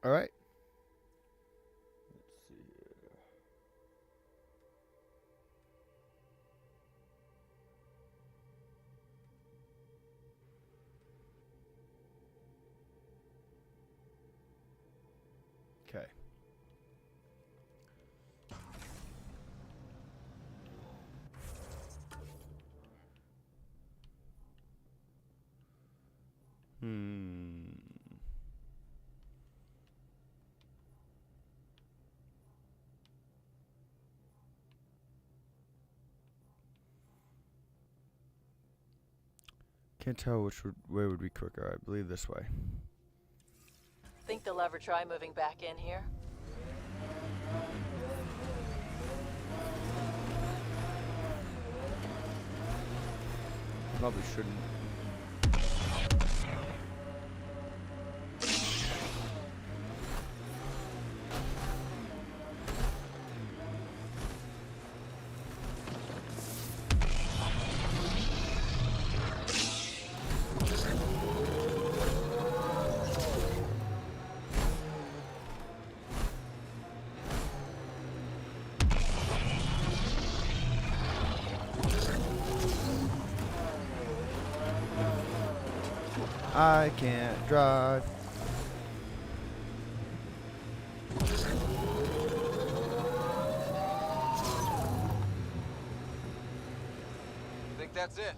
All right. Let's see here. Okay. Can't tell which way would be quicker. I believe this way. Think they'll ever try moving back in here? Probably shouldn't. I can't drive. Think that's it?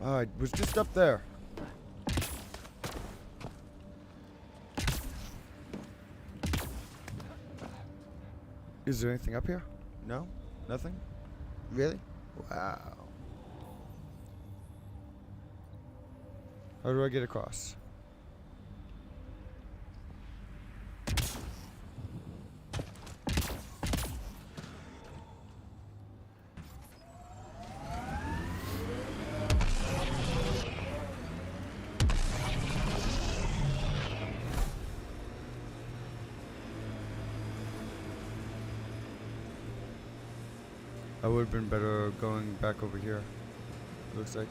I was just up there. Is there anything up here? No? Nothing? Really? Wow. How do I get across? I would have been better going back over here, looks like.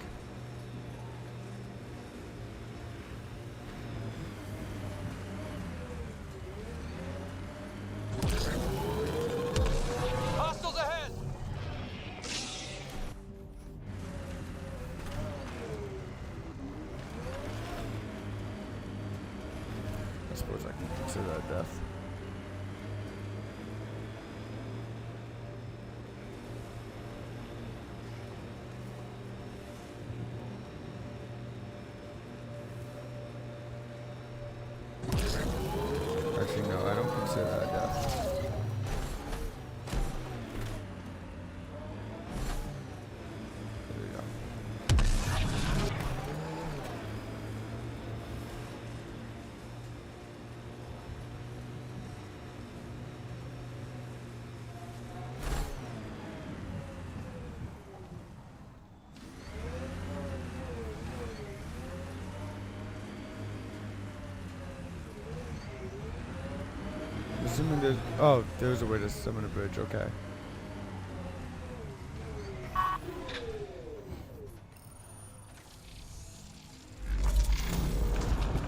Hostiles ahead! I suppose I can consider that death. Actually, no, I don't consider that death. There we go. Assuming there's, oh, there's a way to summon a bridge, okay.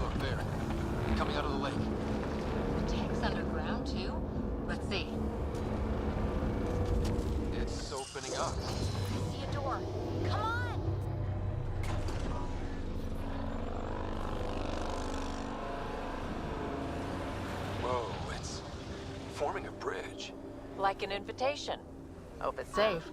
Look there. Coming out of the lake. The tank's underground. door. Come on! Whoa, it's forming a bridge. Like an invitation. Hope it's safe.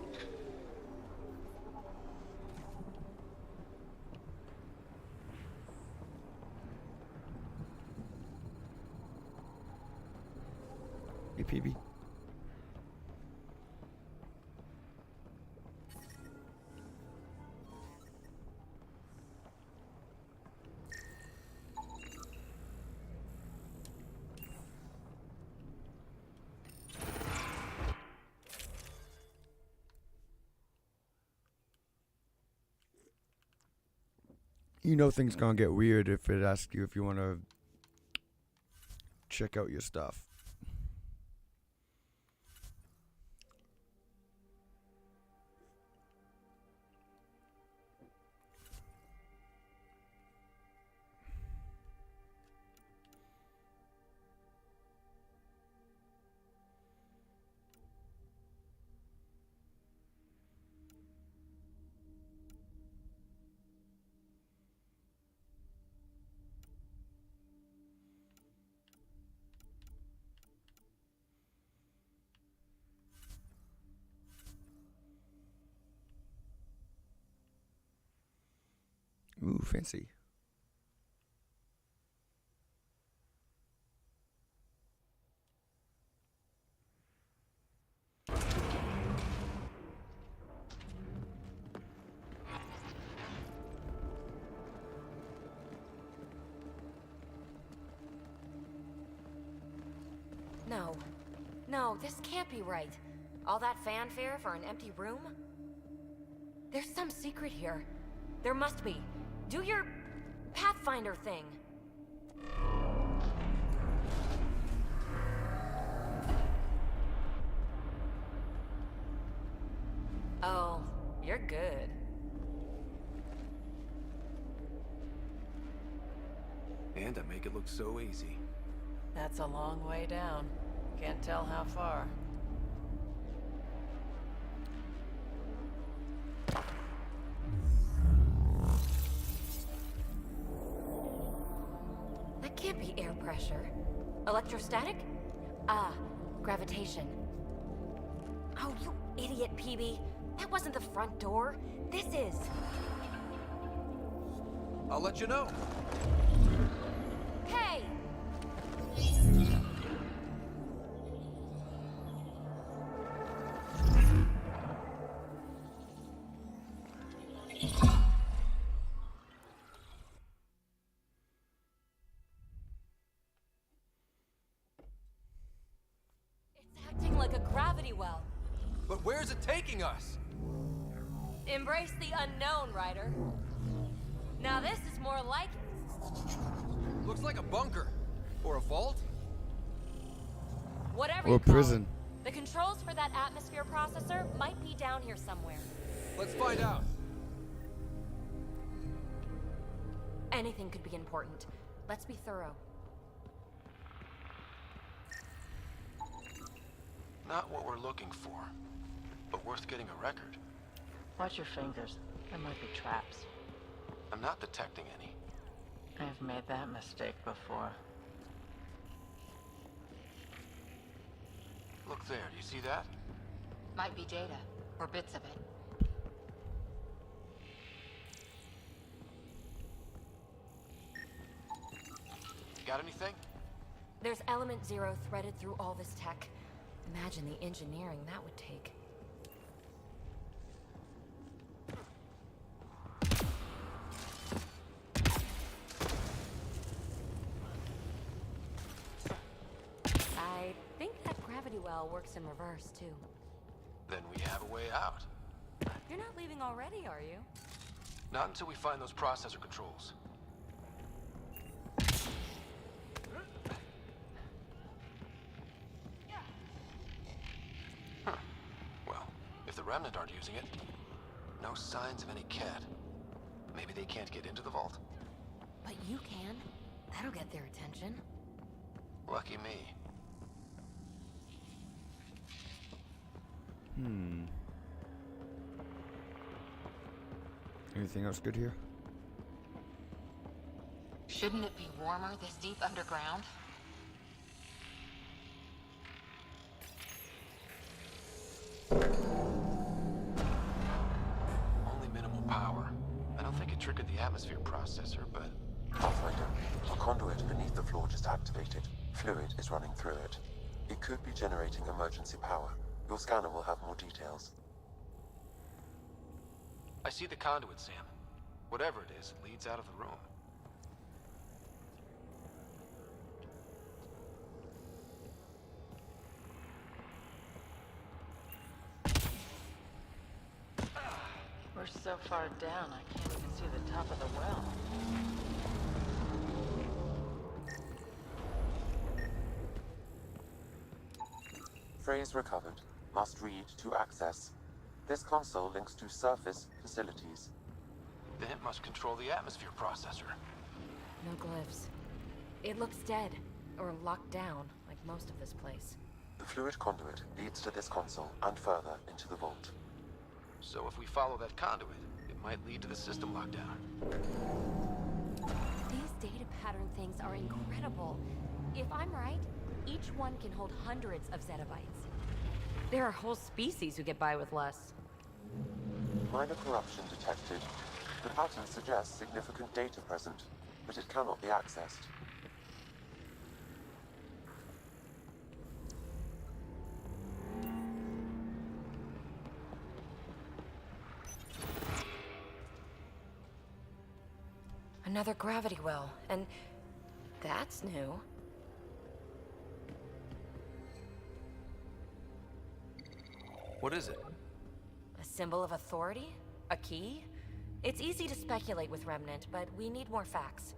Hey, PB. You know things gonna get weird if it asks you if you wanna check out your stuff. Ooh, fancy. No. No, this can't be right. All that fanfare for an empty room? There's some secret here. There must be. Do your Pathfinder thing. Oh, you're good. And I make it look so easy. That's a long way down. Can't tell how far. That can't be air pressure. Electrostatic? Ah, gravitation. Oh, you idiot, PB. That wasn't the front door. This is. I'll let you know. Hey! It's acting like a gravity well. But where's it taking us? Embrace the unknown, Ryder. Now this is more like it. Looks like a bunker. Or a vault? Whatever Or you call prison. it. The controls for that atmosphere processor might be down here somewhere. Let's find out. Anything could be important. Let's be thorough. Not what we're looking for, but worth getting a record. Watch your fingers. There might be traps. I'm not detecting any. I've made that mistake before. Look there, do you see that? Might be data, or bits of it. Got anything? There's element 0 threaded through all this tech. Imagine the engineering that would take. I think that gravity well works in reverse, too. Then we have a way out. You're not leaving already, are you? Not until we find those processor controls. Huh. Well, if the Remnant aren't using it, no signs of any cat. Maybe they can't get into the vault. But you can. That'll get their attention. Lucky me. Anything else good here? Shouldn't it be warmer this deep underground? Only minimal power. I don't think it triggered the atmosphere processor, but... Pathfinder, a conduit beneath the floor just activated. Fluid is running through it. It could be generating emergency power. Your scanner will have more details. I see the conduit, Sam. Whatever it is, it leads out of the room. We're so far down, I can't even see the top of the well. Phrase recovered. Must read to access. This console links to surface facilities. Then it must control the atmosphere processor. No glyphs. It looks dead, or locked down, like most of this place. The fluid conduit leads to this console and further into the vault. So if we follow that conduit, it might lead to the system lockdown. These data pattern things are incredible. If I'm right, each one can hold hundreds of zettabytes. There are whole species who get by with less. Minor corruption detected. The pattern suggests significant data present, but it cannot be accessed. Another gravity well, and that's new. What is it? A symbol of authority? A key? It's easy to speculate with Remnant, but we need more facts.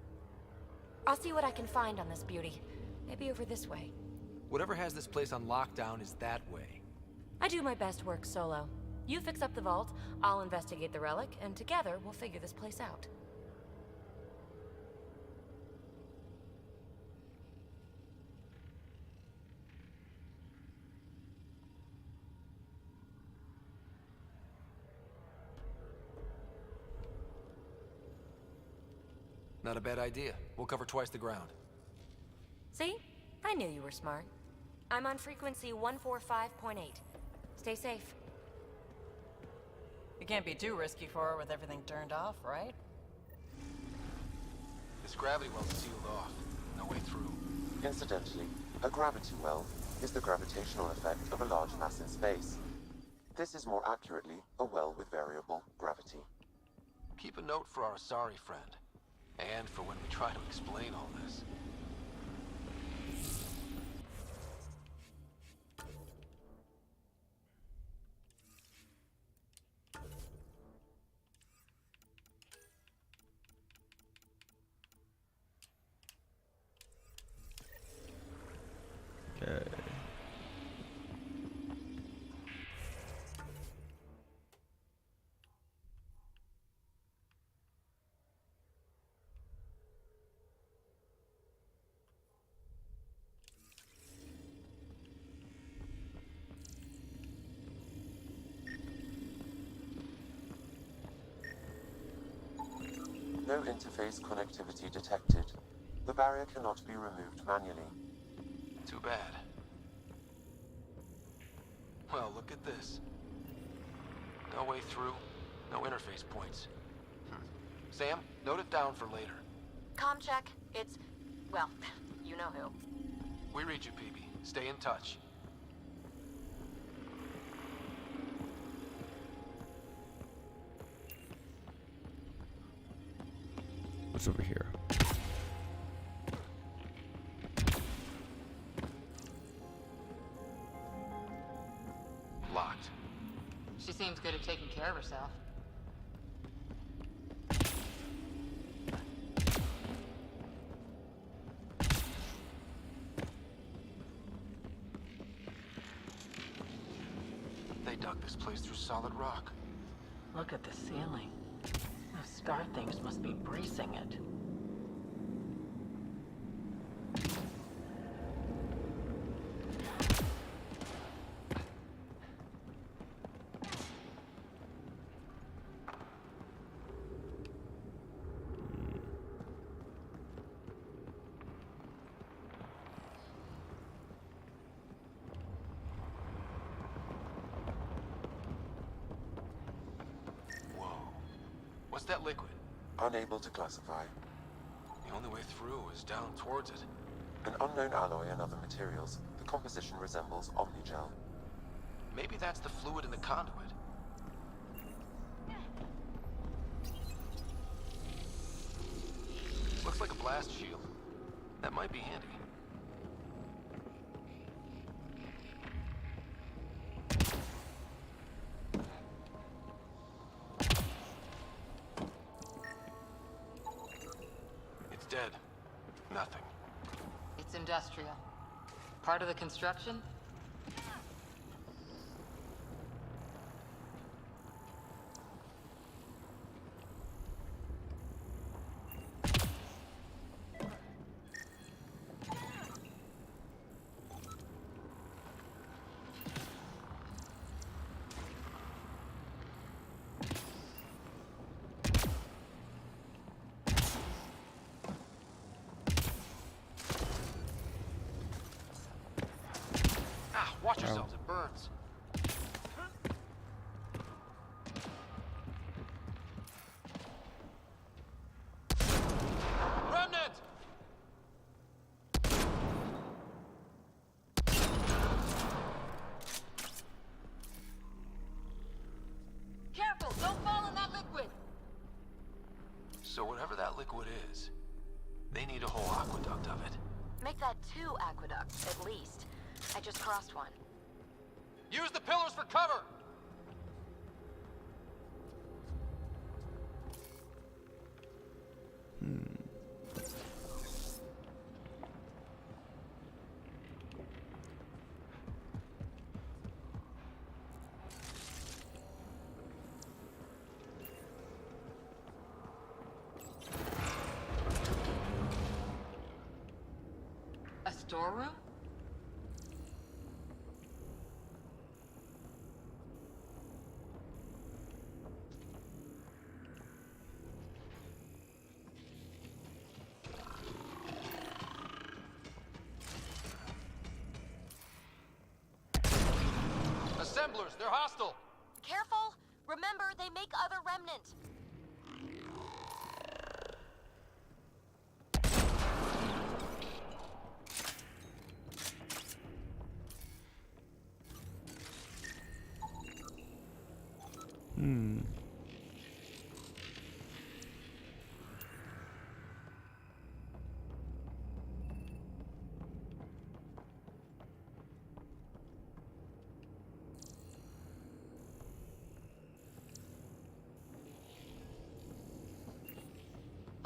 I'll see what I can find on this beauty. Maybe over this way. Whatever has this place on lockdown is that way. I do my best work solo. You fix up the vault, I'll investigate the relic, and together we'll figure this place out. Not a bad idea. We'll cover twice the ground. See? I knew you were smart. I'm on frequency 145.8. Stay safe. You can't be too risky for her with everything turned off, right? This gravity well's sealed off. No way through. Incidentally, a gravity well is the gravitational effect of a large mass in space. This is more accurately a well with variable gravity. Keep a note for our sorry friend. And for when we try to explain all this. Okay. No interface connectivity detected. The barrier cannot be removed manually. Too bad. Well, look at this. No way through, no interface points. Sam, note it down for later. Comm check. It's... well, you know who. We read you, PB. Stay in touch. What's over here? Locked. She seems good at taking care of herself. They dug this place through solid rock. Look at the ceiling. Those star things must be bracing it. What's that liquid? Unable to classify. The only way through is down towards it. An unknown alloy and other materials. The composition resembles omnigel. Maybe that's the fluid in the conduit. Looks like a blast shield. That might be handy. It's dead. Nothing. It's industrial. Part of the construction? Watch yourselves, it burns. Remnant! Careful! Don't fall in that liquid! So whatever that liquid is, they need a whole aqueduct of it. Make that 2 aqueducts, at least. I just crossed one. Use the pillars for cover! A storeroom? Assemblers, they're hostile! Careful! Remember, they make other remnant.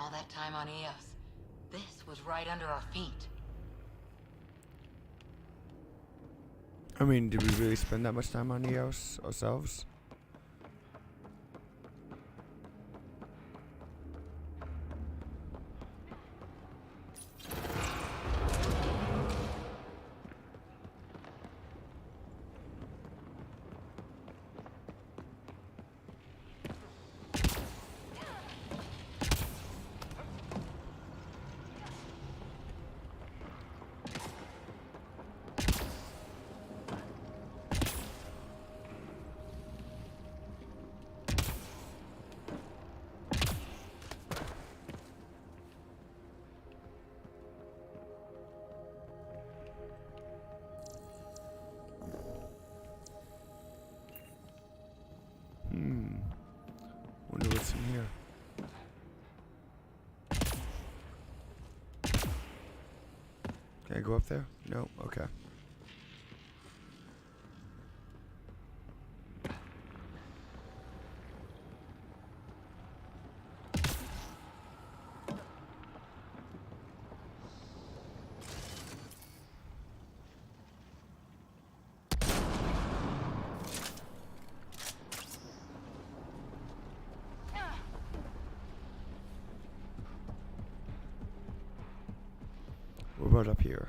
All that time on Eos. This was right under our feet. I mean, did we really spend that much time on EOS ourselves? Wonder what's in here. Can I go up there? No? Okay. What about up here?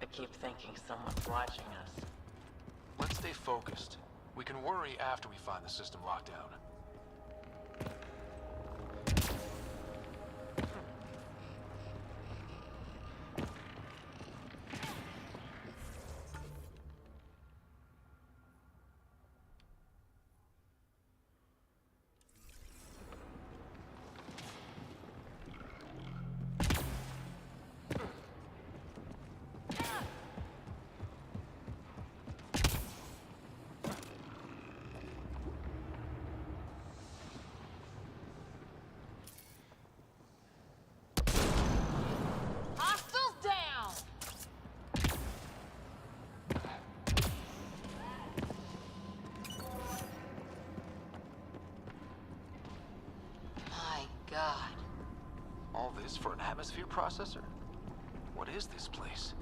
I keep thinking someone's watching us. Let's stay focused. We can worry after we find the system lockdown. for an atmosphere processor? What is this place?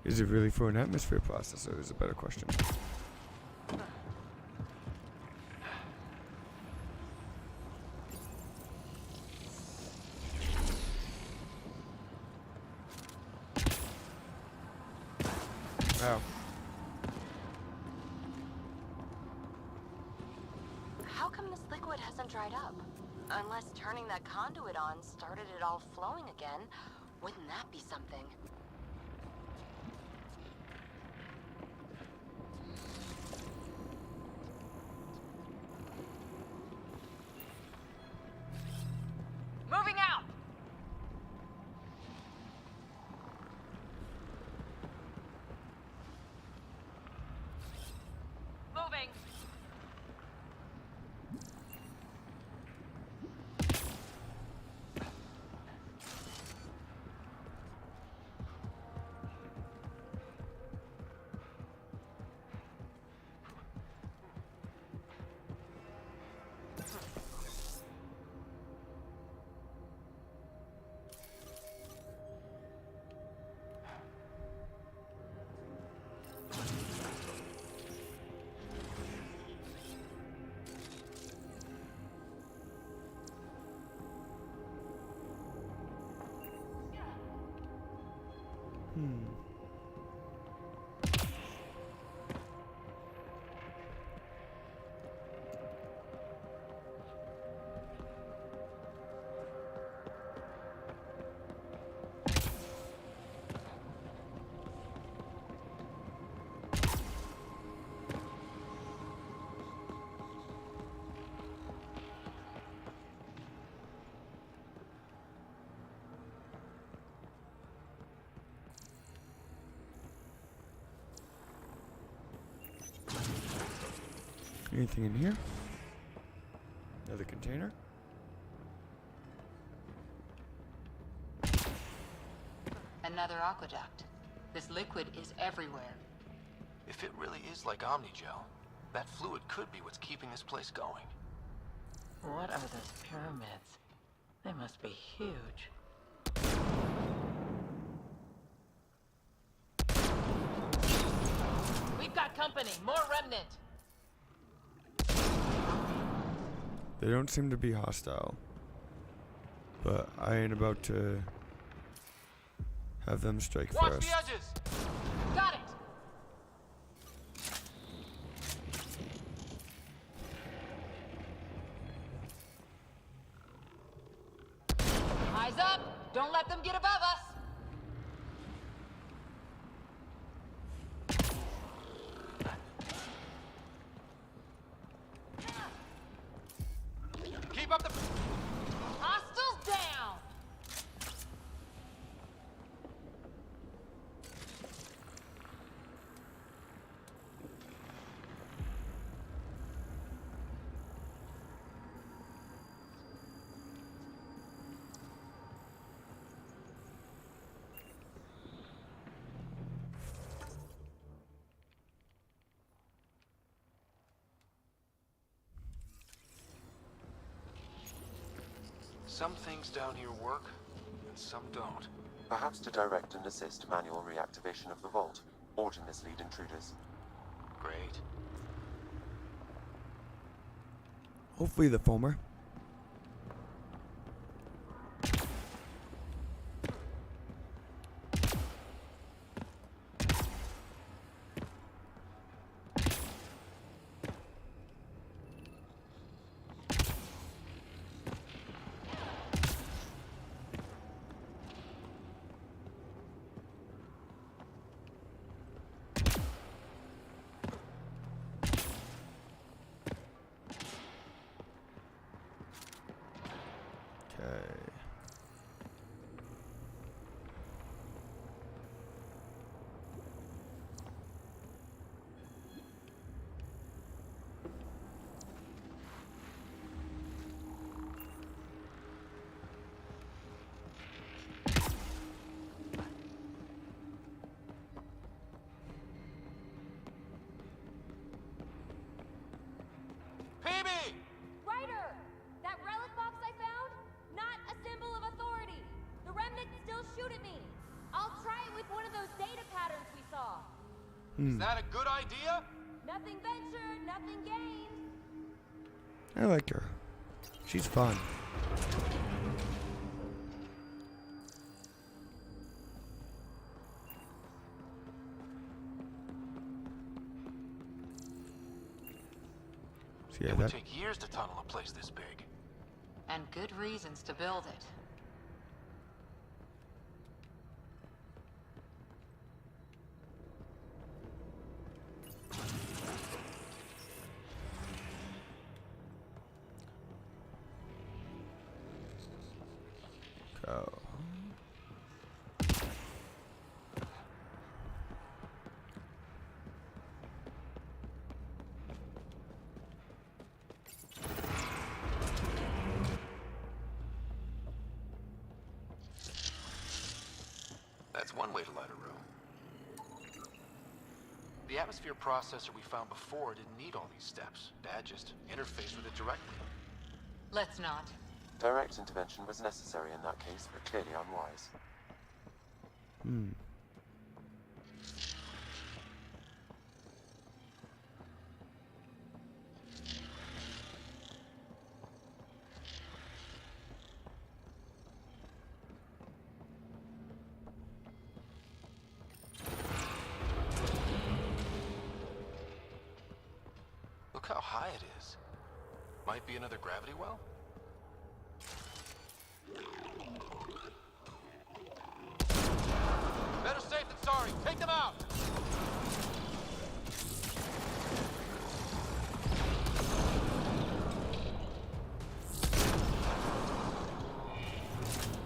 Is it really for an atmosphere processor is a better question. Wow. How come this liquid hasn't dried up? Unless turning that conduit on started it all flowing again. Wouldn't that be something? Moving out! Moving! Anything in here? Another container? Another aqueduct. This liquid is everywhere. If it really is like Omnigel, that fluid could be what's keeping this place going. What are those pyramids? They must be huge. We've got company. More remnant. They don't seem to be hostile. But I ain't about to have them strike Watch first. the edges! Got it. Eyes up. Don't let them get above us. Keep up the... Hostiles down. Some things down here work, and some don't. Perhaps to direct and assist manual reactivation of the vault, or to mislead intruders. Great. Hopefully the former. shoot at me. I'll try it with one of those data patterns we saw. Is that a good idea? Nothing ventured, nothing gained. I like her. She's fun. So yeah, It would that take years to tunnel a place this big. And good reasons to build it. go. That's one way to light a room. The atmosphere processor we found before didn't need all these steps. Dad just interfaced with it directly. Let's not. Direct intervention was necessary in that case, but clearly unwise. Look how high it is. Might be another gravity well? Better safe than sorry. Take them out!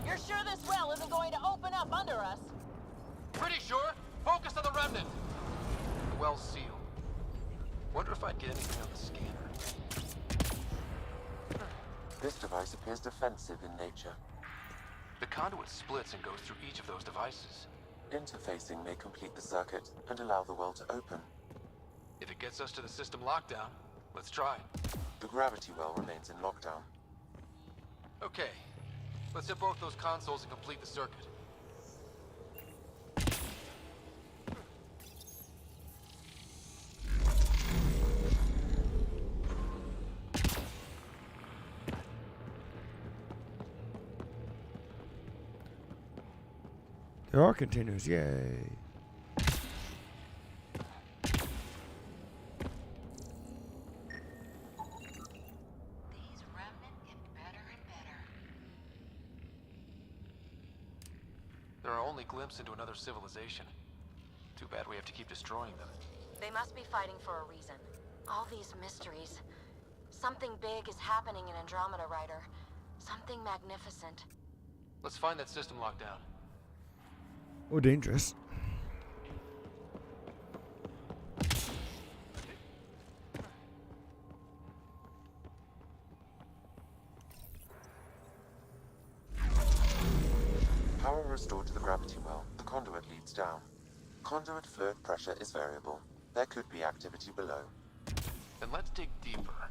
You're sure this well isn't going to open up under us? Pretty sure. Focus on the remnant. The well's sealed. Wonder if I'd get anything on the scanner. This device appears defensive in nature. The conduit splits and goes through each of those devices. Interfacing may complete the circuit and allow the well to open. If it gets us to the system lockdown, let's try. The gravity well remains in lockdown. Okay. Let's hit both those consoles and complete the circuit. There are containers, yay. These remnant get better and better. They're our only glimpse into another civilization. Too bad we have to keep destroying them. They must be fighting for a reason. All these mysteries. Something big is happening in Andromeda, Ryder. Something magnificent. Let's find that system lockdown. Oh, dangerous. Power restored to the gravity well. The conduit leads down. Conduit fluid pressure is variable. There could be activity below. Then let's dig deeper.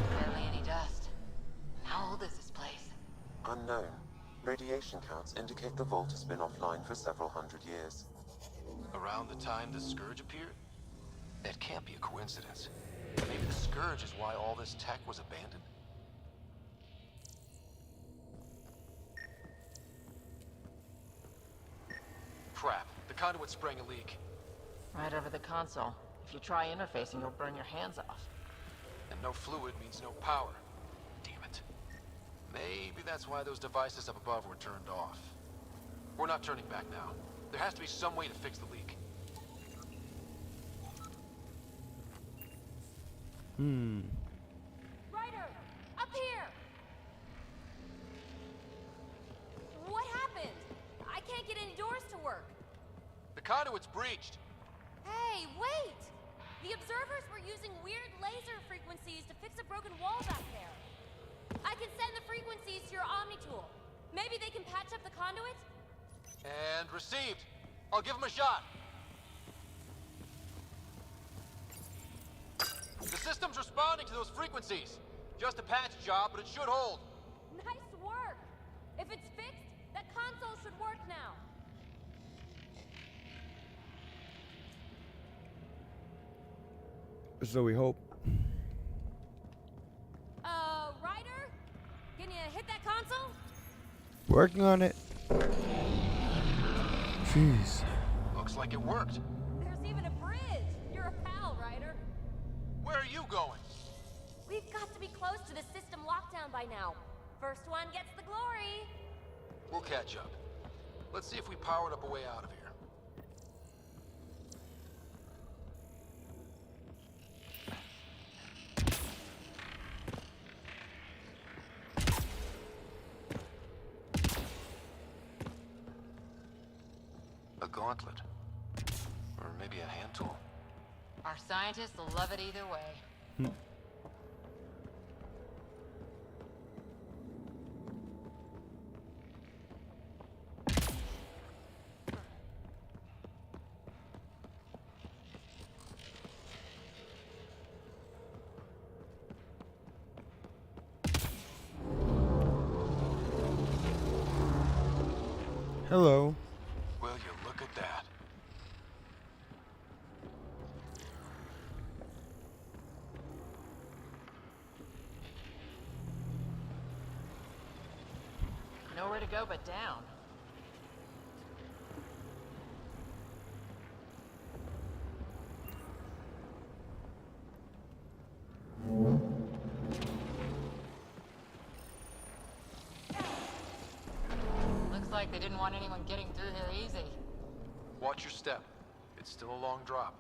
Barely any dust. How old is this place? Unknown. Radiation counts indicate the vault has been offline for several hundred years. Around the time the Scourge appeared? That can't be a coincidence. Maybe the Scourge is why all this tech was abandoned? Crap. The conduit's spraying a leak. Right over the console. If you try interfacing, you'll burn your hands off. And no fluid means no power. Damn it. Maybe that's why those devices up above were turned off. We're not turning back now. There has to be some way to fix the leak. Ryder! Up here! What happened? I can't get any doors to work. The conduit's breached. Hey, wait! The observers were using weird laser frequencies to fix a broken wall back there. I can send the frequencies to your Omni tool. Maybe they can patch up the conduit? And received. I'll give him a shot. The system's responding to those frequencies. Just a patch job, but it should hold. Nice work! If it's fixed, that console should work now. So we hope. Ryder? Can you hit that console? Working on it. Jeez. Looks like it worked. There's even a bridge. You're a pal, Ryder. Where are you going? We've got to be close to the system lockdown by now. First one gets the glory. We'll catch up. Let's see if we powered up a way out of here. A gauntlet. Or maybe a hand tool. Our scientists will love it either way. Hello. Will you look at that? Nowhere to go but down. Looks like they didn't want anyone getting through here easy. Watch your step. It's still a long drop.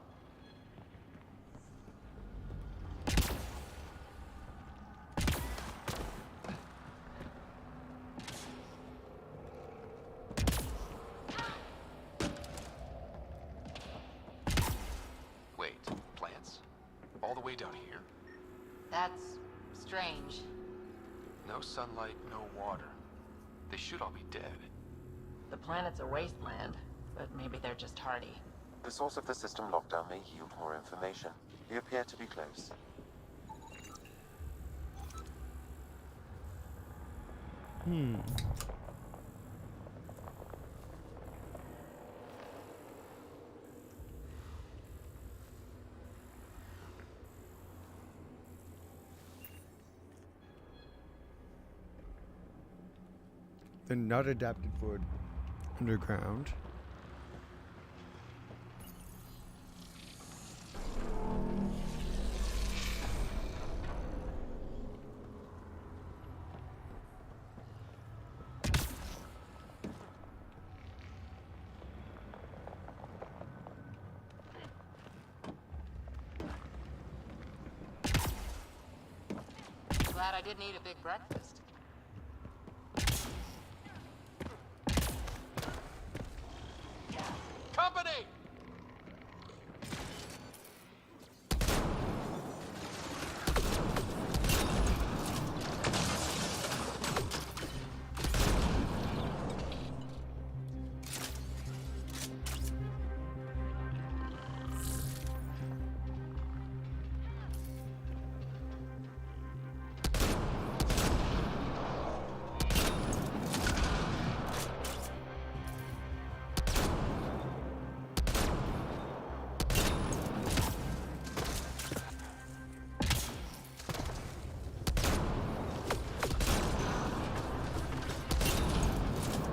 Wait, plants? All the way down here? That's strange. No sunlight, no water. They should all be dead. The planet's a wasteland, but maybe they're just hardy. The source of the system lockdown may yield more information. We appear to be close. They're not adapted for underground. Glad I didn't eat a big breakfast. Company!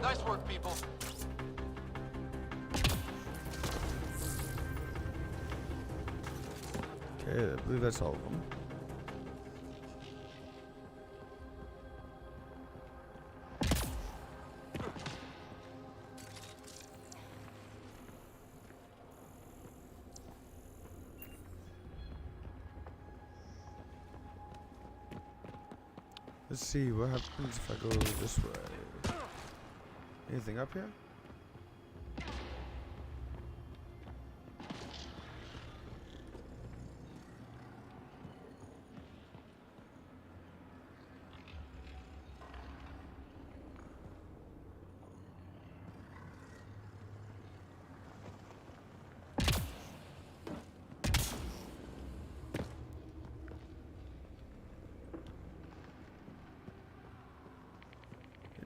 Nice work, people. Okay, I believe that's all of them. Let's see what happens if I go this way. Anything up here?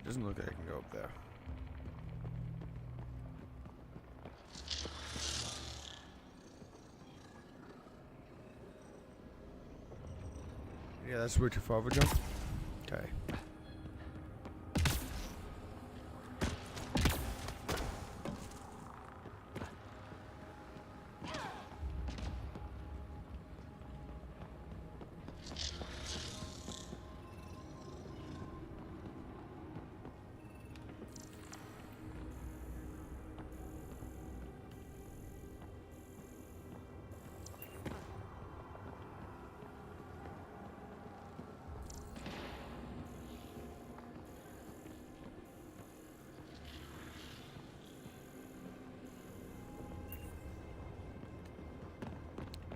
Doesn't look like I can go up there. Yeah, that's way too far of a jump. Okay.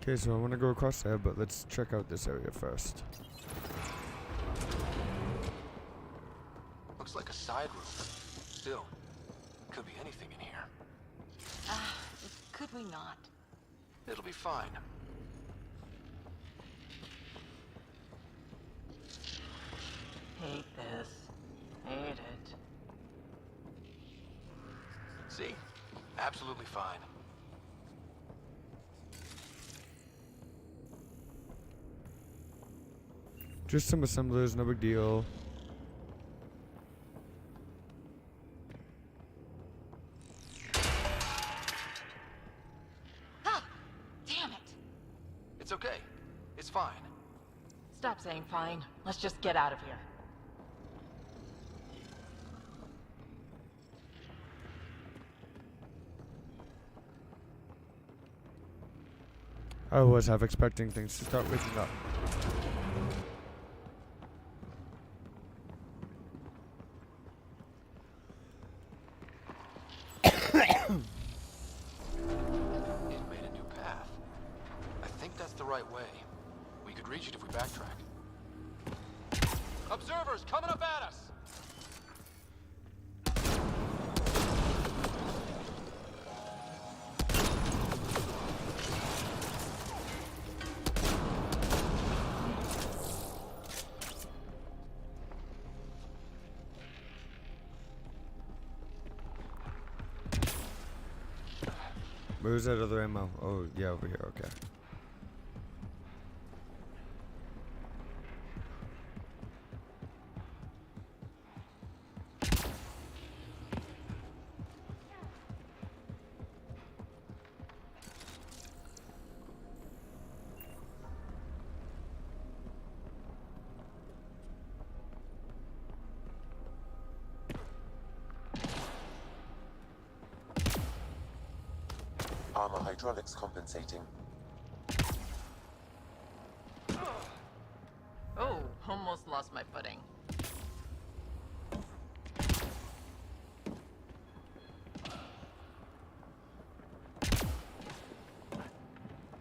Okay, so I want to go across there, but let's check out this area first. Looks like a side room. Still, could be anything in here. Could we not? It'll be fine. Hate this. Hate it. See? Absolutely fine. Just some assemblers, no big deal. Ah! Damn it! It's okay. It's fine. Stop saying fine. Let's just get out of here. I was half expecting things to start waking up. It made a new path. I think that's the right way. We could reach it if we backtrack. Observers coming up at us! Where's that other ammo? Oh, yeah, over here, okay. Armor hydraulics compensating. Oh, almost lost my footing.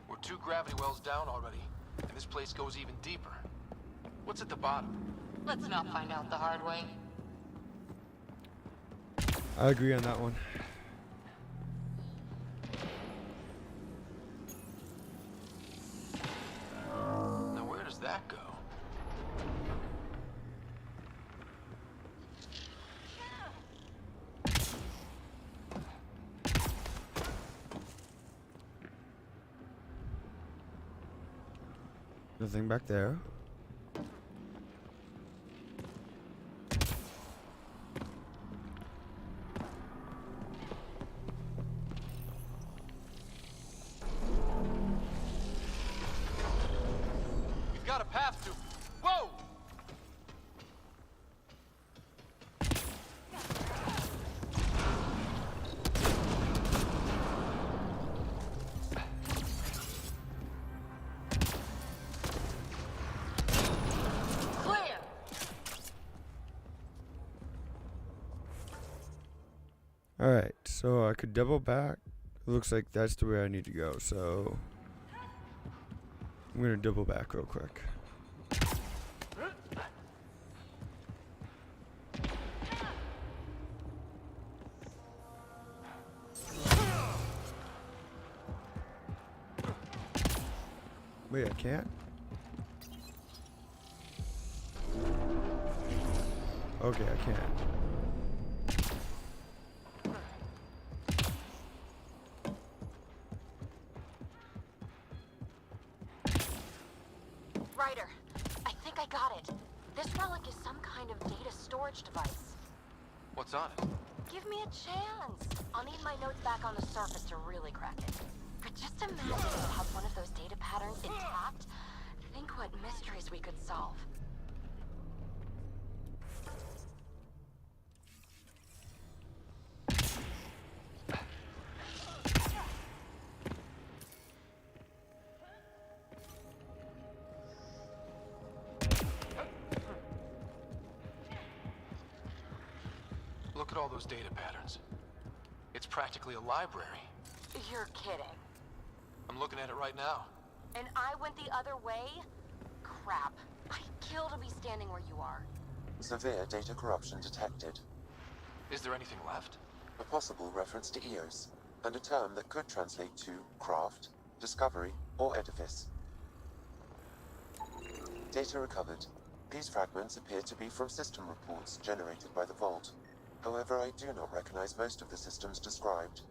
We're 2 gravity wells down already, and this place goes even deeper. What's at the bottom? Let's not find out the hard way. I agree on that one. Now where does that go? Nothing back there. We've got a path to... Whoa! Clear! Alright, so I could double back. It looks like that's the way I need to go, so I'm gonna double back real quick. Wait, I can't? Okay, I can't. Ryder, I think I got it. This relic is some kind of data storage device. What's on it? Give me a chance. I'll need my notes back on the surface to really crack it. But just imagine you have one of those data patterns intact. Think what mysteries we could solve. Look at all those data patterns. It's practically a library. You're kidding. I'm looking at it right now. And I went the other way? Crap. I'd kill to be standing where you are. Severe data corruption detected. Is there anything left? A possible reference to EOS, and a term that could translate to craft, discovery, or edifice. Data recovered. These fragments appear to be from system reports generated by the Vault. However, I do not recognize most of the systems described.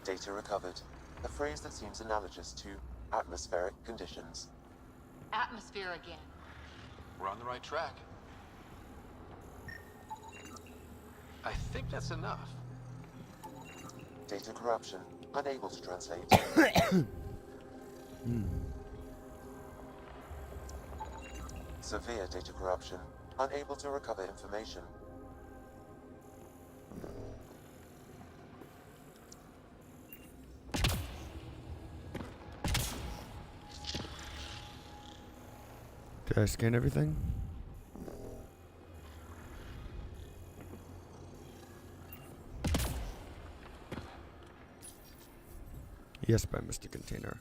Data recovered. A phrase that seems analogous to atmospheric conditions. Atmosphere again. We're on the right track. I think that's enough. Data corruption. Unable to translate. Severe data corruption. Unable to recover information. Did I scan everything? Yes, by Mr. Container.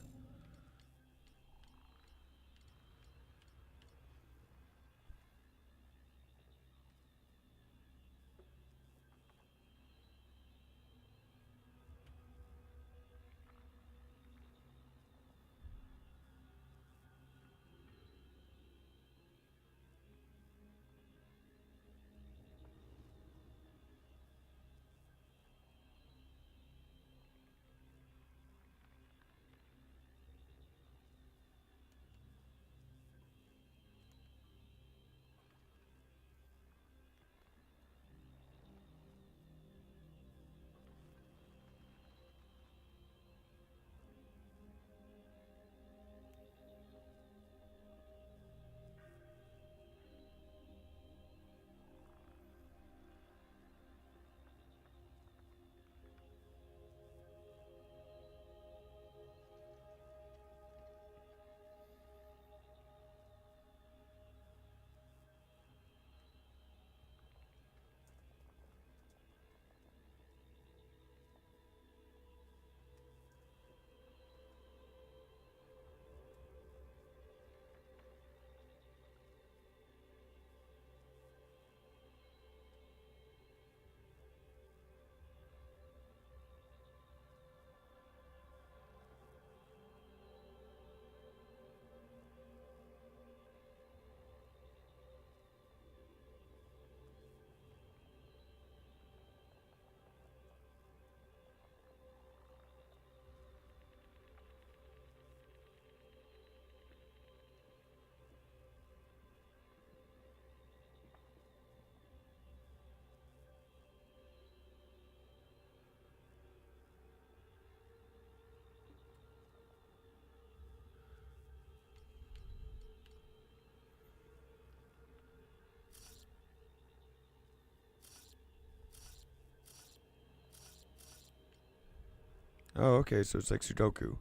Oh, okay, so it's like Sudoku.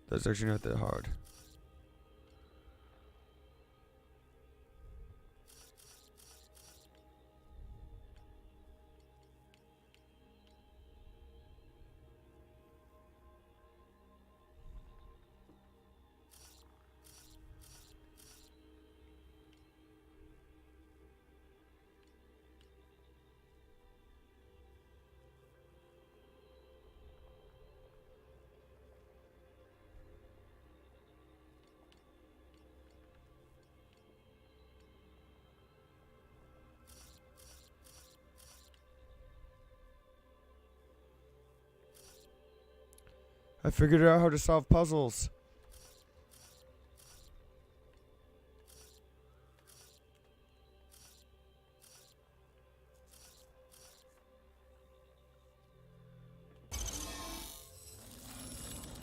That's actually not that hard. I figured out how to solve puzzles.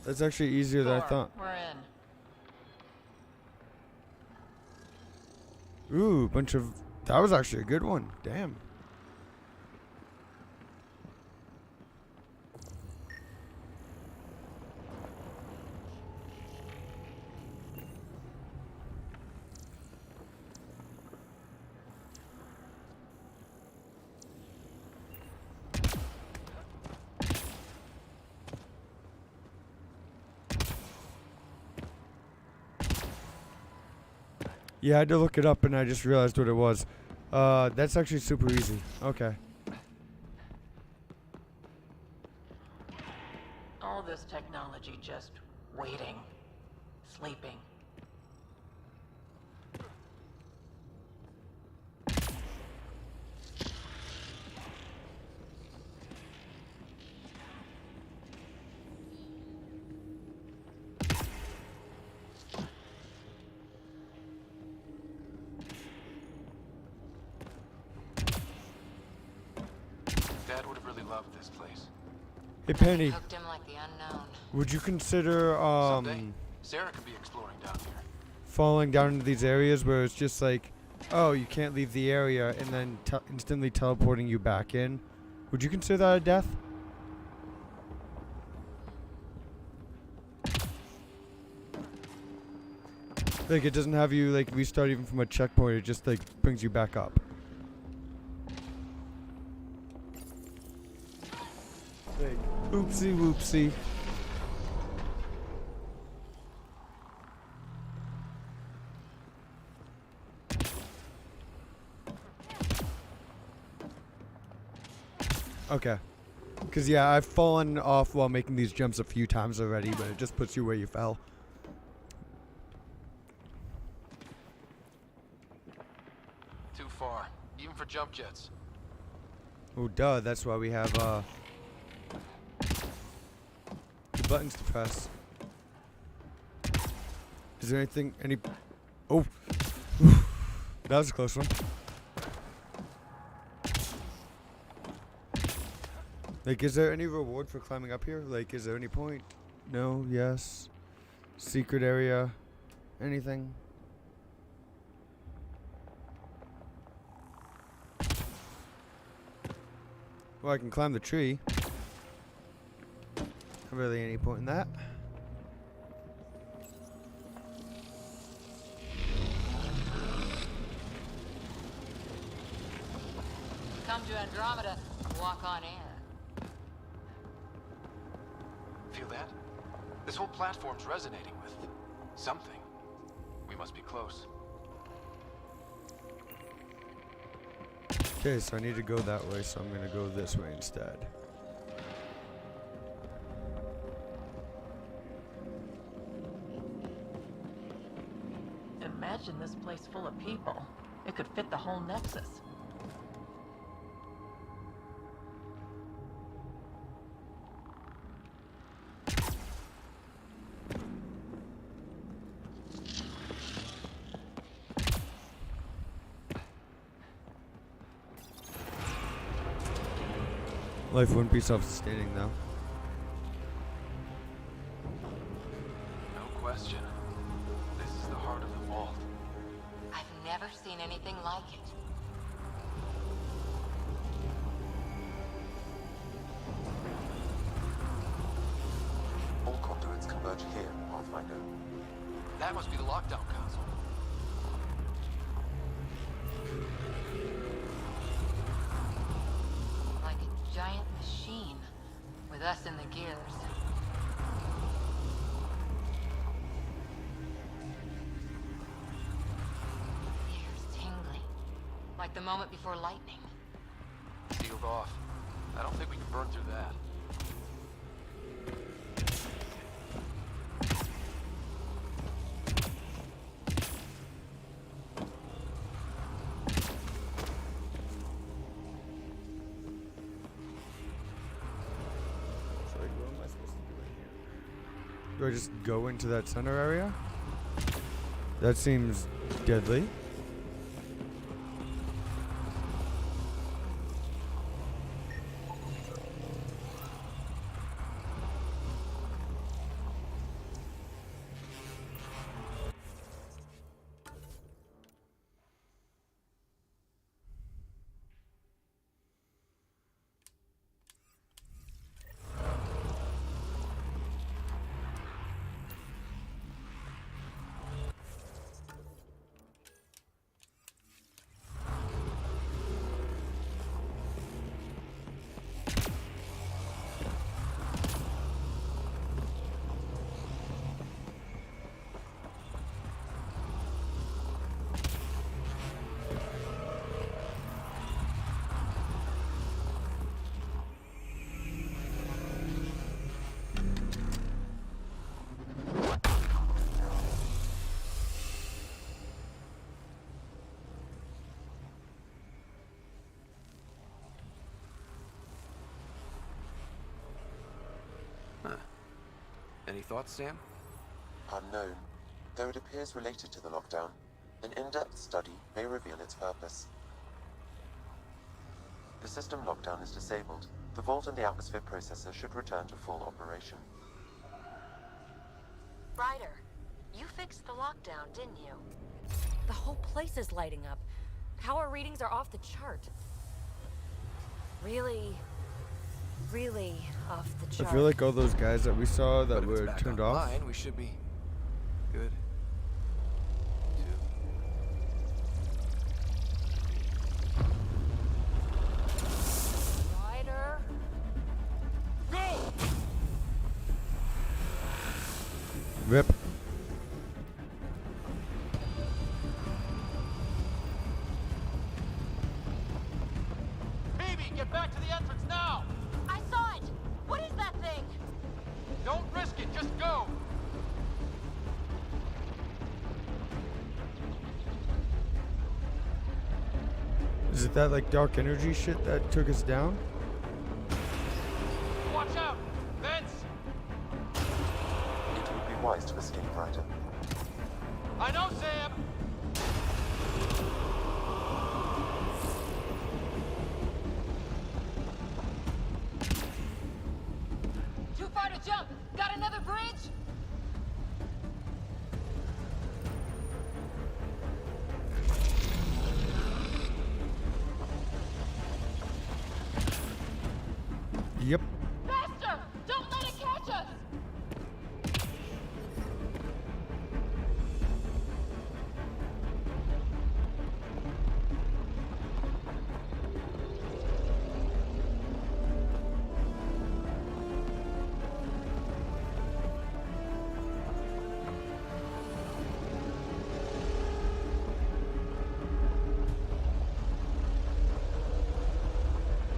That's actually easier than I thought. We're in. Ooh, bunch of... That was actually a good one. Damn. Yeah, I had to look it up and I just realized what it was. That's actually super easy. Okay. All this technology just waiting, sleeping. Dad would have really loved this place. Hey, Penny, Hooked him like the unknown. would you consider Someday, Sarah could be exploring down here. falling down into these areas where it's just like, oh, you can't leave the area, and then instantly teleporting you back in? Would you consider that a death? Like, it doesn't have you, like, restart even from a checkpoint, it just, like, brings you back up. Like, oopsie whoopsie. Okay. Because, yeah, I've fallen off while making these jumps a few times already, but it just puts you where you fell. Too far, even for jump jets. Oh, duh, that's why we have, the buttons to press. Is there anything, oh. That was a close one. Like, is there any reward for climbing up here? Like, is there any point? No, yes. Secret area. Anything? Well, I can climb the tree. Not really any point in that. Come to Andromeda, walk on air. Feel that? This whole platform's resonating with something. We must be close. Okay, so I need to go that way, so I'm gonna go this way instead. Imagine this place full of people. It could fit the whole Nexus. Life wouldn't be self-sustaining though. No question. This is the heart of the vault. I've never seen anything like it. All conduits converge here, Pathfinder. That must be the lockdown console. Like a giant machine, with us in the gears. Ears tingling, like the moment before lightning. Sealed off. I don't think we can burn through that. So like, what am I supposed to do in here? Do I just go into that center area? That seems deadly. Any thoughts, Sam? Unknown. Though it appears related to the lockdown, an in-depth study may reveal its purpose. The system lockdown is disabled. The vault and the atmosphere processor should return to full operation. Ryder, you fixed the lockdown, didn't you? The whole place is lighting up. Power readings are off the chart. Really off the I chart. feel like all those guys that we saw that But if it's were back turned off. online, we should be good. Ryder. Rip. Phoebe, get back to the entrance now! I saw it! What is that thing? Don't risk it, just go! Is it that like dark energy shit that took us down? Watch out! Vents! It would be wise to escape, Ryder. I know, Sam! Too far to jump. Got another bridge? Yep. Faster! Don't let it catch us!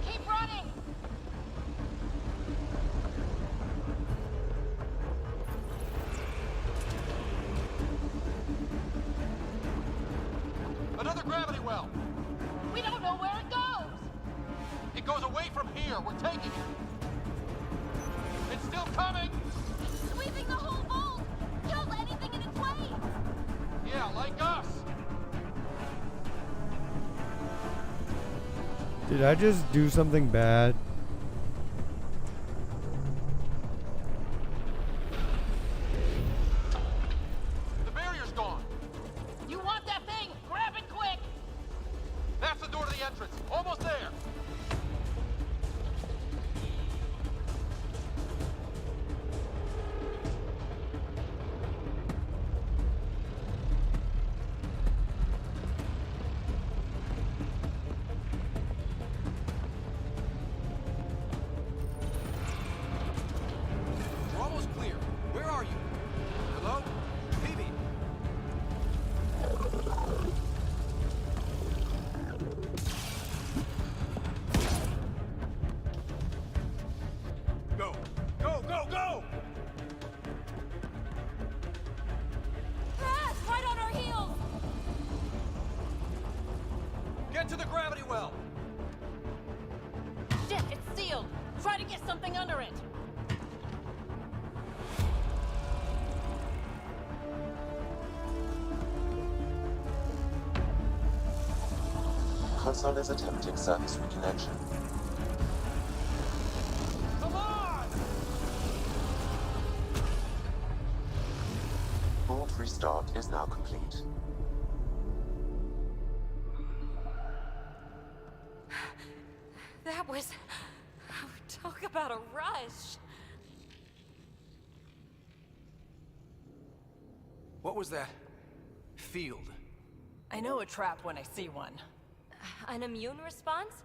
Keep running! Another gravity well! We don't know where it goes! It goes away from here. We're taking it. It's still coming! Sweeping the whole vault! Kills anything in its way! Yeah, like us. Did I just do something bad? The barrier's gone. You want that thing? Grab it quick! That's the door to the entrance. Almost there. console is attempting surface reconnection. Come on! Board restart is now complete. That was... Talk about a rush. What was that? Field. I know a trap when I see one. An immune response?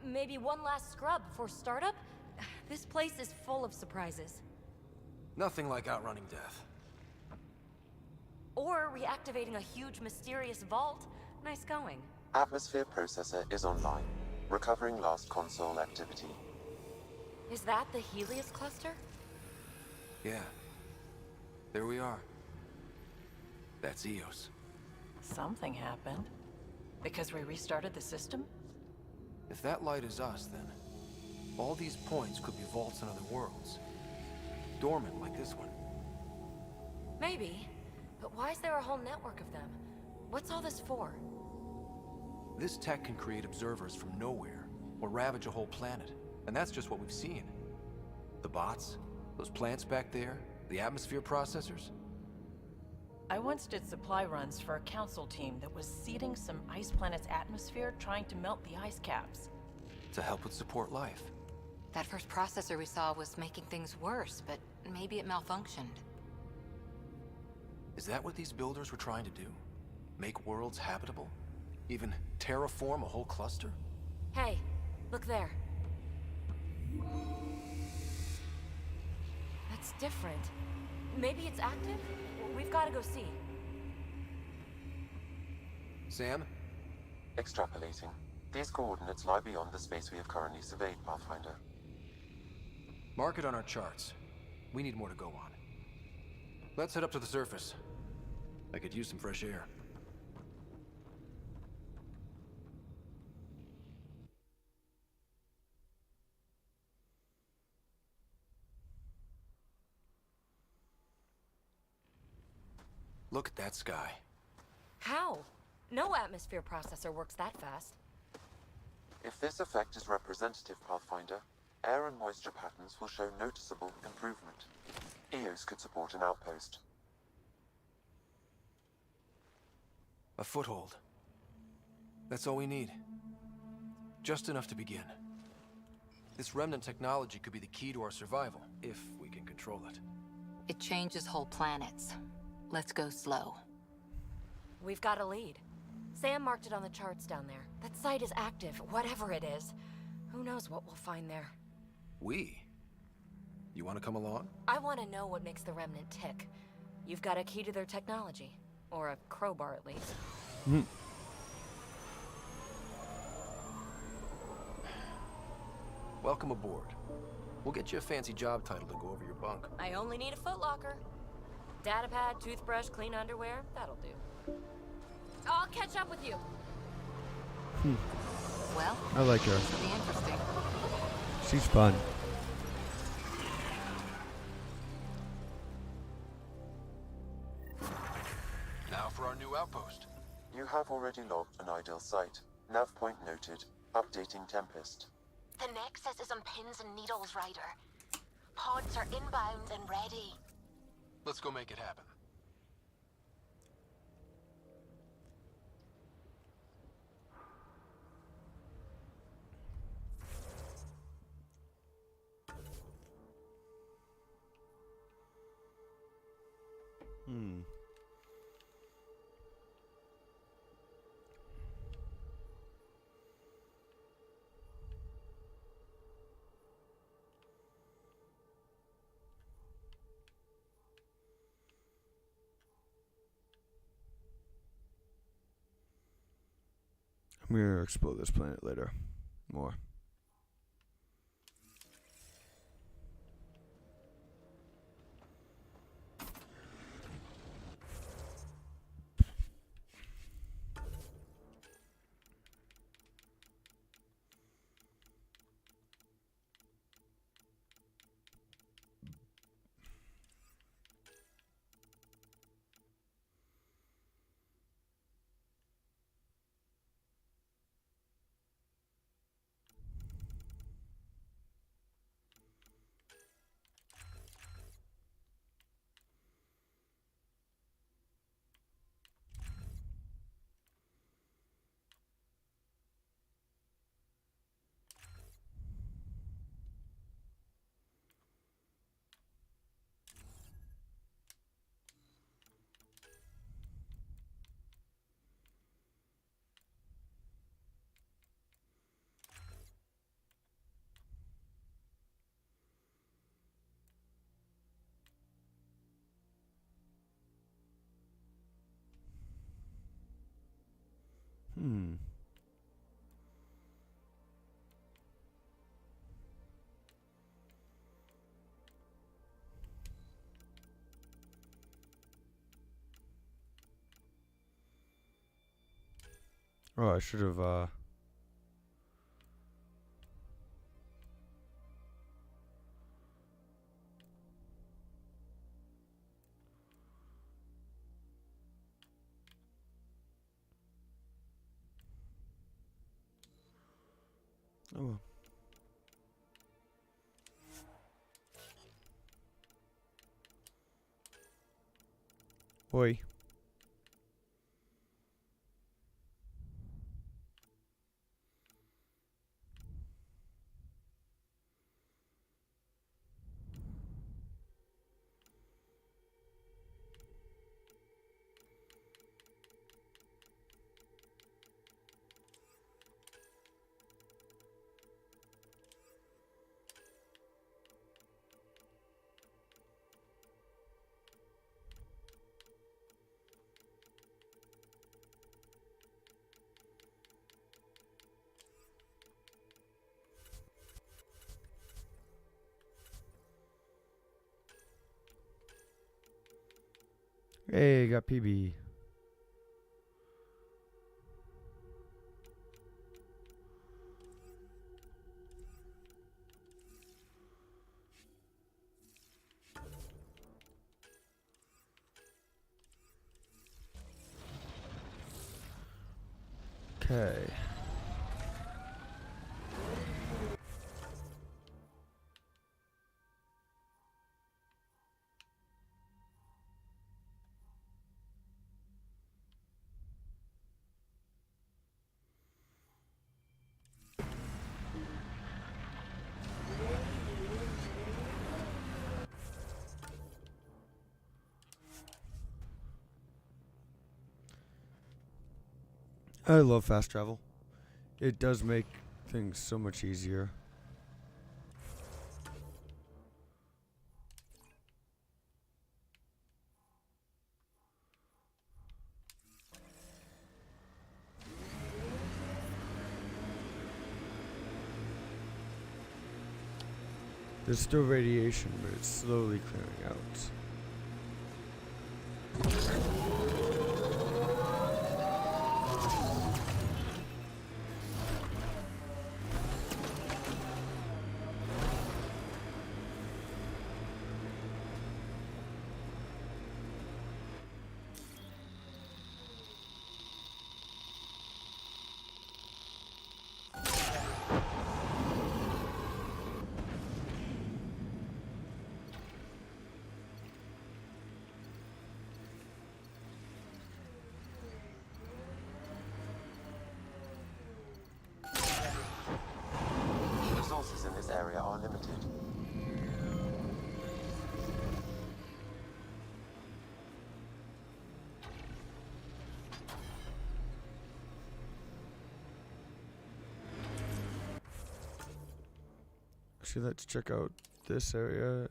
Maybe one last scrub before startup? This place is full of surprises. Nothing like outrunning death. Or reactivating a huge mysterious vault. Nice going. Atmosphere processor is online, recovering last console activity. Is that the Helios cluster? Yeah. There we are. That's Eos. Something happened. Because we restarted the system? If that light is us, then all these points could be vaults in other worlds. Dormant like this one. Maybe. But why is there a whole network of them? What's all this for? This tech can create observers from nowhere, or ravage a whole planet. And that's just what we've seen. The bots, those plants back there, the atmosphere processors. I once did supply runs for a council team that was seeding some ice planet's atmosphere, trying to melt the ice caps. To help with support life. That first processor we saw was making things worse, but maybe it malfunctioned. Is that what these builders were trying to do? Make worlds habitable? Even terraform a whole cluster? Hey, look there. That's different. Maybe it's active? We've got to go see. Sam? Extrapolating. These coordinates lie beyond the space we have currently surveyed, Pathfinder. Mark it on our charts. We need more to go on. Let's head up to the surface. I could use some fresh air. Look at that sky. How? No atmosphere processor works that fast. If this effect is representative, Pathfinder, air and moisture patterns will show noticeable improvement. Eos could support an outpost. A foothold. That's all we need. Just enough to begin. This remnant technology could be the key to our survival, if we can control it. It changes whole planets. Let's go slow. We've got a lead. Sam marked it on the charts down there. That site is active, whatever it is. Who knows what we'll find there. We? You want to come along? I want to know what makes the Remnant tick. You've got a key to their technology. Or a crowbar, at least. Welcome aboard. We'll get you a fancy job title to go over your bunk. I only need a footlocker. Datapad, toothbrush, clean underwear. That'll do. I'll catch up with you. Well, I like her. this will be interesting. She's fun. Now for our new outpost. You have already logged an ideal site. Nav point noted. Updating Tempest. The Nexus is on pins and needles, Ryder. Pods are inbound and ready. Let's go make it happen. I'm gonna explore this planet later. More. Oh, I should have, Oh well. Oi. Hey, got PB. Okay. I love fast travel. It does make things so much easier. There's still radiation, but it's slowly clearing out. Resources in this area are limited. Actually, let's check out this area,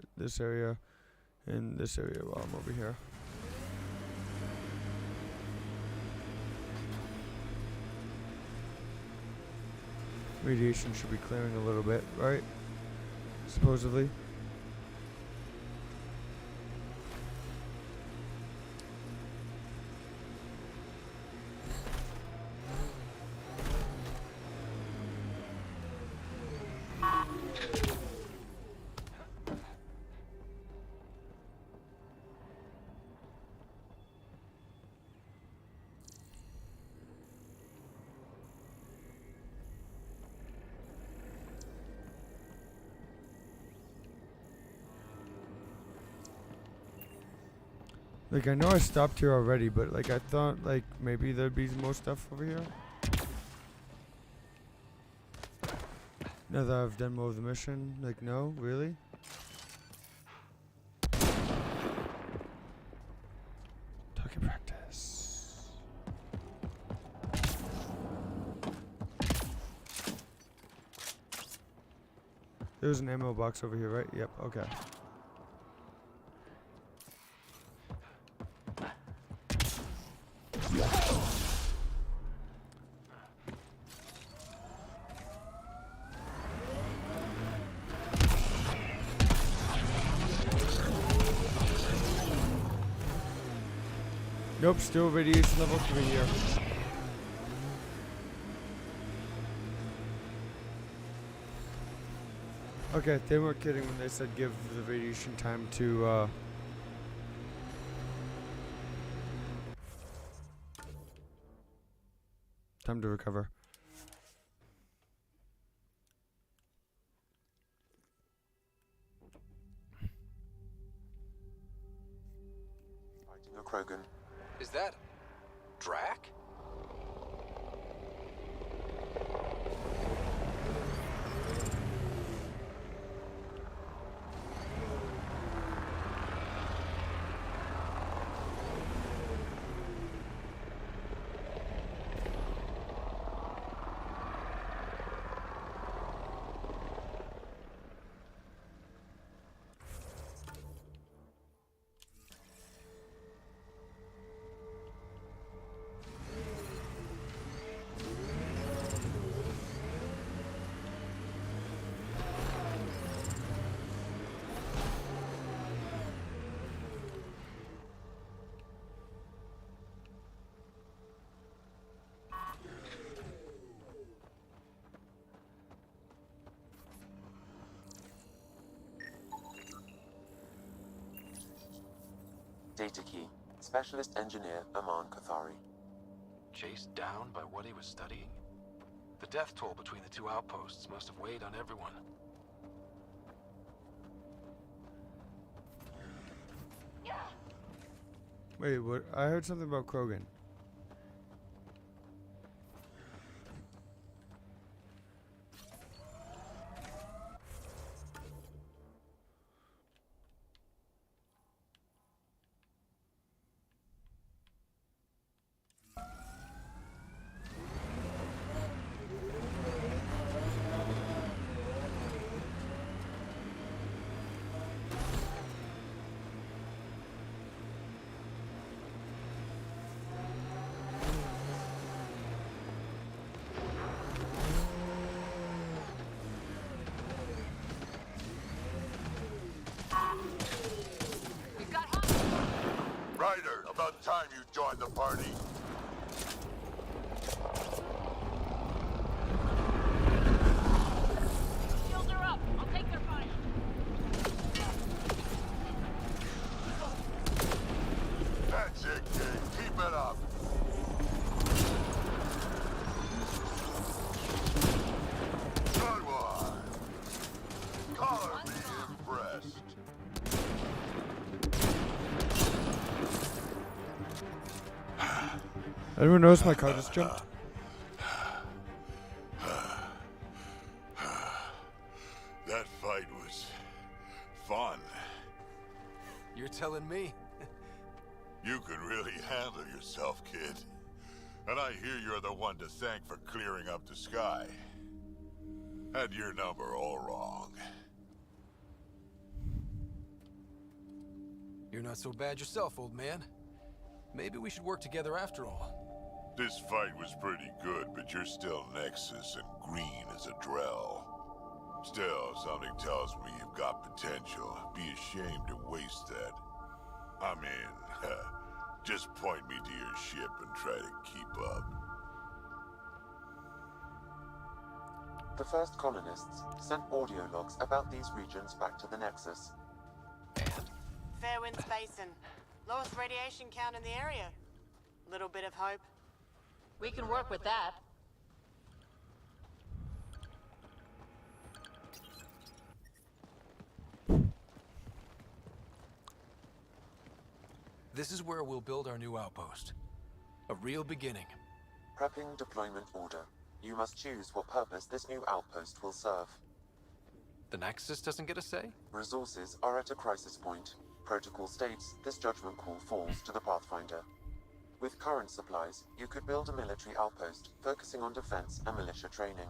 and this area while I'm over here. Radiation should be clearing a little bit, right? Supposedly. Like, I know I stopped here already, but like I thought like maybe there'd be more stuff over here. Now that I've done more of the mission, like no, really? Target practice. There's an ammo box over here, right? Yep, okay. Nope, still radiation level 3 here. Okay, they weren't kidding when they said give the radiation time to, time to recover. Fighting a Krogan. Is that Drac? Data key. Specialist Engineer Aman Kathari. Chased down by what he was studying? The death toll between the two outposts must have weighed on everyone. Wait, what? I heard something about Krogan. Ryder, about time you joined the party. Shields are up. I'll take their fire. That's it, kid. Keep it up. Good one. Color me impressed. Anyone notice my car just jumped? That fight was fun. You're telling me? You could really handle yourself, kid. And I hear you're the one to thank for clearing up the sky. Had your number all wrong. You're not so bad yourself, old man. Maybe we should work together after all. This fight was pretty good, but you're still Nexus and green as a Drell. Still, something tells me you've got potential. Be ashamed to waste that. I mean, just point me to your ship and try to keep up. The first colonists sent audio logs about these regions back to the Nexus. Fairwinds Basin. Lowest radiation count in the area. Little bit of hope. We can work with that. This is where we'll build our new outpost. A real beginning. Prepping deployment order. You must choose what purpose this new outpost will serve. The Nexus doesn't get a say? Resources are at a crisis point. Protocol states this judgment call falls to the Pathfinder. With current supplies, you could build a military outpost focusing on defense and militia training.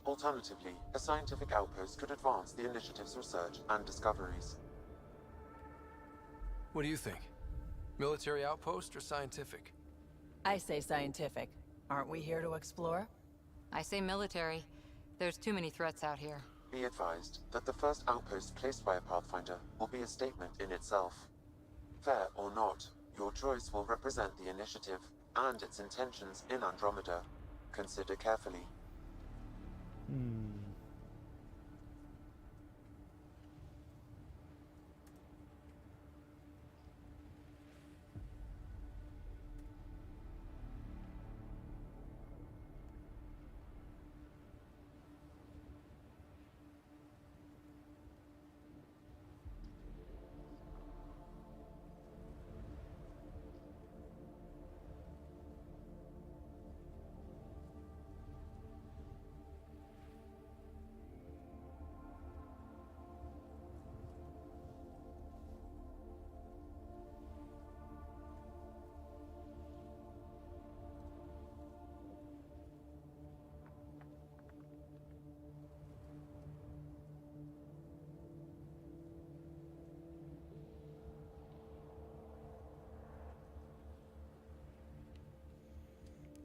Alternatively, a scientific outpost could advance the initiative's research and discoveries. What do you think? Military outpost or scientific? I say scientific. Aren't we here to explore? I say military. There's too many threats out here. Be advised that the first outpost placed by a Pathfinder will be a statement in itself. Fair or not, Your choice will represent the initiative and its intentions in Andromeda. Consider carefully.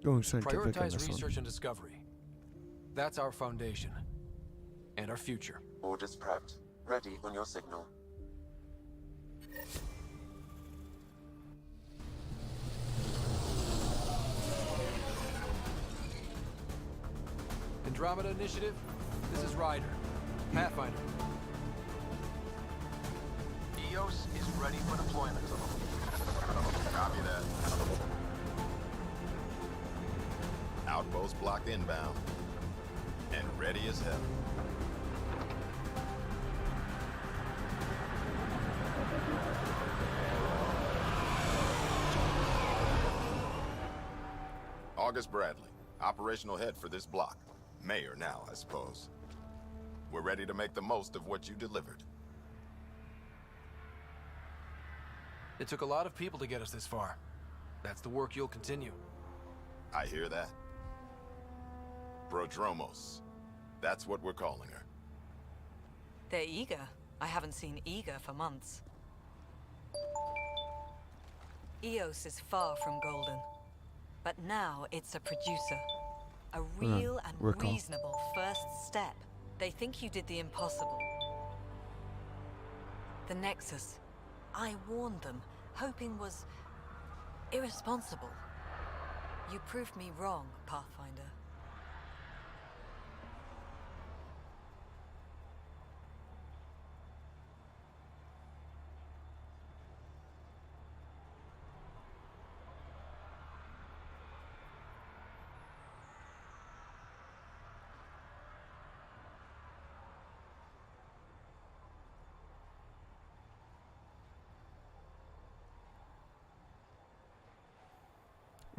Going scientific on Prioritize this research one. and discovery. That's our foundation. And our future. Orders prepped. Ready on your signal. Andromeda Initiative, this is Ryder. Pathfinder. EOS is ready for deployment. Copy that. Outpost block inbound. And ready as hell. August Bradley, operational head for this block. Mayor now, I suppose. We're ready to make the most of what you delivered. It took a lot of people to get us this far. That's the work you'll continue. I hear that. Prodromos. That's what we're calling her. They're eager. I haven't seen eager for months. EOS is far from golden. But now it's a producer. A real and reasonable first step. They think you did the impossible. The Nexus. I warned them, hoping was irresponsible. You proved me wrong, Pathfinder.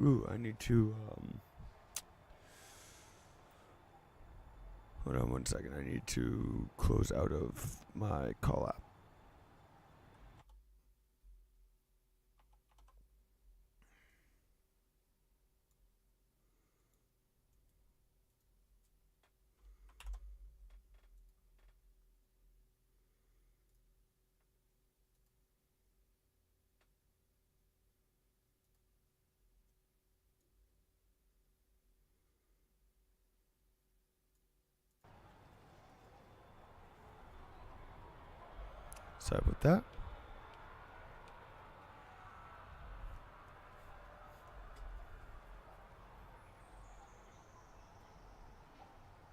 Ooh, I need to, hold on one second. I need to close out of my call app. Sorry about that.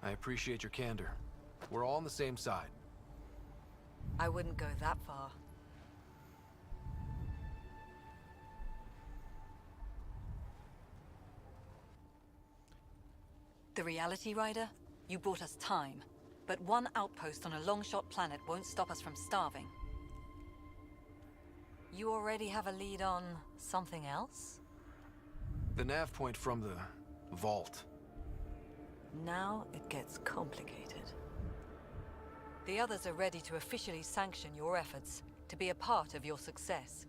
I appreciate your candor. We're all on the same side. I wouldn't go that far. The Reality Rider? You bought us time. But one outpost on a long-shot planet won't stop us from starving. You already have a lead on something else? The nav point from the vault. Now it gets complicated. The others are ready to officially sanction your efforts, to be a part of your success.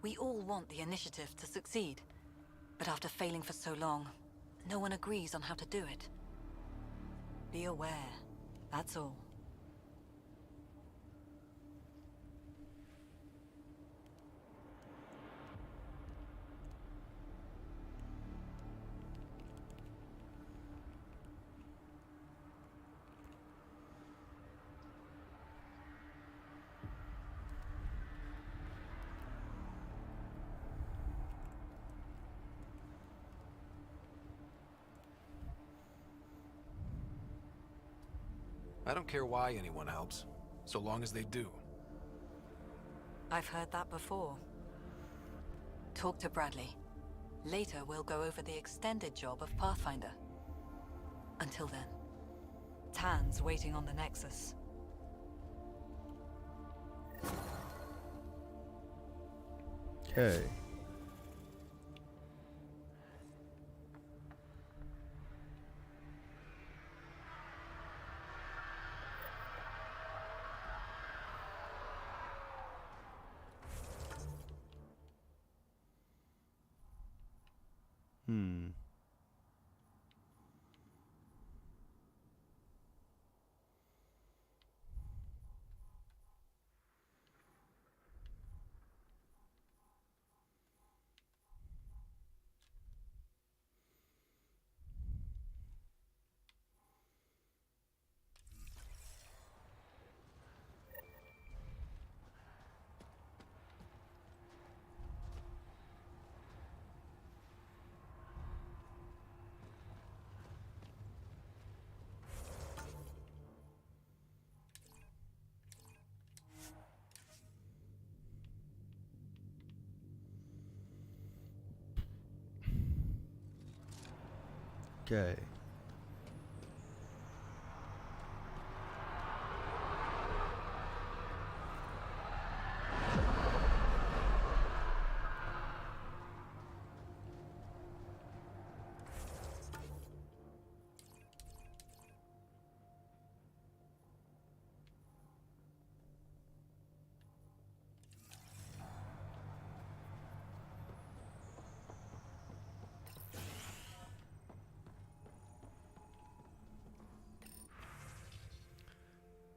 We all want the initiative to succeed, but after failing for so long, no one agrees on how to do it. Be aware, that's all. I don't care why anyone helps, so long as they do. I've heard that before. Talk to Bradley. Later, we'll go over the extended job of Pathfinder. Until then, Tan's waiting on the Nexus. Okay. Okay.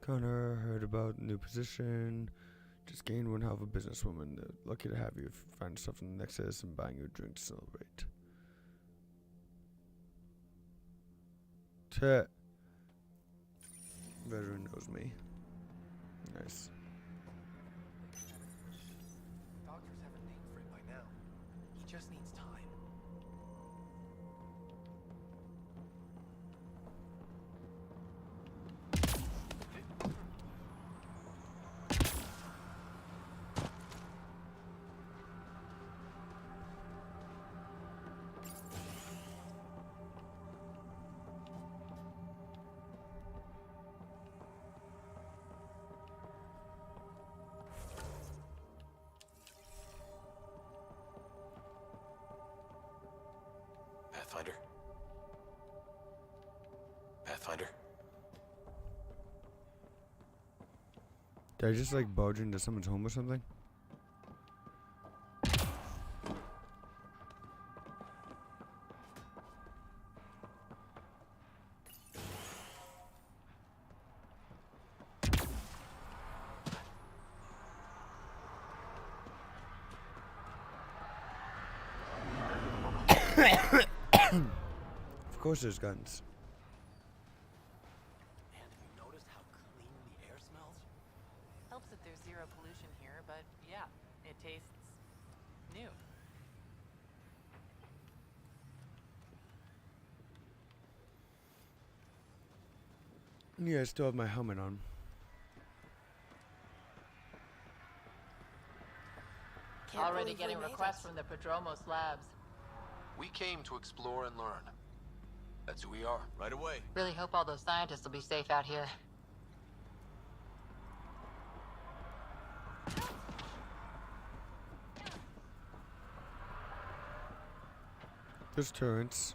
Connor heard about new position. Just gained one hell of a businesswoman. They're lucky to have you. Find stuff in the Nexus and buying you a drink to celebrate. Veteran knows me. Nice. Doctors have a name for it by now. He just needs time. Pathfinder? Pathfinder? Did I just like barge into someone's home or something? Of course there's guns. Man, have you noticed how clean the air smells? Helps that there's zero pollution here, but yeah, it tastes new. Yeah, I still have my helmet on. Already getting requests from the Prodromos labs. We came to explore and learn. That's who we are. Right away. Really hope all those scientists will be safe out here. There's turrets.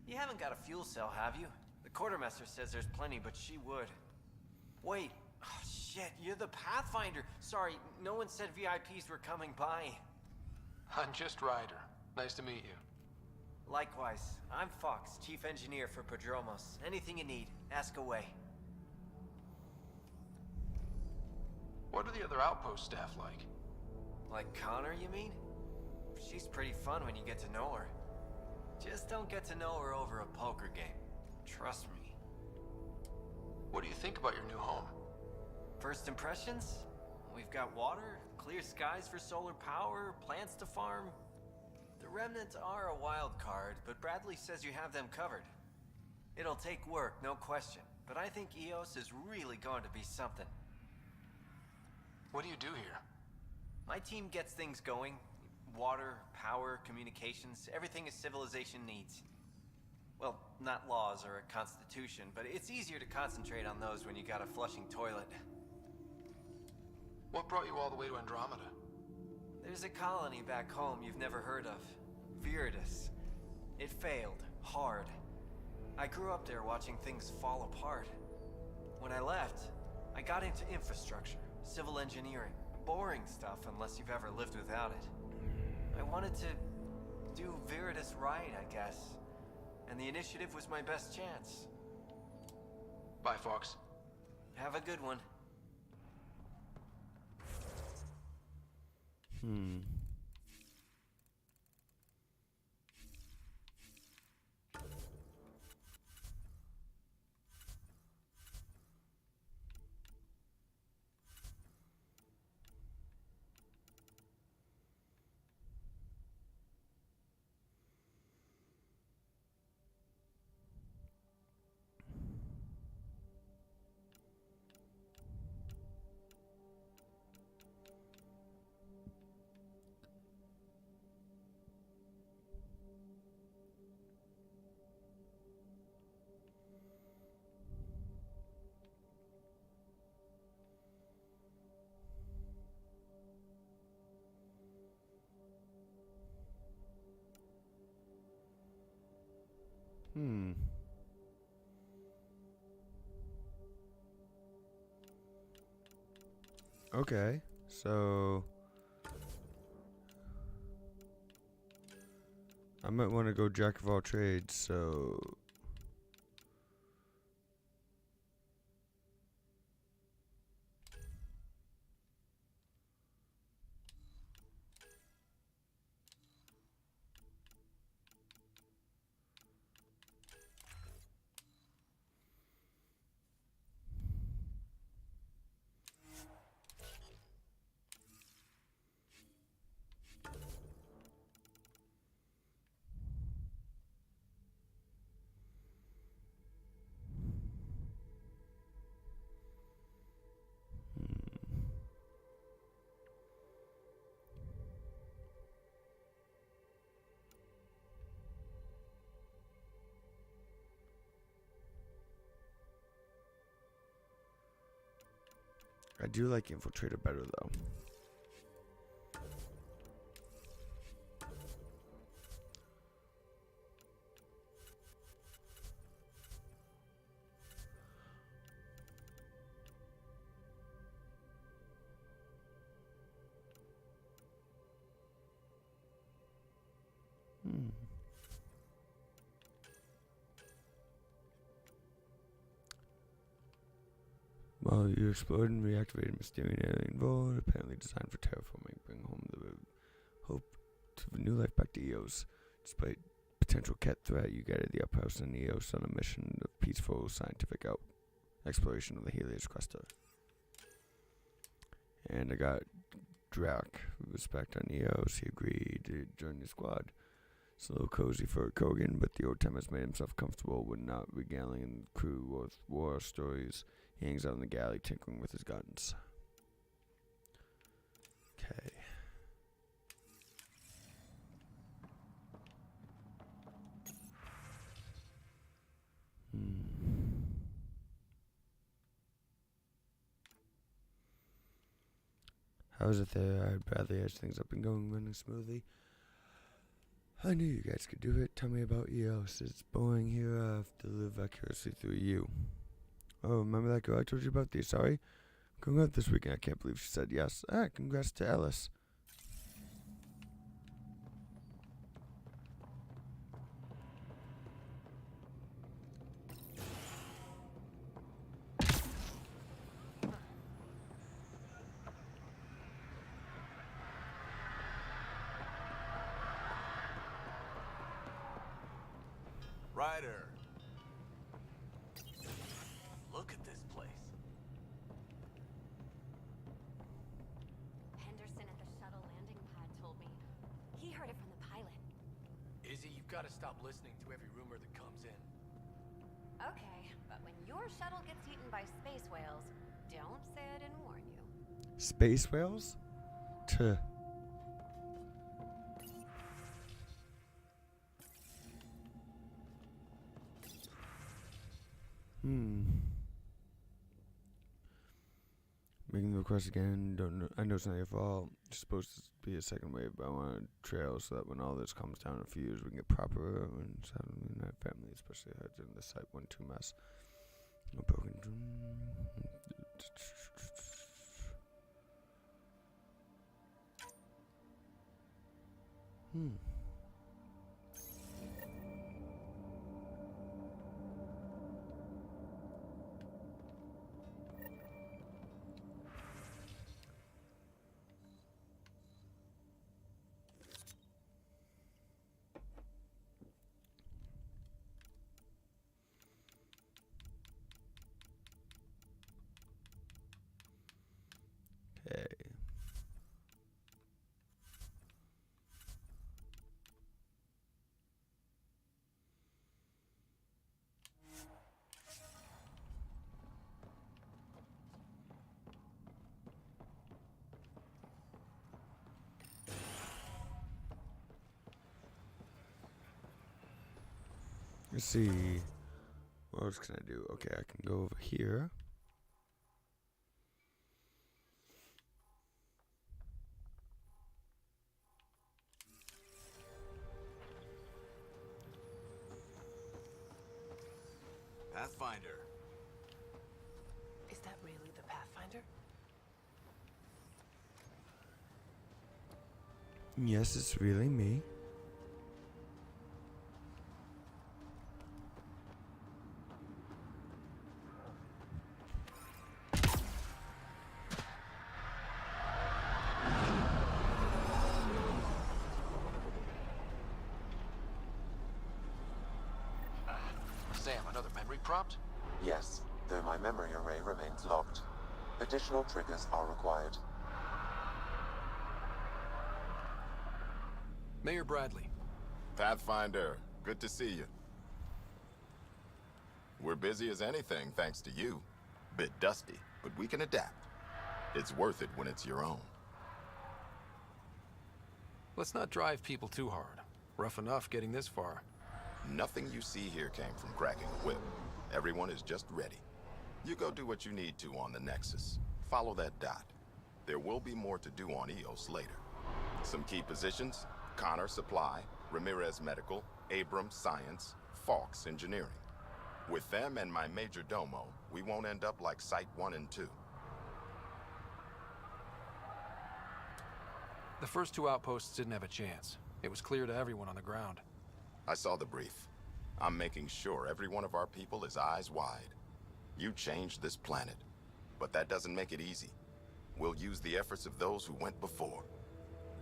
You haven't got a fuel cell, have you? The quartermaster says there's plenty, but she would. Wait. Oh, shit, you're the Pathfinder. Sorry, no one said VIPs were coming by. I'm just Ryder. Nice to meet you. Likewise, I'm Fox, Chief Engineer for Prodromos. Anything you need, ask away. What are the other outpost staff like? Like Connor, you mean? She's pretty fun when you get to know her. Just don't get to know her over a poker game. Trust me. What do you think about your new home? First impressions? We've got water, clear skies for solar power, plants to farm. The Remnants are a wild card, but Bradley says you have them covered. It'll take work, no question, but I think EOS is really going to be something. What do you do here? My team gets things going. Water, power, communications, everything a civilization needs. Well, not laws or a constitution, but it's easier to concentrate on those when you got a flushing toilet. What brought you all the way to Andromeda? There's a colony back home you've never heard of. Viridis. It failed. Hard. I grew up there watching things fall apart. When I left, I got into infrastructure, civil engineering. Boring stuff unless you've ever lived without it. I wanted to do Viridis right, I guess. And the initiative was my best chance. Bye, Fox. Have a good one. Okay, so I might want to go jack of all trades, so I do like Infiltrator better though. While you explored and reactivated Mysterious Alien Vault, apparently designed for terraforming, bring home the hope of a new life back to EOS. Despite potential cat threat, you guided the uphouse and EOS on a mission of peaceful scientific exploration of the Helios cluster. And I got Drac, respect on EOS. He agreed to join the squad. It's a little cozy for Kogan, but the old timer's made himself comfortable when not regaling the crew with war stories. He hangs out in the galley tinkering with his guns. Okay. How is it there? Bradley has things up and going, running smoothly. I knew you guys could do it. Tell me about EOS. It's boring here. I have to live vicariously through you. Oh, remember that girl I told you about? The sorry? Going out this weekend. I can't believe she said yes. Ah, congrats to Ellis. Ryder. Look at this place. Henderson at the shuttle landing pad told me. He heard it from the pilot. Izzy, you've got to stop listening to every rumor that comes in. Okay, but when your shuttle gets eaten by space whales, don't say I didn't warn you. Space whales? Tuh. Making the request again. Don't know. I know it's not your fault. It's supposed to be a second wave, but I want a trail so that when all this comes down in a few years, we can get proper and suddenly night family, especially in the Site 1-2 mess. No broken. Okay. Let's see. What else can I do? Okay, I can go over here. Pathfinder. Is that really the Pathfinder? Yes, it's really me. Sam, another memory prompt? Yes, though my memory array remains locked. Additional triggers are required. Mayor Bradley. Pathfinder, good to see you. We're busy as anything thanks to you. Bit dusty, but we can adapt. It's worth it when it's your own. Let's not drive people too hard. Rough enough getting this far. Nothing you see here came from cracking a whip. Everyone is just ready. You go do what you need to on the Nexus. Follow that dot. There will be more to do on EOS later. Some key positions: Connor Supply, Ramirez Medical, Abrams Science, Fawkes Engineering. With them and my major domo, we won't end up like Site 1 and 2. The first two outposts didn't have a chance. It was clear to everyone on the ground. I saw the brief. I'm making sure every one of our people is eyes wide. You changed this planet, but that doesn't make it easy. We'll use the efforts of those who went before.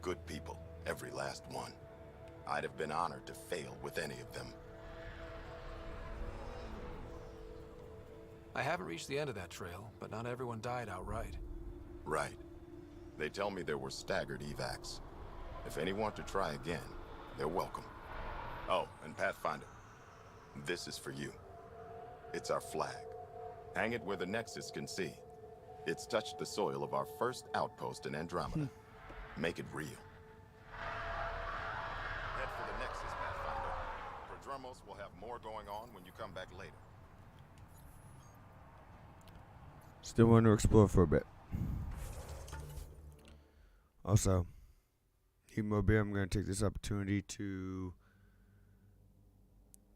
Good people, every last one. I'd have been honored to fail with any of them. I haven't reached the end of that trail, but not everyone died outright. Right. They tell me there were staggered evacs. If any want to try again, they're welcome. Oh, and Pathfinder, this is for you. It's our flag. Hang it where the Nexus can see. It's touched the soil of our first outpost in Andromeda. Make it real. Head for the Nexus, Pathfinder. Prodromos will have more going on when you come back later. Still want to explore for a bit. Also, even more beer, I'm going to take this opportunity to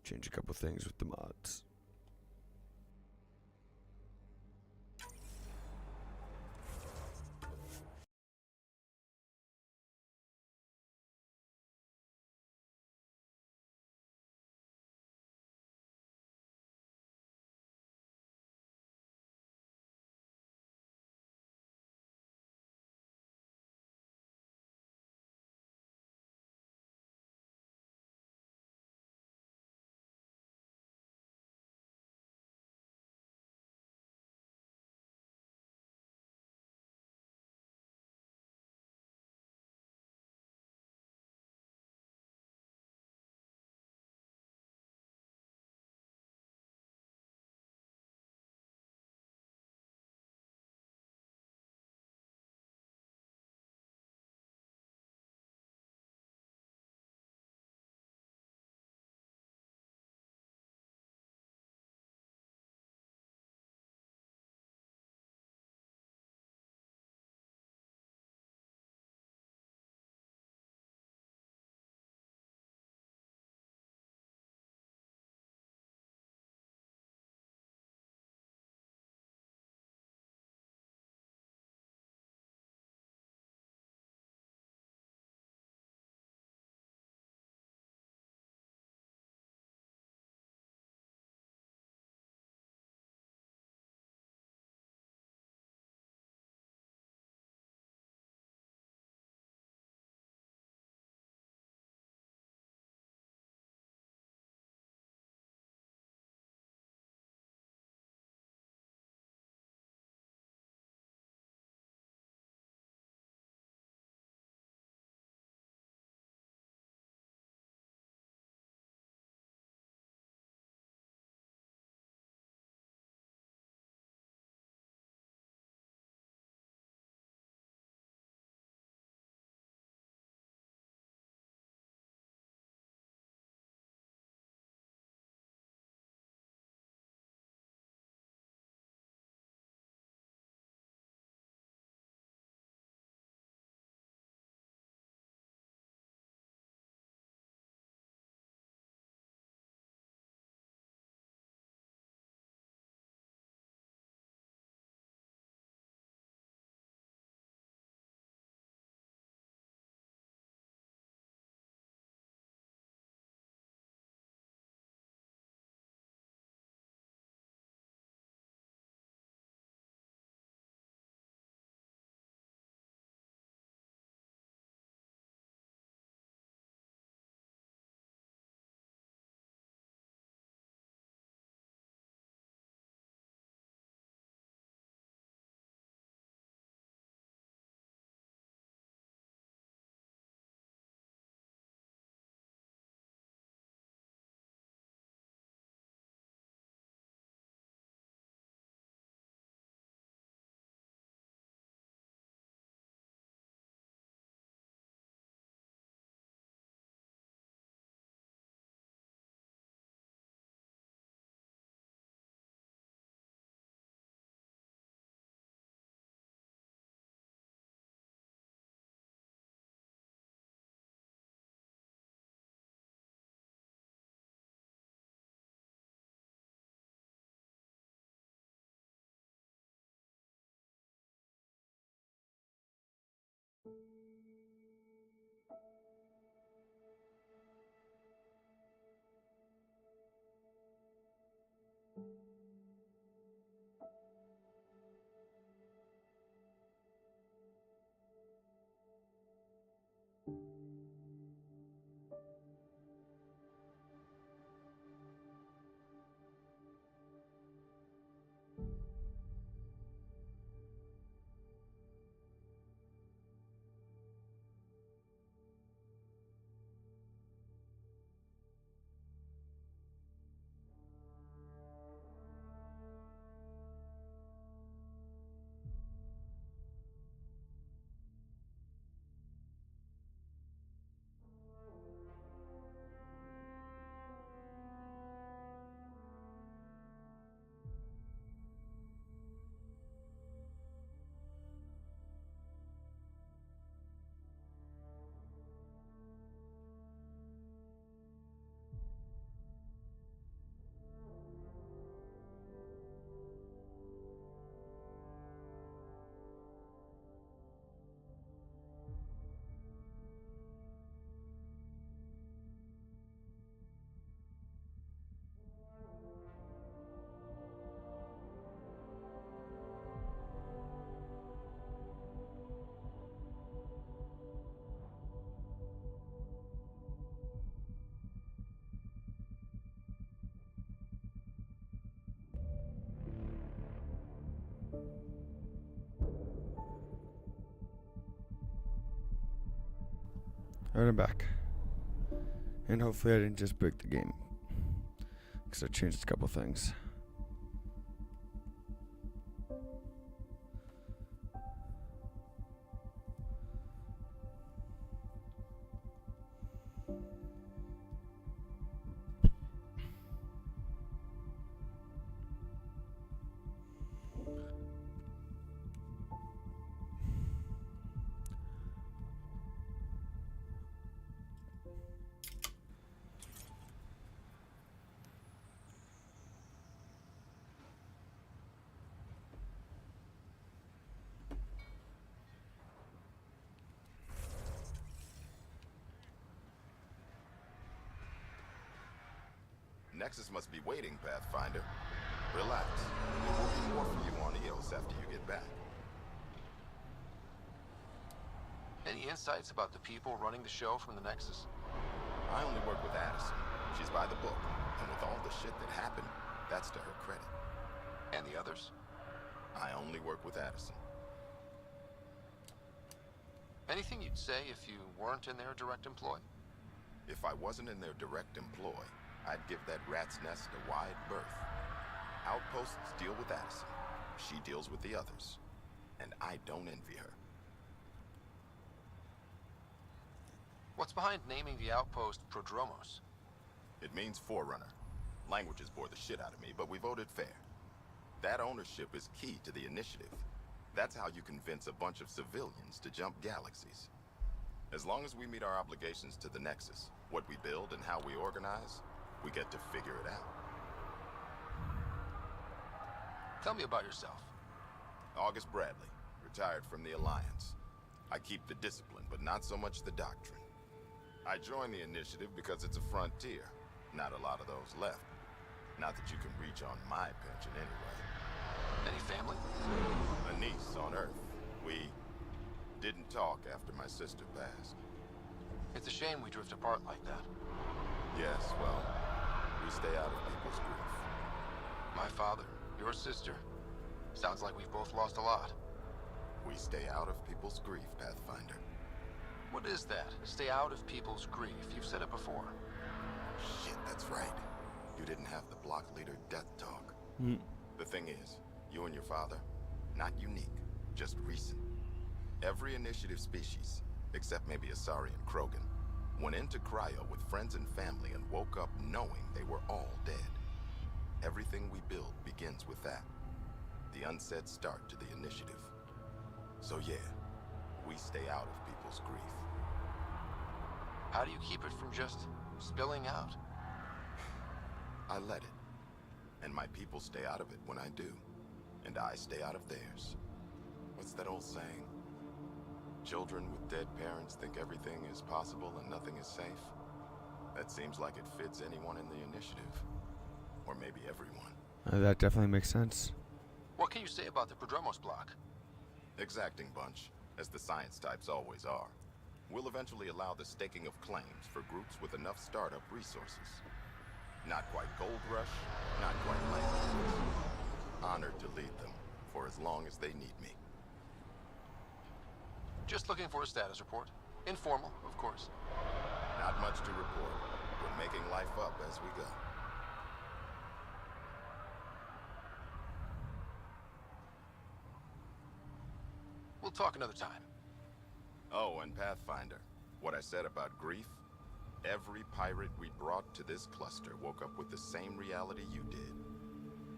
change a couple things with the mods. Alright, I'm back. And hopefully I didn't just break the game, because I changed a couple things. Nexus must be waiting, Pathfinder. Relax. There will be more for you on EOS after you get back. Any insights about the people running the show from the Nexus? I only work with Addison. She's by the book, and with all the shit that happened, that's to her credit. And the others? I only work with Addison. Anything you'd say if you weren't in their direct employ? If I wasn't in their direct employ, I'd give that rat's nest a wide berth. Outposts deal with Addison. She deals with the others. And I don't envy her. What's behind naming the outpost Prodromos? It means Forerunner. Languages bore the shit out of me, but we voted fair. That ownership is key to the initiative. That's how you convince a bunch of civilians to jump galaxies. As long as we meet our obligations to the Nexus, what we build and how we organize, we get to figure it out. Tell me about yourself. August Bradley, retired from the Alliance. I keep the discipline, but not so much the doctrine. I joined the initiative because it's a frontier. Not a lot of those left. Not that you can reach on my pension anyway. Any family? A niece on Earth. We didn't talk after my sister passed. It's a shame we drift apart like that. Yes, well, we stay out of people's grief. My father, your sister. Sounds like we've both lost a lot. We stay out of people's grief, Pathfinder. What is that? Stay out of people's grief. You've said it before. Shit, that's right. You didn't have the block leader death talk. The thing is, you and your father, not unique, just recent. Every initiative species, except maybe Asari and Krogan, went into cryo with friends and family and woke up knowing they were all dead. Everything we build begins with that. The unsaid start to the initiative. So yeah, we stay out of people's grief. How do you keep it from just spilling out? I let it. And my people stay out of it when I do. And I stay out of theirs. What's that old saying? Children with dead parents think everything is possible and nothing is safe. That seems like it fits anyone in the initiative. Or maybe everyone. That definitely makes sense. What can you say about the Prodromos block? Exacting bunch, as the science types always are. We'll eventually allow the staking of claims for groups with enough startup resources. Not quite gold rush, not quite land. Honored to lead them, for as long as they need me. Just looking for a status report. Informal, of course. Not much to report. We're making life up as we go. We'll talk another time. Oh, and Pathfinder, what I said about grief? Every pirate we brought to this cluster woke up with the same reality you did.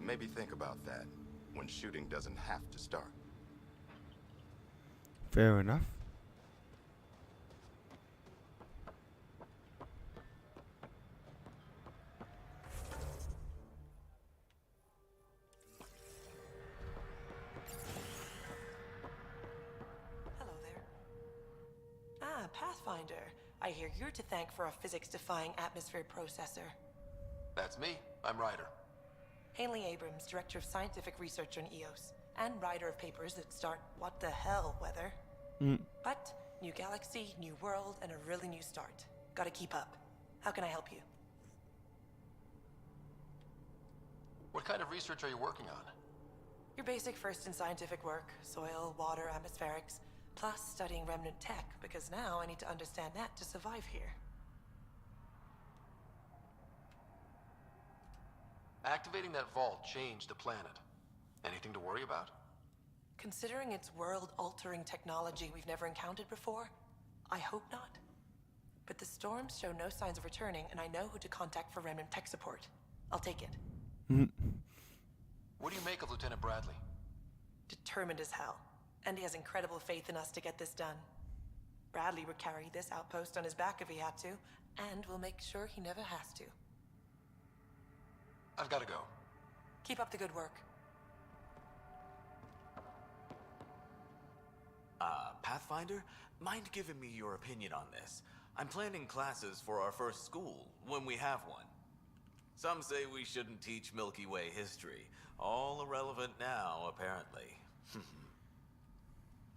Maybe think about that, when shooting doesn't have to start. Fair enough. Hello there. Ah, Pathfinder. I hear you're to thank for a physics-defying atmosphere processor. That's me. I'm Ryder. Haley Abrams, Director of Scientific Research on EOS, and writer of papers that start what the hell weather. But new galaxy, new world, and a really new start. Gotta keep up. How can I help you? What kind of research are you working on? Your basic first in scientific work, soil, water, atmospherics, plus studying remnant tech, because now I need to understand that to survive here. Activating that vault changed the planet. Anything to worry about? Considering it's world-altering technology we've never encountered before, I hope not. But the storms show no signs of returning, and I know who to contact for remnant tech support. I'll take it. What do you make of Lieutenant Bradley? Determined as hell. And he has incredible faith in us to get this done. Bradley would carry this outpost on his back if he had to, and we'll make sure he never has to. I've got to go. Keep up the good work. Pathfinder, mind giving me your opinion on this? I'm planning classes for our first school, when we have one. Some say we shouldn't teach Milky Way history. All irrelevant now, apparently.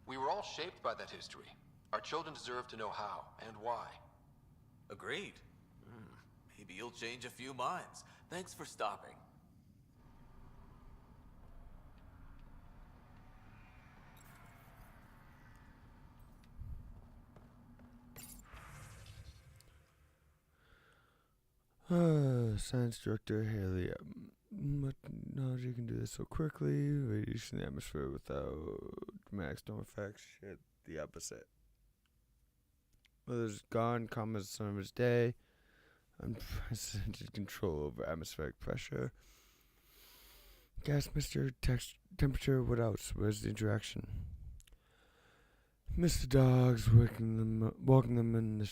We were all shaped by that history. Our children deserve to know how and why. Agreed. Maybe you'll change a few minds. Thanks for stopping. Science Director Haley. What technology can do this so quickly? Radiation in the atmosphere without dramatic storm effects. Shit, the opposite. Weather's gone, calm as the summer's day. Unprecedented control over atmospheric pressure. Gas mixture, temperature, what else? Where's the interaction? Mr. Dogs, walking them in the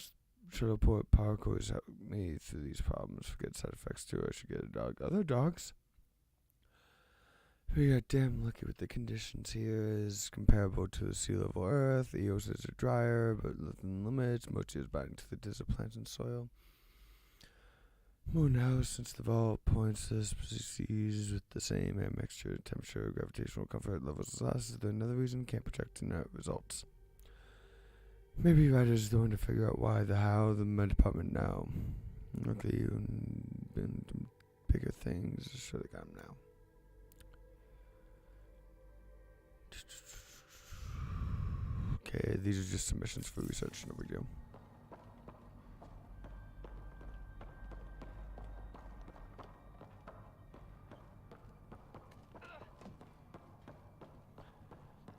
Shuttleport power cords help me through these problems. Forget side effects too. I should get a dog. Other dogs? We got damn lucky with the conditions here. Is comparable to the sea level Earth. EOS is drier, but within limits. Mochi is biting to the desert plants and soil. More now, since the vault points to species with the same air mixture, temperature, gravitational comfort levels as last. Is there another reason? Can't project inert results. Maybe Ryder's the one to figure out why, the how, the med department now. Luckily, you've been bigger things. Should have got him now. Okay, these are just submissions for research, no big deal.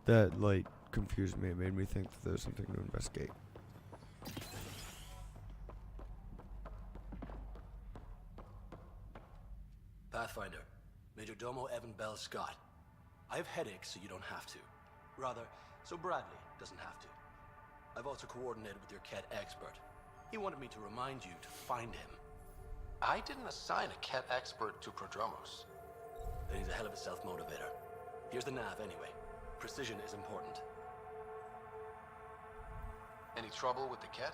That light confused me. It made me think that there was something to investigate. Pathfinder, Major Domo Evan Bell Scott. I have headaches, so you don't have to. Rather, so Bradley doesn't have to. I've also coordinated with your Ket expert. He wanted me to remind you to find him. I didn't assign a Ket expert to Prodromos. Then he's a hell of a self-motivator. Here's the nav anyway. Precision is important. Any trouble with the Ket?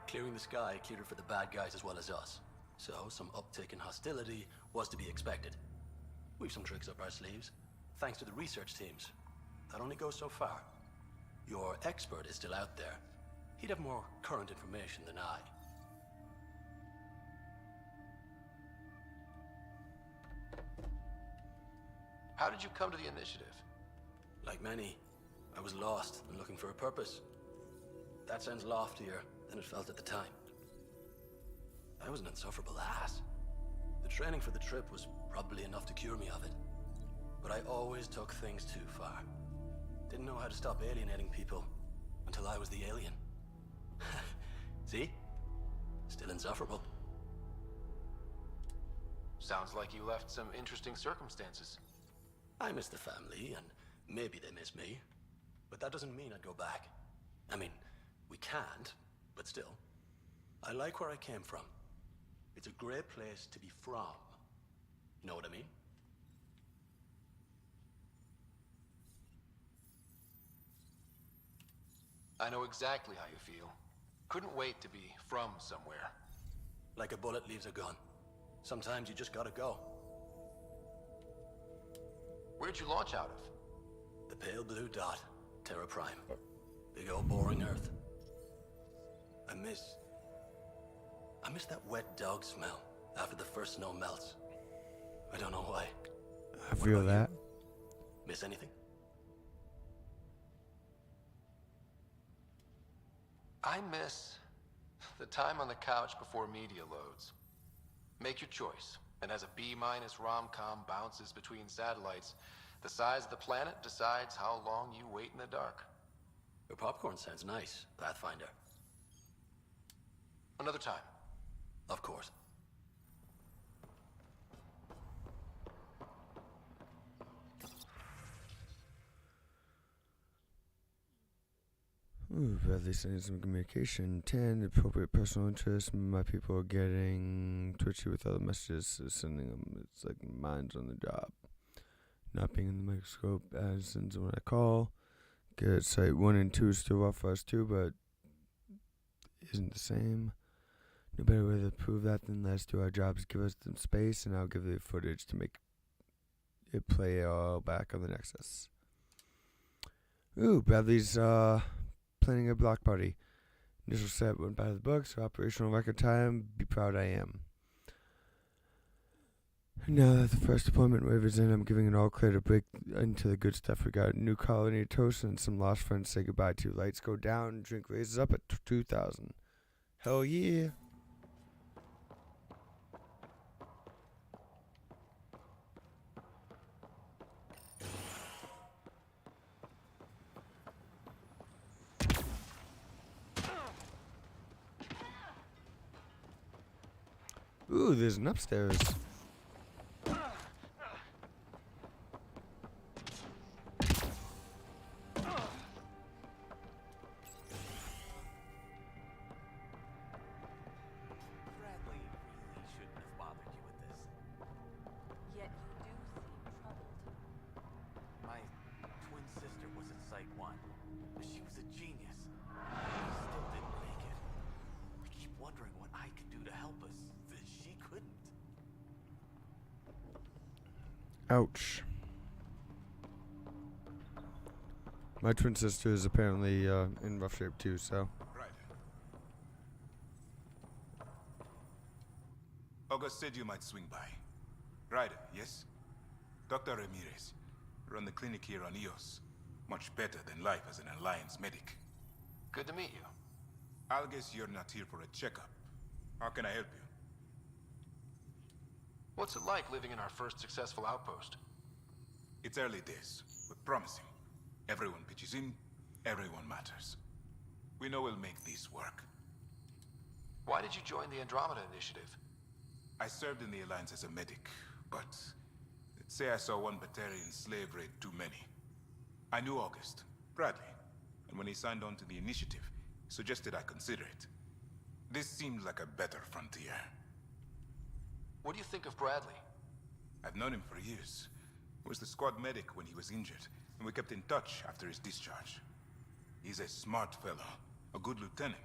Clearing the sky cleared it for the bad guys as well as us. So some uptick in hostility was to be expected. We've some tricks up our sleeves, thanks to the research teams. That only goes so far. Your expert is still out there. He'd have more current information than I. How did you come to the initiative? Like many, I was lost and looking for a purpose. That sounds loftier than it felt at the time. I was an insufferable ass. The training for the trip was probably enough to cure me of it. But I always took things too far. Didn't know how to stop alienating people until I was the alien. See? Still insufferable. Sounds like you left some interesting circumstances. I miss the family, and maybe they miss me. But that doesn't mean I'd go back. I mean, we can't, but still. I like where I came from. It's a great place to be from. You know what I mean? I know exactly how you feel. Couldn't wait to be from somewhere. Like a bullet leaves a gun. Sometimes you just gotta go. Where'd you launch out of? The pale blue dot, Terra Prime. Big old boring Earth. I miss that wet dog smell after the first snow melts. I don't know why. I feel that. Miss anything? I miss the time on the couch before media loads. Make your choice, and as a B- rom-com bounces between satellites, the size of the planet decides how long you wait in the dark. Your popcorn sounds nice, Pathfinder. Another time. Of course. Ooh, Bradley sending some communication. 10, appropriate personal interest. My people are getting twitchy with other messages, sending them. It's like minds on the job. Not being in the microscope as sends when I call. Get site 1 and 2 still rough for us too, but isn't the same. No better way to prove that than let's do our jobs. Give us some space, and I'll give you the footage to make it play all back on the Nexus. Ooh, Bradley's planning a block party. Initial set went by the book, so operational record time. Be proud I am. Now that the first deployment wave is in, I'm giving it all clear to break into the good stuff. We got a new colony of toast and some lost friends to say goodbye to. Lights go down, drink raises up at 2,000. Hell yeah. Ooh, there's an upstairs. Ouch. My twin sister is apparently in rough shape too, so. Right. August said you might swing by. Ryder, yes? Dr. Ramirez. Run the clinic here on Eos. Much better than life as an Alliance medic. Good to meet you. I'll guess you're not here for a checkup. How can I help you? What's it like living in our first successful outpost? It's early days, but promising. Everyone pitches in, everyone matters. We know we'll make this work. Why did you join the Andromeda initiative? I served in the Alliance as a medic, but let's say I saw one Batarian slave raid too many. I knew August, Bradley, and when he signed on to the initiative, he suggested I consider it. This seems like a better frontier. What do you think of Bradley? I've known him for years. He was the squad medic when he was injured, and we kept in touch after his discharge. He's a smart fellow, a good lieutenant,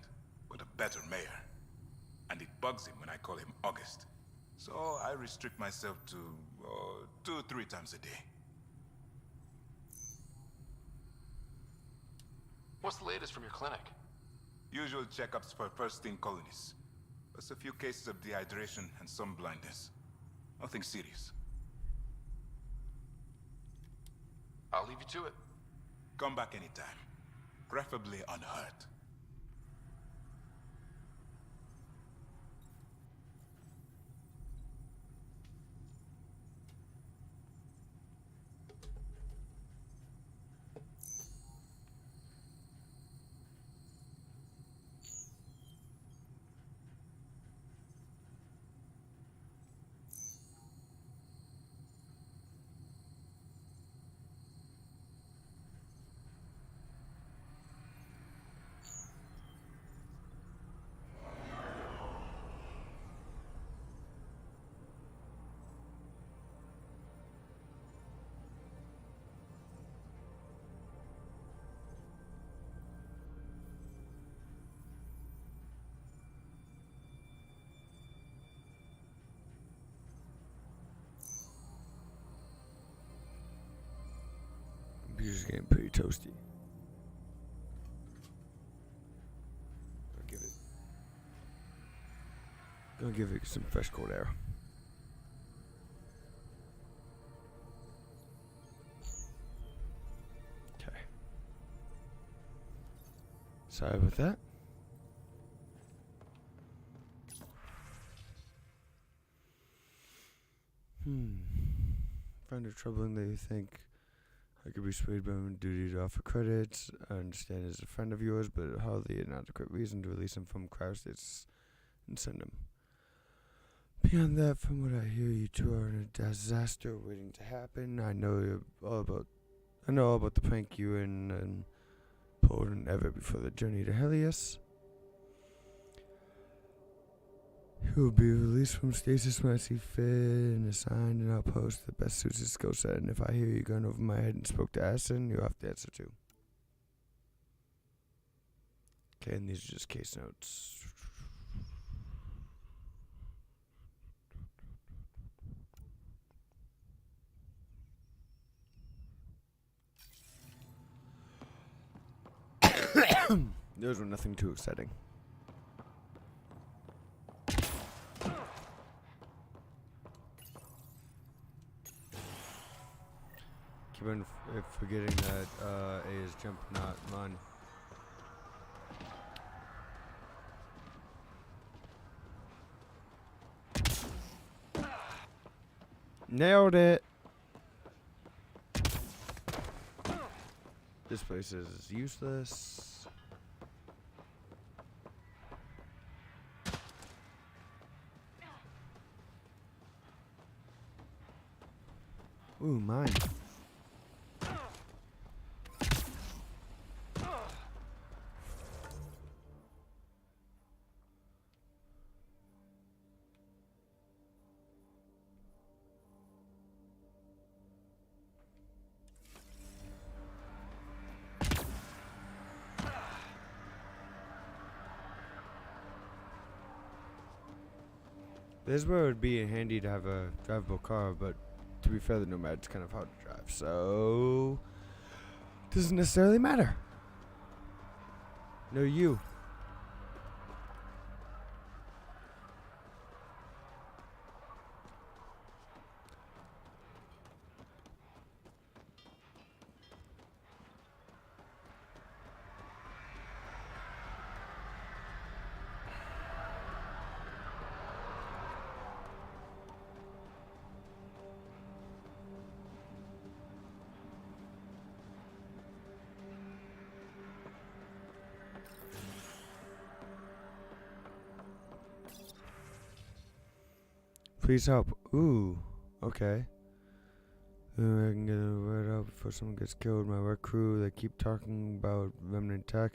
but a better mayor. And it bugs him when I call him August. So I restrict myself to 2-3 times a day. What's the latest from your clinic? Usual checkups for first-in colonies. Plus a few cases of dehydration and some blindness. Nothing serious. I'll leave you to it. Come back anytime. Preferably unhurt. Computer's getting pretty toasty. Gonna give it some fresh cold air. Okay. Sorry about that. Find it troubling that you think I could be swayed by my duty to offer credits. I understand as a friend of yours, but hardly an adequate reason to release him from cryostasis and send him. Beyond that, from what I hear, you two are in a disaster waiting to happen. I know all about the prank you and pulled and ever before the journey to Helios. He will be released from stasis when I see fit and assigned an outpost that best suits his skill set. And if I hear you going over my head and spoke to Aston, you'll have to answer too. Okay, and these are just case notes. Those were nothing too exciting. Keep on forgetting that A is jump, not run. Nailed it! This place is useless. Ooh, mine. This is where it would be handy to have a drivable car, but to be fair, the Nomad's kind of hard to drive, so doesn't necessarily matter. No, you. Please help. Ooh, okay. I can get a word out before someone gets killed. My work crew, they keep talking about remnant tech.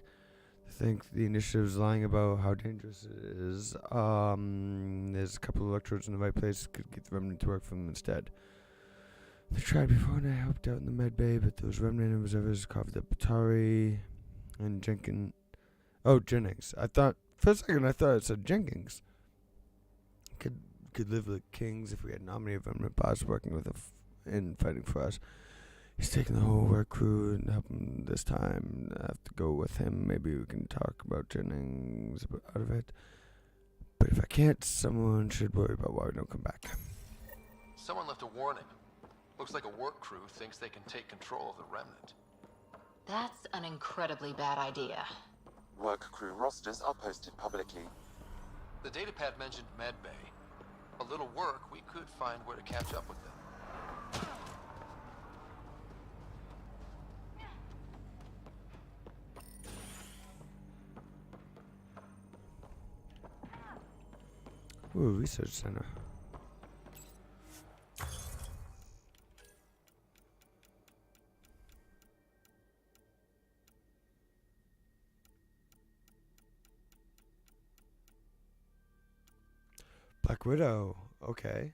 I think the initiative's lying about how dangerous it is. There's a couple of electrodes in the right place. Could get the remnant to work for them instead. They tried before and I helped out in the med bay, but those remnant observers carved up Batari and Jenkins. Oh, Jennings. I thought for a second I thought it said Jenkins. Could live like kings if we had not many of them. Boss working with in fighting for us. He's taking the whole work crew and help him this time. I have to go with him. Maybe we can talk about Jennings out of it. But if I can't, someone should worry about why we don't come back. Someone left a warning. Looks like a work crew thinks they can take control of the remnant. That's an incredibly bad idea. Work crew rosters are posted publicly. The datapad mentioned medbay. A little work, we could find where to catch up with them. Ooh, research center. Black Widow. Okay.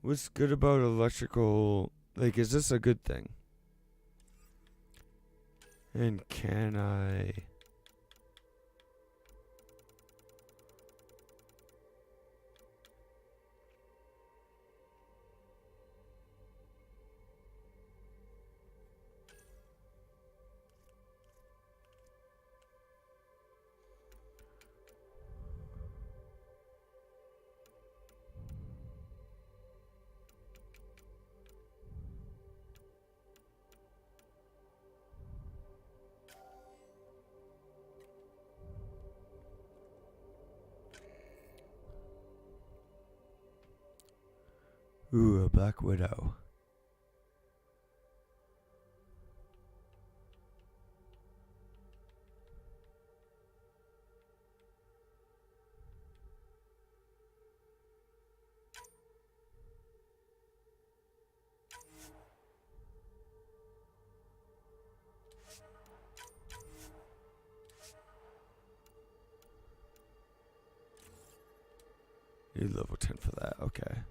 What's good about electrical? Like, is this a good thing? And can I... Ooh, a Black Widow. You're level 10 for that, okay.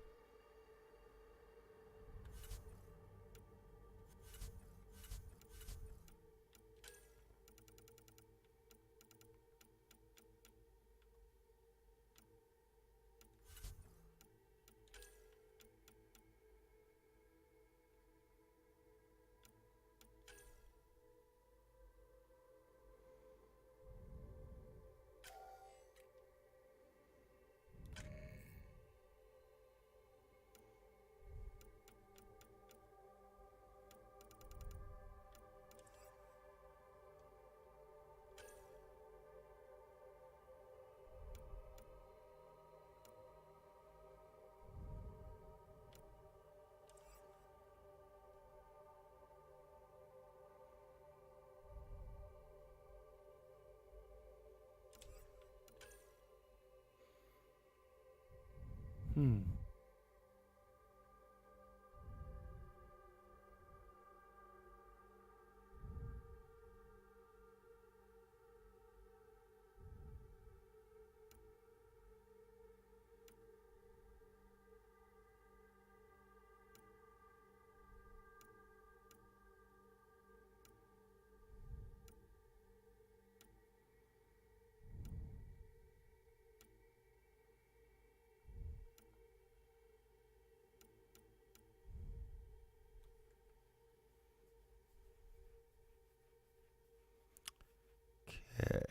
Okay.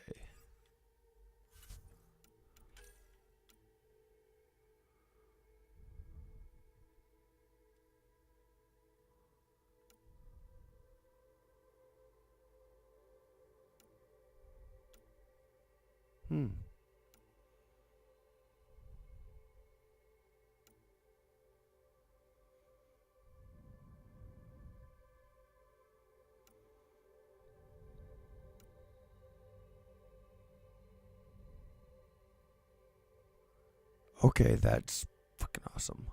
Okay, that's fucking awesome.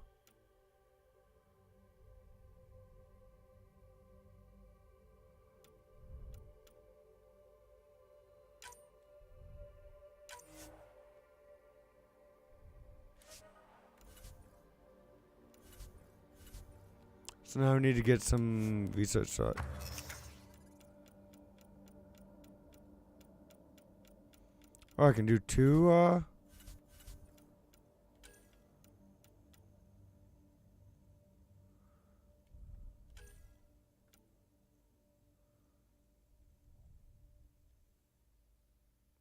So now we need to get some research shot. Oh, I can do 2,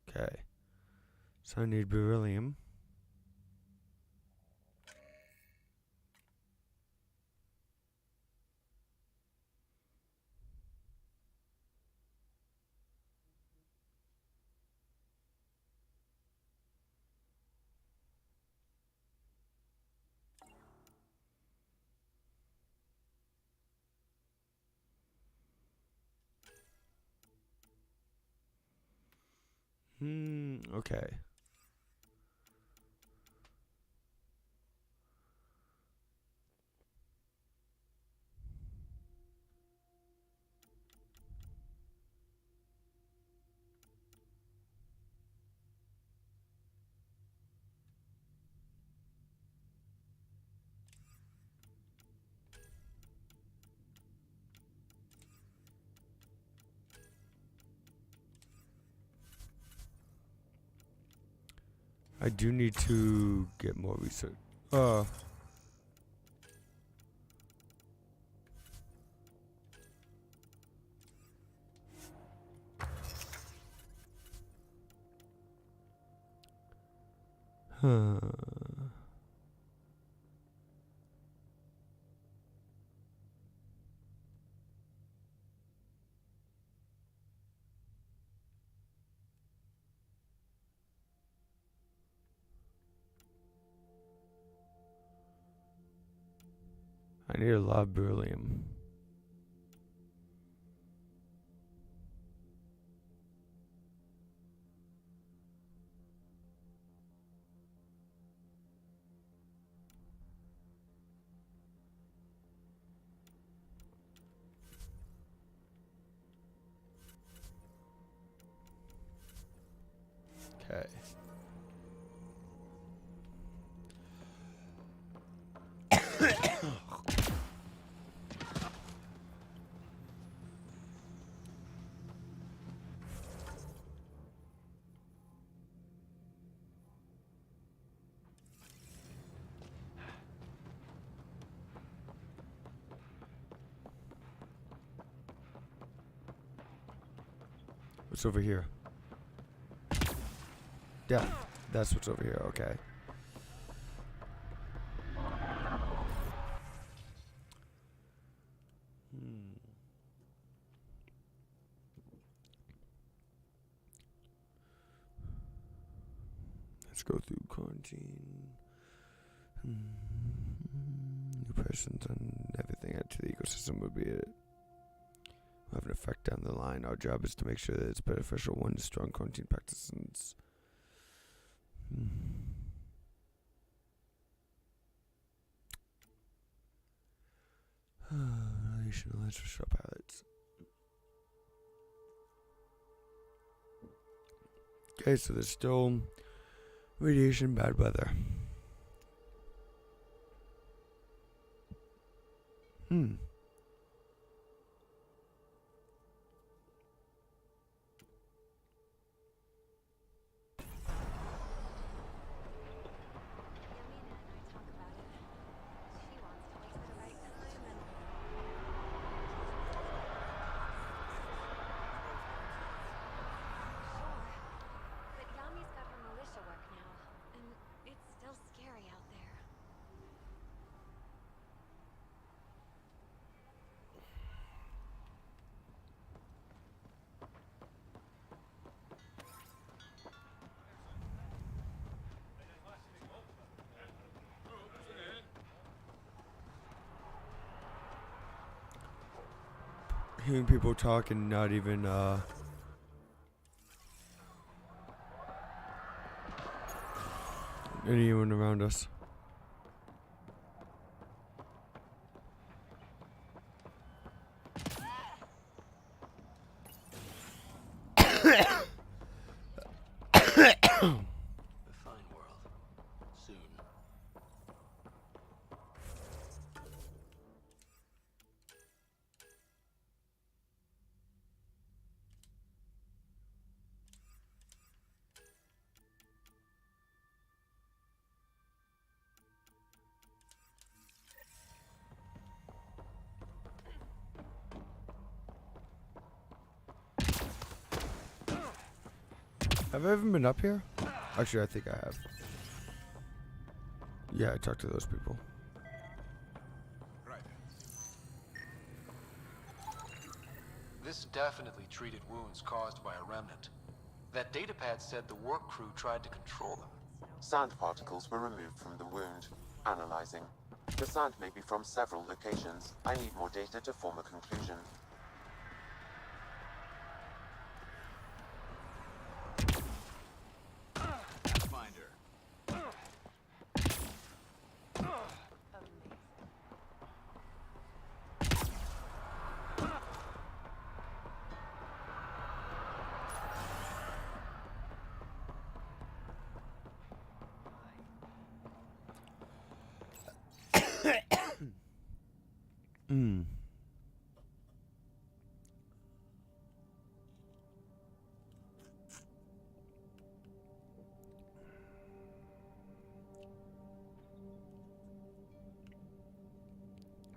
okay. So I need beryllium. Okay. I do need to get more research. Huh. I need a lot of beryllium. Okay. What's over here? Yeah, that's what's over here. Okay. Let's go through quarantine. New persons and everything added to the ecosystem would be it. Will have an effect down the line. Our job is to make sure that it's beneficial. One strong quarantine practices. Relation alliance for shop pilots. Okay, so there's still radiation, bad weather. hearing people talk and not even anyone around us. Have I ever been up here? Actually, I think I have. Yeah, I talked to those people. This definitely treated wounds caused by a remnant. That datapad said the work crew tried to control them. Sand particles were removed from the wound. Analyzing. The sand may be from several locations. I need more data to form a conclusion.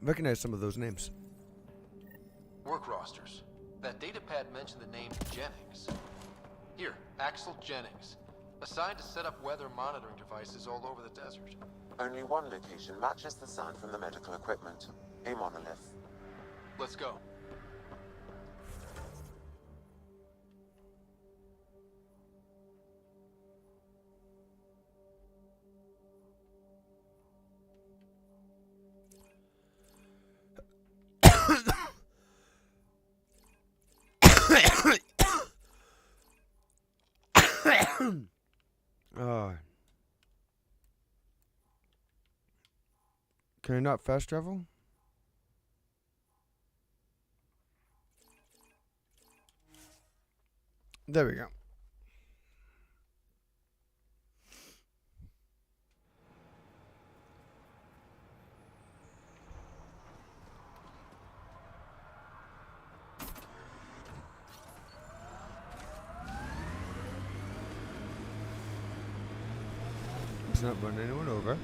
Recognize some of those names. Work rosters. That datapad mentioned the name Jennings. Here, Axel Jennings. Assigned to set up weather monitoring devices all over the desert. Only one location matches the sound from the medical equipment. A monolith. Let's go. Can I not fast travel? There we go. Let's not run anyone over.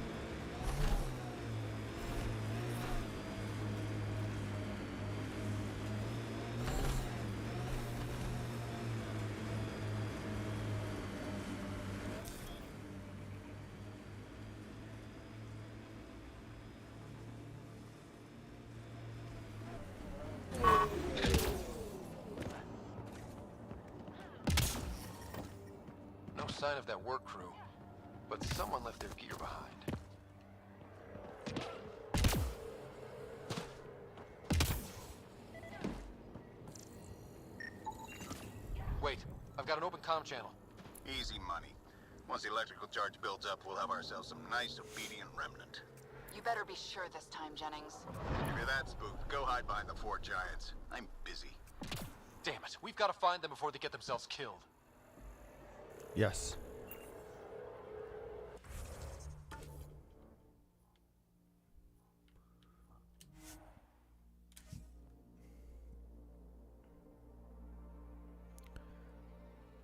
No sign of that work crew, but someone left their gear behind. Wait, I've got an open comm channel. Easy money. Once the electrical charge builds up, we'll have ourselves some nice, obedient remnant. You better be sure this time, Jennings. If you're that spooked, go hide behind the four giants. I'm busy. Damn it, we've got to find them before they get themselves killed. Yes.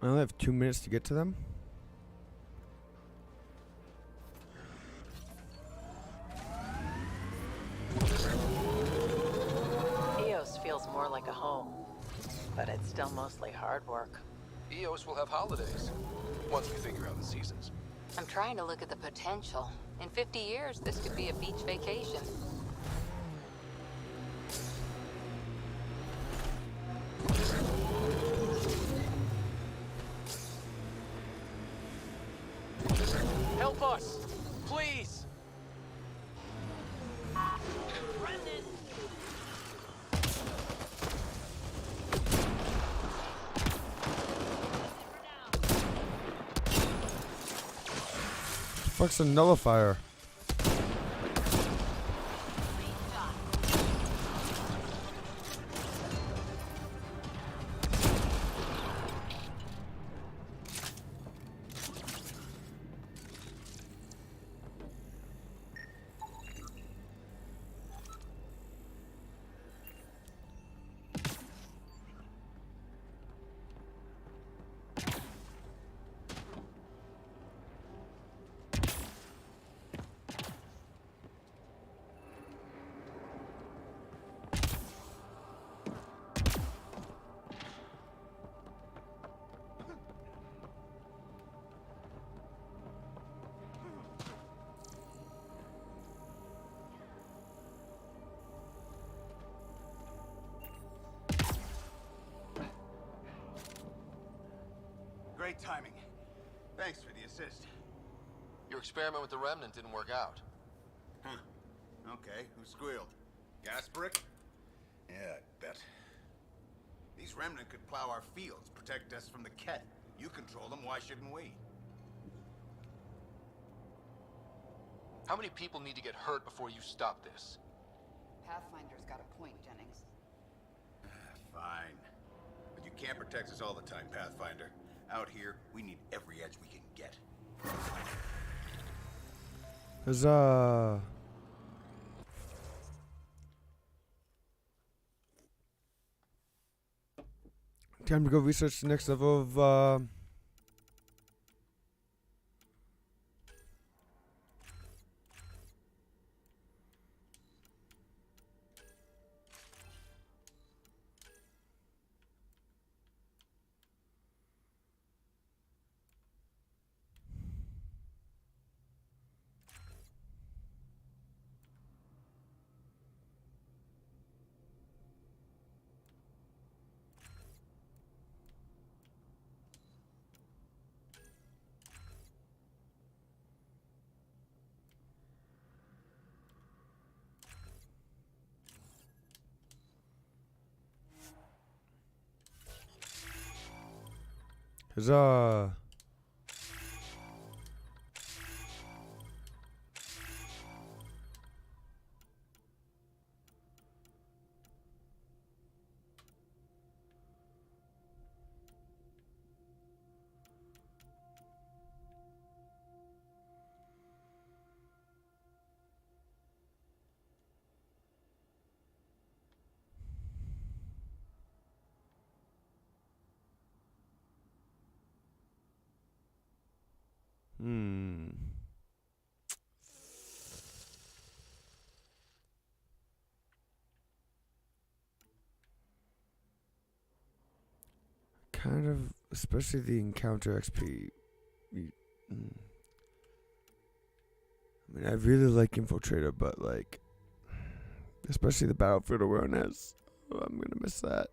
I only have 2 minutes to get to them. EOS feels more like a home, but it's still mostly hard work. EOS will have holidays, once we figure out the seasons. I'm trying to look at the potential. In 50 years, this could be a beach vacation. Help us! Please! fuck's a nullifier? Great timing. Thanks for the assist. Your experiment with the Remnant didn't work out. Huh. Okay, who squealed? Gasbrick? Yeah, I bet. These Remnant could plow our fields, protect us from the Ket. You control them, why shouldn't we? How many people need to get hurt before you stop this? Pathfinder's got a point, Jennings. Fine. But you can't protect us all the time, Pathfinder. Out here, we need every edge we can get. Huzzah! Time to go research the next level of Huzzah! Kind of, especially the encounter XP. I mean, I really like Infiltrator, but like, especially the battlefield awareness. Oh, I'm gonna miss that.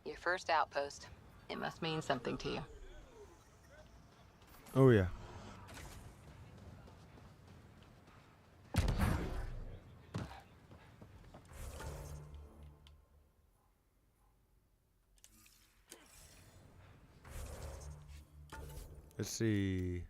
Your first outpost. It must mean something to you. Oh yeah. Let's see.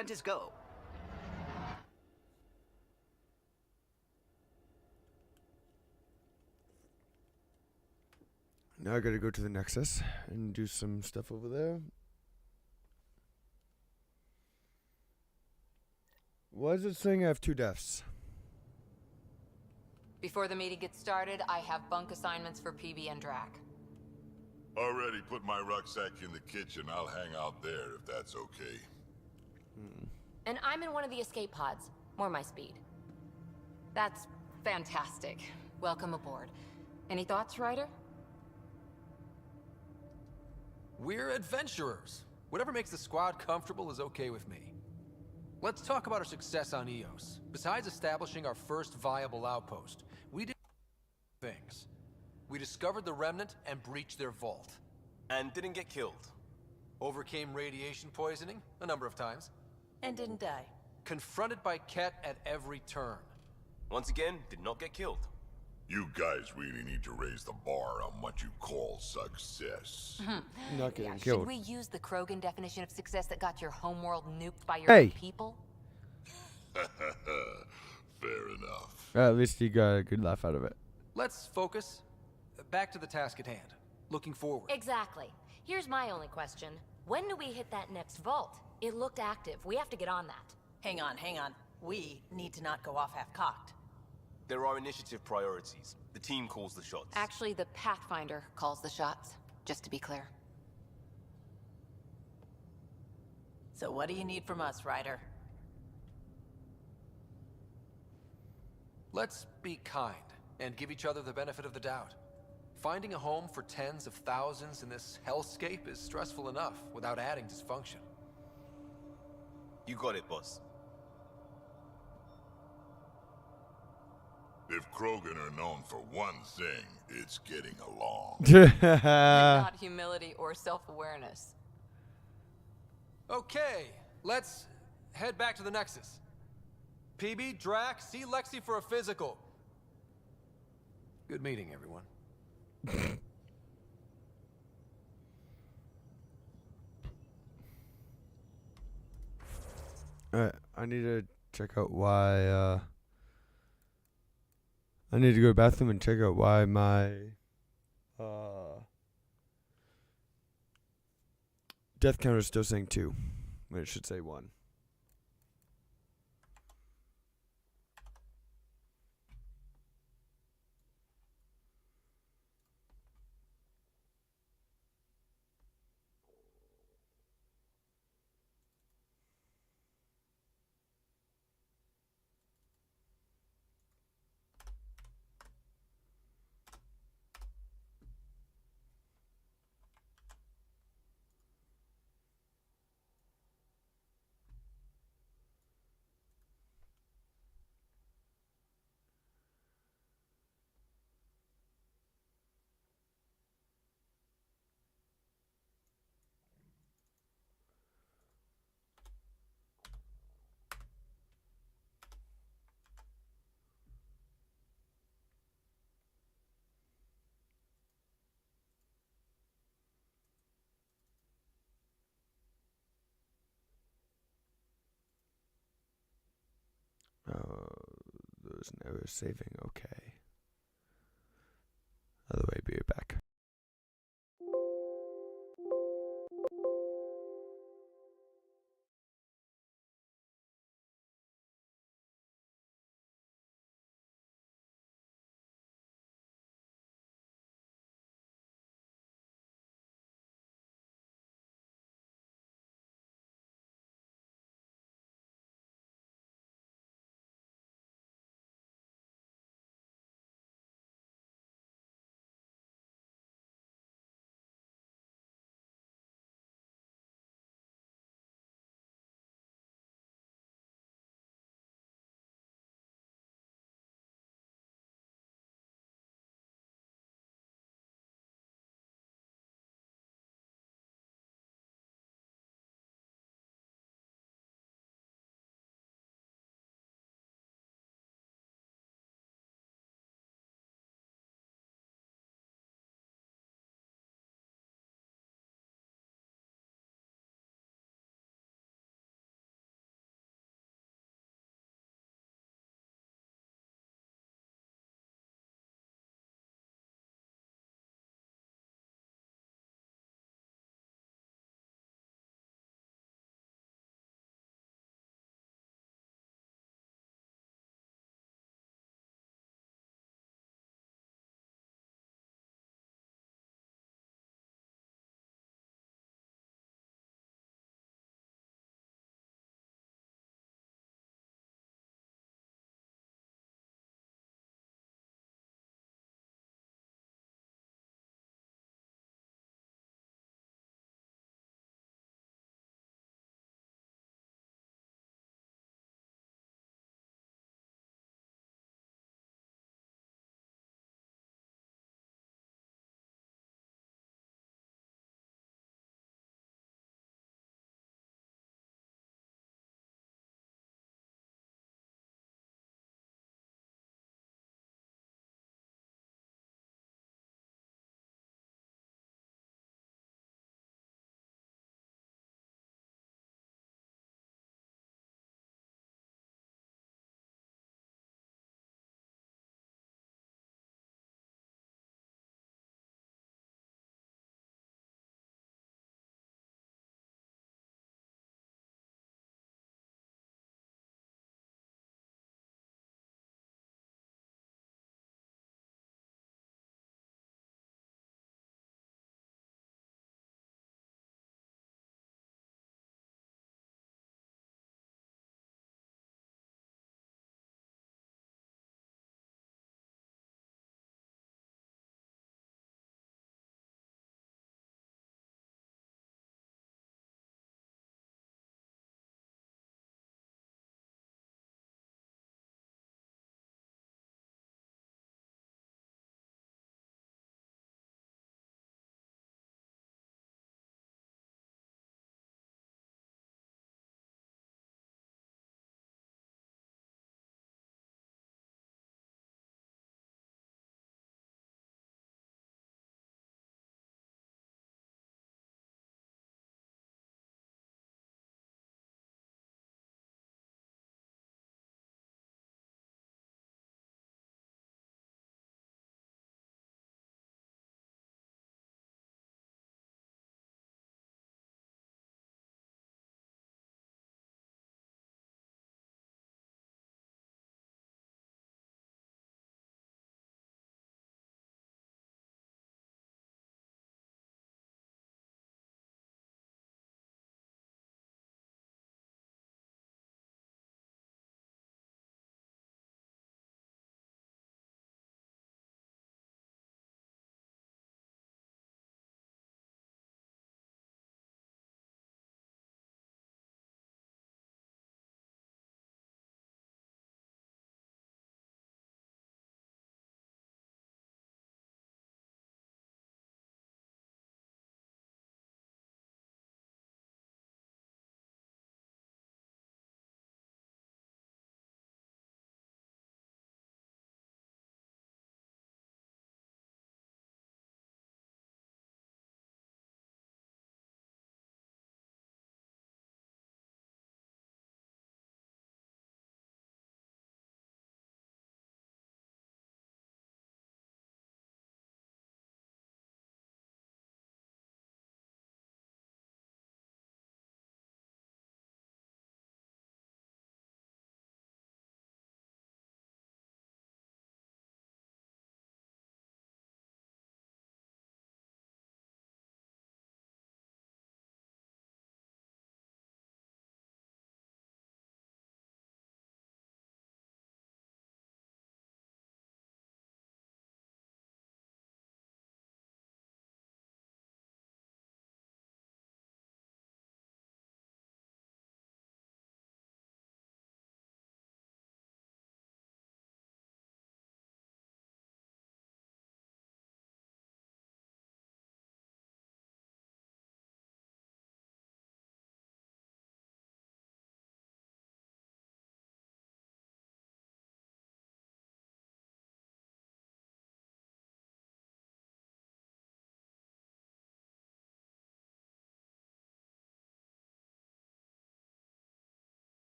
Centers go. Now I gotta go to the Nexus and do some stuff over there. Why is it saying I have 2 deaths? Before the meeting gets started, I have bunk assignments for PB and Drac. Already put my rucksack in the kitchen. I'll hang out there if that's okay. And I'm in one of the escape pods. More my speed. That's fantastic. Welcome aboard. Any thoughts, Ryder? We're adventurers. Whatever makes the squad comfortable is okay with me. Let's talk about our success on Eos. Besides establishing our first viable outpost, we did things. We discovered the Remnant and breached their vault. And didn't get killed. Overcame radiation poisoning a number of times. And didn't die. Confronted by Ket at every turn. Once again, did not get killed. You guys really need to raise the bar on what you call success. Not getting Should killed. we use the Krogan definition of success that got your homeworld nuked by your Hey. own people? Fair enough. At least you got a good laugh out of it. Let's focus. Back to the task at hand. Looking forward. Exactly. Here's my only question. When do we hit that next vault? It looked active. We have to get on that. Hang on, hang on. We need to not go off half-cocked. There are initiative priorities. The team calls the shots. Actually, the Pathfinder calls the shots, just to be clear. So what do you need from us, Ryder? Let's be kind and give each other the benefit of the doubt. Finding a home for tens of thousands in this hellscape is stressful enough without adding dysfunction. You got it, boss. If Krogan are known for one thing, it's getting along. Not humility or self-awareness. Okay, let's head back to the Nexus. PB, Drac, see Lexi for a physical. Good meeting, everyone. Alright, I need to check out why, I need to go to the bathroom and check out why my, death counter is still saying 2, when it should say 1. There's an error saving, okay. Other way, be right back.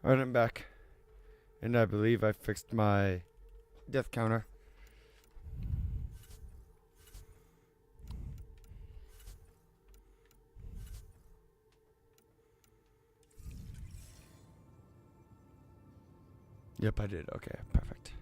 Alright, I'm back. And I believe I fixed my death counter. Yep, I did. Okay, perfect.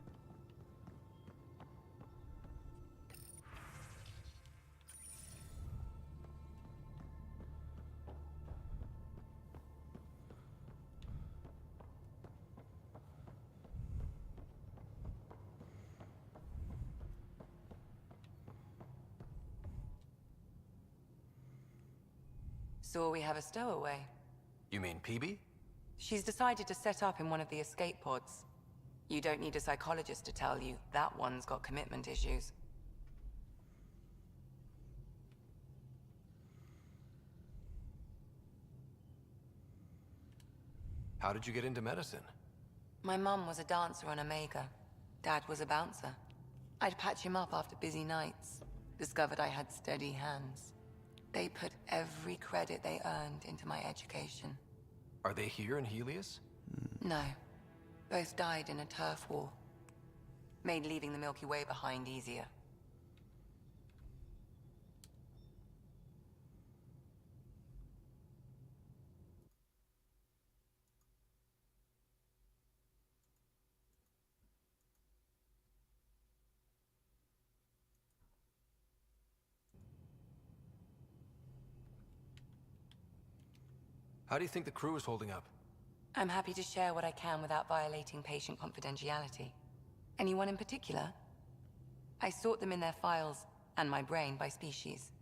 So we have a stowaway. You mean PB? She's decided to set up in one of the escape pods. You don't need a psychologist to tell you that one's got commitment issues. How did you get into medicine? My mum was a dancer on Omega. Dad was a bouncer. I'd patch him up after busy nights. Discovered I had steady hands. They put every credit they earned into my education. Are they here in Helios? No. Both died in a turf war. Made leaving the Milky Way behind easier. How do you think the crew is holding up? I'm happy to share what I can without violating patient confidentiality. Anyone in particular? I sort them in their files, and my brain by species.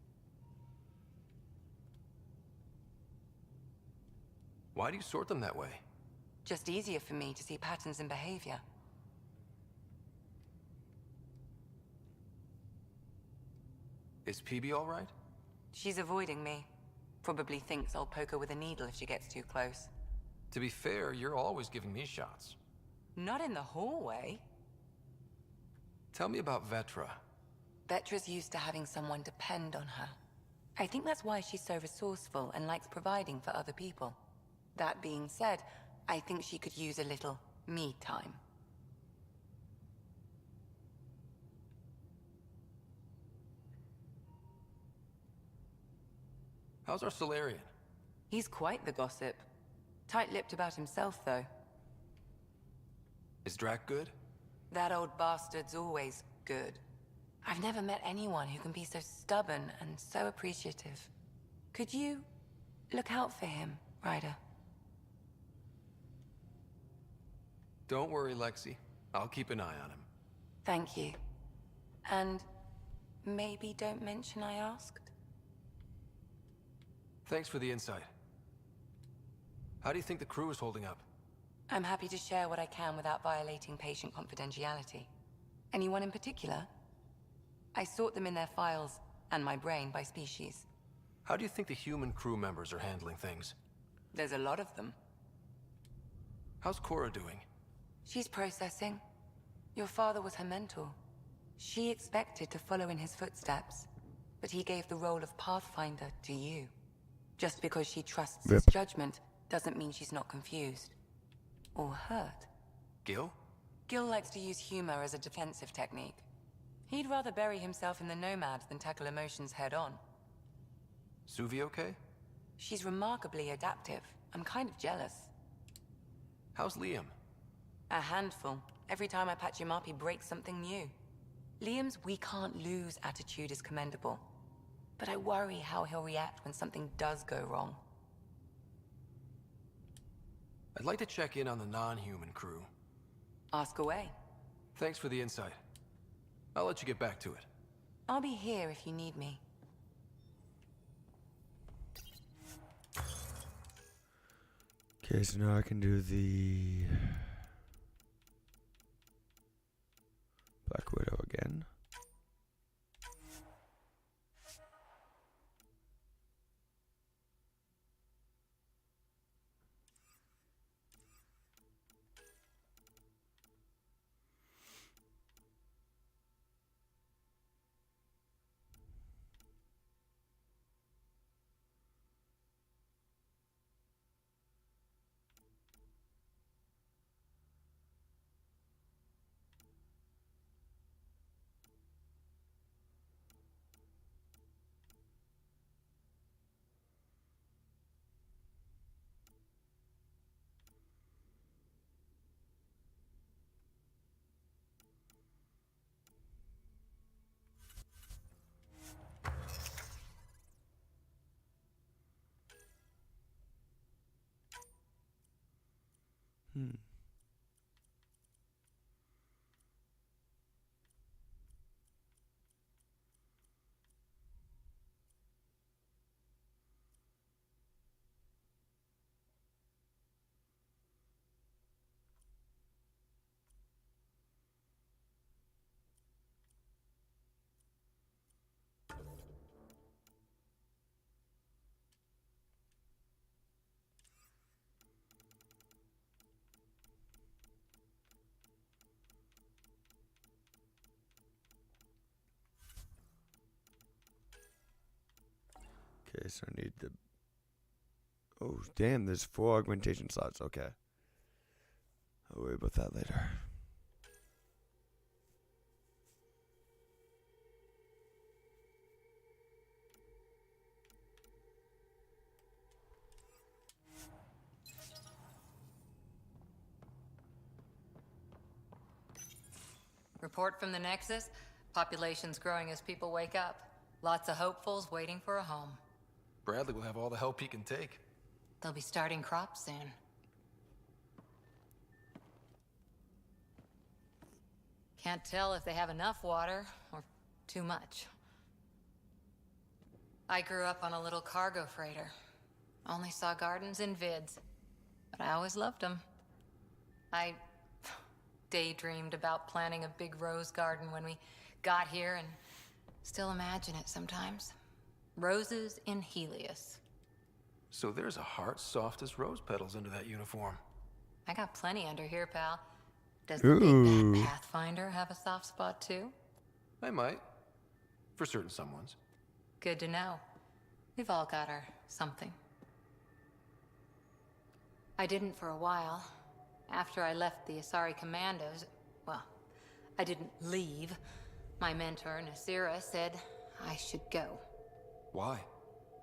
Why do you sort them that way? Just easier for me to see patterns in behavior. Is PB all right? She's avoiding me. Probably thinks I'll poke her with a needle if she gets too close. To be fair, you're always giving me shots. Not in the hallway. Tell me about Vetra. Vetra's used to having someone depend on her. I think that's why she's so resourceful and likes providing for other people. That being said, I think she could use a little me time. How's our Solarian? He's quite the gossip. Tight-lipped about himself, though. Is Drac good? That old bastard's always good. I've never met anyone who can be so stubborn and so appreciative. Could you look out for him, Ryder? Don't worry, Lexi. I'll keep an eye on him. Thank you. And maybe don't mention I asked? Thanks for the insight. How do you think the crew is holding up? I'm happy to share what I can without violating patient confidentiality. Anyone in particular? I sort them in their files, and my brain by species. How do you think the human crew members are handling things? There's a lot of them. How's Cora doing? She's processing. Your father was her mentor. She expected to follow in his footsteps, but he gave the role of Pathfinder to you. Just because she trusts his judgment doesn't mean she's not confused. Or hurt. Gil? Gil likes to use humor as a defensive technique. He'd rather bury himself in the Nomad than tackle emotions head-on. Suvi okay? She's remarkably adaptive. I'm kind of jealous. How's Liam? A handful. Every time I patch him up, he breaks something new. Liam's we can't lose attitude is commendable. But I worry how he'll react when something does go wrong. I'd like to check in on the non-human crew. Ask away. Thanks for the insight. I'll let you get back to it. I'll be here if you need me. Okay, so now I can do the Black Widow again. Okay, so I need the... Oh, damn, there's 4 augmentation slots. Okay. I'll worry about that later. Report from the Nexus. Population's growing as people wake up. Lots of hopefuls waiting for a home. Bradley will have all the help he can take. They'll be starting crops soon. Can't tell if they have enough water or too much. I grew up on a little cargo freighter. Only saw gardens in vids, but I always loved them. I daydreamed about planting a big rose garden when we got here and still imagine it sometimes. Roses in Helios. So there's a heart soft as rose petals under that uniform. I got plenty under here, pal. Does the big bad Pathfinder have a soft spot too? I might. For certain someones. Good to know. We've all got our something. I didn't for a while. After I left the Asari Commandos, well, I didn't leave. My mentor, Nasira, said I should go. Why?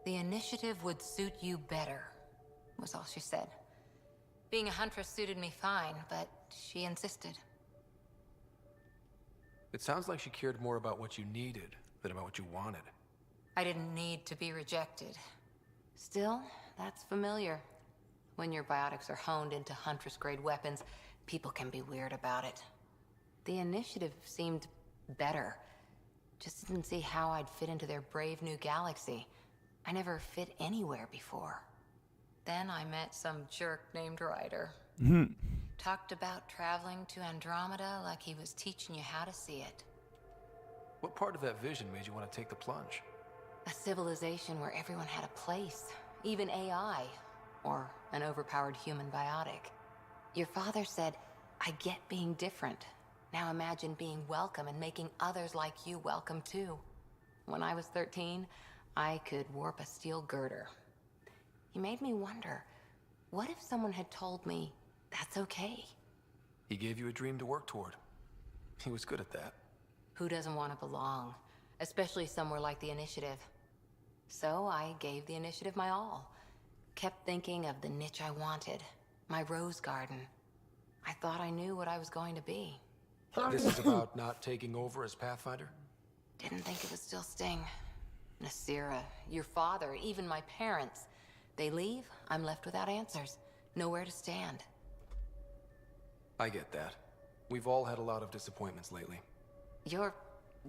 The initiative would suit you better, was all she said. Being a huntress suited me fine, but she insisted. It sounds like she cared more about what you needed than about what you wanted. I didn't need to be rejected. Still, that's familiar. When your biotics are honed into Huntress-grade weapons, people can be weird about it. The initiative seemed better. Just didn't see how I'd fit into their brave new galaxy. I never fit anywhere before. Then I met some jerk named Ryder. Talked about traveling to Andromeda like he was teaching you how to see it. What part of that vision made you want to take the plunge? A civilization where everyone had a place, even AI, or an overpowered human biotic. Your father said, I get being different. Now imagine being welcome and making others like you welcome too. When I was 13, I could warp a steel girder. He made me wonder, what if someone had told me that's okay? He gave you a dream to work toward. He was good at that. Who doesn't want to belong? Especially somewhere like the Initiative. So I gave the Initiative my all. Kept thinking of the niche I wanted. My rose garden. I thought I knew what I was going to be. This is about not taking over as Pathfinder? Didn't think it would still sting. Nasira, your father, even my parents. They leave, I'm left without answers. Nowhere to stand. I get that. We've all had a lot of disappointments lately. You're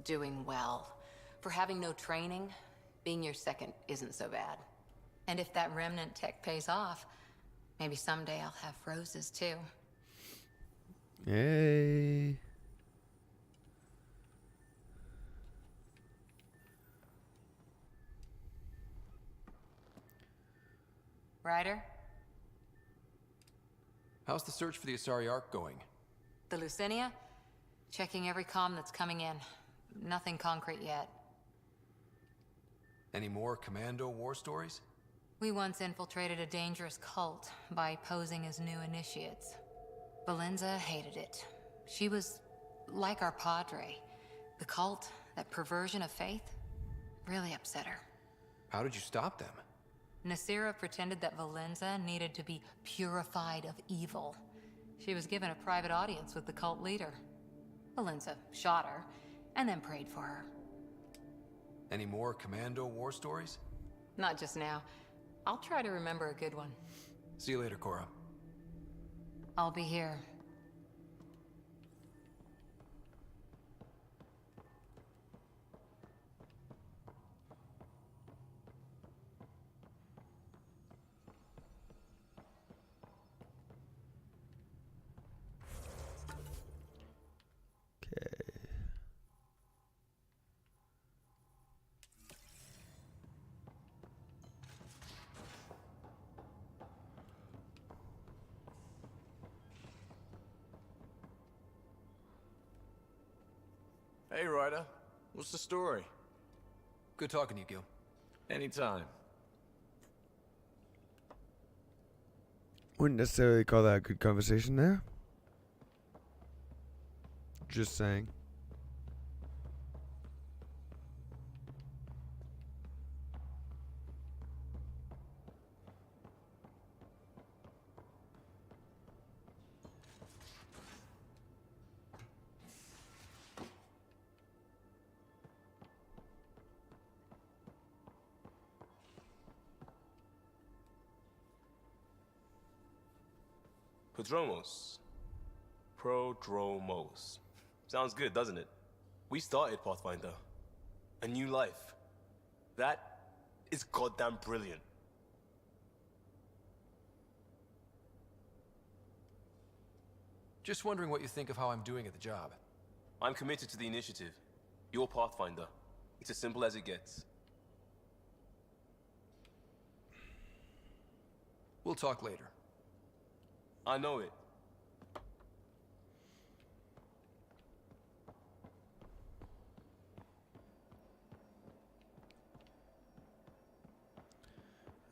doing well. For having no training, being your second isn't so bad. And if that remnant tech pays off, maybe someday I'll have roses too. Yay. Ryder? How's the search for the Asari Ark going? The Lucinia? Checking every comm that's coming in. Nothing concrete yet. Any more Commando war stories? We once infiltrated a dangerous cult by posing as new initiates. Valenza hated it. She was like our padre. The cult, that perversion of faith, really upset her. How did you stop them? Nasira pretended that Valenza needed to be purified of evil. She was given a private audience with the cult leader. Valenza shot her, and then prayed for her. Any more Commando war stories? Not just now. I'll try to remember a good one. See you later, Cora. I'll be here. Hey, Ryder. What's the story? Good talking to you, Gil. Anytime. Wouldn't necessarily call that a good conversation there. Just saying. Prodromos. Sounds good, doesn't it? We started Pathfinder. A new life. That is goddamn brilliant. Just wondering what you think of how I'm doing at the job. I'm committed to the initiative. You're Pathfinder. It's as simple as it gets. We'll talk later. I know it.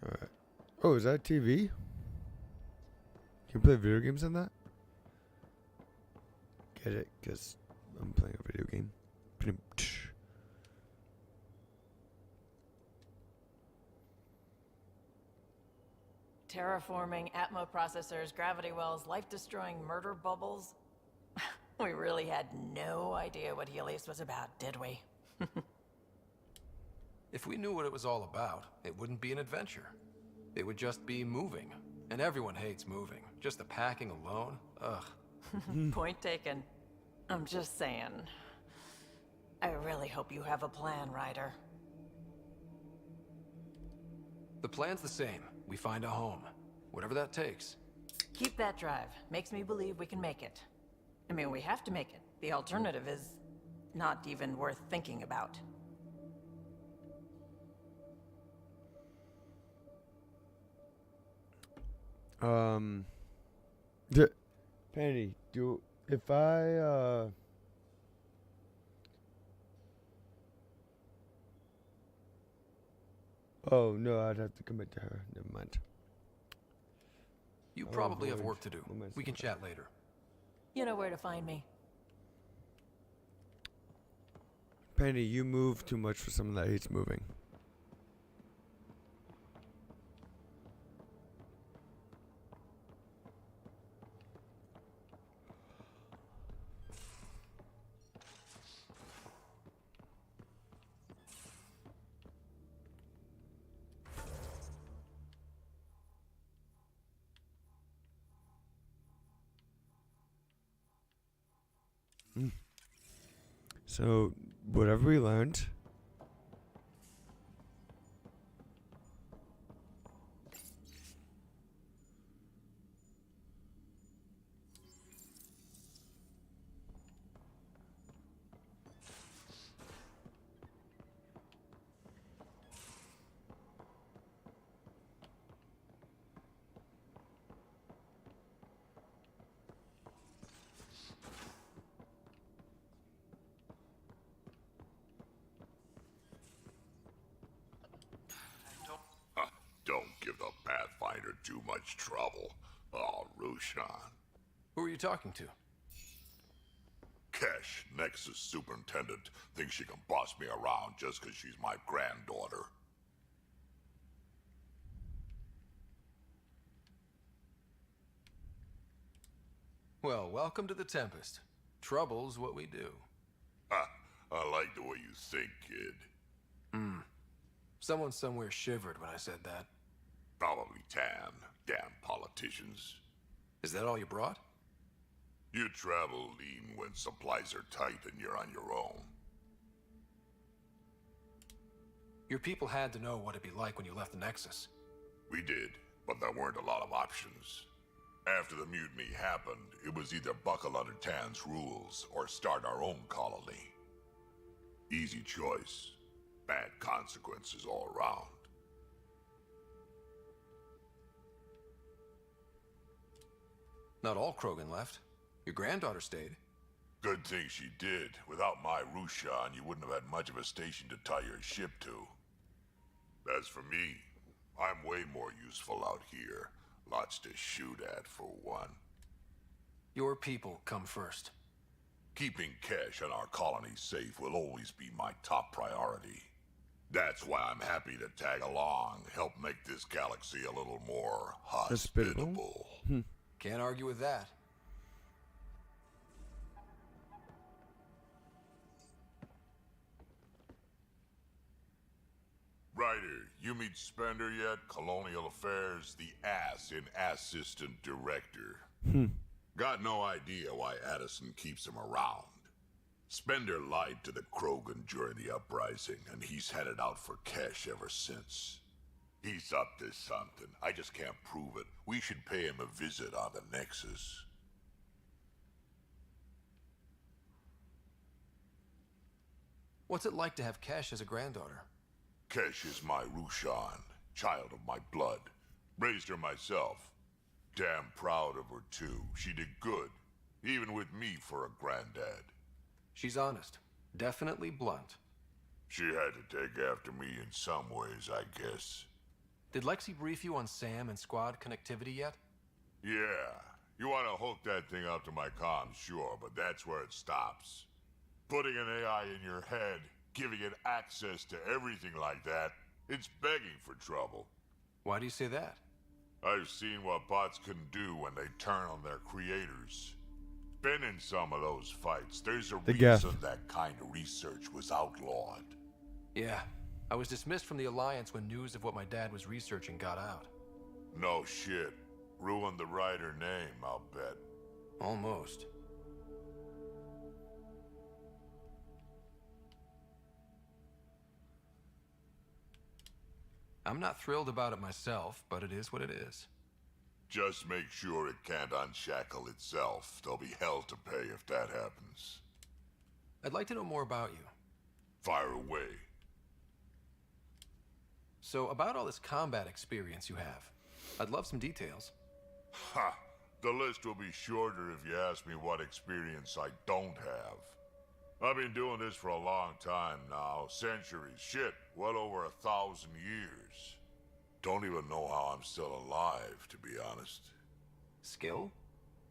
Alright. Oh, is that TV? Can you play video games on that? Get it? Because I'm playing a video game. Terraforming, Atmo processors, gravity wells, life-destroying murder bubbles. We really had no idea what Helios was about, did we? If we knew what it was all about, it wouldn't be an adventure. It would just be moving. And everyone hates moving. Just the packing alone, ugh. Point taken. I'm just saying. I really hope you have a plan, Ryder. The plan's the same. We find a home. Whatever that takes. Keep that drive. Makes me believe we can make it. I mean, we have to make it. The alternative is not even worth thinking about. Penny, if I oh no, I'd have to commit to her. Never mind. You probably have work to do. We can chat later. You know where to find me. Penny, you move too much for someone that hates moving. So, whatever we learned. Don't give the Pathfinder too much trouble. Oh, Roshan. Who are you talking to? Kesh, Nexus Superintendent, thinks she can boss me around just because she's my granddaughter. Well, welcome to the Tempest. Trouble's what we do. Ha! I like the way you think, kid. Someone somewhere shivered when I said that. Probably Tan. Damn politicians. Is that all you brought? You travel lean when supplies are tight and you're on your own. Your people had to know what it'd be like when you left the Nexus. We did, but there weren't a lot of options. After the mutiny happened, it was either buckle under Tan's rules or start our own colony. Easy choice. Bad consequences all around. Not all Krogan left. Your granddaughter stayed. Good thing she did. Without my Rushan, you wouldn't have had much of a station to tie your ship to. As for me, I'm way more useful out here. Lots to shoot at, for one. Your people come first. Keeping cash on our colony safe will always be my top priority. That's why I'm happy to tag along, help make this galaxy a little more hospitable. Can't argue with that. Ryder, you meet Spender yet? Colonial Affairs, the ass in Assistant Director. Got no idea why Addison keeps him around. Spender lied to the Krogan during the uprising, and he's had it out for cash ever since. He's up to something. I just can't prove it. We should pay him a visit on the Nexus. What's it like to have Kesh as a granddaughter? Kesh is my Rushan, child of my blood. Raised her myself. Damn proud of her too. She did good, even with me for a granddad. She's honest. Definitely blunt. She had to take after me in some ways, I guess. Did Lexi brief you on Sam and Squad connectivity yet? Yeah. You want to hook that thing up to my comms, sure, but that's where it stops. Putting an AI in your head, giving it access to everything like that, it's begging for trouble. Why do you say that? I've seen what bots can do when they turn on their creators. Been in some of those fights. There's a reason that kind of research was outlawed. Yeah. I was dismissed from the Alliance when news of what my dad was researching got out. No shit. Ruined the Ryder name, I'll bet. Almost. I'm not thrilled about it myself, but it is what it is. Just make sure it can't unshackle itself. There'll be hell to pay if that happens. I'd like to know more about you. Fire away. So, about all this combat experience you have, I'd love some details. Ha! The list will be shorter if you ask me what experience I don't have. I've been doing this for a long time now. Centuries. Shit, well over 1,000 years. Don't even know how I'm still alive, to be honest. Skill?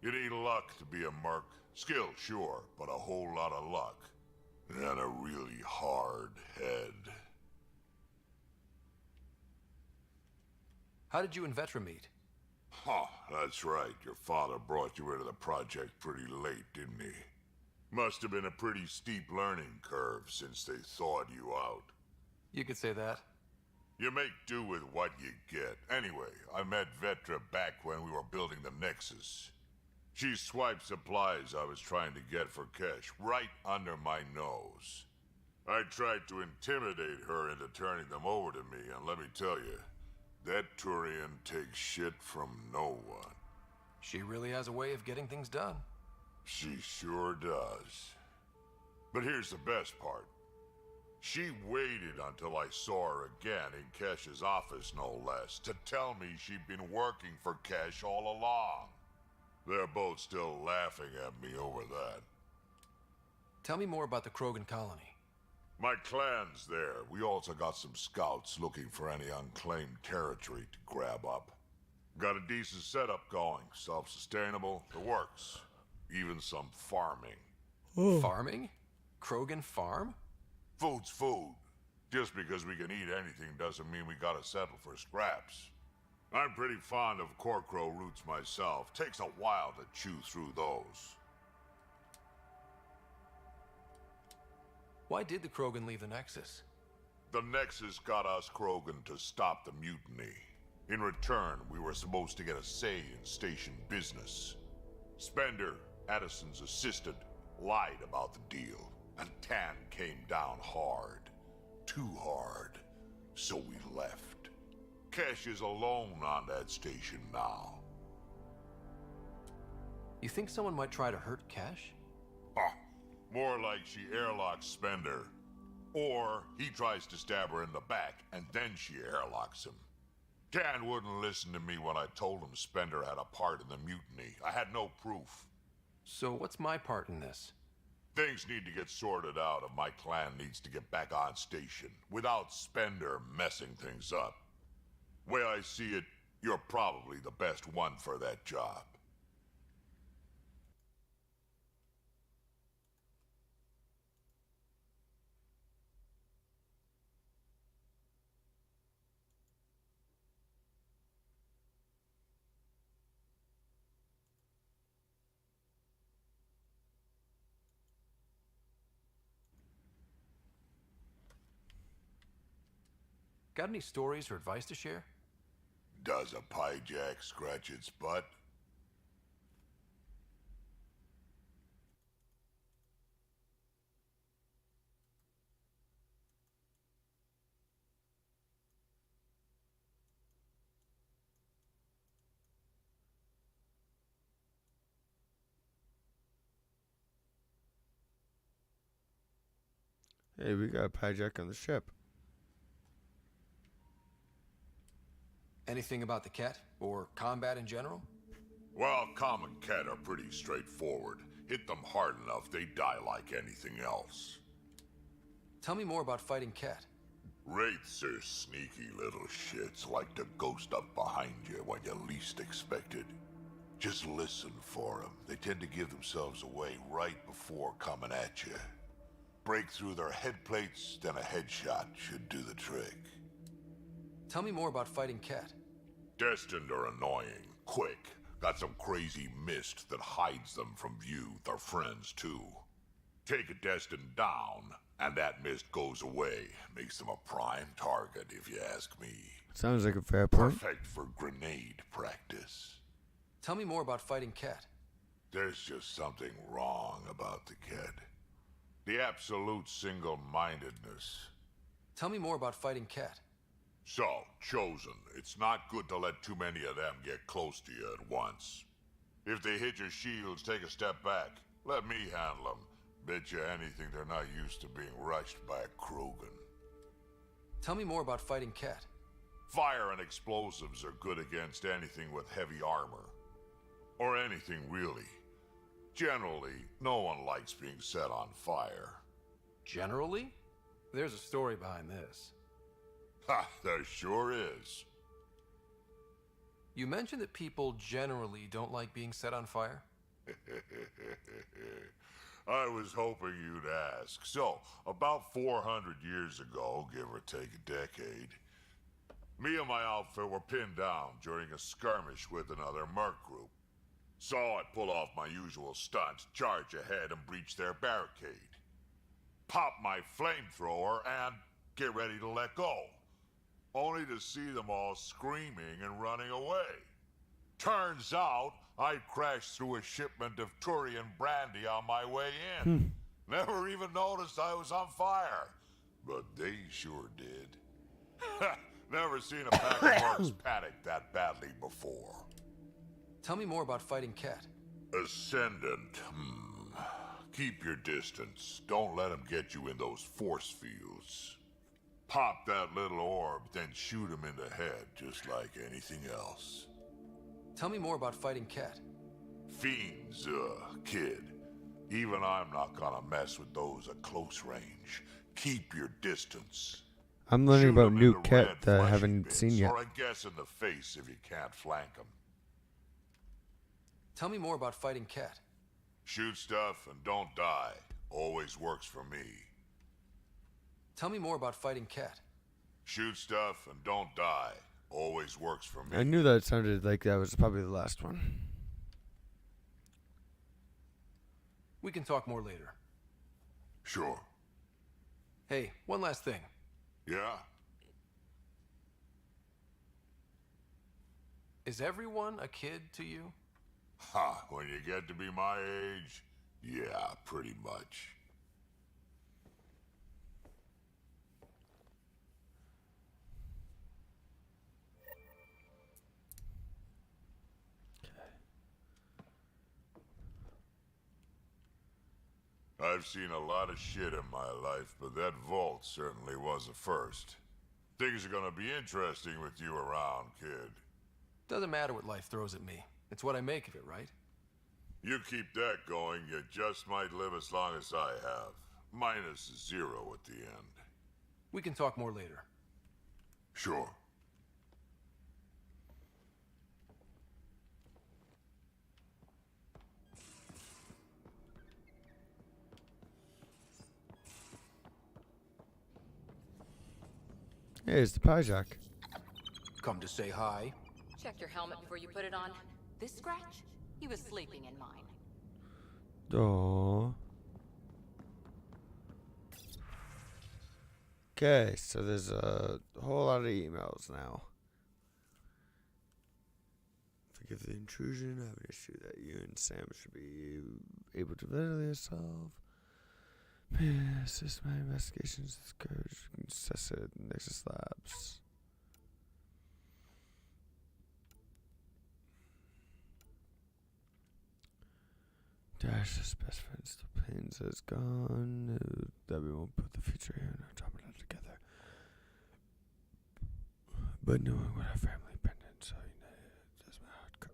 You need luck to be a merc. Skill, sure, but a whole lot of luck. And a really hard head. How did you and Vetra meet? Huh, that's right. Your father brought you into the project pretty late, didn't he? Must have been a pretty steep learning curve since they thawed you out. You could say that. You make do with what you get. Anyway, I met Vetra back when we were building the Nexus. She swiped supplies I was trying to get for cash right under my nose. I tried to intimidate her into turning them over to me, and let me tell you, that Turian takes shit from no one. She really has a way of getting things done. She sure does. But here's the best part. She waited until I saw her again in Kesh's office, no less, to tell me she'd been working for Kesh all along. They're both still laughing at me over that. Tell me more about the Krogan colony. My clan's there. We also got some scouts looking for any unclaimed territory to grab up. Got a decent setup going. Self-sustainable. The works. Even some farming. Farming? Krogan farm? Food's food. Just because we can eat anything doesn't mean we gotta settle for scraps. I'm pretty fond of Corcrow roots myself. Takes a while to chew through those. Why did the Krogan leave the Nexus? The Nexus got us Krogan to stop the mutiny. In return, we were supposed to get a say in station business. Spender, Addison's assistant, lied about the deal, and Tan came down hard. Too hard. So we left. Kesh is alone on that station now. You think someone might try to hurt Kesh? More like she airlocks Spender. Or he tries to stab her in the back, and then she airlocks him. Tan wouldn't listen to me when I told him Spender had a part in the mutiny. I had no proof. So what's my part in this? Things need to get sorted out if my clan needs to get back on station, without Spender messing things up. Way I see it, you're probably the best one for that job. Got any stories or advice to share? Does a piejack scratch its butt? Hey, we got a piejack on the ship. Anything about the Ket, or combat in general? Well, common Ket are pretty straightforward. Hit them hard enough, they die like anything else. Tell me more about fighting Ket. Wraiths are sneaky little shits, like to ghost up behind you when you least expect it. Just listen for them. They tend to give themselves away right before coming at you. Break through their head plates, then a headshot should do the trick. Tell me more about fighting Ket. Destined are annoying, quick. Got some crazy mist that hides them from view, their friends too. Take a Destined down, and that mist goes away. Makes them a prime target, if you ask me. Sounds like a fair point. Perfect for grenade practice. Tell me more about fighting Ket. There's just something wrong about the Ket. The absolute single-mindedness. Tell me more about fighting Ket. So, Chosen, it's not good to let too many of them get close to you at once. If they hit your shields, take a step back. Let me handle them. Bet you anything they're not used to being rushed by a Krogan. Tell me more about fighting Ket. Fire and explosives are good against anything with heavy armor. Or anything, really. Generally, no one likes being set on fire. Generally? There's a story behind this. Ha, there sure is. You mentioned that people generally don't like being set on fire? I was hoping you'd ask. So, about 400 years ago, give or take a decade, me and my outfit were pinned down during a skirmish with another merc group. So I pull off my usual stunt, charge ahead and breach their barricade. Pop my flamethrower and get ready to let go. Only to see them all screaming and running away. Turns out, I crashed through a shipment of Turian brandy on my way in. Never even noticed I was on fire. But they sure did. Never seen a pack of mercs panic that badly before. Tell me more about fighting Ket. Ascendant. Keep your distance. Don't let them get you in those force fields. Pop that little orb, then shoot him in the head, just like anything else. Tell me more about fighting Ket. Fiends, kid. Even I'm not gonna mess with those at close range. Keep your distance. I'm learning Shoot about 'em in new the Ket red that I fleshy haven't bits, seen yet. Or I guess in the face if you can't flank them. Tell me more about fighting Ket. Shoot stuff and don't die. Always works for me. Tell me more about fighting Ket. Shoot stuff and don't die. Always works for me. I knew that sounded like that was probably the last one. We can talk more later. Sure. Hey, one last thing. Yeah? Is everyone a kid to you? Ha, when you get to be my age, yeah, pretty much. I've seen a lot of shit in my life, but that vault certainly was a first. Things are gonna be interesting with you around, kid. Doesn't matter what life throws at me. It's what I make of it, right? You keep that going, you just might live as long as I have. Minus 0 at the end. We can talk more later. Sure. Hey, it's the Pajak. Come to say hi. Check your helmet before you put it on. This scratch? He was sleeping in mine. Aww. Okay, so there's a whole lot of emails now. Forgive the intrusion. I have an issue that you and Sam should be able to readily solve. Assist my investigations with courage. Assess it in Nexus Labs. Dash's best friend still pains is gone. That we won't put the future here and Andromeda together. But knowing what our family pendant, so you know, that's my heart go.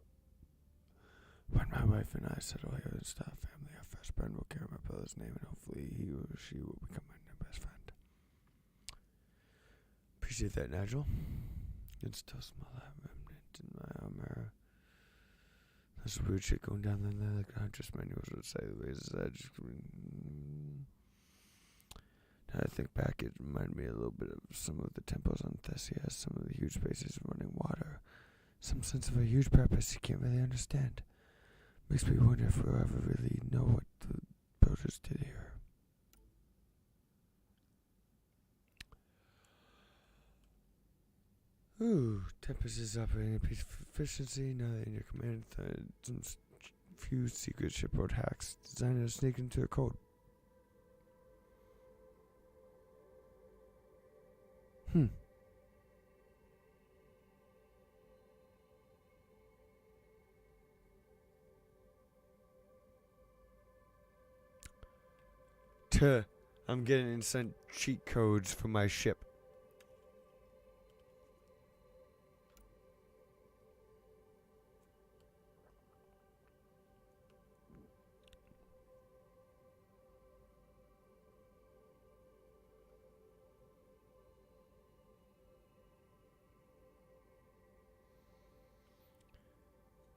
When my wife and I settle here and start a family, our firstborn will carry my brother's name, and hopefully he or she will become my new best friend. Appreciate that, Nigel. It's still small that remnant in my armor. There's weird shit going down there, like Huntress manuals would say. The ways that just. Now I think back, it reminded me a little bit of some of the temples on Thesia, some of the huge spaces of running water. Some sense of a huge purpose you can't really understand. Makes me wonder if we'll ever really know what the builders did here. Ooh, Tempest is operating at peak efficiency now that in your command. Some few secret shipboard hacks designed to sneak into a code. I'm getting instant cheat codes for my ship.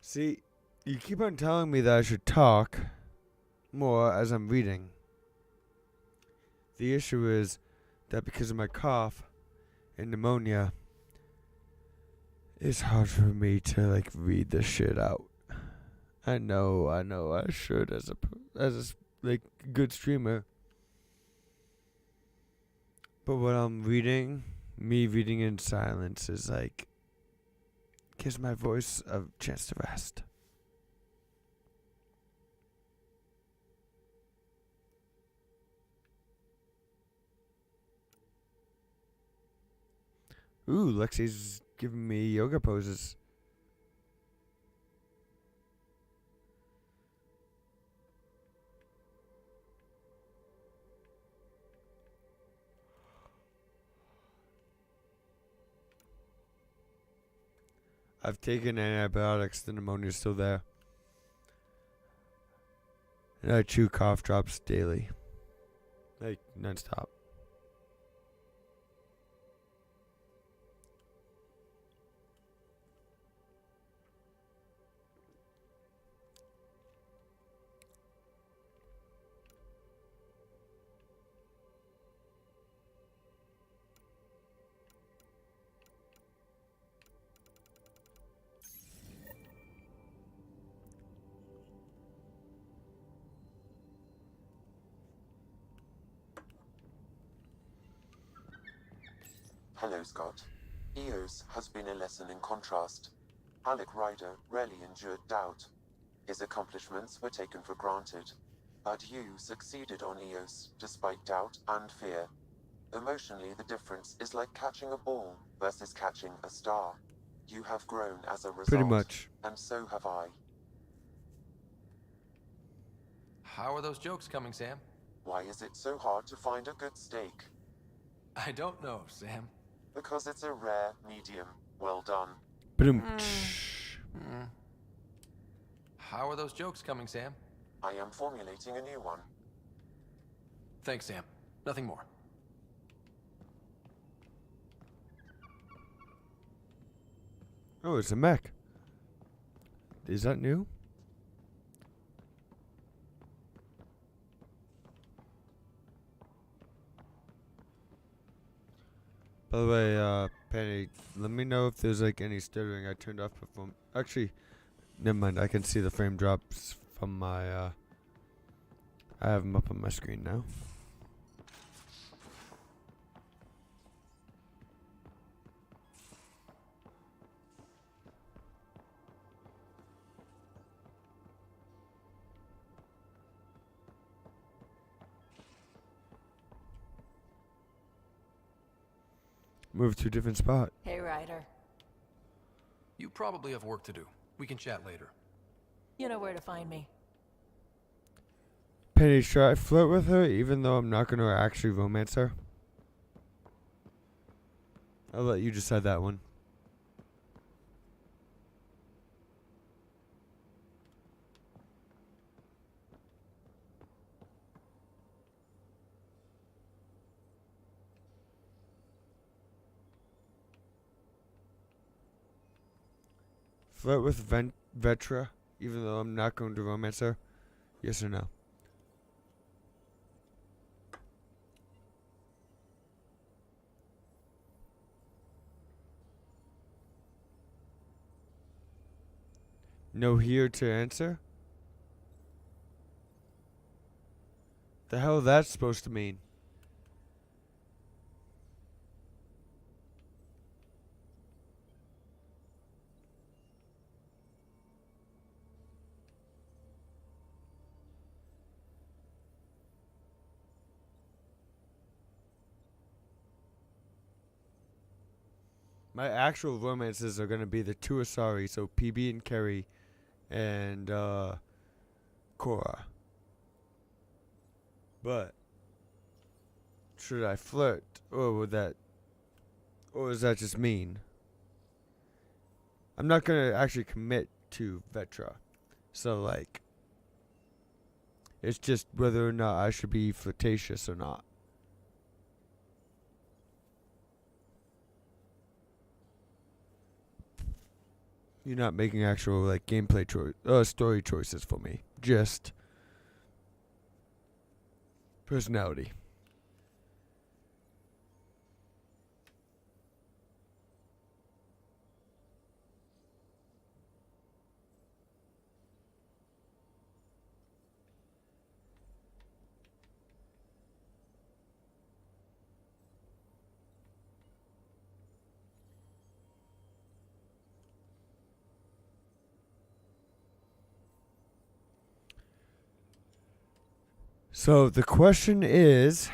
See, you keep on telling me that I should talk more as I'm reading. The issue is that because of my cough and pneumonia, it's hard for me to like read the shit out. I know, I should as a like good streamer. But what I'm reading, me reading in silence, is like gives my voice a chance to rest. Ooh, Lexi's giving me yoga poses. I've taken antibiotics, the pneumonia's still there. And I chew cough drops daily. Like, non-stop. Hello, Scott. EOS has been a lesson in contrast. Alec Ryder rarely endured doubt. His accomplishments were taken for granted. But you succeeded on Eos, despite doubt and fear. Emotionally, the difference is like catching a ball versus catching a star. You have grown as a result. Pretty much. And so have I. How are those jokes coming, Sam? Why is it so hard to find a good steak? I don't know, Sam. Because it's a rare medium. Well done. How are those jokes coming, Sam? I am formulating a new one. Thanks, Sam. Nothing more. Oh, it's a mech. Is that new? By the way, Penny, let me know if there's like any stuttering. I turned off before. Actually, never mind. I can see the frame drops from my. I have them up on my screen now. Move to a different spot. Hey, Ryder. You probably have work to do. We can chat later. You know where to find me. Penny, should I flirt with her even though I'm not going to actually romance her? I'll let you decide that one. Flirt with Vetra, even though I'm not going to romance her? Yes or no? No here to answer? The hell that's supposed to mean? My actual romances are going to be the two Asari, so PB and Kerry and Cora. But should I flirt, or is that just mean? I'm not going to actually commit to Vetra. So like it's just whether or not I should be flirtatious or not. You're not making actual like gameplay story choices for me. Just personality. So the question is,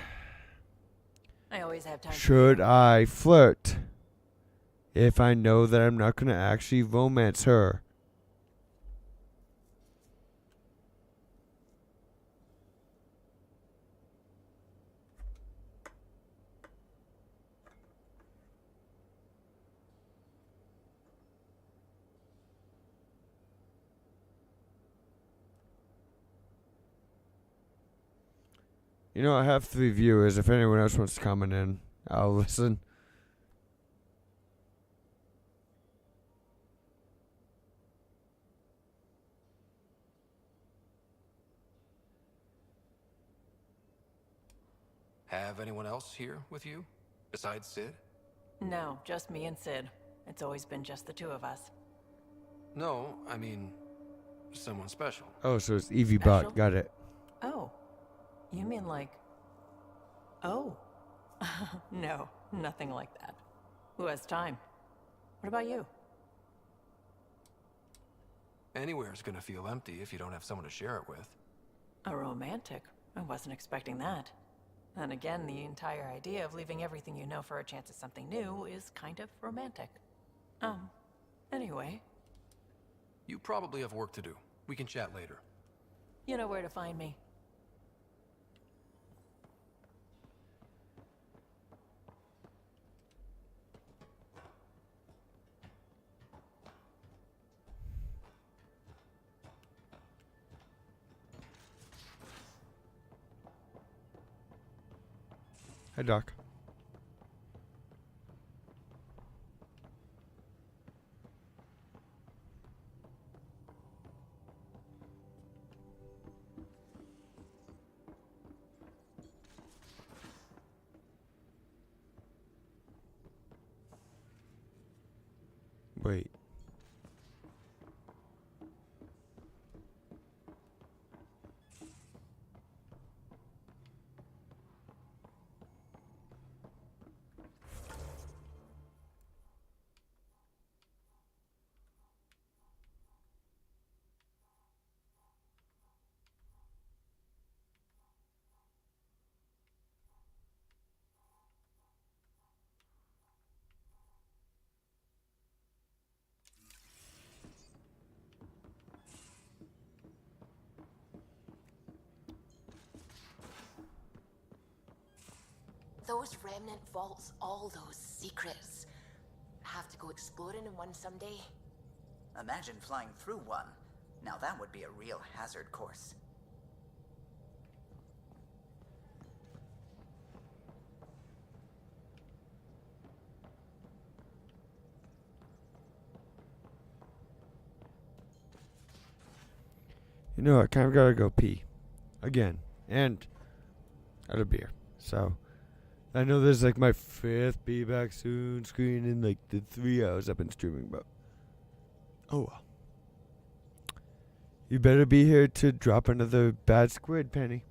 I always have time. Should I flirt if I know that I'm not going to actually romance her? You know, I have 3 viewers. If anyone else wants to comment in, I'll listen. Have anyone else here with you, besides Sid? No, just me and Sid. It's always been just the two of us. No, I mean, someone special. Oh, so it's Evie Bot. Got it. Oh. You mean like... Oh. No, nothing like that. Who has time? What about you? Anywhere's gonna feel empty if you don't have someone to share it with. A romantic? I wasn't expecting that. And again, the entire idea of leaving everything you know for a chance at something new is kind of romantic. Anyway. You probably have work to do. We can chat later. You know where to find me. Hi, Doc. Wait. Those remnant vaults, all those secrets. Have to go exploring in one someday. Imagine flying through one. Now that would be a real hazard course. You know, I kind of gotta go pee. Again. And out of beer. So, I know there's like my 5th Be Back Soon screen in like the 3 hours I've been streaming, but oh well. You better be here to drop another bad squid, Penny.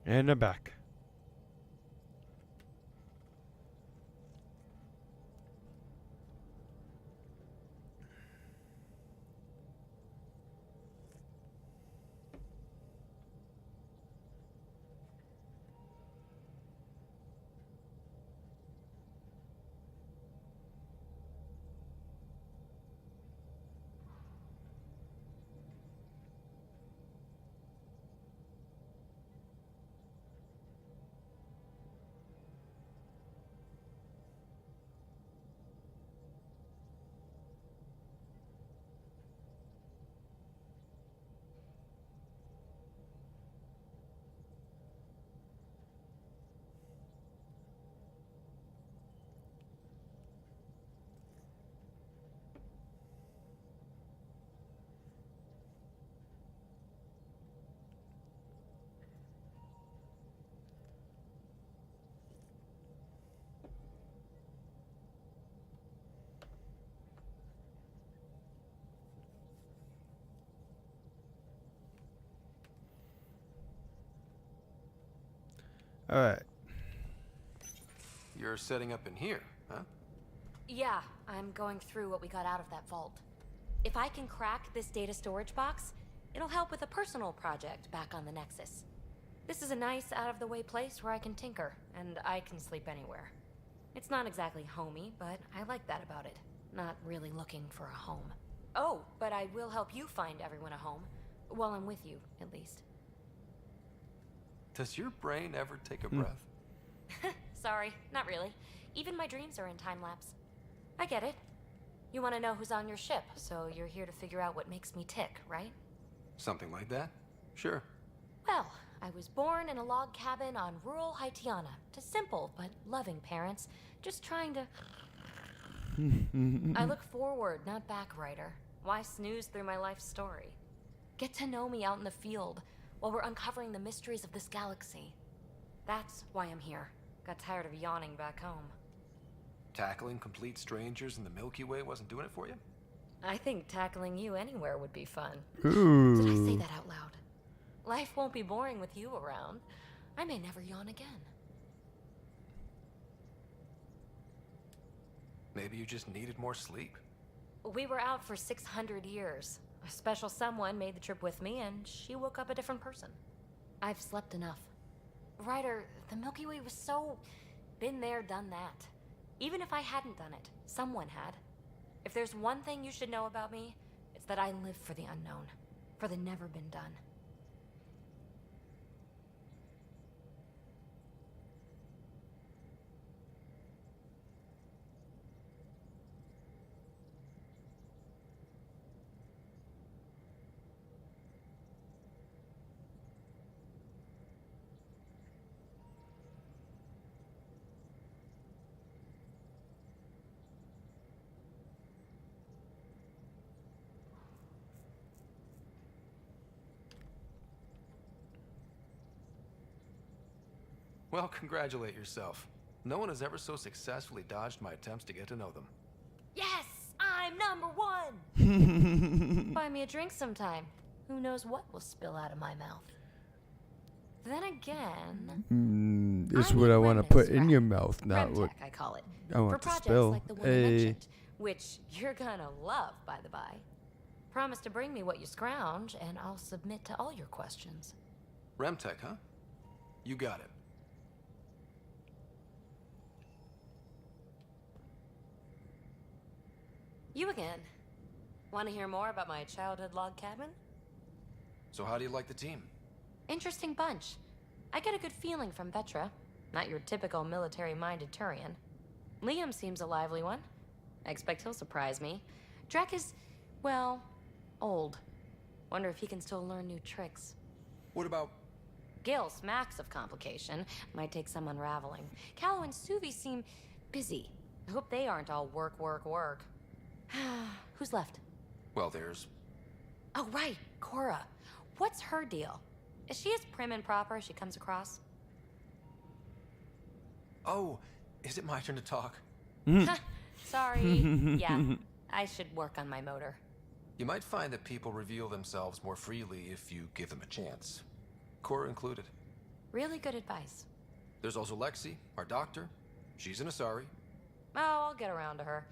And I'm back. Alright. You're setting up in here, huh? Yeah, I'm going through what we got out of that vault. If I can crack this data storage box, it'll help with a personal project back on the Nexus. This is a nice, out-of-the-way place where I can tinker, and I can sleep anywhere. It's not exactly homey, but I like that about it. Not really looking for a home. Oh, but I will help you find everyone a home. While I'm with you, at least. Does your brain ever take a breath? Sorry, not really. Even my dreams are in time-lapse. I get it. You want to know who's on your ship, so you're here to figure out what makes me tick, right? Something like that? Sure. Well, I was born in a log cabin on rural Haitiana to simple but loving parents, just trying to... I look forward, not back, writer. Why snooze through my life story? Get to know me out in the field, while we're uncovering the mysteries of this galaxy. That's why I'm here. Got tired of yawning back home. Tackling complete strangers in the Milky Way wasn't doing it for you? I think tackling you anywhere would be fun. Ooh. Did I say that out loud? Life won't be boring with you around. I may never yawn again. Maybe you just needed more sleep. We were out for 600 years. A special someone made the trip with me, and she woke up a different person. I've slept enough. Ryder, the Milky Way was so... been there, done that. Even if I hadn't done it, someone had. If there's one thing you should know about me, it's that I live for the unknown. For the never been done. Well, congratulate yourself. No one has ever so successfully dodged my attempts to get to know them. Yes! I'm #1! Buy me a drink sometime. Who knows what will spill out of my mouth. Then again... This is what I want to put in your mouth, not what I call it. I want for to projects spill. like the one you mentioned, which you're gonna love, by the by. Promise to bring me what you scrounge, and I'll submit to all your questions. Remtech, huh? You got it. You again. Want to hear more about my childhood log cabin? So how do you like the team? Interesting bunch. I get a good feeling from Vetra. Not your typical military-minded Turian. Liam seems a lively one. I expect he'll surprise me. Drek is, well, old. Wonder if he can still learn new tricks. What about... Gil smacks of complication. Might take some unraveling. Callow and Suvi seem busy. I hope they aren't all work, work, work. Who's left? Well, there's... Oh, right, Cora. What's her deal? Is she as prim and proper as she comes across? Oh, is it my turn to talk? Sorry. Yeah, I should work on my motor. You might find that people reveal themselves more freely if you give them a chance. Cora included. Really good advice. There's also Lexi, our doctor. She's an Asari. Oh, I'll get around to her.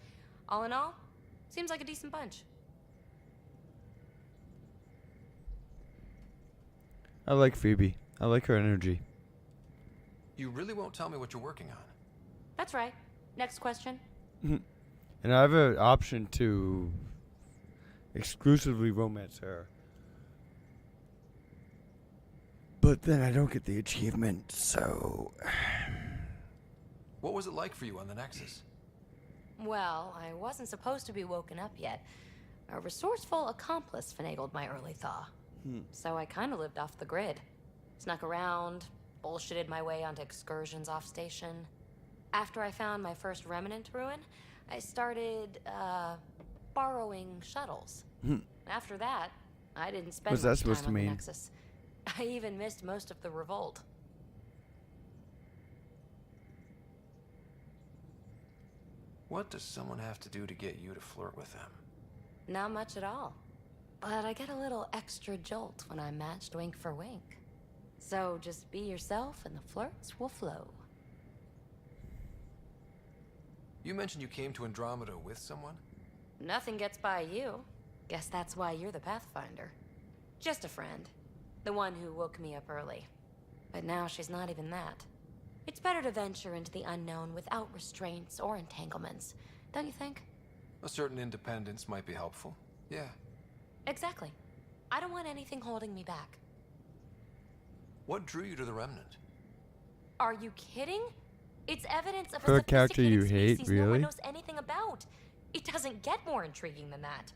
All in all, seems like a decent bunch. I like Phoebe. I like her energy. You really won't tell me what you're working on? That's right. Next question. And I have an option to exclusively romance her. But then I don't get the achievement, so... What was it like for you on the Nexus? Well, I wasn't supposed to be woken up yet. A resourceful accomplice finagled my early thaw. So I kind of lived off the grid. Snuck around, bullshitted my way onto excursions off station. After I found my first remnant ruin, I started, borrowing shuttles. After that, I didn't spend What's that much supposed time to on the mean? Nexus. I even missed most of the revolt. What does someone have to do to get you to flirt with them? Not much at all. But I get a little extra jolt when I'm matched wink for wink. So just be yourself and the flirts will flow. You mentioned you came to Andromeda with someone? Nothing gets by you. Guess that's why you're the Pathfinder. Just a friend. The one who woke me up early. But now she's not even that. It's better to venture into the unknown without restraints or entanglements, don't you think? A certain independence might be helpful. Yeah. Exactly. I don't want anything holding me back. What drew you to the Remnant? Are you kidding? It's evidence of For a a character you sophisticated hate, species no one really? knows anything about. It doesn't get more intriguing than that.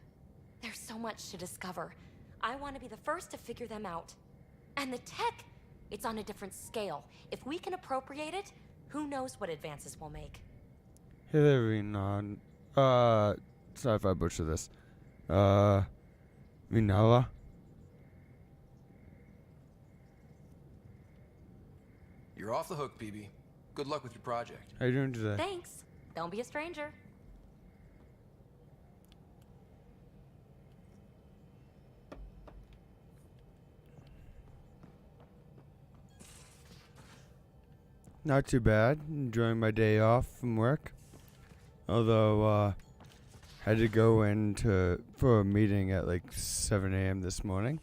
There's so much to discover. I want to be the first to figure them out. And the tech, it's on a different scale. If we can appropriate it, who knows what advances we'll make. Hey there, Renan. Sorry if I butcher this. Vinala? You're off the hook, PB. Good luck with your project. How you doing today? Thanks. Don't be a stranger. Not too bad. Enjoying my day off from work. Although, had to go in for a meeting at like 7 a.m. this morning.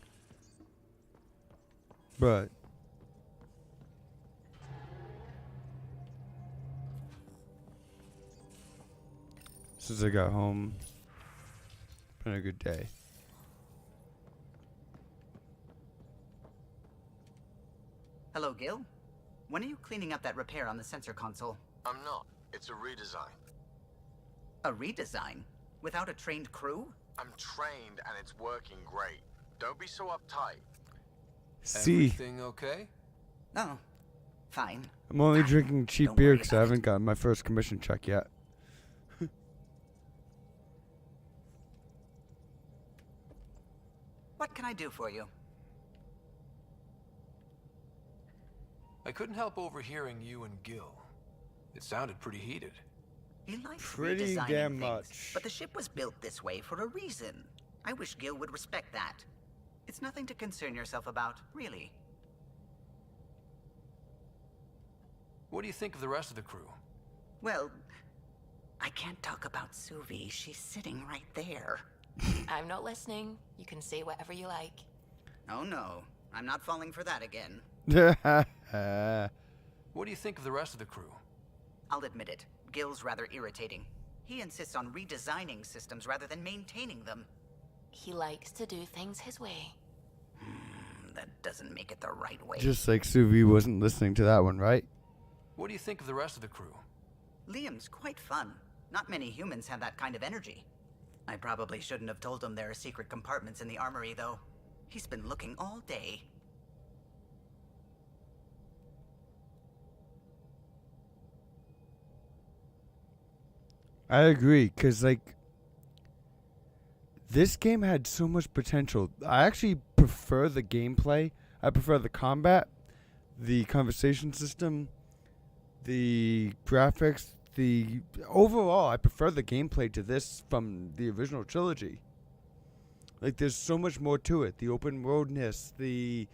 But since I got home, been a good day. Hello, Gil. When are you cleaning up that repair on the sensor console? I'm not. It's a redesign. A redesign? Without a trained crew? I'm trained and it's working great. Don't be so uptight. See, Everything okay? Oh, fine. I'm only drinking cheap Don't beer worry because I about haven't gotten my first commission check yet. What can I do for you? I couldn't help overhearing you and Gil. It sounded pretty heated. He likes Pretty redesigning damn things, much. but the ship was built this way for a reason. I wish Gil would respect that. It's nothing to concern yourself about, really. What do you think of the rest of the crew? Well, I can't talk about Suvi. She's sitting right there. I'm not listening. You can say whatever you like. Oh no, I'm not falling for that again. What do you think of the rest of the crew? I'll admit it. Gil's rather irritating. He insists on redesigning systems rather than maintaining them. He likes to do things his way. That doesn't make it the right way. Just like Suvi wasn't listening to that one, right? What do you think of the rest of the crew? Liam's quite fun. Not many humans have that kind of energy. I probably shouldn't have told him there are secret compartments in the armory, though. He's been looking all day. I agree, because, like, this game had so much potential. I actually prefer the gameplay. I prefer the combat, the conversation system, the graphics, the... Overall, I prefer the gameplay to this from the original trilogy. Like, there's so much more to it. The open worldness, the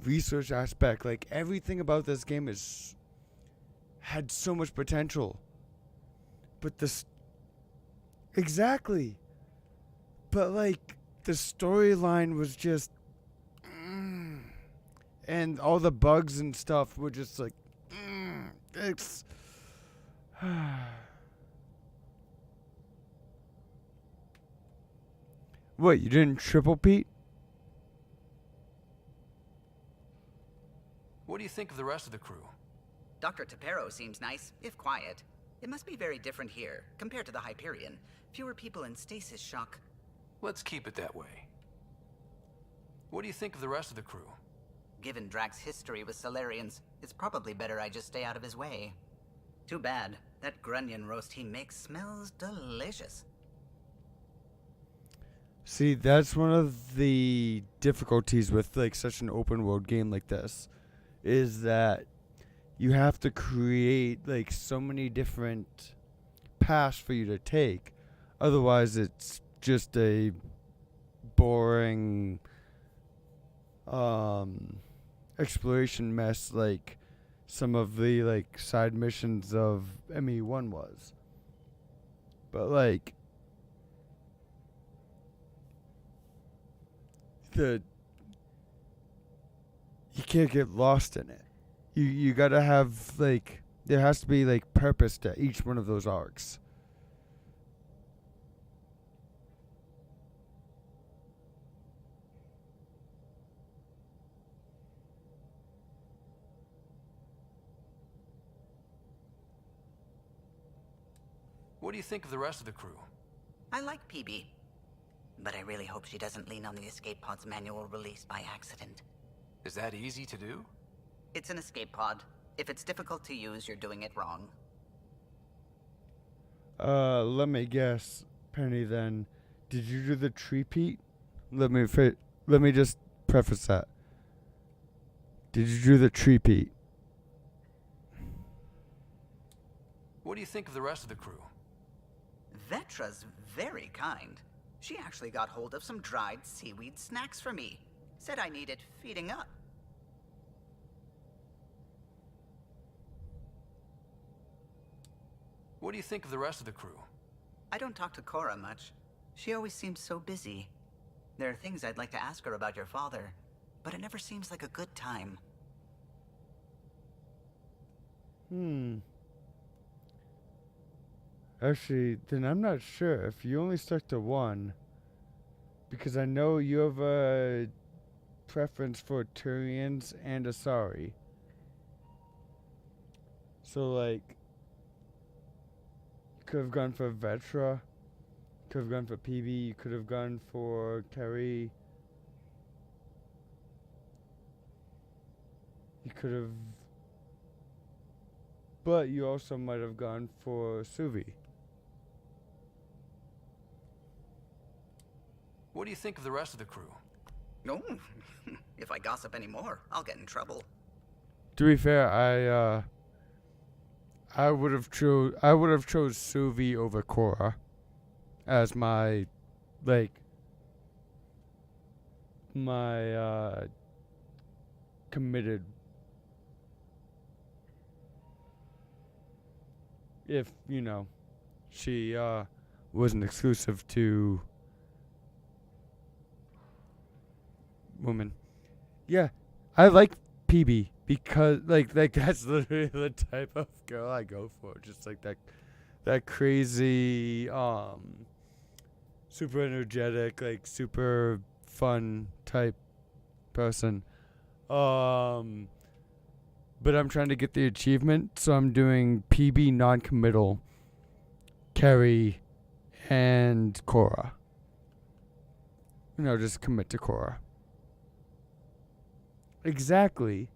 research aspect, like everything about this game had so much potential. But exactly. But like the storyline was just and all the bugs and stuff were just like it's What, you didn't triple Pete? What do you think of the rest of the crew? Dr. Tapero seems nice, if quiet. It must be very different here, compared to the Hyperion. Fewer people in stasis shock. Let's keep it that way. What do you think of the rest of the crew? Given Drax's history with Solarians, it's probably better I just stay out of his way. Too bad. That grunion roast he makes smells delicious. See, that's one of the difficulties with like such an open world game like this, is that you have to create like so many different paths for you to take. Otherwise, it's just a boring exploration mess like some of the like side missions of ME1 was. But like you can't get lost in it. You gotta have like, there has to be like purpose to each one of those arcs. What do you think of the rest of the crew? I like PB. But I really hope she doesn't lean on the escape pod's manual release by accident. Is that easy to do? It's an escape pod. If it's difficult to use, you're doing it wrong. Let me guess, Penny, then. Did you do the tree-peat? Let me just preface that. Did you do the tree-peat? What do you think of the rest of the crew? Vetra's very kind. She actually got hold of some dried seaweed snacks for me. Said I needed feeding up. What do you think of the rest of the crew? I don't talk to Cora much. She always seems so busy. There are things I'd like to ask her about your father, but it never seems like a good time. Actually, then I'm not sure if you only stuck to one, because I know you have a preference for Turians and Asari. So like, you could have gone for Vetra, could have gone for PB, you could have gone for Kerry. You could have, but you also might have gone for Suvi. What do you think of the rest of the crew? No, if I gossip anymore, I'll get in trouble. To be fair, I would have chose Suvi over Cora as my committed. If, you know, she wasn't exclusive to women. Yeah, I like PB because like that's literally the type of girl I go for. Just like that crazy, super energetic, like super fun type person. But I'm trying to get the achievement, so I'm doing PB non-committal, Kerry, and Cora. You know, just commit to Cora. Exactly.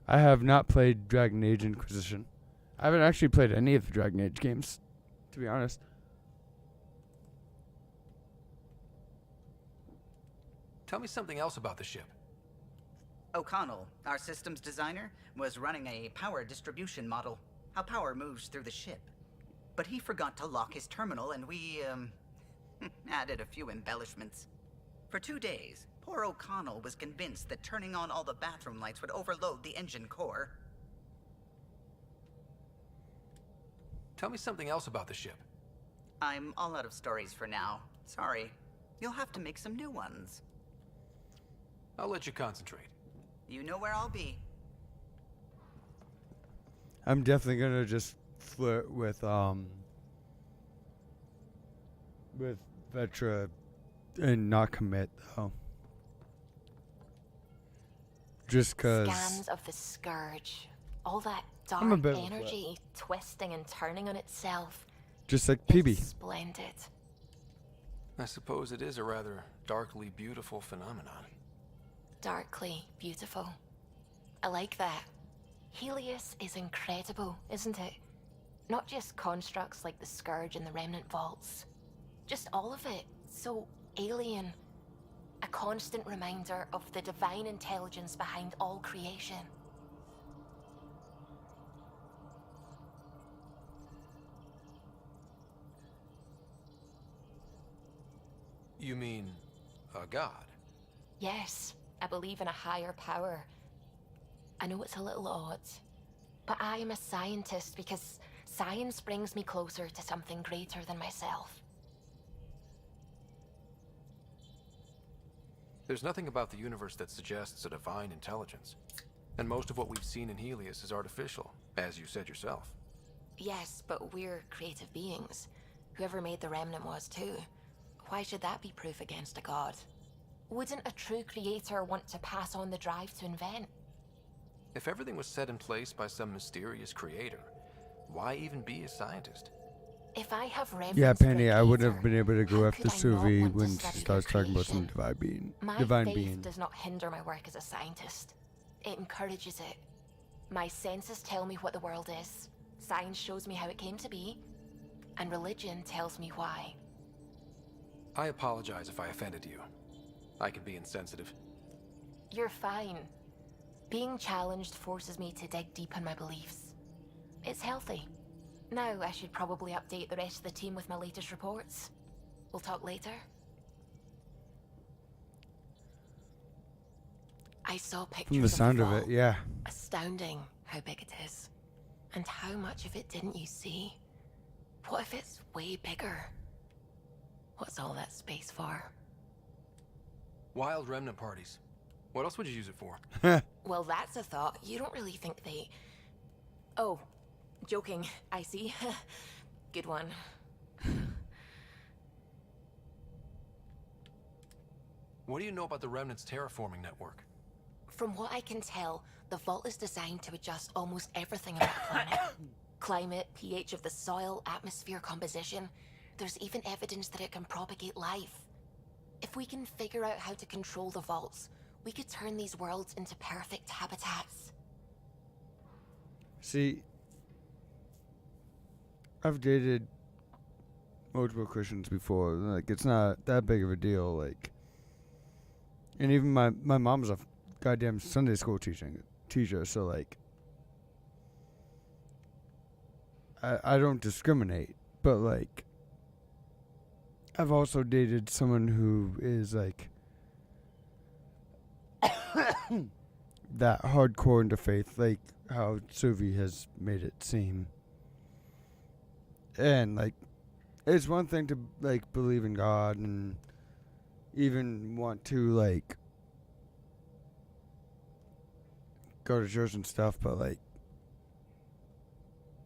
I have not played Dragon Age Inquisition. I haven't actually played any of the Dragon Age games, to be honest. Tell me something else about the ship. O'Connell, our systems designer, was running a power distribution model. how power moves through the ship. But he forgot to lock his terminal, and we, added a few embellishments. For 2 days, poor O'Connell was convinced that turning on all the bathroom lights would overload the engine core. Tell me something else about the ship. I'm all out of stories for now. Sorry. You'll have to make some new ones. I'll let you concentrate. You know where I'll be. I'm definitely gonna just flirt with Vetra and not commit though. Just cause Scans of the Scourge. All that I'm a dark bit of a energy twisting and turning on itself. just like PB. Splendid. I suppose it is a rather darkly beautiful phenomenon. Darkly beautiful. I like that. Helios is incredible, isn't it? Not just constructs like the Scourge and the Remnant Vaults. Just all of it. So alien. A constant reminder of the divine intelligence behind all creation. You mean a god? Yes, I believe in a higher power. I know it's a little odd, but I am a scientist because science brings me closer to something greater than myself. There's nothing about the universe that suggests a divine intelligence. And most of what we've seen in Helios is artificial, as you said yourself. Yes, but we're creative beings. Whoever made the Remnant was too. Why should that be proof against a god? Wouldn't a true creator want to pass on the drive to invent? If everything was set in place by some mysterious creator, why even be a scientist? If I have reverence Yeah, for a Penny, I wouldn't have been able to go how after could I not Suvi want to when she study starts talking about some creation? My divine faith being. does not hinder my work as a scientist. It encourages it. My senses tell me what the world is. Science shows me how it came to be. And religion tells me why. I apologize if I offended you. I can be insensitive. You're fine. Being challenged forces me to dig deep in my beliefs. It's healthy. Now I should probably update the rest of the team with my latest reports. We'll talk later. I saw pictures From the sound of of the it, vault. yeah. Astounding how big it is. And how much of it didn't you see? What if it's way bigger? What's all that space for? Wild remnant parties. What else would you use it for? Well, that's a thought. You don't really think they... Oh, joking. I see. Good one. What do you know about the Remnant's terraforming network? From what I can tell, the vault is designed to adjust almost everything about the planet. Climate, pH of the soil, atmosphere composition. There's even evidence that it can propagate life. If we can figure out how to control the vaults, we could turn these worlds into perfect habitats. See, I've dated multiple Christians before. Like, it's not that big of a deal. Like, and even my mom's a goddamn Sunday school teacher. So like, I don't discriminate. But like, I've also dated someone who is like that hardcore into faith, like how Suvi has made it seem. And like, it's one thing to like believe in God and even want to like go to church and stuff, but like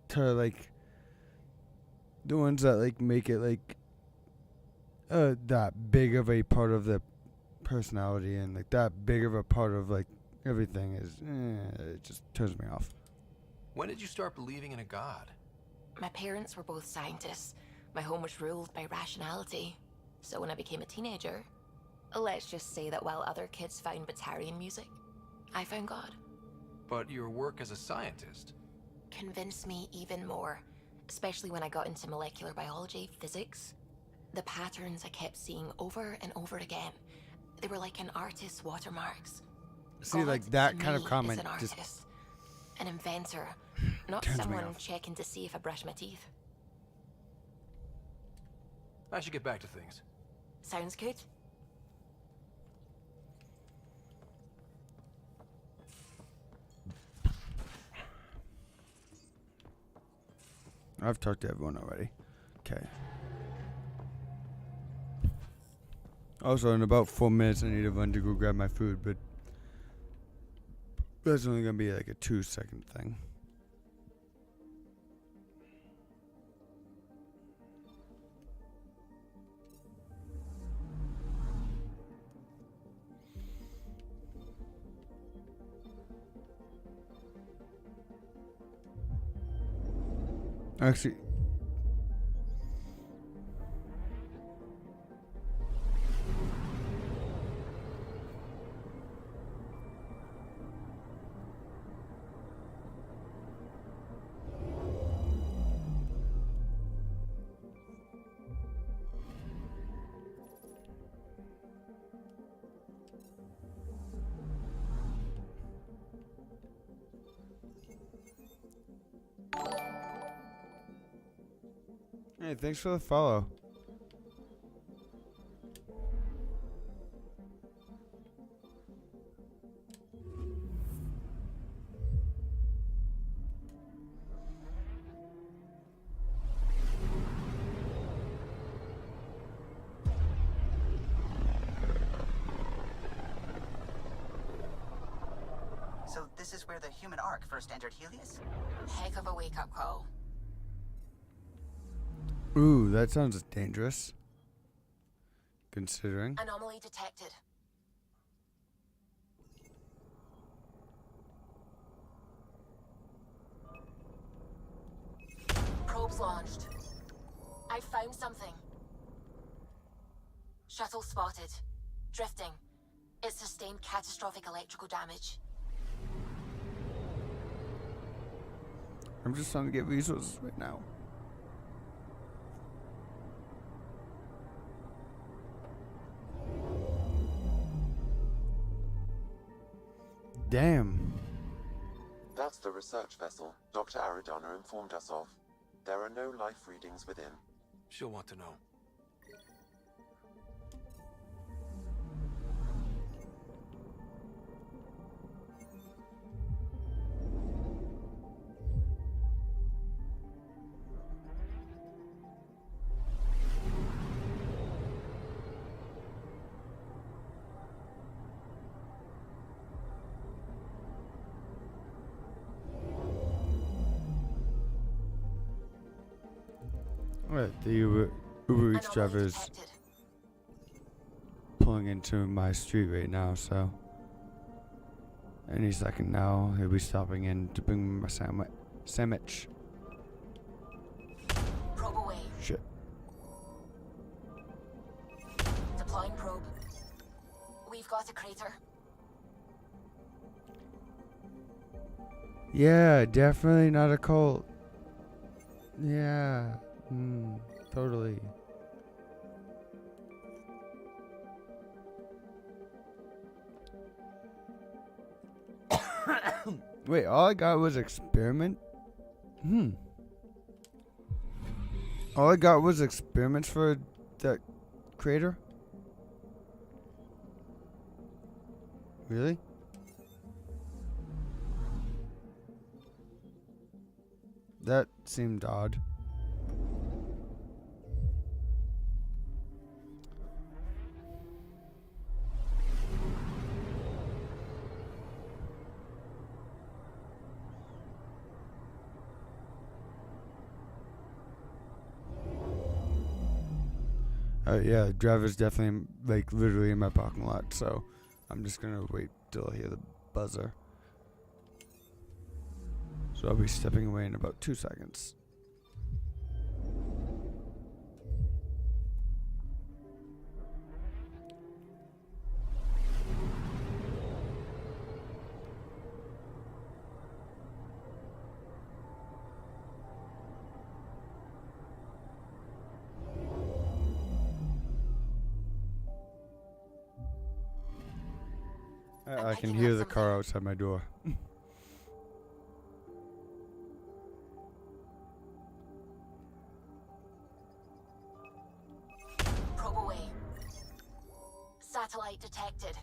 to like the ones that like make it like that big of a part of the personality and like that big of a part of like everything is it just turns me off. When did you start believing in a god? My parents were both scientists. My home was ruled by rationality. So when I became a teenager, let's just say that while other kids found Batarian music, I found God. But your work as a scientist Convinced me even more, especially when I got into molecular biology, physics. The patterns I kept seeing over and over again, they were like an artist's watermarks. See, God, like that to kind of me, comment is an just artist, an inventor, Not Turns me someone off. checking to see if I brush my teeth. I should get back to things. Sounds good. I've talked to everyone already. Okay. Also, in about 4 minutes, I need to run to go grab my food, but that's only gonna be like a 2-second thing. Actually, hey, thanks for the follow. So this is where the human Ark first entered Helios? Heck of a wake-up call. Ooh, that sounds dangerous. Considering. Anomaly detected. Probes launched. I found something. Shuttle spotted. Drifting. It sustained catastrophic electrical damage. I'm just trying to get resources right now. Damn. That's the research vessel Dr. Aridana informed us of. There are no life readings within. She'll want to know. Alright, the Uber Eats driver is pulling into my street right now, so any second now he'll be stopping in to bring me my sandwich. Probe away. Shit. Deploying probe. We've got a crater. Yeah, definitely not a cult. Yeah. Totally. Wait, all I got was experiment? All I got was experiments for that crater? Really? That seemed odd. Yeah, driver's definitely, like, literally in my parking lot, so I'm just gonna wait till I hear the buzzer. So I'll be stepping away in about 2 seconds. I can hear the car outside my door. Parasite detected.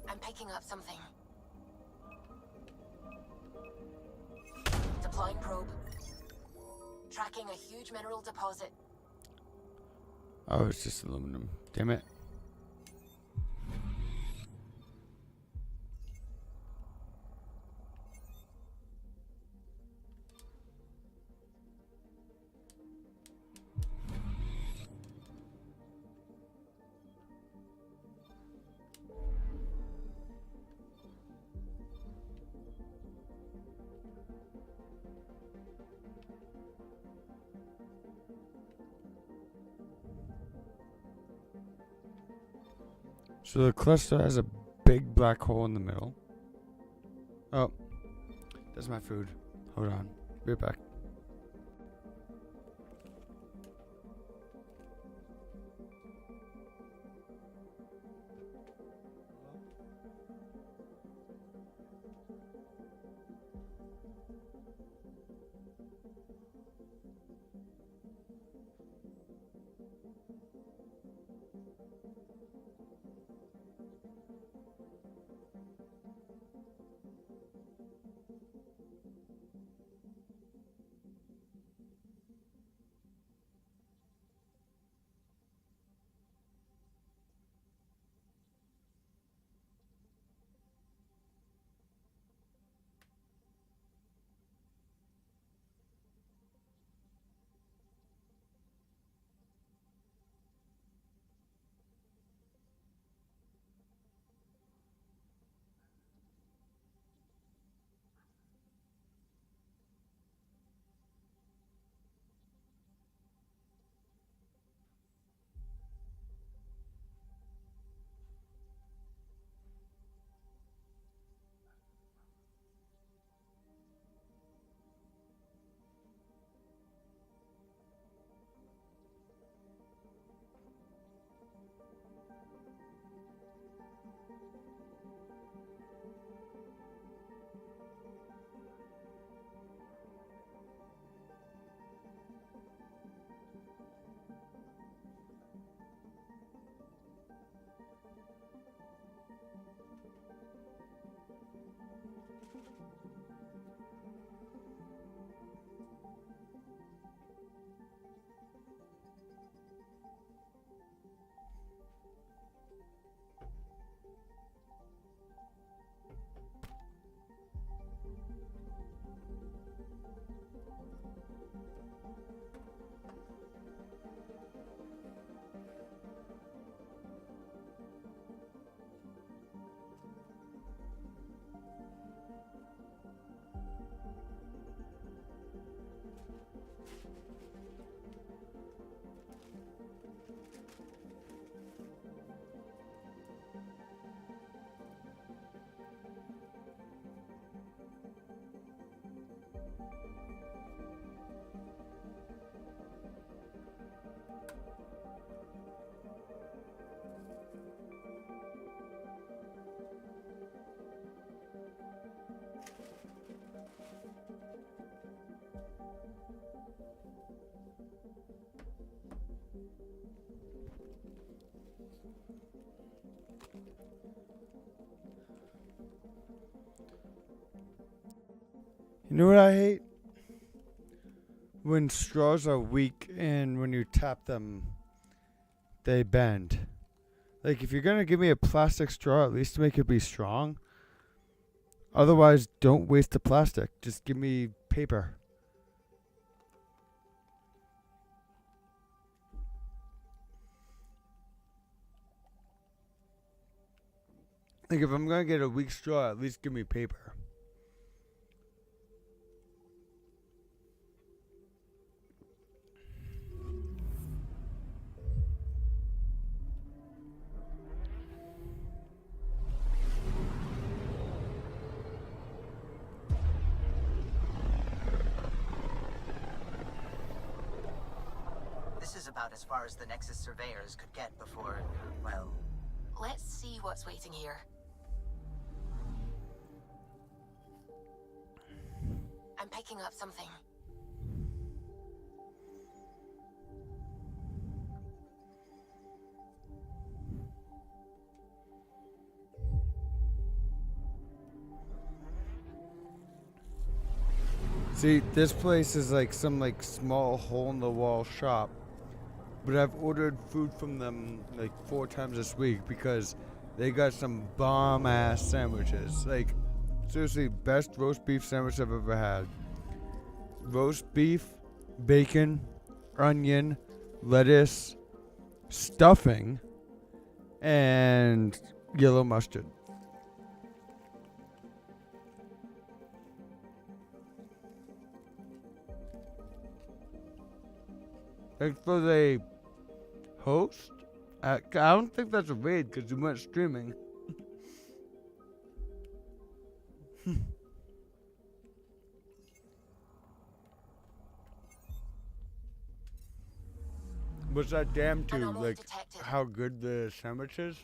I'm picking up something. Deploying probe. Tracking a huge mineral deposit. Oh, it's just aluminum. Damn it. So the cluster has a big black hole in the middle. Oh, that's my food. Hold on. Be right back. You know what I hate? When straws are weak and when you tap them, they bend. Like, if you're going to give me a plastic straw, at least make it be strong. Otherwise, don't waste the plastic. Just give me paper. Like, if I'm going to get a weak straw, at least give me paper. was about as far as the Nexus surveyors could get before, well... Let's see what's waiting here. I'm picking up something. See, this place is like some like small hole-in-the-wall shop, but I've ordered food from them like 4 times this week because they got some bomb-ass sandwiches. Like, seriously, best roast beef sandwich I've ever had. Roast beef, bacon, onion, lettuce, stuffing, and yellow mustard. Thanks for the host. I don't think that's a raid because you went streaming. Was that damn too like how good the sandwich is?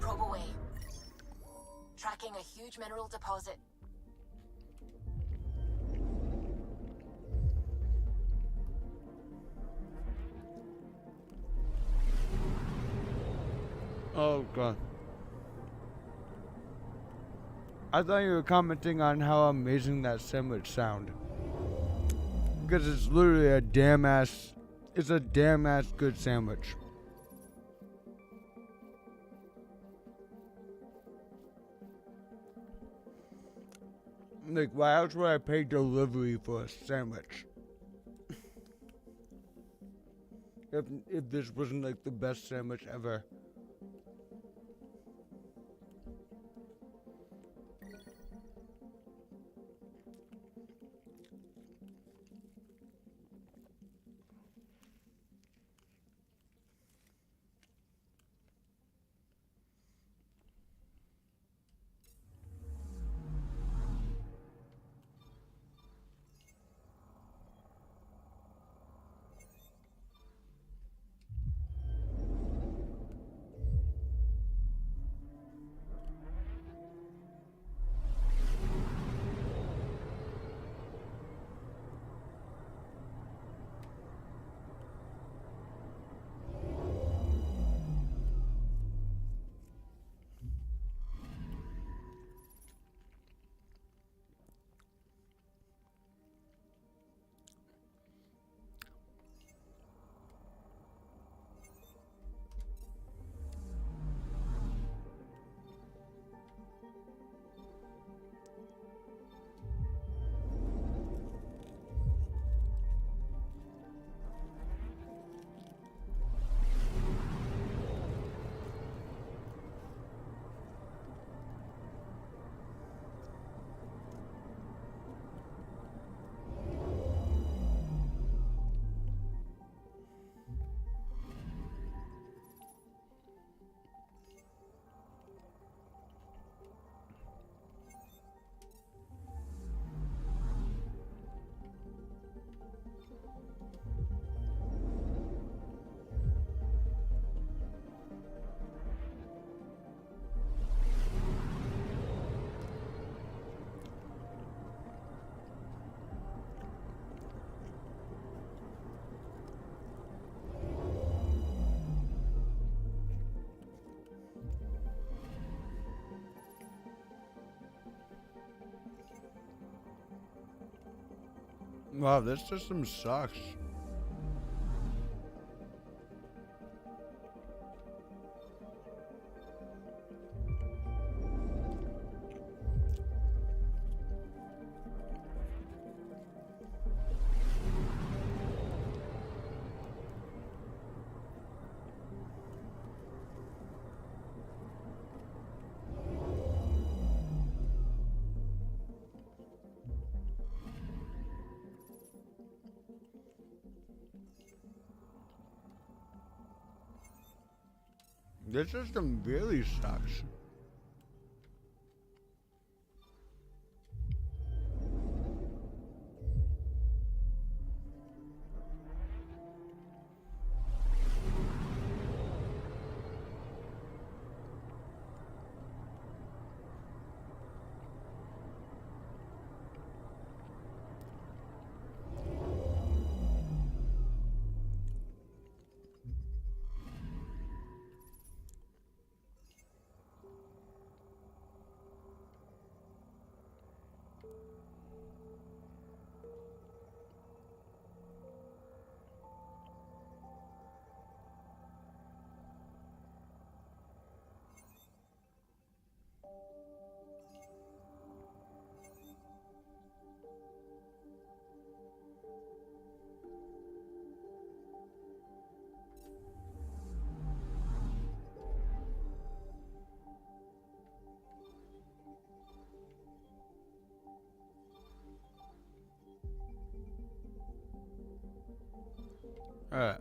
Probe away. Tracking a huge mineral deposit. Oh god. I thought you were commenting on how amazing that sandwich sound. Because it's literally a damn ass good sandwich. Like, why else would I pay delivery for a sandwich? if this wasn't like the best sandwich ever. Wow, this system sucks. This system really sucks. Alright.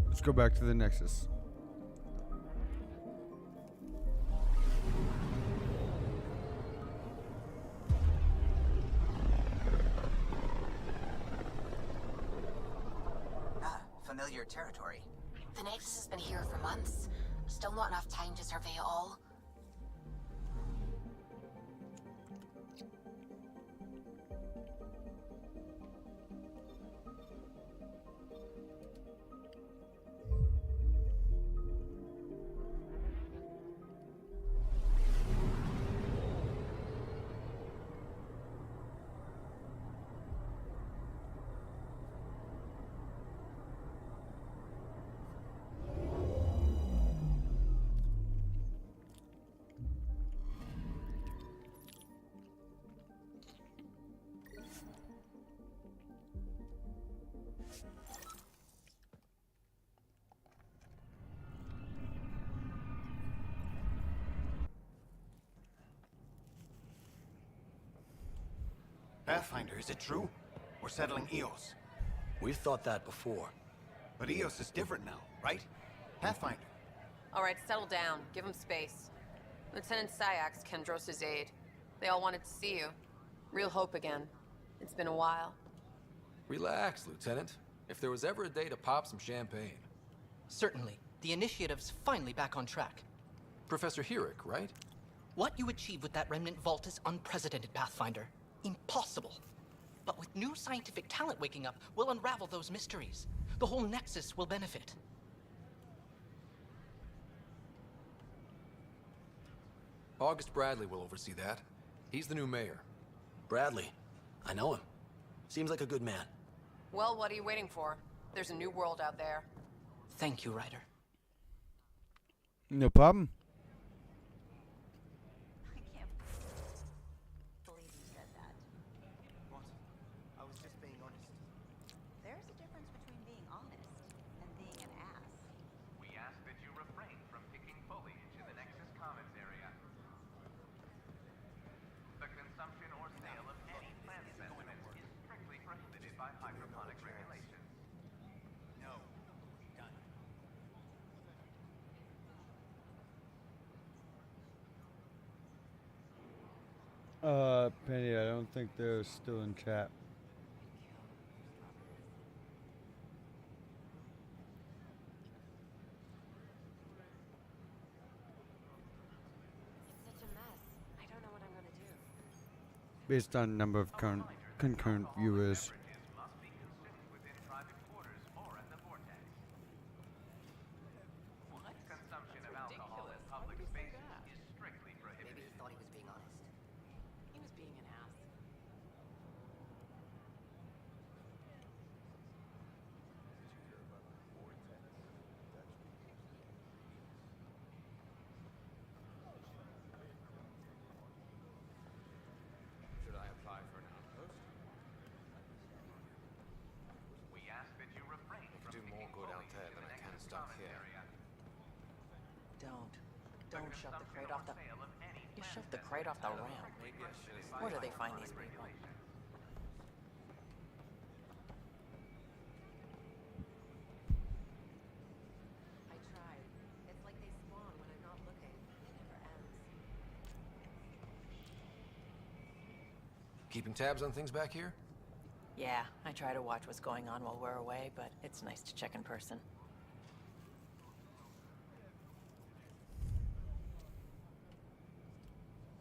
Let's go back to the Nexus. Familiar territory. The Nexus has been here for months. Still not enough time to survey it all. Pathfinder, is it true? We're settling Eos. We've thought that before. But Eos is different now, right? Pathfinder. All right, settle down. Give him space. Lieutenant Syax, Kendros' aide. They all wanted to see you. Real hope again. It's been a while. Relax, Lieutenant. If there was ever a day to pop some champagne. Certainly. The initiative's finally back on track. Professor Herrick, right? What you achieved with that remnant vault is unprecedented, Pathfinder. Impossible. But with new scientific talent waking up, we'll unravel those mysteries. The whole Nexus will benefit. August Bradley will oversee that. He's the new mayor. Bradley. I know him. Seems like a good man. Well, what are you waiting for? There's a new world out there. Thank you, Ryder. No problem. Penny, I don't think they're still in chat. It's such a mess. I don't know what I'm gonna do. Based on number of concurrent viewers. Don't shove the crate off the... You shove the crate off the ramp. Where do they find these people? I tried. It's like they spawn when I'm not looking. It never ends. Keeping tabs on things back here? Yeah, I try to watch what's going on while we're away, but it's nice to check in person.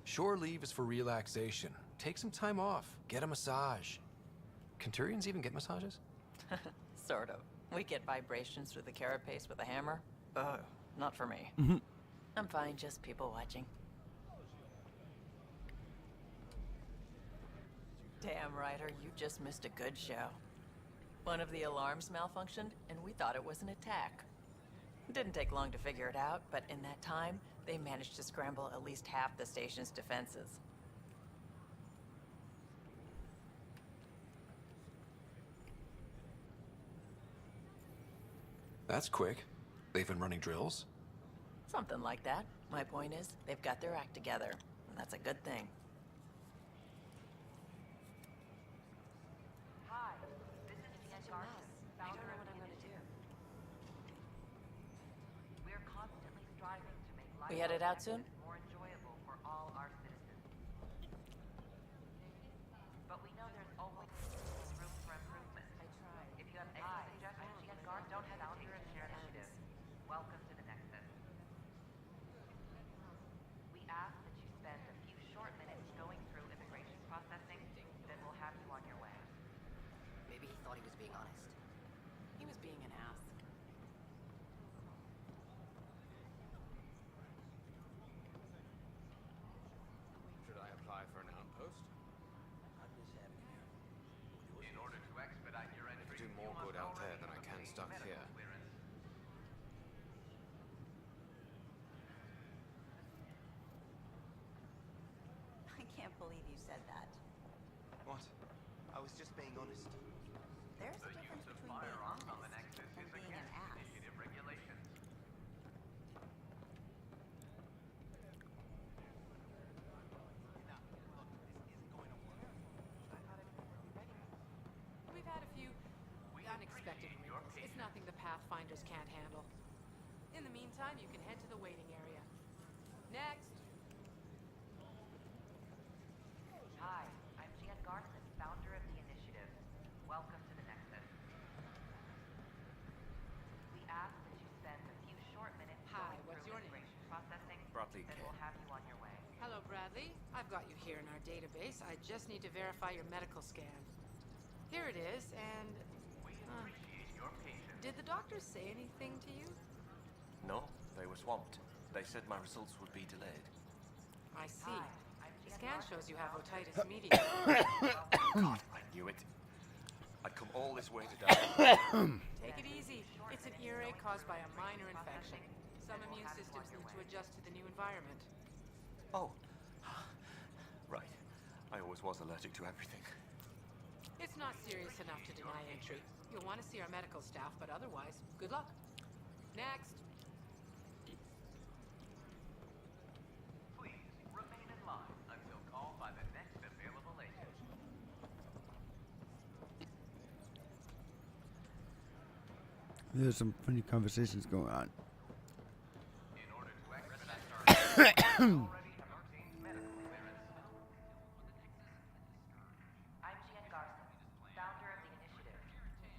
Shore leave is for relaxation. Take some time off. Get a massage. Can Turians even get massages? Sort of. We get vibrations through the carapace with a hammer. Ugh, not for me. I'm fine, just people watching. Damn, Ryder, you just missed a good show. One of the alarms malfunctioned, and we thought it was an attack. It didn't take long to figure it out, but in that time, they managed to scramble at least half the station's defenses. That's quick. They've been running drills? Something like that. My point is, they've got their act together, and that's a good thing. mess. I don't know what I'm gonna do. We're constantly striving to make life We headed out soon? more enjoyable for all our citizens. But we know there's always room for improvement. I tried. If you have any suggestions, don't hesitate to share initiative. Welcome to the Nexus. We ask that you spend a few short minutes going through immigration processing, then we'll have you on your way. Maybe he thought he was being honest. He was being an ass. Should I apply for an outpost? In order to expedite your I entry, could do more good out there than I can stuck here. I can't believe you said that. What? I was just being honest. There's a difference between being honest and being an ass. Initiative regulations. We've had a few unexpected wrinkles. It's nothing the Pathfinders can't handle. In the meantime, you can head to the waiting area. Next! Hi, I'm Jan Garson, founder of the initiative. Welcome to the Nexus. We ask that you spend a few short minutes Hi, going what's through your name? immigration processing, Bradley then Kane. we'll have you on your way. Hello, Bradley. I've got you here in our database. I just need to verify your medical scan. Here it is, and... Did the doctors say anything to you? No, they were swamped. They said my results would be delayed. I see. The scan shows you have otitis media. God, I knew it. I'd come all this way to die. Take it easy. It's an earache caused by a minor infection. Some immune systems need to adjust to the new environment. Oh. Right. I always was allergic to everything. It's not serious enough to deny entry. You'll want to see our medical staff, but otherwise, good luck. Next. Please remain in line until called by the next available agent. There's some funny conversations going on. In order to expedite our already have obtained medical clearance. I'm Jan Garson, founder of the initiative.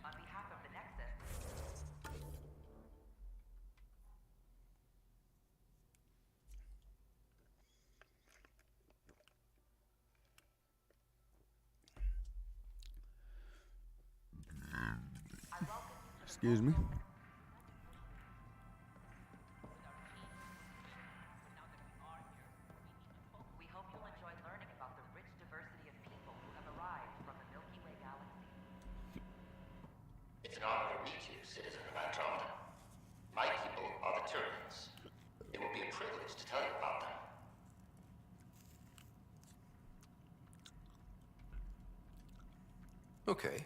On behalf of the Nexus, Excuse me. we hope you'll enjoy learning about the rich diversity of people who have arrived from the Milky Way galaxy. It's an honor to meet you, citizen of Andromeda. My people are the Turians. It will be a privilege to tell you about them. Okay.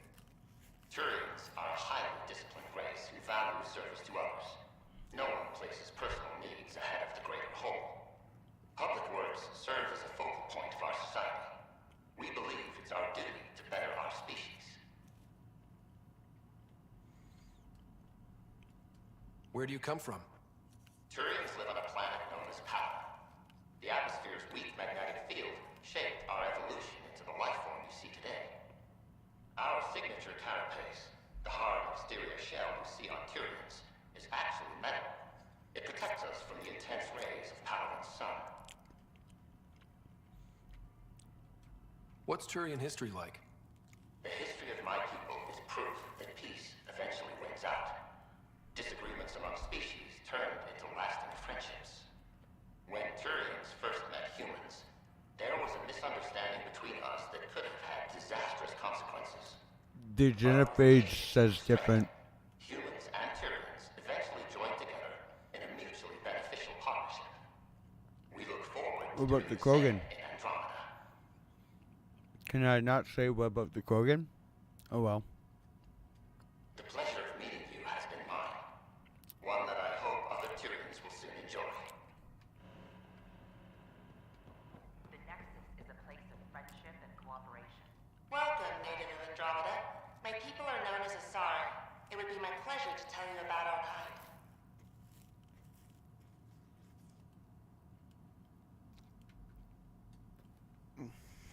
Turians are a highly disciplined race who value service to others. No one places personal needs ahead of the greater whole. Public works serve as a focal point of our society. We believe it's our duty to better our species. Where do you come from? Turians live on a planet known as Power. The atmosphere's weak magnetic field shaped our evolution into the life form you see today. Our signature carapace, the hard exterior shell you see on Turians, is actually metal. It protects us from the intense rays of Power's sun. What's Turian history like? The history of my people is proof that peace eventually wins out. Disagreements among species turned into lasting friendships. When Turians first met humans, there was a misunderstanding between us that could have had disastrous consequences. The Genophage says different. Humans and Turians eventually joined together in a mutually beneficial partnership. We look forward What to about doing the the same Krogan? in Andromeda. Can I not say what about the Krogan? Oh well. The pleasure of meeting you has been mine. One that I hope other Turians will soon enjoy. The Nexus is a place of friendship and cooperation. Welcome, native of Andromeda. My people are known as Asari. it would be my pleasure to tell you about our kind.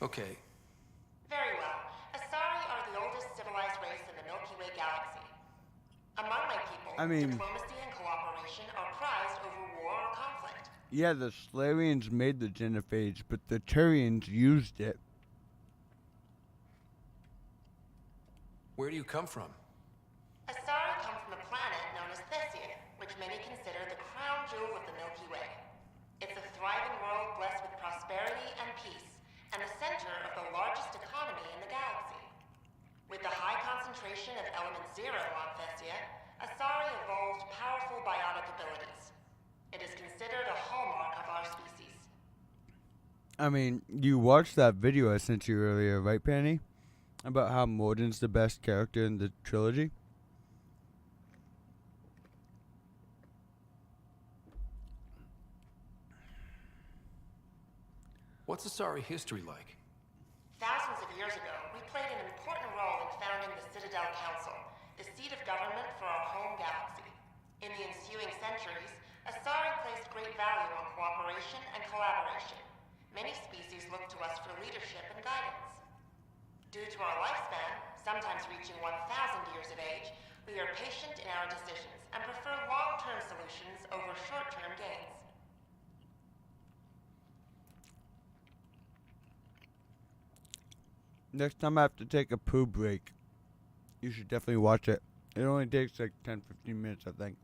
Okay. Very well. Asari are the oldest civilized race in the Milky Way galaxy. Among my people, diplomacy and cooperation are prized over war or conflict. Yeah, the Salarians made the genophage, but the Turians used it. Where do you come from? Asari come from a planet known as Thesia, which many consider the crown jewel of the Milky Way. It's a thriving world blessed with prosperity and peace, and the center of the largest economy in the galaxy. With the high concentration of element zero on Thesia, Asari evolved powerful biotic abilities. It is considered a hallmark of our species. I mean, you watched that video I sent you earlier, right, Penny? About how Morden's the best character in the trilogy? What's Asari history like? Thousands of years ago, we played an important role in founding the Citadel Council, the seat of government for our home galaxy. In the ensuing centuries, Asari placed great value on cooperation and collaboration. Many species look to us for leadership and guidance. Due to our lifespan, sometimes reaching 1,000 years of age, we are patient in our decisions and prefer long-term solutions over short-term gains. Next time I have to take a poo break, you should definitely watch it. It only takes like 10-15 minutes, I think.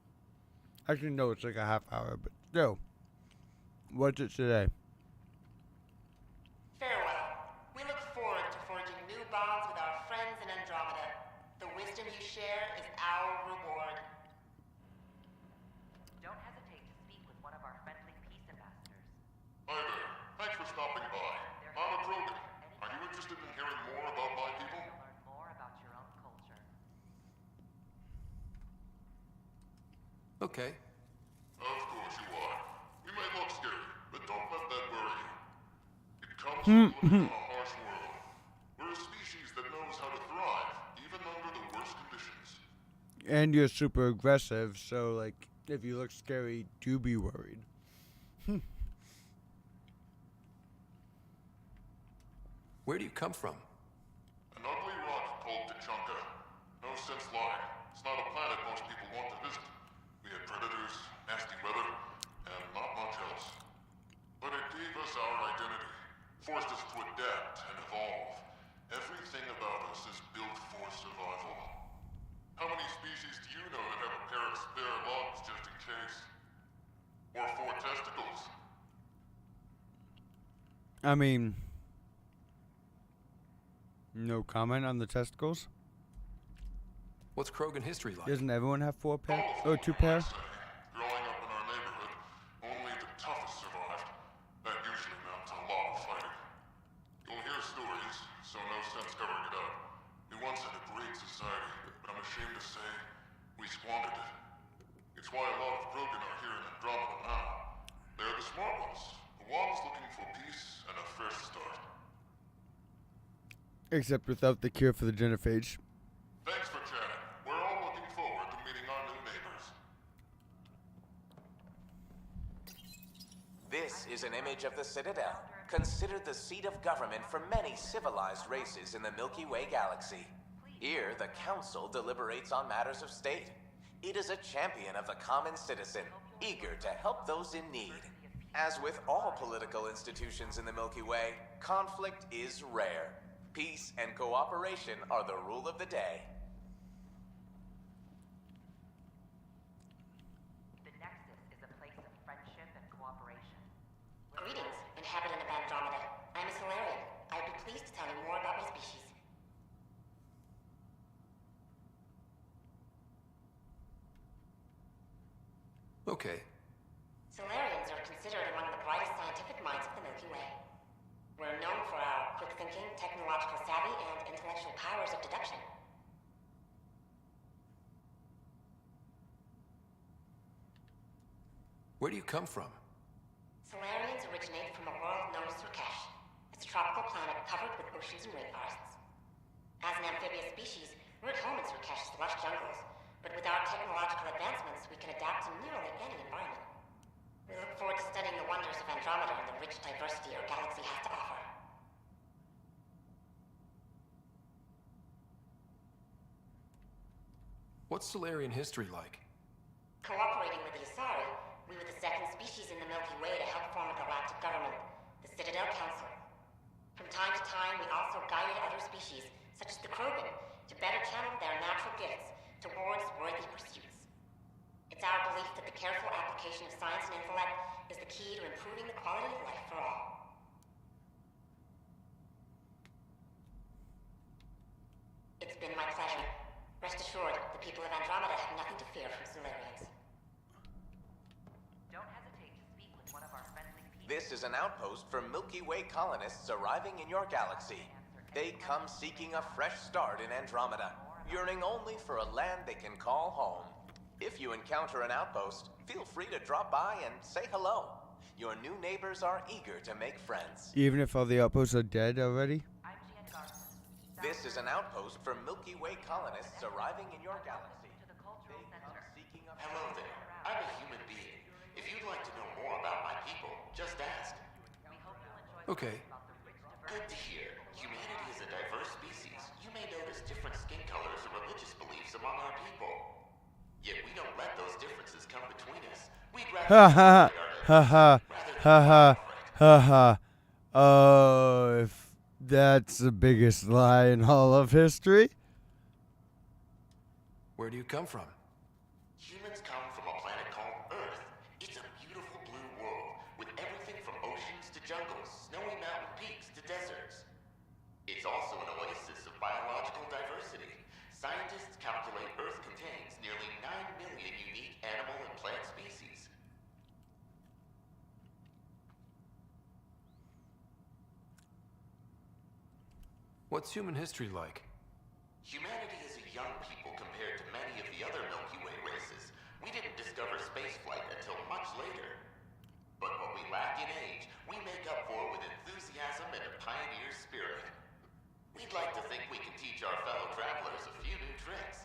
Actually, no, it's like a half hour, but still. Watch it today. Farewell. We look forward to forging new bonds with our friends in Andromeda. The wisdom you share is our reward. Don't hesitate to speak with one of our friendly peace ambassadors. Hi there. Thanks for stopping by. I'm a Krogan. Are you interested in hearing more about my people? Learn more about your own culture. Okay. Of course you are. We may look scary, but don't let that worry you. It comes from living on a harsh world. We're a species that knows how to thrive, even under the worst conditions. And you're super aggressive, so like, if you look scary, do be worried. Where do you come from? An ugly rock called Tachanka. No sense lying. It's not a planet most people want to visit. We had predators, nasty weather, and not much else. But it gave us our identity, forced us to adapt and evolve. Everything about us is built for survival. How many species do you know that have a pair of spare lungs just in case? Or 4 testicles? I mean, no comment on the testicles? What's Krogan history like? Doesn't everyone have 4 pairs? Or 2 pairs? Growing up in our neighborhood, only the toughest survived. That usually meant a lot of fighting. You'll hear stories, so no sense covering it up. We once had a great society, but I'm ashamed to say, we squandered it. It's why a lot of Krogan are here in Andromeda now. They're the smart ones, the ones looking for peace and a fresh start. Except without the cure for the genophage. Thanks for chatting. We're all looking forward to meeting our new neighbors. This is an image of the Citadel, considered the seat of government for many civilized races in the Milky Way galaxy. Here, the Council deliberates on matters of state. It is a champion of the common citizen, eager to help those in need. As with all political institutions in the Milky Way, conflict is rare. Peace and cooperation are the rule of the day. The Nexus is a place of friendship and cooperation. Greetings, inhabitant of Andromeda. I'm a Solarian. I'd be pleased to tell you more about my species. Okay. Solarians are considered among the brightest scientific minds of the Milky Way. We're known for our quick thinking, technological savvy, and intellectual powers of deduction. Where do you come from? Solarians originate from a world known as Surkesh. It's a tropical planet covered with oceans and rainforests. As an amphibious species, we're at home in Surkesh's lush jungles, rich diversity our galaxy has to offer. What's Solarian history like? Cooperating with the Asari, we were the second species in the Milky Way to help form a galactic government, the Citadel Council. From time to time, we also guided other species, such as the Krogan, to better channel their natural gifts towards worthy pursuits. It's our belief that the careful application of science and intellect is the key to improving the quality of life for all. It's been my pleasure. Rest assured, the people of Andromeda have nothing to fear from Solarians. Don't hesitate to speak with one of our friendly people. This is an outpost for Milky Way colonists arriving in your galaxy. They come seeking a fresh start in Andromeda, yearning only for a land they can call home. If you encounter an outpost, feel free to drop by and say hello. Your new neighbors are eager to make friends. Even if all the outposts are dead already? This is an outpost for Milky Way colonists arriving in your galaxy. They come seeking a... Hello there. I'm a human being. If you'd like to know more about my people, just ask. Okay. Good to hear. Humanity is a diverse species. You may notice different skin colors or religious beliefs among our people. Yet we don't let those differences come between us. We'd rather... Ha ha ha ha ha ha ha ha. Oh, if that's the biggest lie in all of history. Where do you come from? Humans come from a planet called Earth. It's a beautiful blue world with everything from oceans to jungles, snowy mountain peaks to deserts. It's also an oasis of biological diversity. Scientists calculate Earth contains nearly 9 million unique animal and plant species. What's human history like? Humanity is a young people compared to many of the other Milky Way races. We didn't discover spaceflight until much later. But what we lack in age, we make up for with enthusiasm and a pioneer spirit. We'd like to think we can teach our fellow travelers a few new tricks.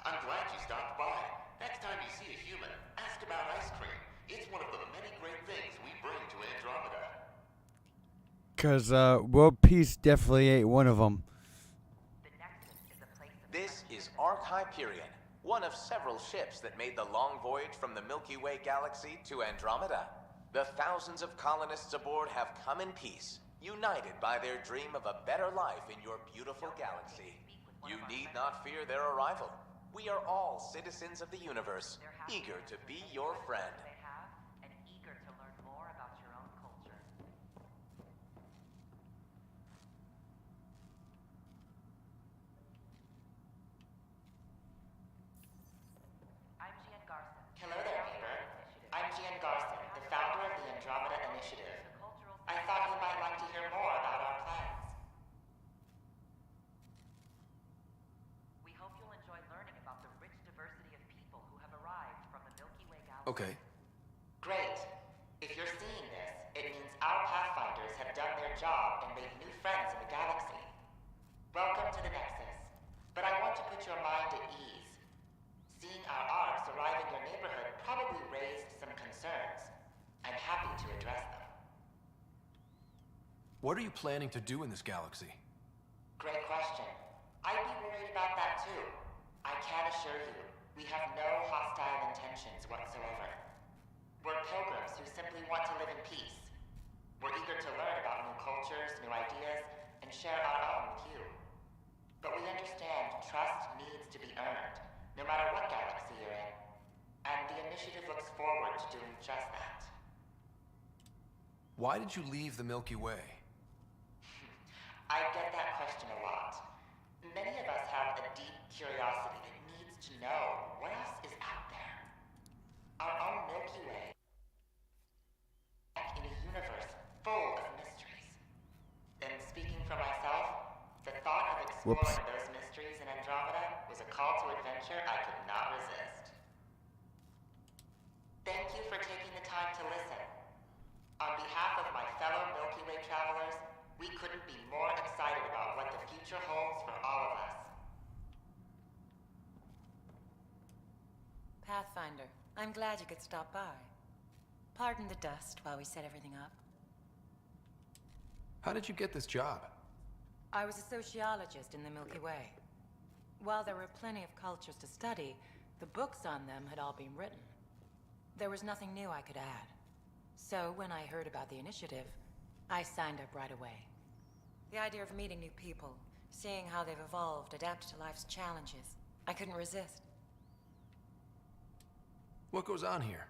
I'm glad you stopped by. Next time you see a human, ask about ice cream. It's one of the many great things we bring to Andromeda. Because world peace definitely ain't one of them. This is Ark Hyperion, one of several ships that made the long voyage from the Milky Way galaxy to Andromeda. The thousands of colonists aboard have come in peace, united by their dream of a better life in your beautiful galaxy. You need not fear their arrival. We are all citizens of the universe, eager to be your friend. And eager to learn more about your own culture. I'm Gian Garson. Hello there, neighbor. I'm Gian Garson, the founder of the Andromeda Initiative. I thought you might like to hear more about our plans. We hope you'll enjoy learning about the rich diversity of people who have arrived from the Milky Way galaxy. Okay. Great. If you're seeing this, it means our Pathfinders have done their job and made new friends in the galaxy. Welcome to the Nexus. But I want to put your mind at ease. Seeing our arcs arrive in your neighborhood probably raised some concerns. I'm happy to address them. What are you planning to do in this galaxy? Great question. I'd be worried about that too. I can assure you, we have no hostile intentions whatsoever. We're pilgrims who simply want to live in peace. We're eager to learn about new cultures, new ideas, and share our own with you. But we understand trust needs to be earned, no matter what galaxy you're in. And the initiative looks forward to doing just that. Why did you leave the Milky Way? I get that question a lot. Many of us have a deep curiosity that needs to know what else is out there. Our own Milky Way, in a universe full of mysteries. And speaking for myself, the thought of exploring those mysteries in Andromeda was a call to adventure I could not resist. Thank you for taking the time to listen. On behalf of my fellow Milky Way travelers, we couldn't be more excited about what the future holds for all of us. Pathfinder, I'm glad you could stop by. Pardon the dust while we set everything up. How did you get this job? I was a sociologist in the Milky Way. While there were plenty of cultures to study, the books on them had all been written. There was nothing new I could add. So when I heard about the initiative, I signed up right away. The idea of meeting new people, seeing how they've evolved, adapted to life's challenges, I couldn't resist. What goes on here?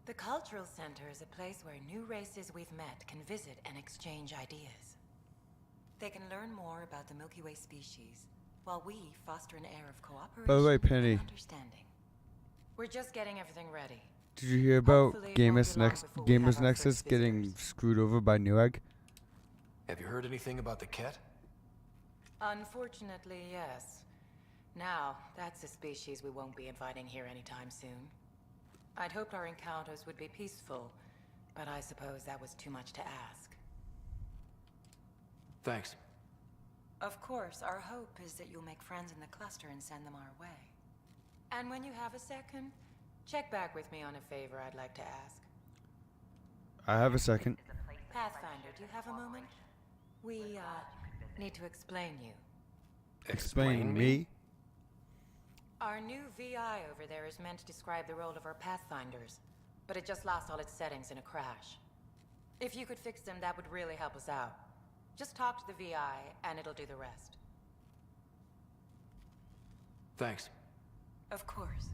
The Cultural Center is a place where new races we've met can visit and exchange ideas. They can learn more about the Milky Way species, while we foster an air of cooperation By the way, Penny, and understanding. We're just getting everything ready. did you hear about Hopefully, Gamers not too long before we Gamers have our Nexus first getting screwed over by Newegg? Have you heard anything about the Ket? Unfortunately, yes. Now, that's a species we won't be inviting here anytime soon. I'd hoped our encounters would be peaceful, but I suppose that was too much to ask. Thanks. Of course, our hope is that you'll make friends in the cluster and send them our way. And when you have a second, check back with me on a favor I'd like to ask. I have a second. Pathfinder, do you have a moment? We, need to explain you. Explain me? Our new VI over there is meant to describe the role of our Pathfinders, but it just lost all its settings in a crash. If you could fix them, that would really help us out. Just talk to the VI, and it'll do the rest. Thanks. Of course.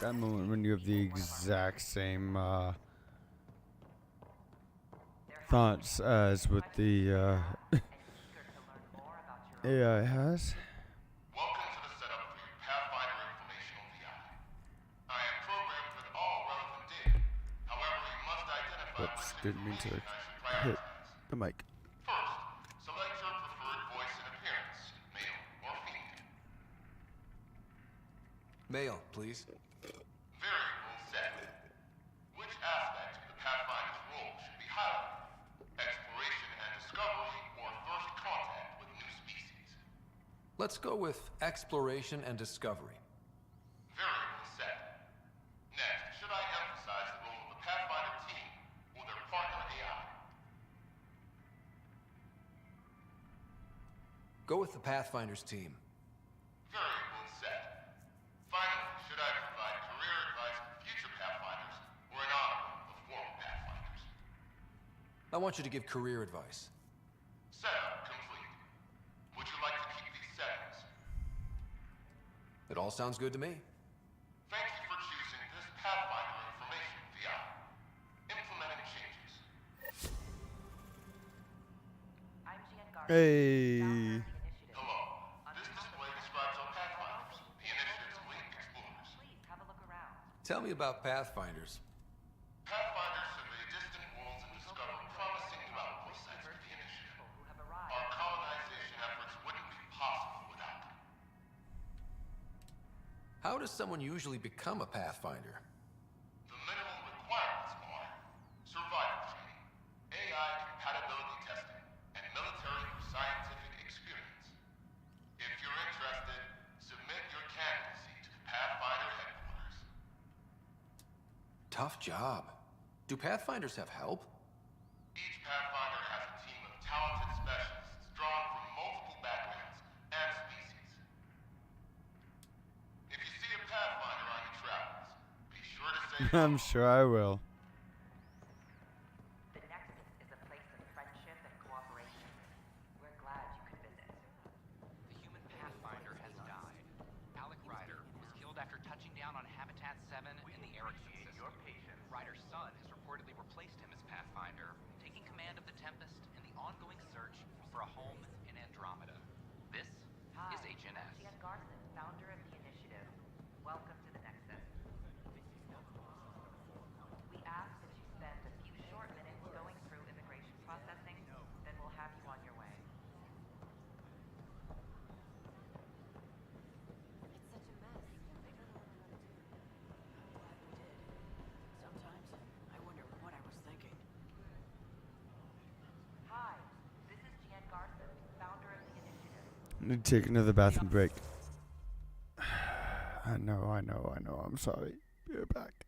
That moment when you have the exact same thoughts as what the AI has. Welcome to the setup for your Pathfinder Informational VI. I am programmed with all relevant data. However, you must identify Whoops, which didn't mean to information I should hit prioritize. the mic. First, select your preferred voice and appearance, male or female. Male, please. Variable set. Which aspect of the Pathfinder's role should be highlighted? Exploration and discovery, or first contact with new species? Let's go with exploration and discovery. Variable set. Next, should I emphasize the role of the Pathfinder team or their partner AI? Go with the Pathfinders team. Variable set. Finally, should I provide career advice for future Pathfinders or an honor of former Pathfinders? I want you to give career advice. Setup complete. Would you like to keep these settings? It all sounds good to me. Thank you for choosing this Pathfinder Information VI. Implementing changes. Hey. Hello. This display describes our Pathfinders, the initiative's lead explorers. Tell me about Pathfinders. Pathfinders survey distant worlds and discover promising new outposts thanks to the initiative. Our colonization efforts wouldn't be possible without them. How does someone usually become a Pathfinder? The minimum requirements are survival training, AI compatibility testing, and military or scientific experience. If you're interested, submit your candidacy to the Pathfinder headquarters. Tough job. Do Pathfinders have help? Each Pathfinder has a team of talented specialists drawn from multiple backgrounds and species. If you see a Pathfinder on your travels, be sure to say I'm sure I will. The Nexus is a place of friendship and cooperation. We're glad you could visit. The human Pathfinder has died. Alec Ryder was killed after touching down on Habitat 7 in the Erickson system. Ryder's son has reportedly replaced him as Pathfinder, taking command of the Tempest in the ongoing search for a home in Andromeda. This Hi, is HNS. Gian Garson, founder of the initiative. Welcome to the Nexus. We ask that you spend a few short minutes going through immigration processing, then we'll have you on your way. Sometimes I wonder what I was thinking. Hi, this is Gian Garson, founder of the initiative. I need to take another bathroom break. I know. I'm sorry. Be right back.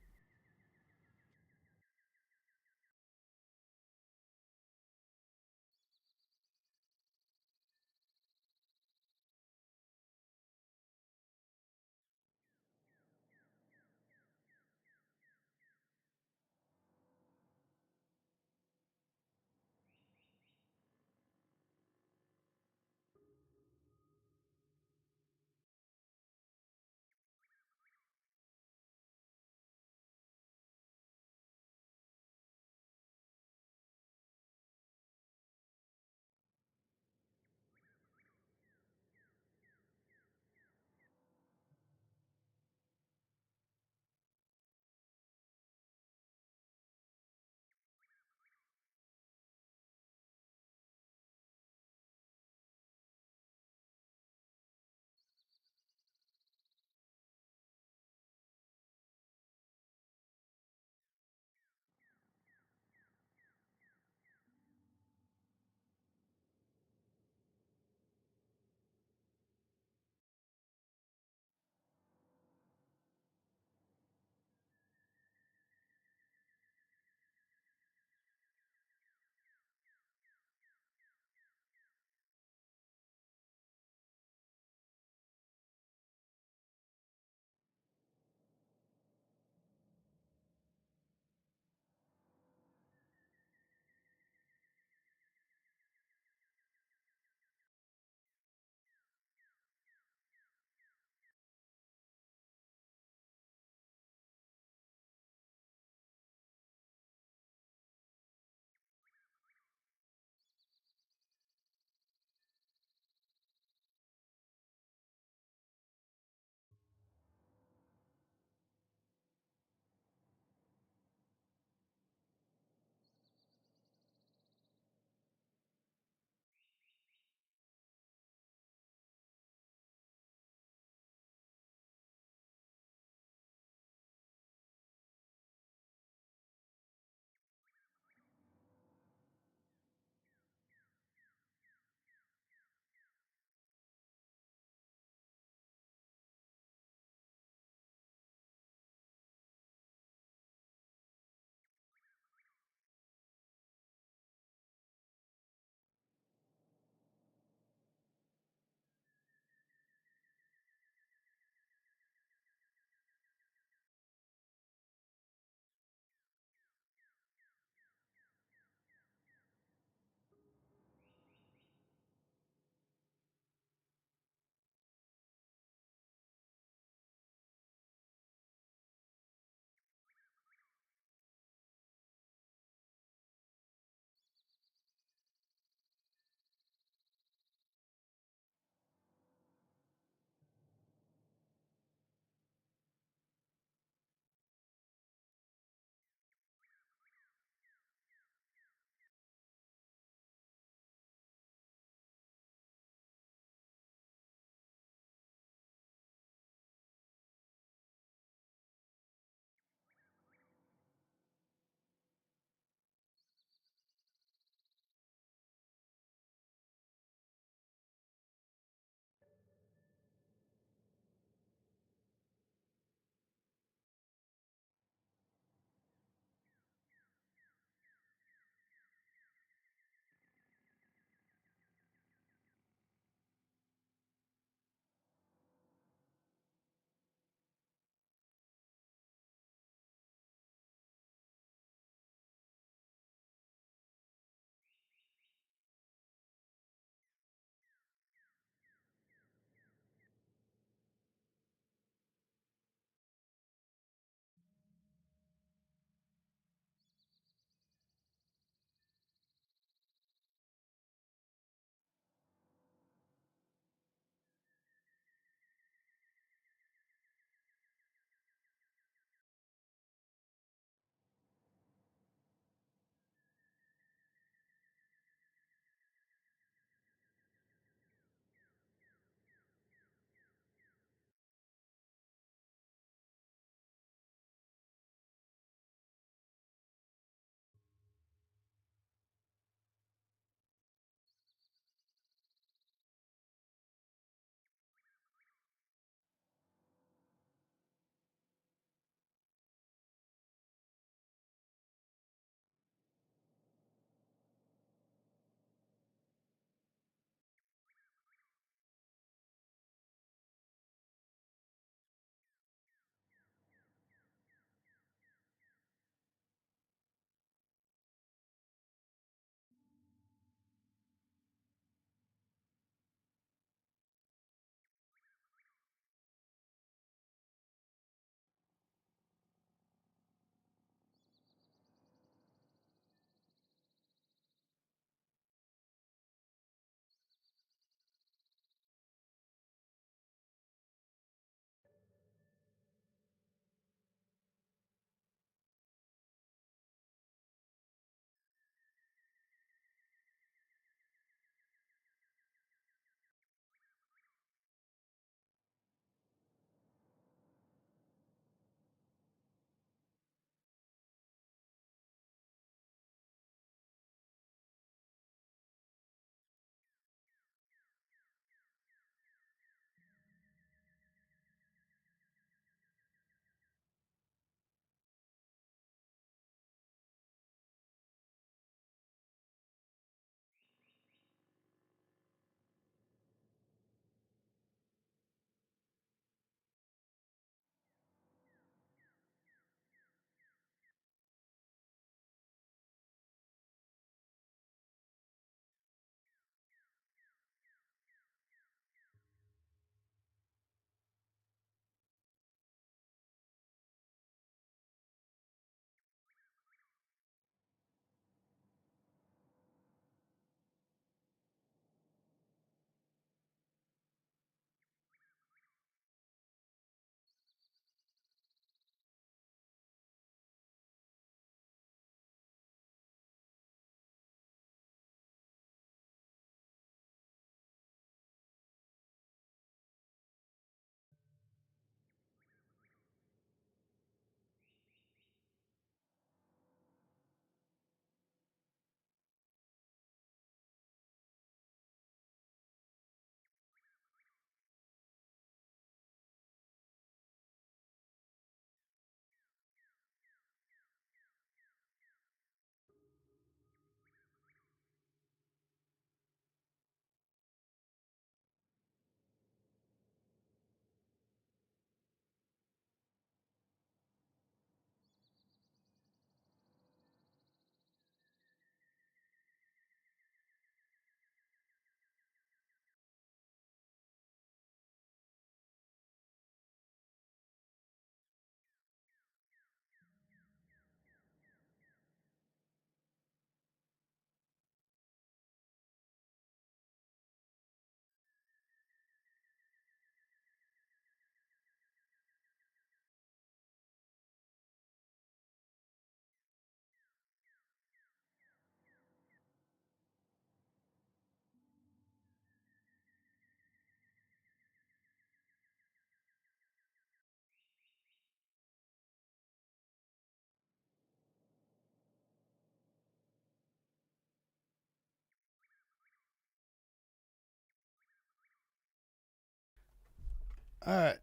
Alright.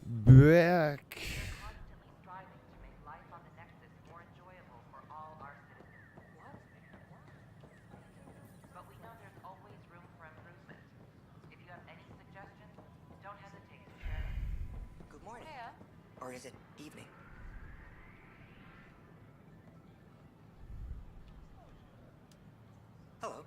Back. But we know there's always room for improvement. If you have any suggestions, don't hesitate to share them. Good morning. Hiya. Or is it evening? Hello.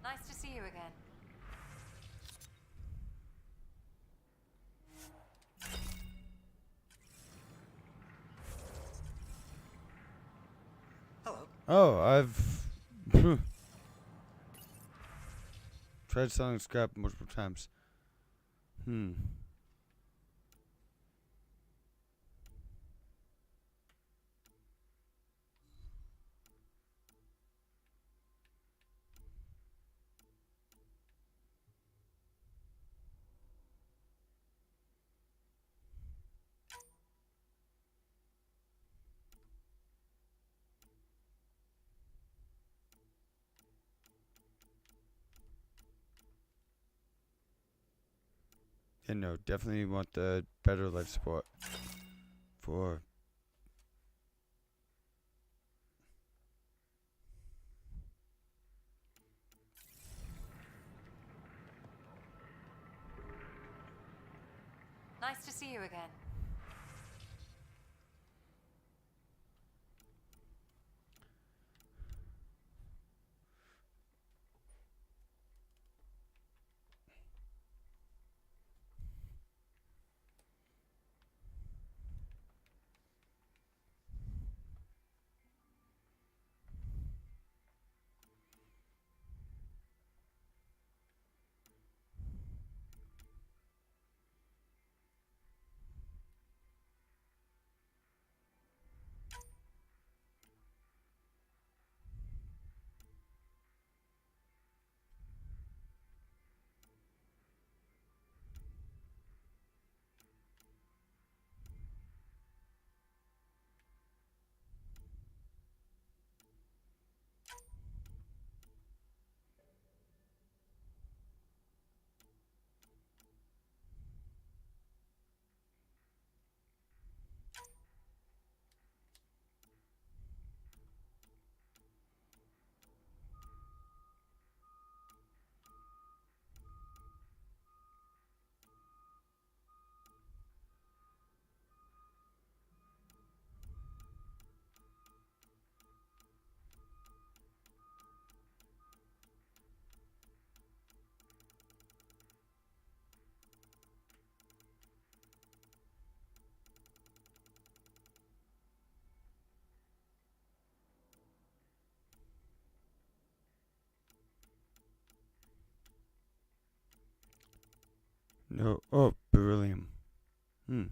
Nice to see you again. Hello. Oh, I've tried selling scrap multiple times. Yeah, no, definitely want the better life support for. Nice to see you again. No. Oh, beryllium. Okay.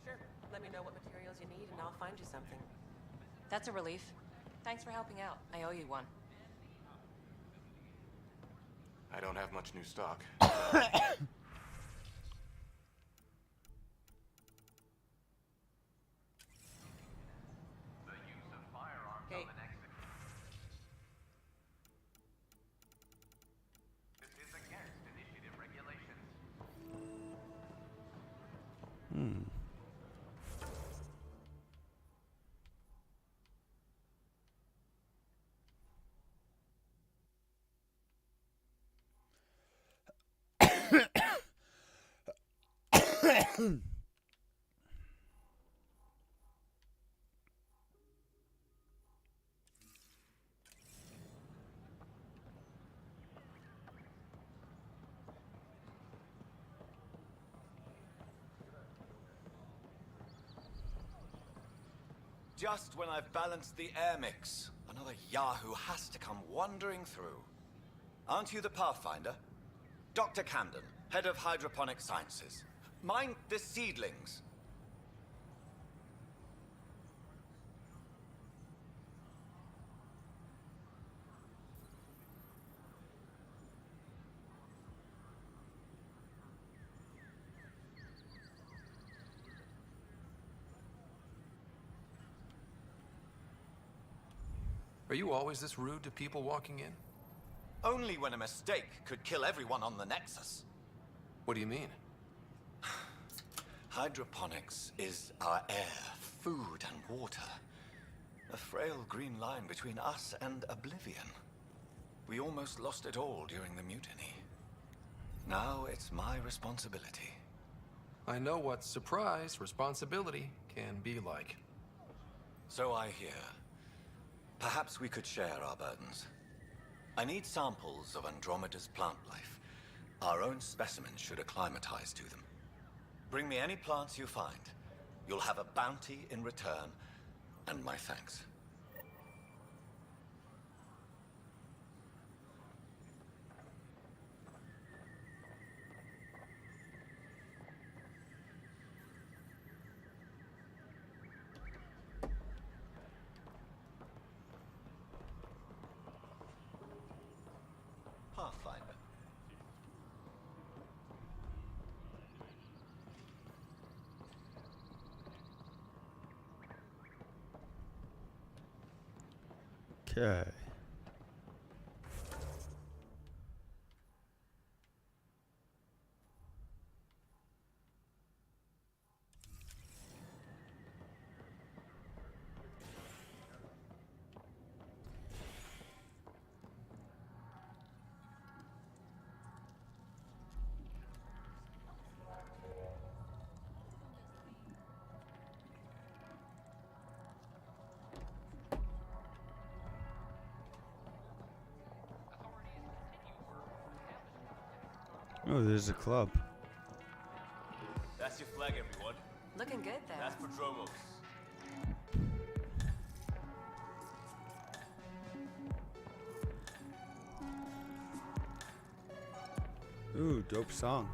Sure. Let me know what materials you need and I'll find you something. That's a relief. Thanks for helping out. I owe you one. I don't have much new stock. Hey. This is against initiative regulations. Just when I've balanced the air mix, another Yahoo has to come wandering through. Aren't you the Pathfinder? Dr. Camden, head of hydroponic sciences. Mind the seedlings. Are you always this rude to people walking in? Only when a mistake could kill everyone on the Nexus. What do you mean? Hydroponics is our air, food, and water. A frail green line between us and oblivion. We almost lost it all during the mutiny. Now it's my responsibility. I know what surprise responsibility can be like. So I hear. Perhaps we could share our burdens. I need samples of Andromeda's plant life. Our own specimens should acclimatize to them. Bring me any plants you find. You'll have a bounty in return, and my thanks. Pathfinder. Okay. Oh, there's a club. That's your flag, everyone. Looking good there. That's for Dromos. Ooh, dope song.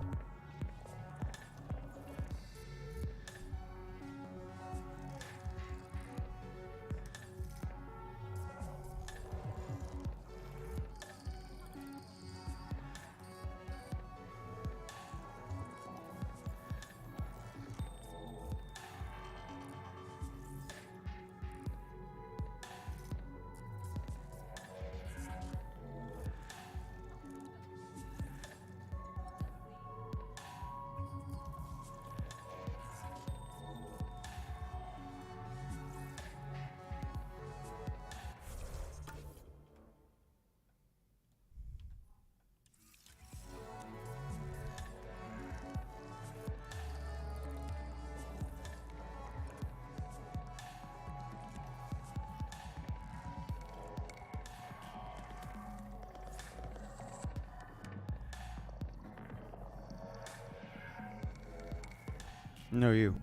No, you.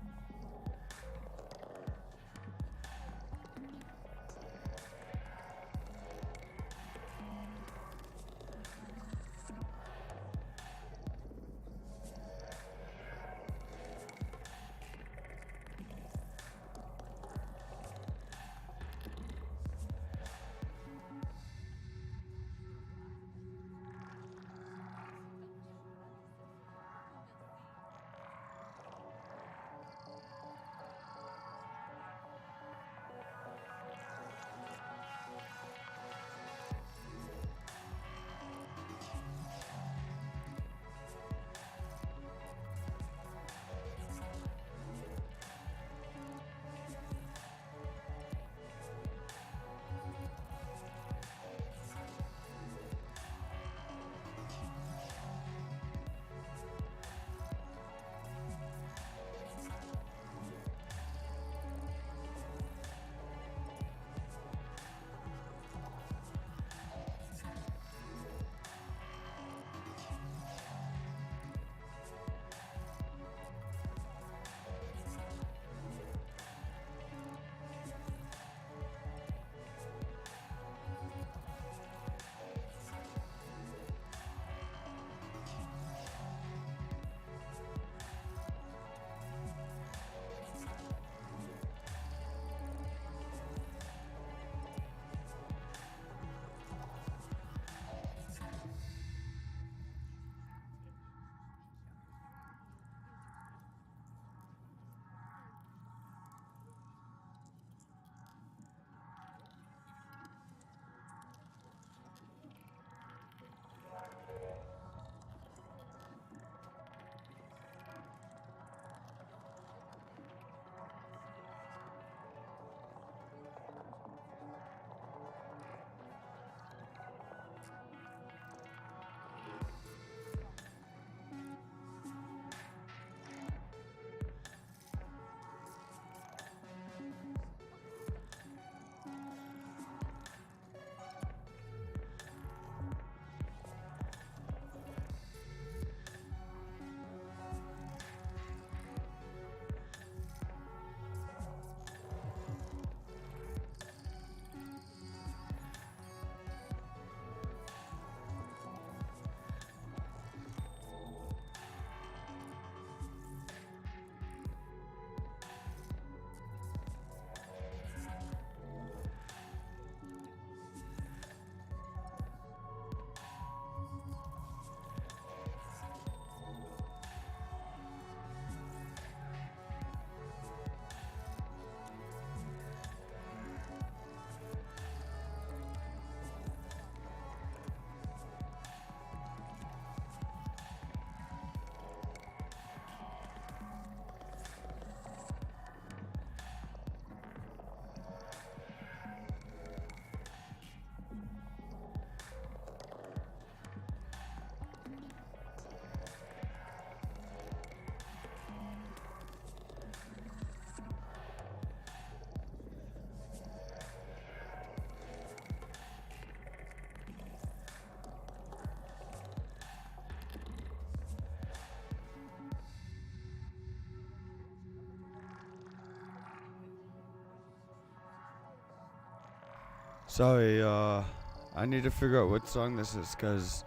Sorry, I need to figure out what song this is, because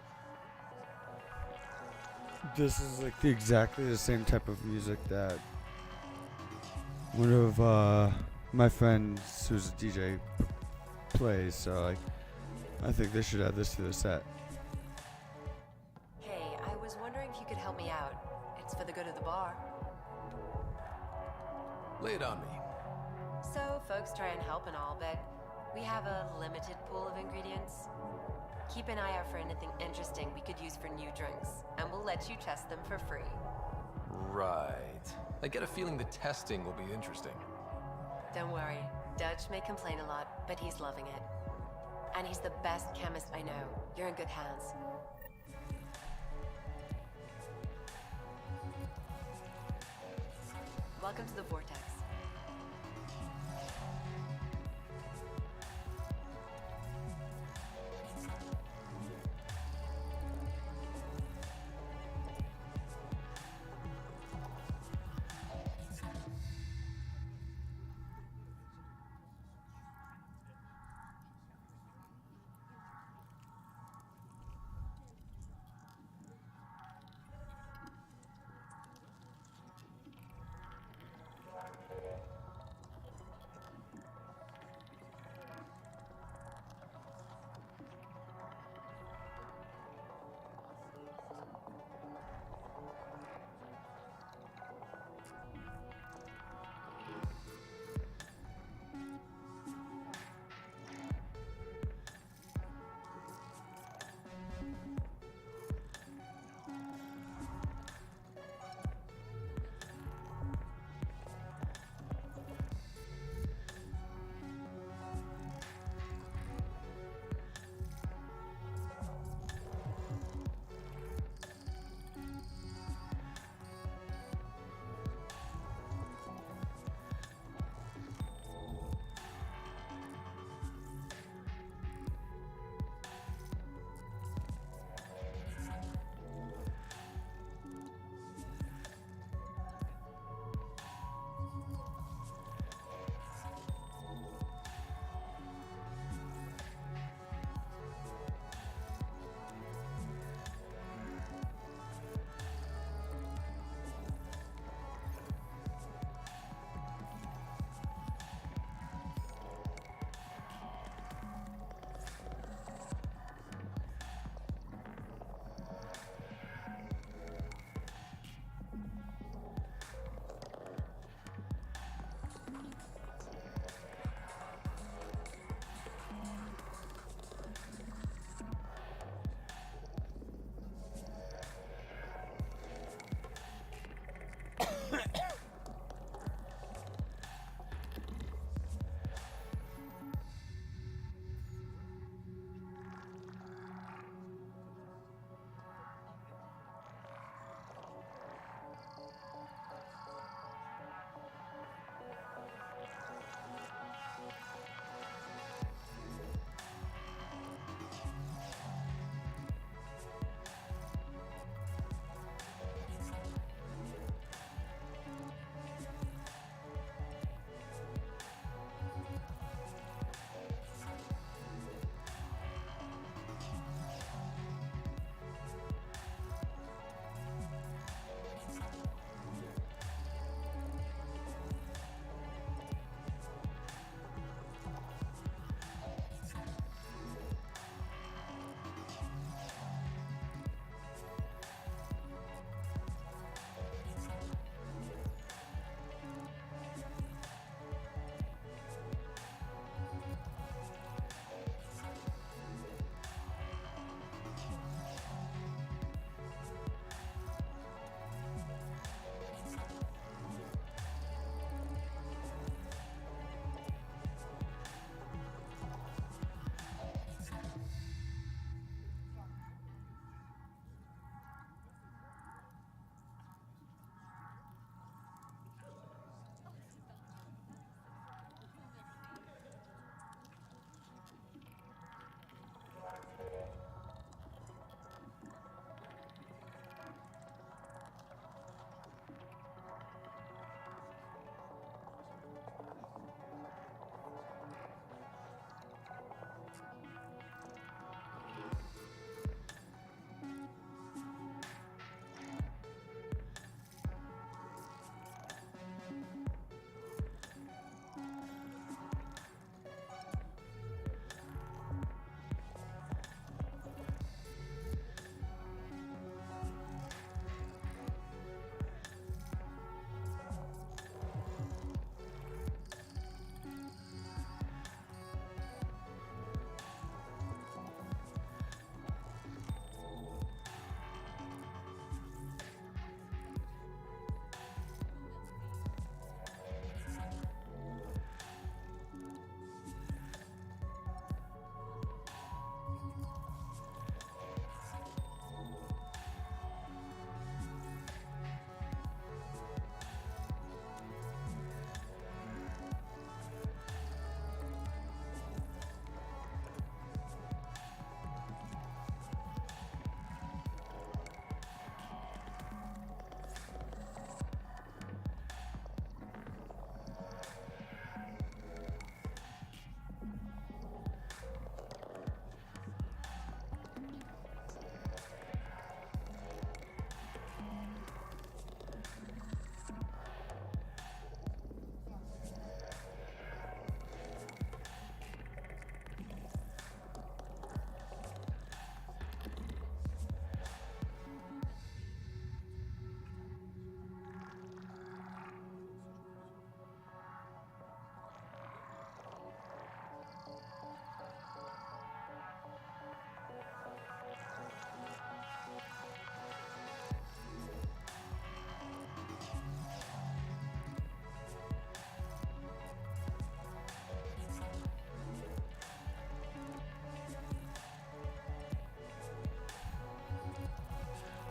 this is like exactly the same type of music that one of my friends who's a DJ plays, so like, I think they should add this to the set. Hey, I was wondering if you could help me out. It's for the good of the bar. Lay it on me. So, folks try and help and all, but we have a limited pool of ingredients. Keep an eye out for anything interesting we could use for new drinks, and we'll let you test them for free. Right. I get a feeling the testing will be interesting. Don't worry, Dutch may complain a lot, but he's loving it. And he's the best chemist I know. You're in good hands. Welcome to the Vortex.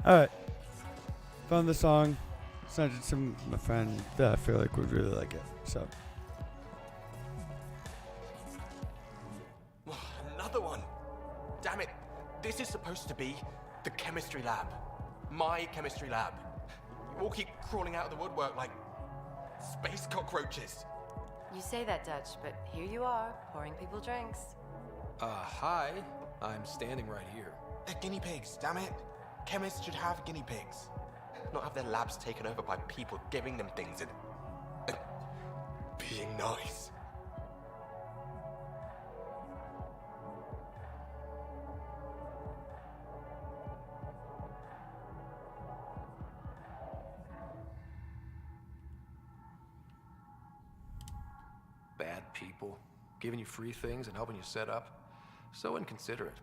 Alright. Found the song. Sent it to my friend that I feel like would really like it. So. Another one. Damn it. This is supposed to be the chemistry lab. My chemistry lab. You all keep crawling out of the woodwork like space cockroaches. You say that, Dutch, but here you are, pouring people drinks. Hi. I'm standing right here. They're guinea pigs, damn it. Chemists should have guinea pigs. Not have their labs taken over by people giving them things and being nice. Bad people. Giving you free things and helping you set up. So inconsiderate.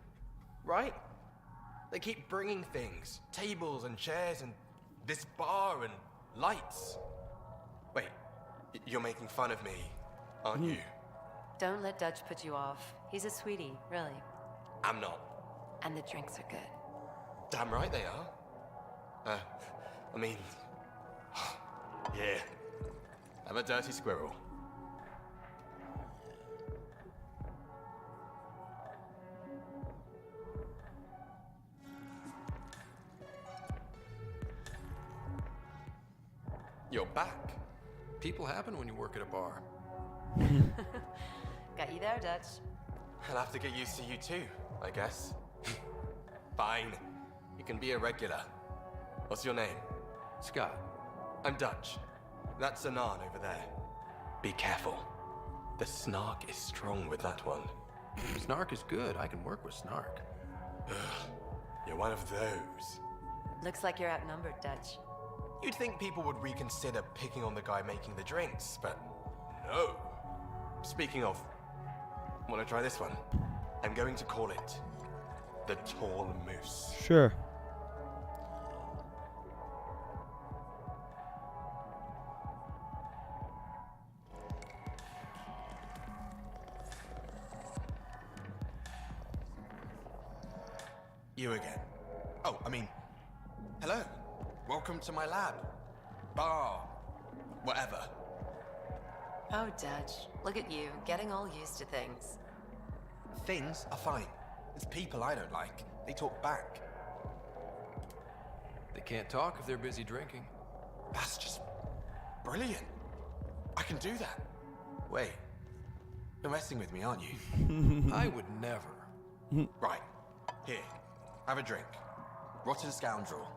Right? They keep bringing things. Tables and chairs and this bar and lights. Wait, you're making fun of me, aren't you? Don't let Dutch put you off. He's a sweetie, really. I'm not. And the drinks are good. Damn right they are. I mean... yeah. I'm a dirty squirrel. You're back. People happen when you work at a bar. Got you there, Dutch. I'll have to get used to you too, I guess. Fine. You can be a regular. What's your name? Scott. I'm Dutch. That's Anan over there. Be careful. The snark is strong with that one. Snark is good. I can work with snark. You're one of those. Looks like you're outnumbered, Dutch. You'd think people would reconsider picking on the guy making the drinks, but no. Speaking of, wanna try this one? I'm going to call it the Tall Moose. Sure. You again. Oh, I mean, hello. Welcome to my lab. Bar. Whatever. Oh, Dutch. Look at you, getting all used to things. Things are fine. It's people I don't like. They talk back. They can't talk if they're busy drinking. That's just brilliant. I can do that. Wait. You're messing with me, aren't you? I would never. Right. Here. Have a drink. Rotten scoundrel.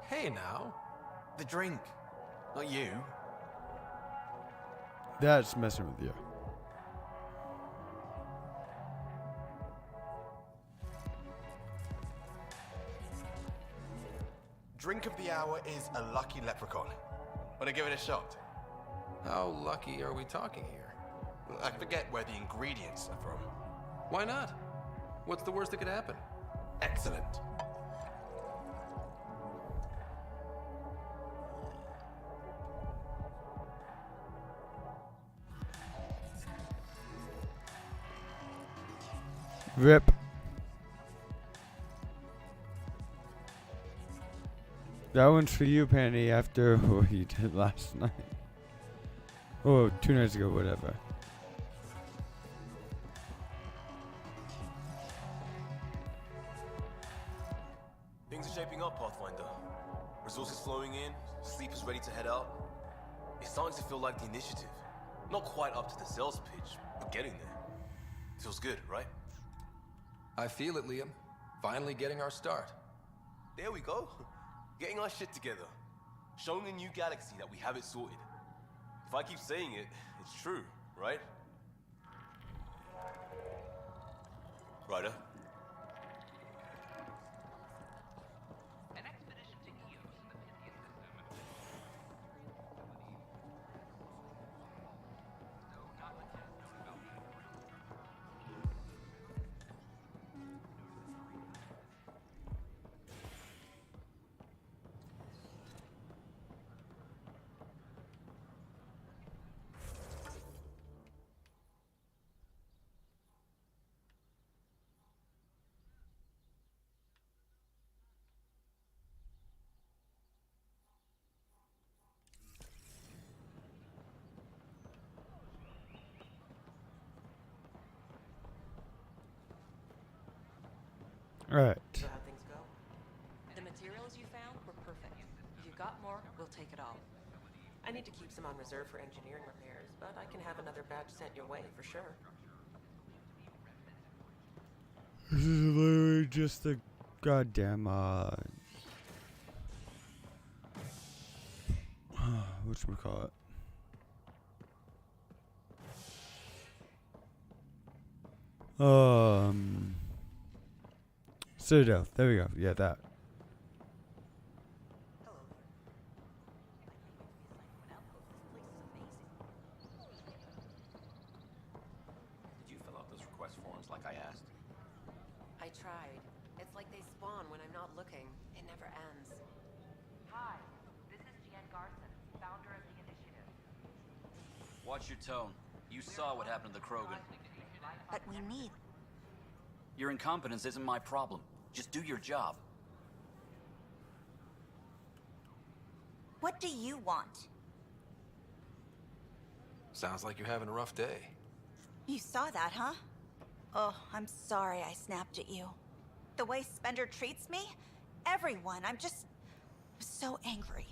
Hey now. The drink. Not you. That's messing with you. Drink of the hour is a lucky leprechaun. Wanna give it a shot? How lucky are we talking here? I forget where the ingredients are from. Why not? What's the worst that could happen? Excellent. Rip. That one's for you, Penny, after what you did last night. Oh, 2 nights ago, whatever. Things are shaping up, Pathfinder. Resources flowing in, sleepers ready to head out. It's starting to feel like the initiative. Not quite up to the sales pitch, but getting there. Feels good, right? I feel it, Liam. Finally getting our start. There we go. Getting our shit together. Showing the new galaxy that we have it sorted. If I keep saying it, it's true, right? Ryder? An expedition to Eos in the Pythian system. No, not much is known about the Alright. So how things go? The materials you found were perfect. If you got more, we'll take it all. I need to keep some on reserve for engineering repairs, but I can have another batch sent your way for sure. This is literally just the goddamn, whatchamacallit? Citadel. There we go. Yeah, that. Did you fill out those request forms like I asked? I tried. It's like they spawn when I'm not looking. It never ends. Hi, this is Jan Garson, founder of the initiative. Watch your tone. You saw what happened to the Krogan. But we need... Your incompetence isn't my problem. Just do your job. What do you want? Sounds like you're having a rough day. You saw that, huh? Oh, I'm sorry I snapped at you. The way Spender treats me? Everyone, I'm just... so angry.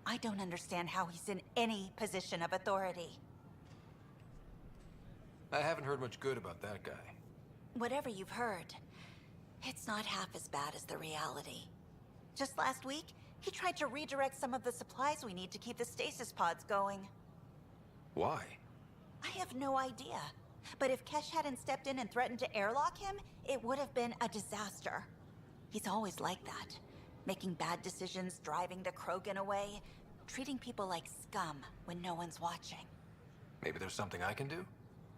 I don't understand how he's in any position of authority. I haven't heard much good about that guy. Whatever you've heard, it's not half as bad as the reality. Just last week, he tried to redirect some of the supplies we need to keep the stasis pods going. Why? I have no idea. But if Kesh hadn't stepped in and threatened to airlock him, it would have been a disaster. He's always like that. Making bad decisions, driving the Krogan away, treating people like scum when no one's watching. Maybe there's something I can do?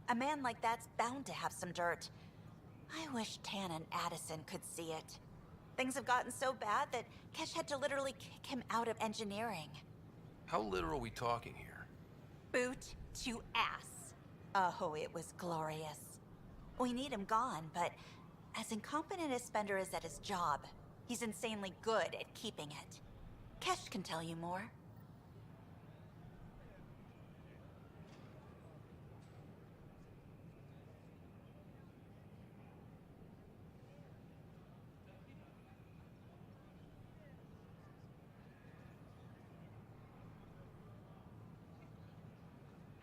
A man like that's bound to have some dirt. I wish Tan and Addison could see it. Things have gotten so bad that Kesh had to literally kick him out of engineering. How literal are we talking here? Boot to ass. Oh, it was glorious. We need him gone, but as incompetent as Spender is at his job, he's insanely good at keeping it. Kesh can tell you more.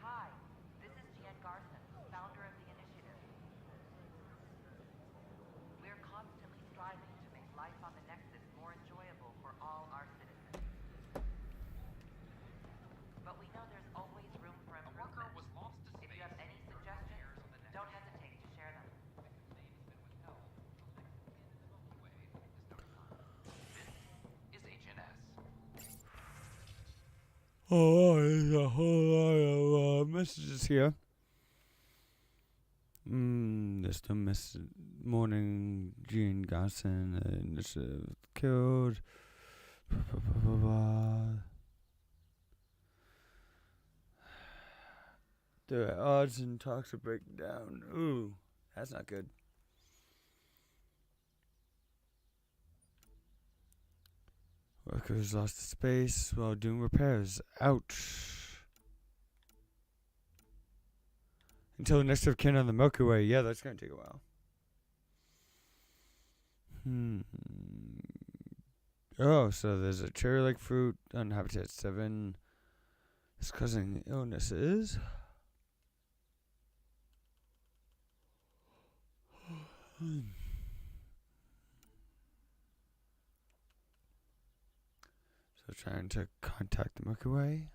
Hi, this is Jan Garson, founder of the initiative. We're constantly striving to make life on the Nexus more enjoyable for all our citizens. But we know there's always room for improvement. If you have any suggestions, don't hesitate to share them. Is HNS. Oh, there's a whole lot of messages here. There's the morning Gene Garson initiative killed. The odds and talks are breaking down. Ooh, that's not good. Workers lost space while doing repairs. Ouch. Until the next of kin on the Milky Way. Yeah, that's going to take a while. Oh, so there's a cherry-like fruit on Habitat 7. It's causing illnesses. So trying to contact the Milky Way.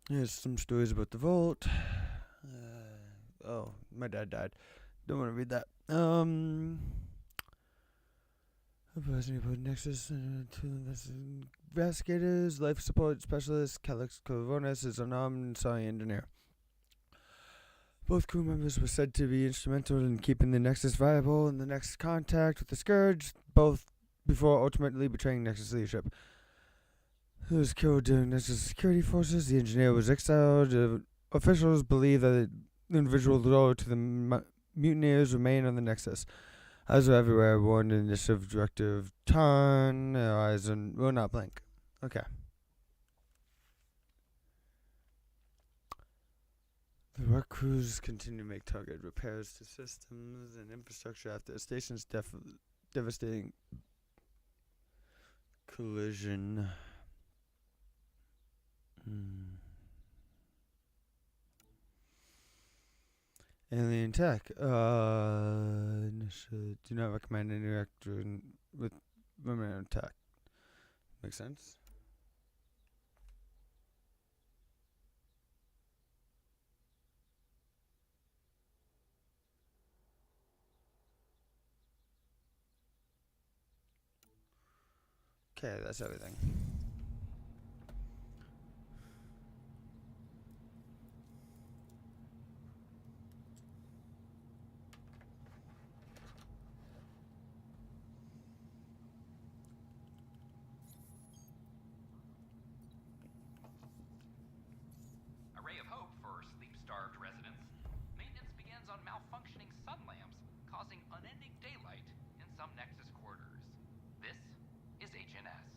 Here's some stories about the vault. Oh, my dad died. Don't want to read that. Nexus to investigators, life support specialist, Calix Coronis is unarmed science engineer. Both crew members were said to be instrumental in keeping the Nexus viable in the next contact with the Scourge, both before ultimately betraying Nexus leadership. He was killed during Nexus security forces. The engineer was exiled. Officials believe that the individual loyal to the mutineers remain on the Nexus. Eyes are everywhere, warned Initiative Directive Ton. Eyes and will not blink. Okay. The work crews continue to make targeted repairs to systems and infrastructure after the station's devastating collision. Alien tech. Do not recommend interacting with women tech. Makes sense. Okay, that's everything. A ray of hope for sleep-starved residents. Maintenance begins on malfunctioning sun lamps, causing unending daylight in some Nexus quarters. This is HNS.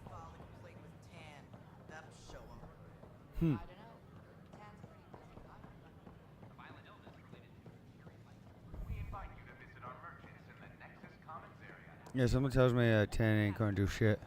Father complete with tan. That'll show him. Hmm. Yeah, someone tells me 10 ain't gonna do shit.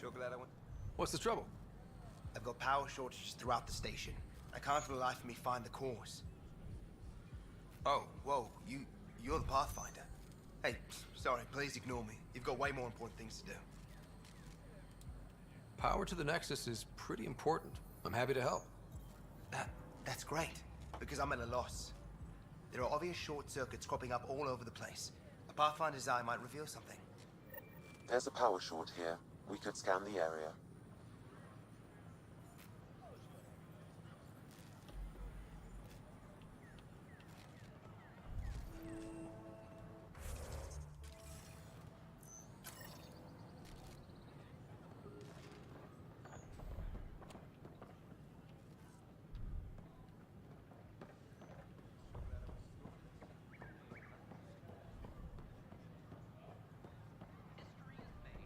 Sure glad I went. What's the trouble? I've got power shortages throughout the station. I can't for the life of me find the cause. Oh, whoa, you're the Pathfinder. Hey, sorry, please ignore me. You've got way more important things to do. Power to the Nexus is pretty important. I'm happy to help. That's great, because I'm at a loss. There are obvious short circuits cropping up all over the place. A Pathfinder's eye might reveal something. There's a power short here. We could scan the area.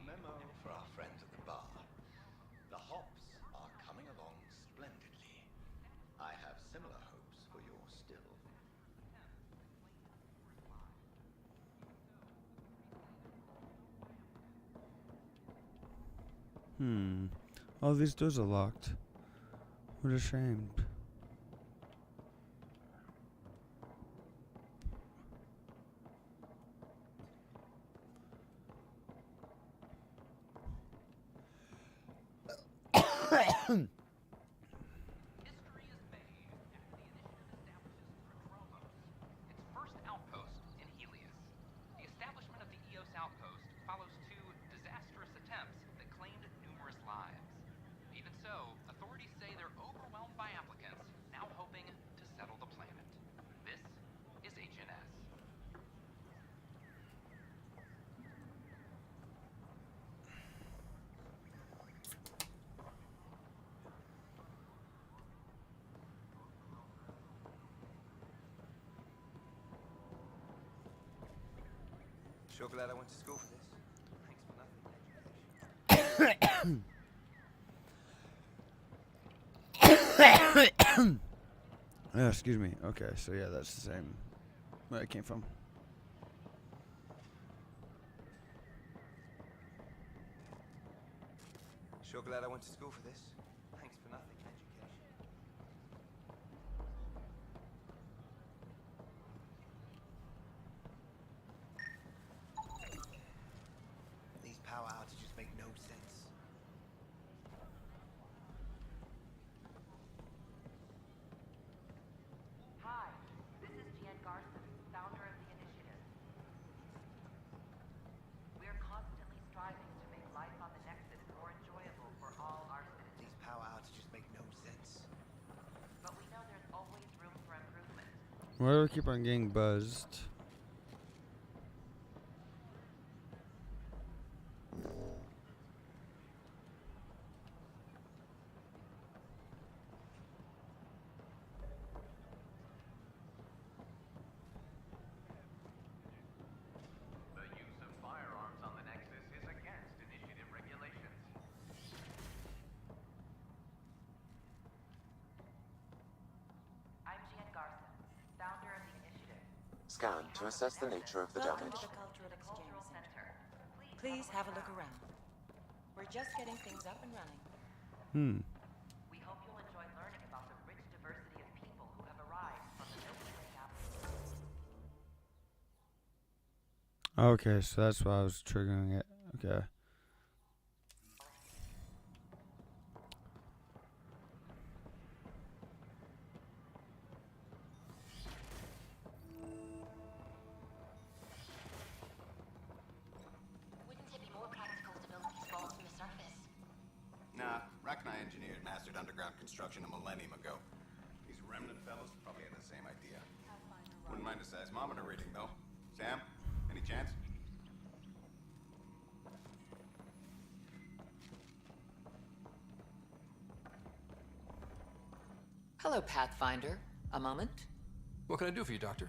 Memo for our friends at the bar. The hops are coming along splendidly. I have similar hopes for your still. All these doors are locked. What a shame. First outpost in Helios. The establishment of the EOS outpost follows two disastrous attempts that claimed numerous lives. Even so, authorities say they're overwhelmed by applicants, now hoping to settle the planet. This is Sure glad I went to school for this. Thanks for nothing. Excuse me. Okay, so yeah, that's the same where I came from. Sure glad I went to school for this. Thanks for nothing. Education. These power outages make no sense. Hi, this is Jan Garson, founder of the initiative. We are constantly striving to make life on the Nexus more enjoyable for all our citizens. These power outages make no sense. But we know there's always room for improvement. Why do I keep on getting buzzed? The use of firearms on the Nexus is against initiative regulations. I'm Jan Garson, founder of the initiative. Scan to assess the nature of the Welcome damage. to the Cultural Exchange Center. Please have a look around. We're just getting things up and running. We hope you'll enjoy learning about the rich diversity of people who have arrived from the Milky Way galaxy. Okay, so that's why I was triggering it. Okay. Wouldn't it be more practical to build these walls from the surface? Nah, Rack and I engineered mastered underground construction a millennium ago. These remnant fellows probably had the same idea. Wouldn't mind a seismometer reading, though. Sam, any chance? Hello, Pathfinder. A moment? What can I do for you, Doctor?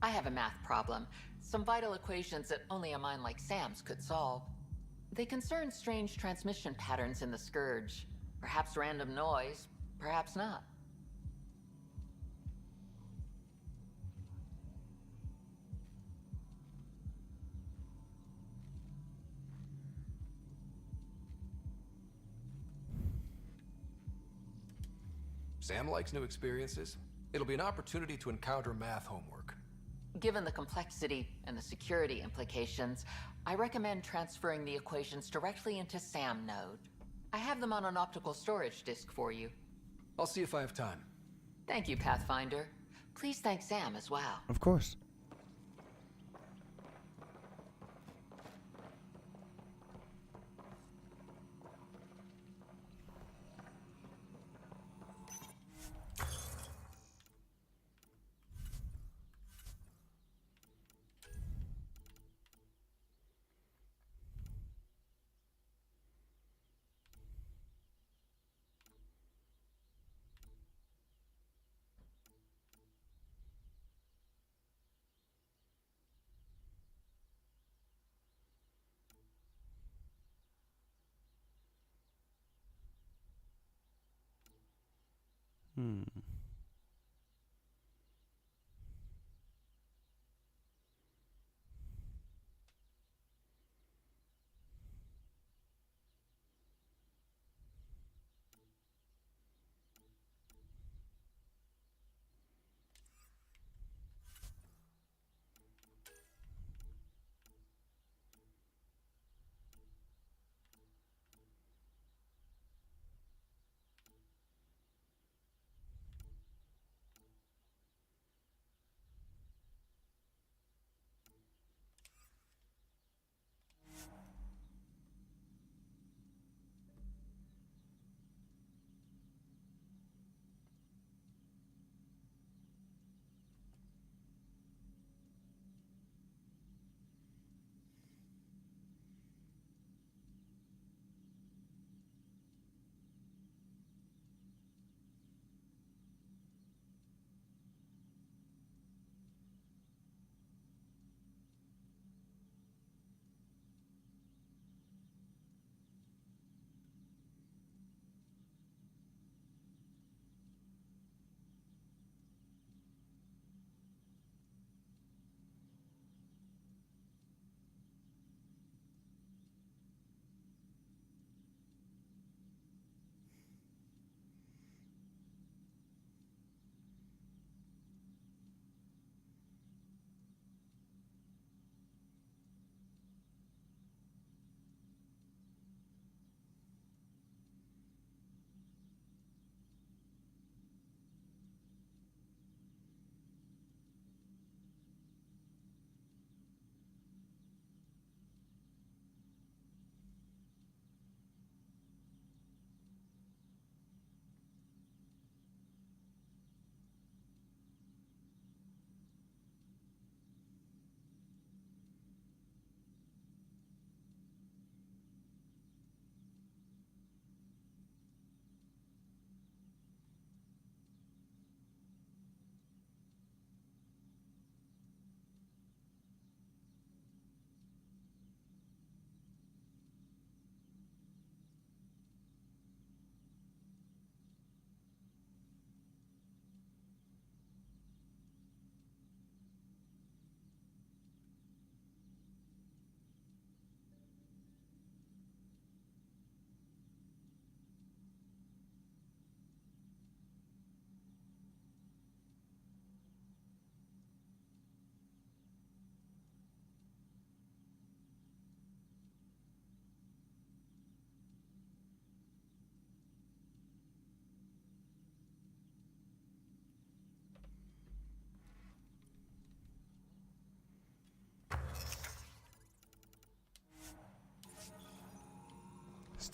I have a math problem. Some vital equations that only a mind like Sam's could solve. They concern strange transmission patterns in the Scourge. Perhaps random noise, perhaps not. Sam likes new experiences. It'll be an opportunity to encounter math homework. Given the complexity and the security implications, I recommend transferring the equations directly into SAM node. I have them on an optical storage disk for you. I'll see if I have time. Thank you, Pathfinder. Please thank Sam as well. Of course.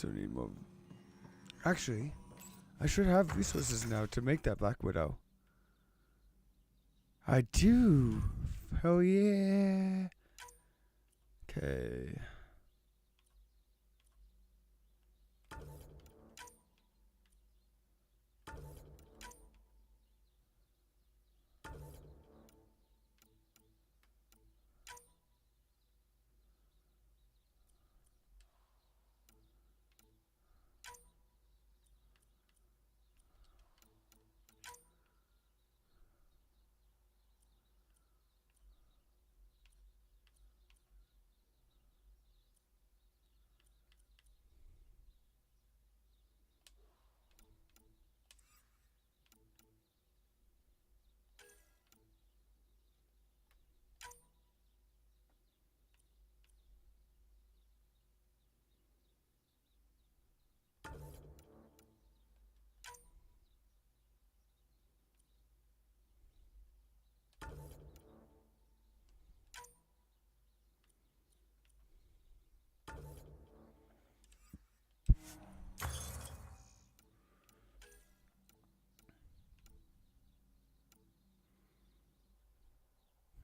Still need more. Actually, I should have resources now to make that Black Widow. I do. Hell yeah. Okay.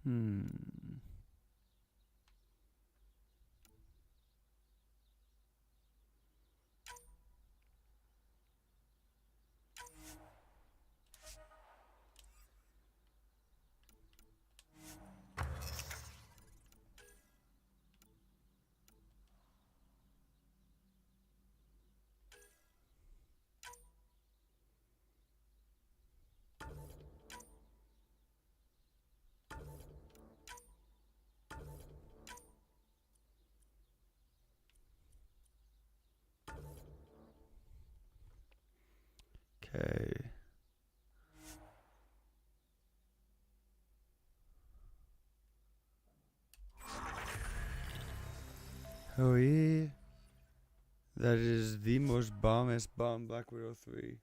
Hmm. Okay. Oh yeah. That is the most bombest bomb Black Widow 3.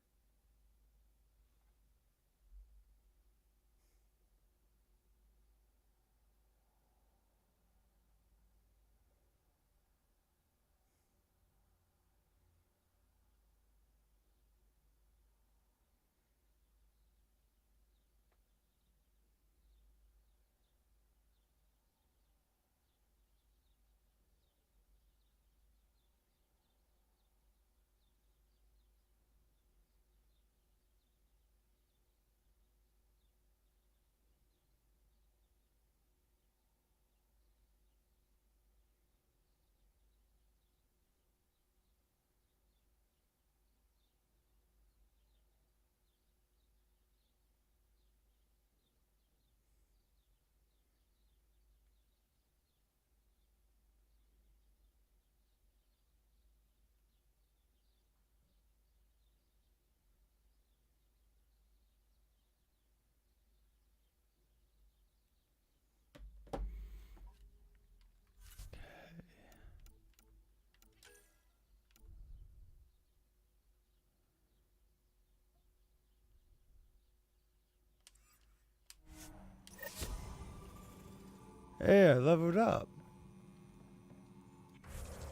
Hey, I leveled up.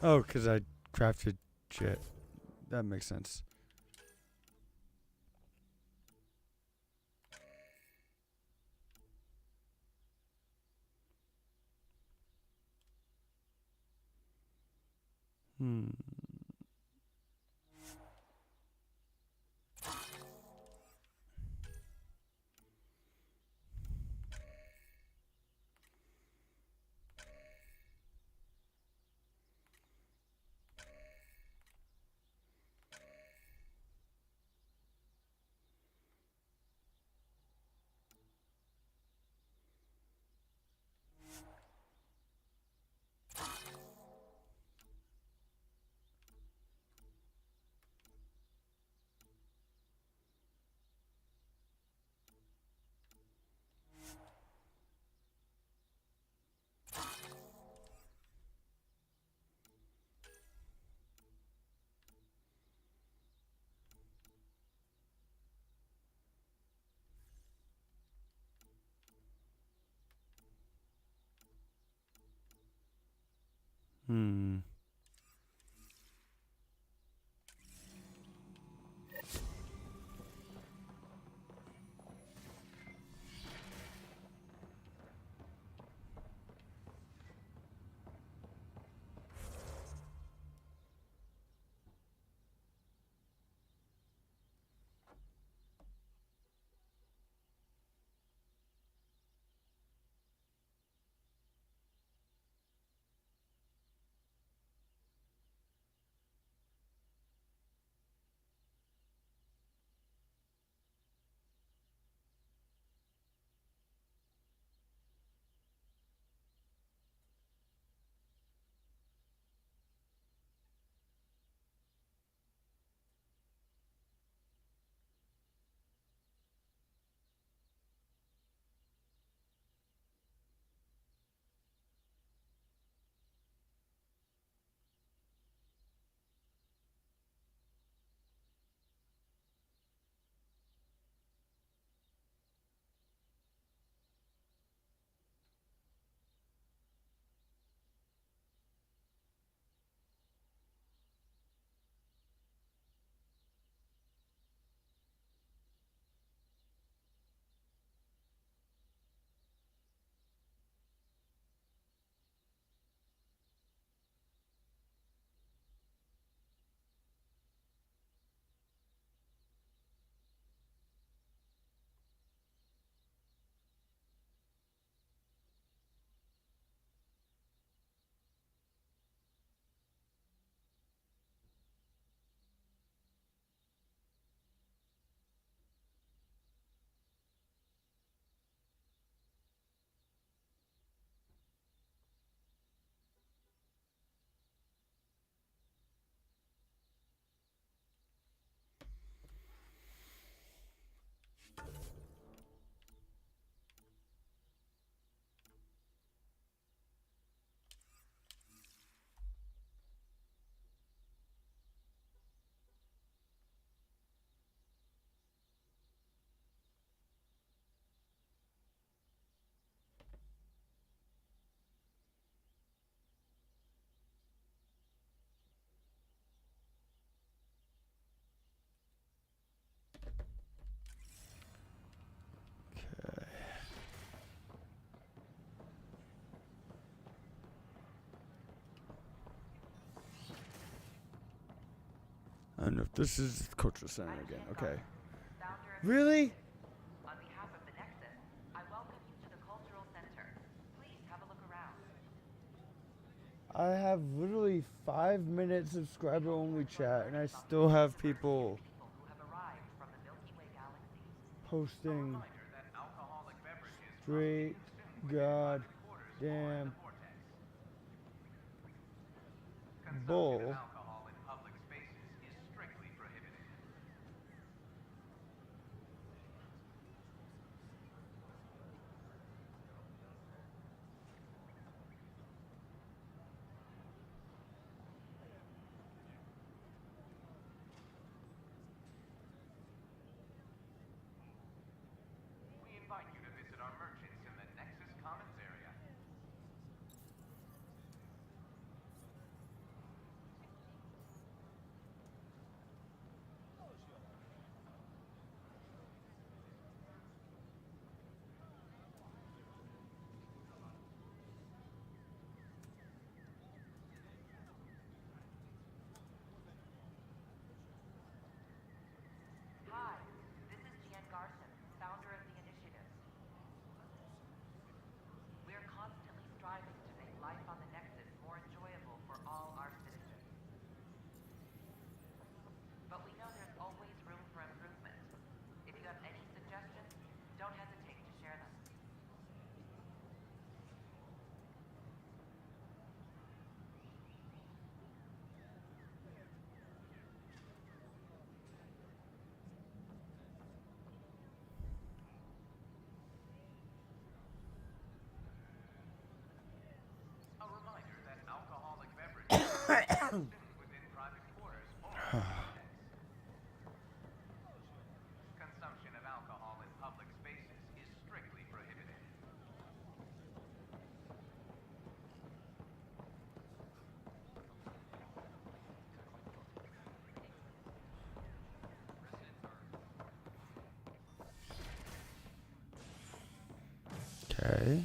Oh, because I crafted shit. That makes sense. Hmm. Hmm. if this is the cultural center again. Okay. Really? On behalf of the Nexus, I welcome you to the Cultural Center. Please have a look around. I have literally 5 minutes subscriber only chat, and I still have people posting straight goddamn bull. We invite you to visit our merchants in the Nexus Commons area. Hi, this is Jan Garson, founder of the initiative. We're constantly striving to make life on the Nexus more enjoyable for all our citizens. But we know there's always room for improvement. If you have any suggestions, don't hesitate to share them. A reminder that alcoholic beverages are within private quarters only. Consumption of alcohol in public spaces is strictly prohibited. Okay.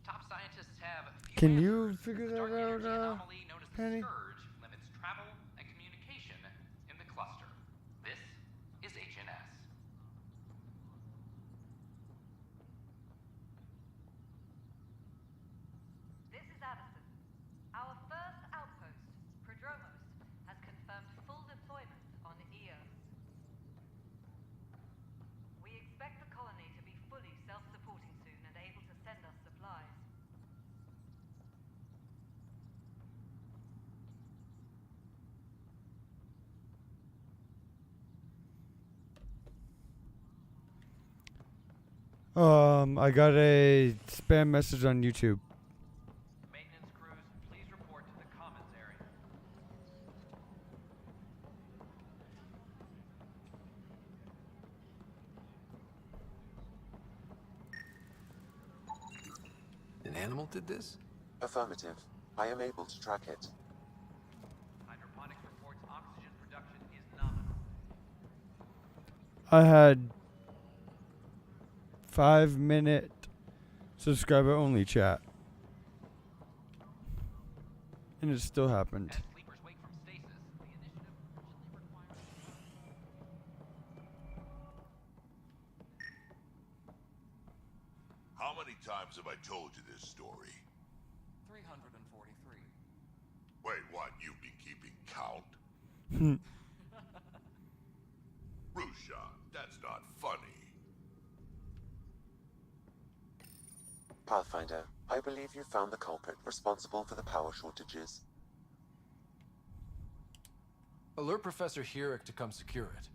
Top scientists have Can you figure that out, anomaly known as the Penny? Scourge limits travel and communication in the cluster. This is HNS. This is Addison. Our first outpost, Prodromos, has confirmed full deployment on Eos. We expect the colony to be fully self-supporting soon and able to send us supplies. I got a spam message on YouTube. Maintenance crews, please report to the Commons area. An animal did this? Affirmative. I am able to track it. Hydroponics reports oxygen production is nominal. I had 5-minute subscriber only chat. And it still happened. As sleepers wake from stasis, the initiative urgently requires... How many times have I told you this story? 343. Wait, what? You've been keeping count? Rusha, that's not funny. Pathfinder, I believe you found the culprit responsible for the power shortages. Alert Professor Herrick to come secure it.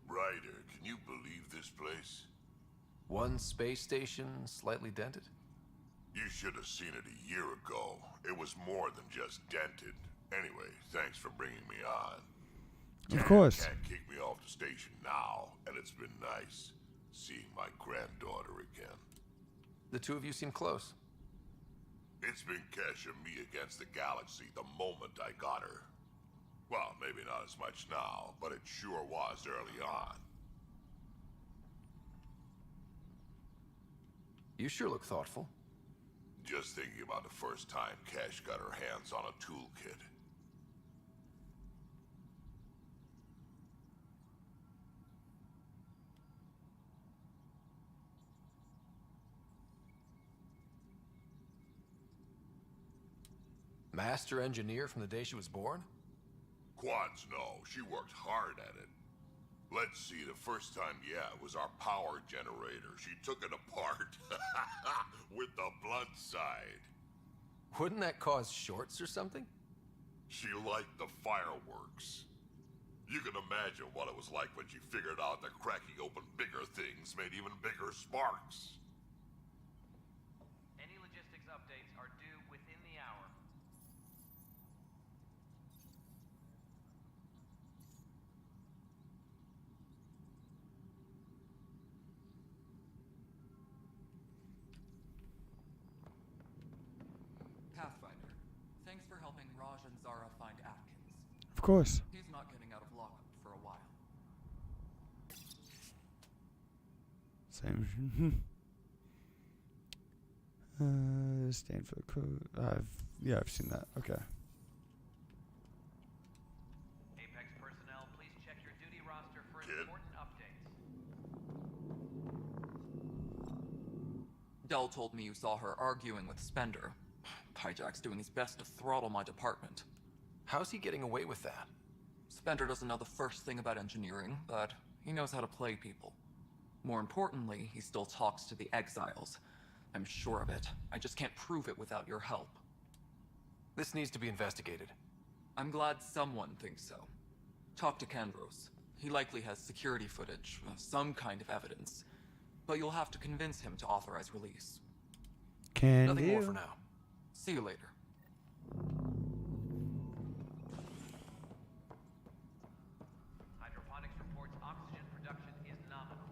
Ryder, can you believe this place? One space station slightly dented? You should have seen it a year ago. It was more than just dented. Anyway, thanks for bringing me on. Of course. Can't kick me off the station now, and it's been nice seeing my granddaughter again. The two of you seem close. It's been Kesh and me against the galaxy the moment I got her. Well, maybe not as much now, but it sure was early on. You sure look thoughtful. Just thinking about the first time Cash got her hands on a toolkit. Master engineer from the day she was born? Quads know. She worked hard at it. Let's see, the first time, yeah, it was our power generator. She took it apart. With the blunt side. Wouldn't that cause shorts or something? She liked the fireworks. You can imagine what it was like when she figured out that cracking open bigger things made even bigger sparks. Any logistics updates are due within the hour. Pathfinder, thanks for helping Raj and Zara find Atkins. Of course. He's not getting out of lockup for a while. Same. Stand for the code. I've seen that. Okay. Apex personnel, please check your duty roster for important updates. Dell told me you saw her arguing with Spender. Hijack's doing his best to throttle my department. How's he getting away with that? Spender doesn't know the first thing about engineering, but he knows how to play people. More importantly, he still talks to the exiles. I'm sure of it. I just can't prove it without your help. This needs to be investigated. I'm glad someone thinks so. Talk to Kandros. He likely has security footage, some kind of evidence. But you'll have to convince him to authorize release. Nothing more for now. See you later. Hydroponics reports oxygen production is nominal.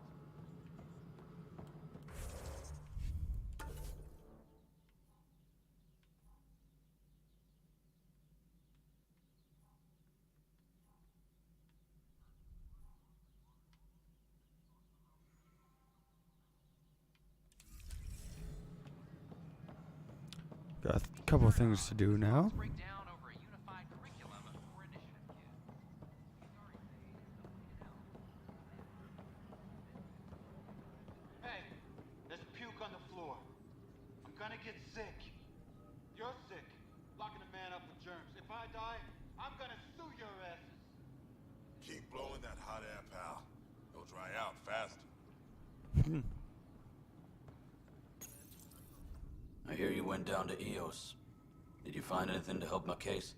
Got a couple of things to do now. Hey, there's puke on the floor. I'm gonna get sick. You're sick, locking a man up with germs. If I die, I'm gonna sue your asses. Keep blowing that hot air, pal. It'll dry out fast. I hear you went down to EOS. Did you find anything to help my case?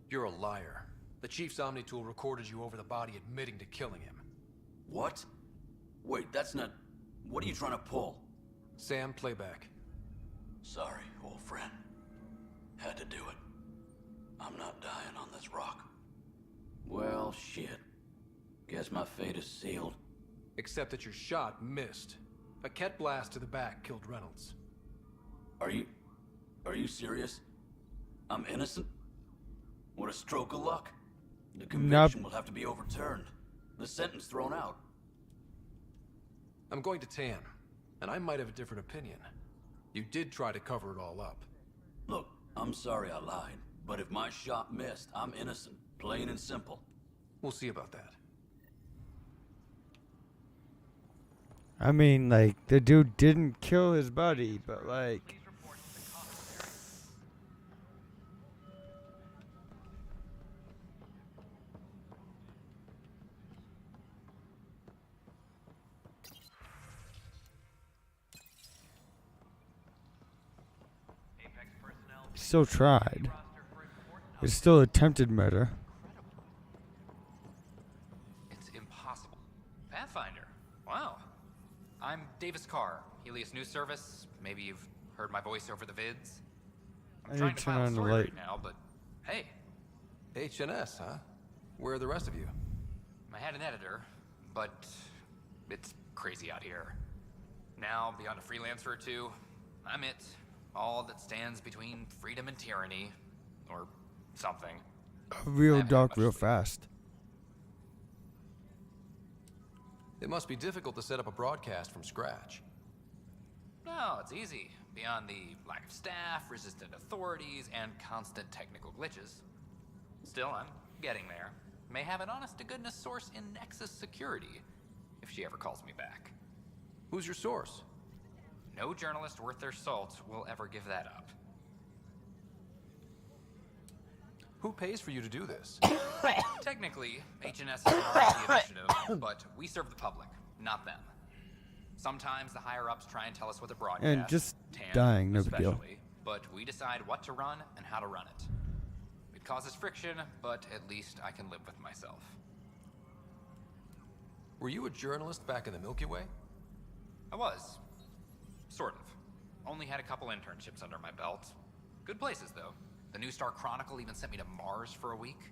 You're a liar. The Chief's Omni tool recorded you over the body admitting to killing him. What? Wait, that's not... What are you trying to pull? Sam, playback. Sorry, old friend. Had to do it. I'm not dying on this rock. Well, shit. Guess my fate is sealed. Except that your shot missed. A Ket blast to the back killed Reynolds. Are you serious? I'm innocent? What a stroke of luck. The conviction will have to be overturned. The sentence thrown out. I'm going to Tan, and I might have a different opinion. You did try to cover it all up. Look, I'm sorry I lied, but if my shot missed, I'm innocent. Plain and simple. We'll see about that. I mean, like, the dude didn't kill his buddy, but, like... He still tried. It's still attempted murder. It's impossible. Pathfinder. Wow. I'm Davis Carr, Helios News Service. Maybe you've heard my voice over the vids. I'm I trying need to to turn file a on the story light. right now, but hey. HNS, huh? Where are the rest of you? I had an editor, but it's crazy out here. Now, beyond a freelancer or two, I'm it. All that stands between freedom and tyranny. Or something. Real dark, real fast. It must be difficult to set up a broadcast from scratch. No, it's easy. Beyond the lack of staff, resistant authorities, and constant technical glitches. Still, I'm getting there. May have an honest-to-goodness source in Nexus Security, if she ever calls me back. Who's your source? No journalist worth their salt will ever give that up. Who pays for you to do this? Technically, HNS is an R&D initiative, but we serve the public, not them. Sometimes the higher-ups try and tell us what to broadcast. And just TAN dying, no big especially, deal. but we decide what to run and how to run it. It causes friction, but at least I can live with myself. Were you a journalist back in the Milky Way? I was. Sort of. Only had a couple internships under my belt. Good places, though. The New Star Chronicle even sent me to Mars for a week.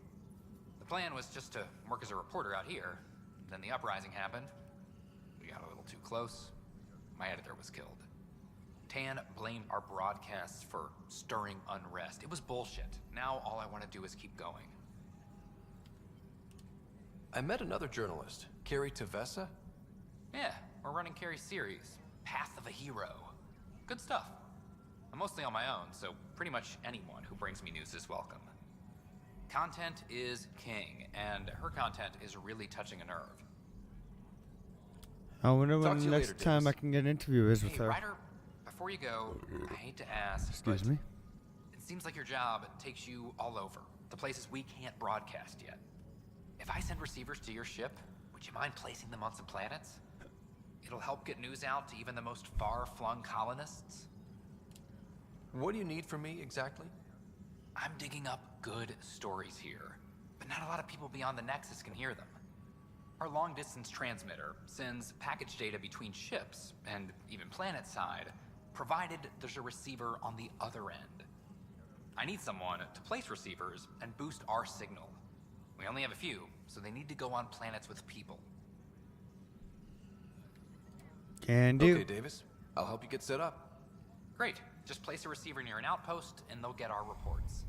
The plan was just to work as a reporter out here. Then the uprising happened. We got a little too close. My editor was killed. Tan blamed our broadcasts for stirring unrest. It was bullshit. Now all I want to do is keep going. I met another journalist, Carrie Tavessa. Yeah, we're running Carrie's series, Path of a Hero. Good stuff. I'm mostly on my own, so pretty much anyone who brings me news is welcome. Content is king, and her content is really touching a nerve. I wonder Talk when to the you next later, time Davis. I can get an interview is with Hey, her. Ryder, before you go, I hate to ask, Excuse but me? it seems like your job takes you all over, the places we can't broadcast yet. If I send receivers to your ship, would you mind placing them on some planets? It'll help get news out to even the most far-flung colonists. What do you need from me, exactly? I'm digging up good stories here, but not a lot of people beyond the Nexus can hear them. Our long-distance transmitter sends package data between ships, and even planet-side, provided there's a receiver on the other end. I need someone to place receivers and boost our signal. We only have a few, so they need to go on planets with people. Can do. Okay, Davis. I'll help you get set up. Great. Just place a receiver near an outpost, and they'll get our reports.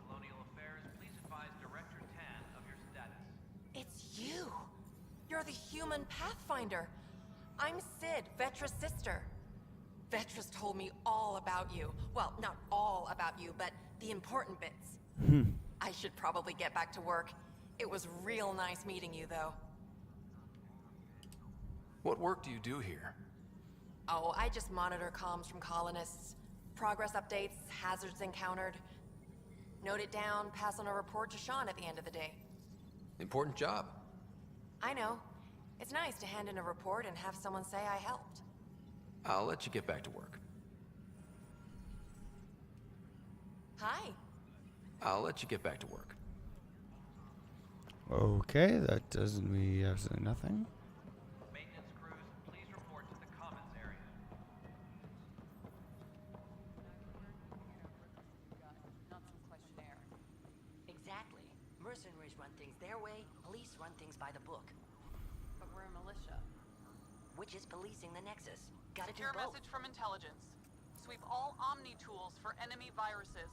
Colonial Affairs, please advise Director Tan of your status. It's you! You're the human Pathfinder. I'm Sid, Vetra's sister. Vetra's told me all about you. Well, not all about you, but the important bits. I should probably get back to work. It was real nice meeting you, though. What work do you do here? Oh, I just monitor comms from colonists. Progress updates, hazards encountered. Note it down, pass on a report to Sean at the end of the day. Important job. I know. It's nice to hand in a report and have someone say I helped. I'll let you get back to work. Hi. I'll let you get back to work. Okay, that does me absolutely nothing. Maintenance crews, please report to the commons area. Exactly. Mercenaries run things their way, police run things by the book. But we're a militia. Which is policing the Nexus. Gotta do Secure both. message from intelligence. Sweep all Omni tools for enemy viruses.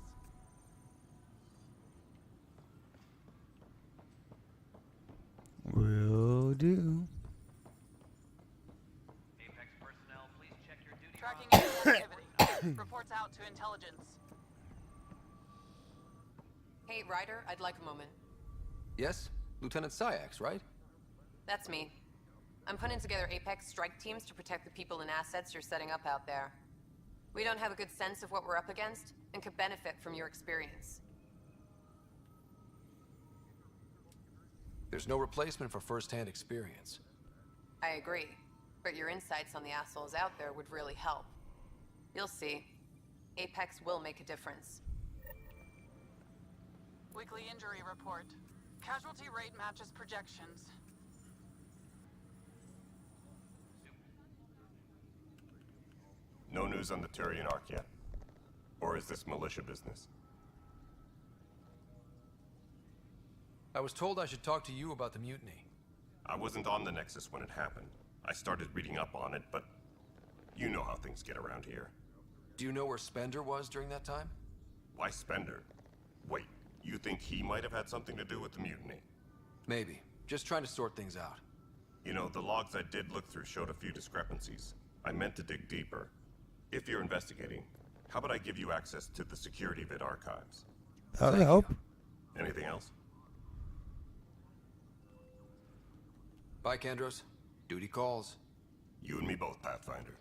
Will do. Apex personnel, please check your duty. Tracking enemy activity. Reports out to intelligence. Hey, Ryder, I'd like a moment. Yes? Lieutenant Syax, right? That's me. I'm putting together Apex strike teams to protect the people and assets you're setting up out there. We don't have a good sense of what we're up against, and could benefit from your experience. There's no replacement for first-hand experience. I agree, but your insights on the assholes out there would really help. You'll see. Apex will make a difference. Weekly injury report. Casualty rate matches projections. No news on the Turian Ark yet? Or is this militia business? I was told I should talk to you about the mutiny. I wasn't on the Nexus when it happened. I started reading up on it, but you know how things get around here. Do you know where Spender was during that time? Why Spender? Wait, you think he might have had something to do with the mutiny? Maybe. Just trying to sort things out. You know, the logs I did look through showed a few discrepancies. I meant to dig deeper. If you're investigating, how about I give you access to the security vid archives? That'll help. Anything else? Bye, Kandros. Duty calls. You and me both, Pathfinder.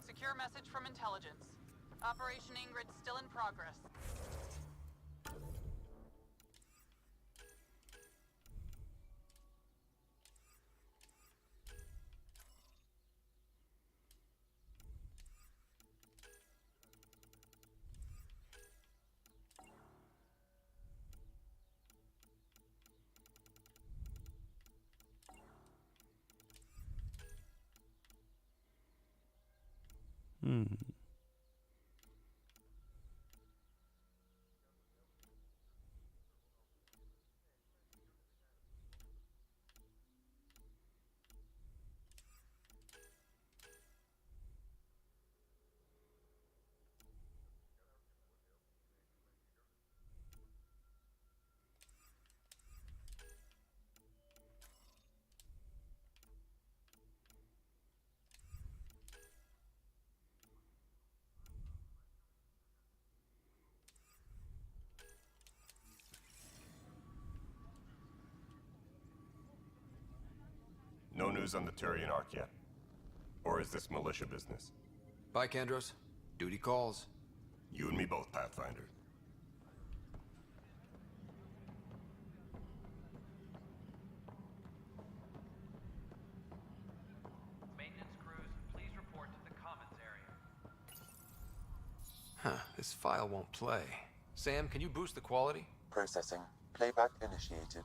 Secure message from intelligence. Operation Ingrid still in progress. Hmm. No news on the Turian Ark yet? Or is this militia business? Bye, Kandros. Duty calls. You and me both, Pathfinder. Maintenance crews, please report to the commons area. Huh, this file won't play. Sam, can you boost the quality? Processing. Playback initiated.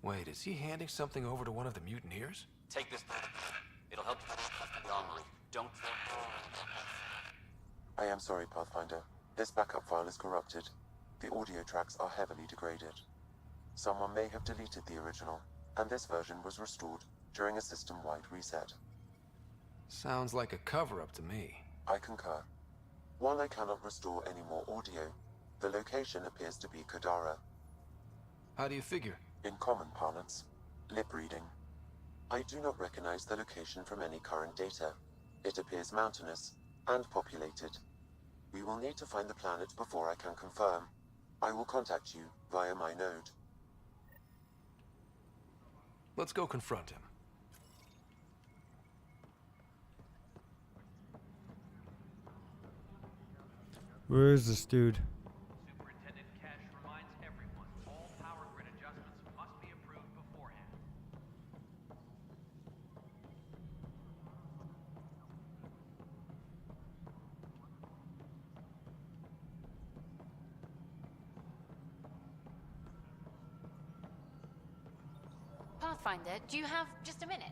Wait, is he handing something over to one of the mutineers? Take this. It'll help you the armory. Don't... I am sorry, Pathfinder. This backup file is corrupted. The audio tracks are heavily degraded. Someone may have deleted the original, and this version was restored during a system-wide reset. Sounds like a cover-up to me. I concur. While I cannot restore any more audio, the location appears to be Kadara. How do you figure? In common parlance, lip reading. I do not recognize the location from any current data. It appears mountainous and populated. We will need to find the planet before I can confirm. I will contact you via my node. Let's go confront him. Where is this dude? Superintendent Cash reminds everyone all power grid adjustments must be approved beforehand. Pathfinder, do you have just a minute?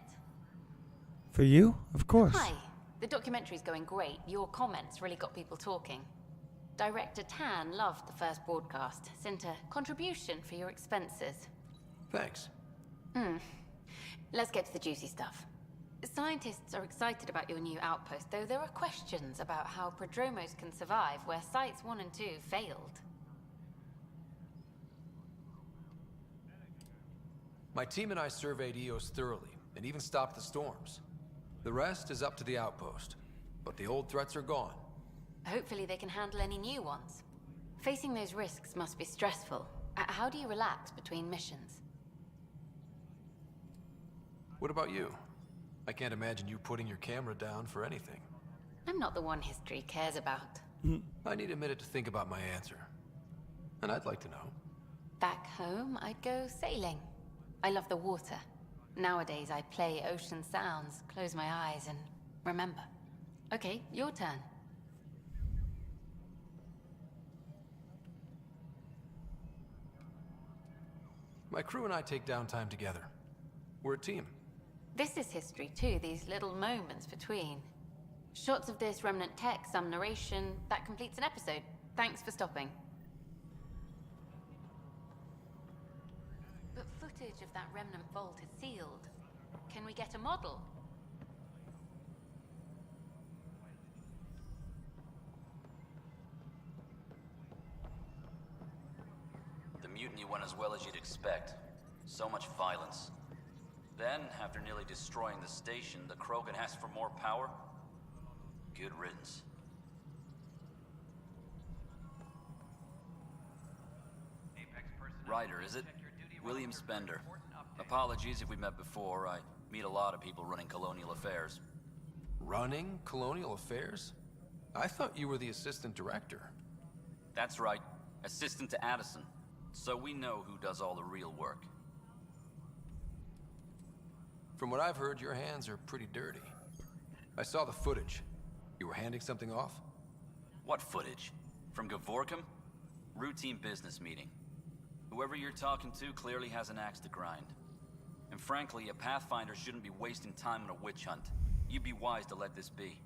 For you? Of course. Hi. The documentary's going great. Your comments really got people talking. Director Tan loved the first broadcast. Sent a contribution for your expenses. Thanks. Let's get to the juicy stuff. Scientists are excited about your new outpost, though there are questions about how prodromos can survive where Sites 1 and 2 failed. My team and I surveyed EOS thoroughly, and even stopped the storms. The rest is up to the outpost, but the old threats are gone. Hopefully they can handle any new ones. Facing those risks must be stressful. How do you relax between missions? What about you? I can't imagine you putting your camera down for anything. I'm not the one history cares about. I need a minute to think about my answer. And I'd like to know. Back home, I'd go sailing. I love the water. Nowadays, I play ocean sounds, close my eyes, and remember. Okay, your turn. My crew and I take downtime together. We're a team. This is history too, these little moments between. Shots of this remnant tech, some narration, that completes an episode. Thanks for stopping. footage of that remnant vault is sealed. Can we get a model? The mutiny went as well as you'd expect. So much violence. Then, after nearly destroying the station, the Krogan asked for more power? Good riddance. Ryder, is it? William Spender. Apologies if we met before. I meet a lot of people running colonial affairs. Running colonial affairs? I thought you were the assistant director. That's right. Assistant to Addison. So we know who does all the real work. From what I've heard, your hands are pretty dirty. I saw the footage. You were handing something off? What footage? From Gavorkum? Routine business meeting. Whoever you're talking to clearly has an axe to grind. And frankly, a Pathfinder shouldn't be wasting time on a witch hunt. You'd be wise to let this be.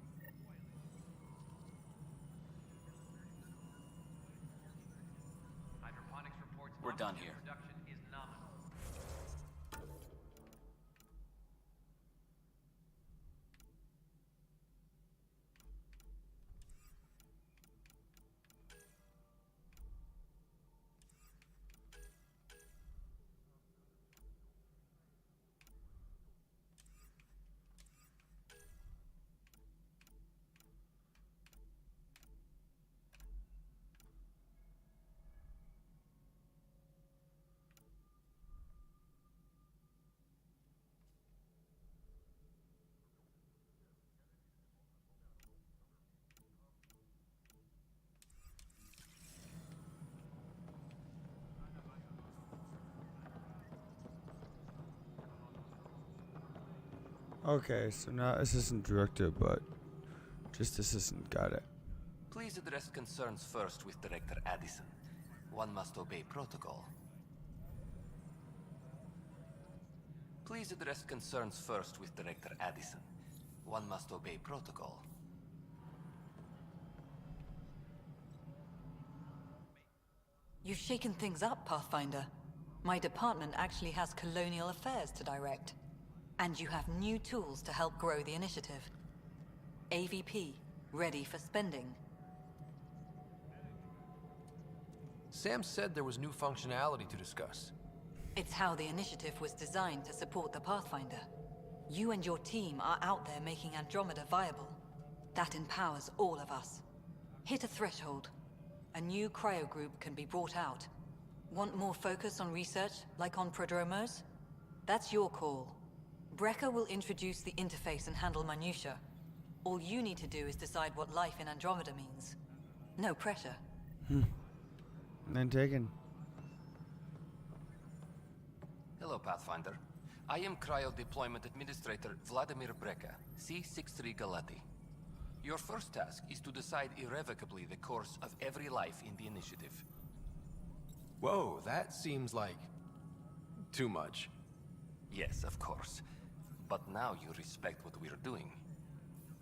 We're done here. Okay, so not assistant director, but just assistant. Got it. Please address concerns first with Director Addison. One must obey protocol. Please address concerns first with Director Addison. One must obey protocol. You've shaken things up, Pathfinder. My department actually has colonial affairs to direct. And you have new tools to help grow the initiative. AVP, ready for spending. Sam said there was new functionality to discuss. It's how the initiative was designed to support the Pathfinder. You and your team are out there making Andromeda viable. That empowers all of us. Hit a threshold. A new cryo group can be brought out. Want more focus on research, like on Prodromos? That's your call. Brecker will introduce the interface and handle minutiae. All you need to do is decide what life in Andromeda means. No pressure. None taken. Hello, Pathfinder. I am Cryo Deployment Administrator Vladimir Brecker, C-63 Galati. Your first task is to decide irrevocably the course of every life in the initiative. Whoa, that seems like... too much. Yes, of course. But now you respect what we're doing.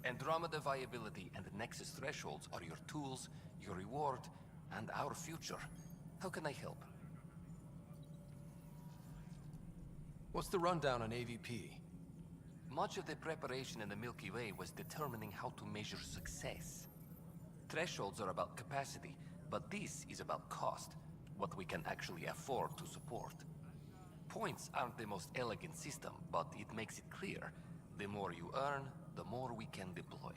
Andromeda viability and Nexus thresholds are your tools, your reward, and our future. How can I help? What's the rundown on AVP? Much of the preparation in the Milky Way was determining how to measure success. Thresholds are about capacity, but this is about cost, what we can actually afford to support. Points aren't the most elegant system, but it makes it clear. The more you earn, the more we can deploy.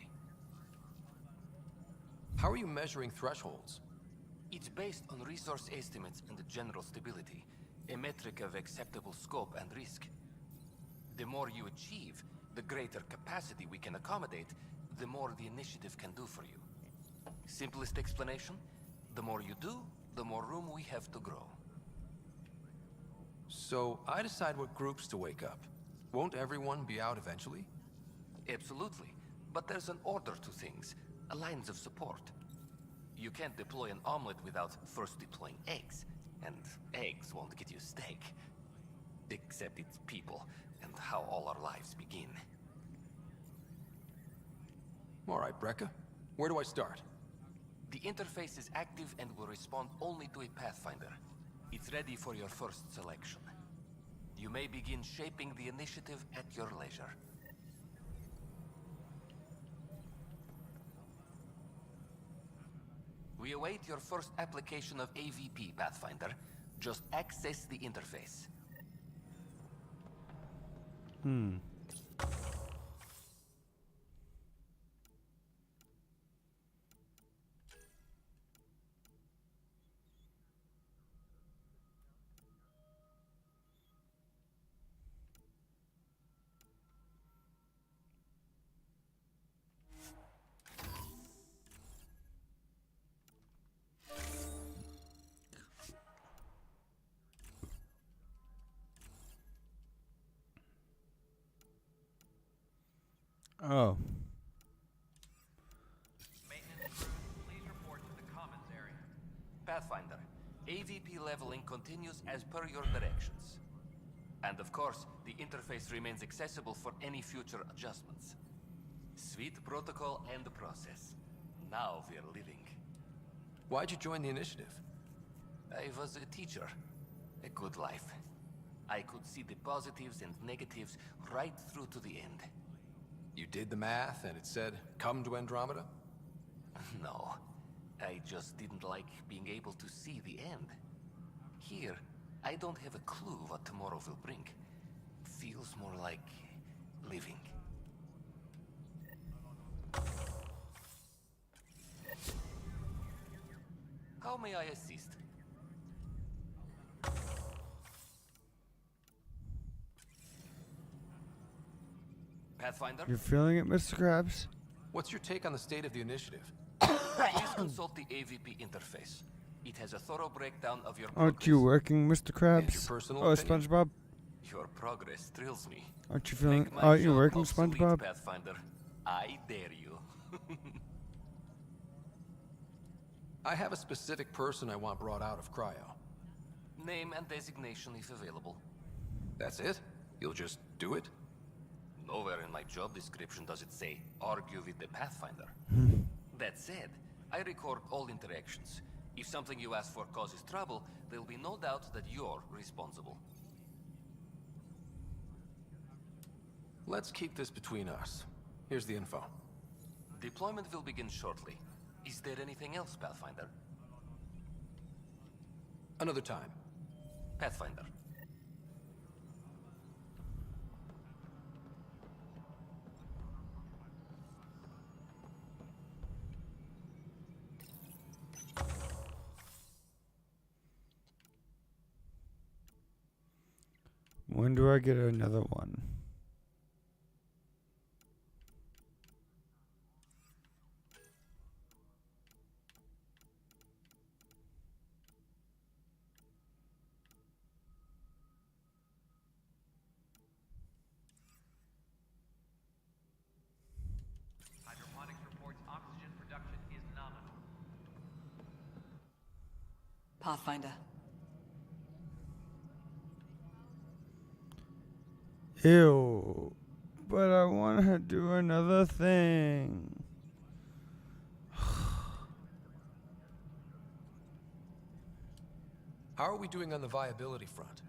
How are you measuring thresholds? It's based on resource estimates and general stability, a metric of acceptable scope and risk. The more you achieve, the greater capacity we can accommodate, the more the initiative can do for you. Simplest explanation, the more you do, the more room we have to grow. So, I decide what groups to wake up. Won't everyone be out eventually? Absolutely. But there's an order to things, lines of support. You can't deploy an omelet without first deploying eggs. And eggs won't get you steak. Except it's people, and how all our lives begin. Alright, Brecker. Where do I start? The interface is active and will respond only to a Pathfinder. It's ready for your first selection. You may begin shaping the initiative at your leisure. We await your first application of AVP, Pathfinder. Just access the interface. Oh. Maintenance crews, please report to the commons area. Pathfinder, AVP leveling continues as per your directions. And of course, the interface remains accessible for any future adjustments. Sweet protocol and the process. Now we're living. Why'd you join the initiative? I was a teacher. A good life. I could see the positives and negatives right through to the end. You did the math and it said, come to Andromeda? No. I just didn't like being able to see the end. Here, I don't have a clue what tomorrow will bring. Feels more like living. How may I assist? Pathfinder? You're feeling it, Mr. Krabs? What's your take on the state of the initiative? Please consult the AVP interface. It has a thorough breakdown of your Aren't you working, Mr. Krabs? personal Oh, opinion? SpongeBob? Your progress thrills me. Aren't you feeling? Make my Aren't you job working, obsolete, SpongeBob? Pathfinder. I dare you. I have a specific person I want brought out of cryo. Name and designation if available. That's it? You'll just do it? Nowhere in my job description does it say, argue with the Pathfinder. That said, I record all interactions. If something you ask for causes trouble, there'll be no doubt that you're responsible. Let's keep this between us. Here's the info. Deployment will begin shortly. Is there anything else, Pathfinder? Another time. Pathfinder. When do I get another one? Hydroponics reports oxygen production is nominal. Pathfinder. Ew. But I want to do another thing. How are we doing on the viability front?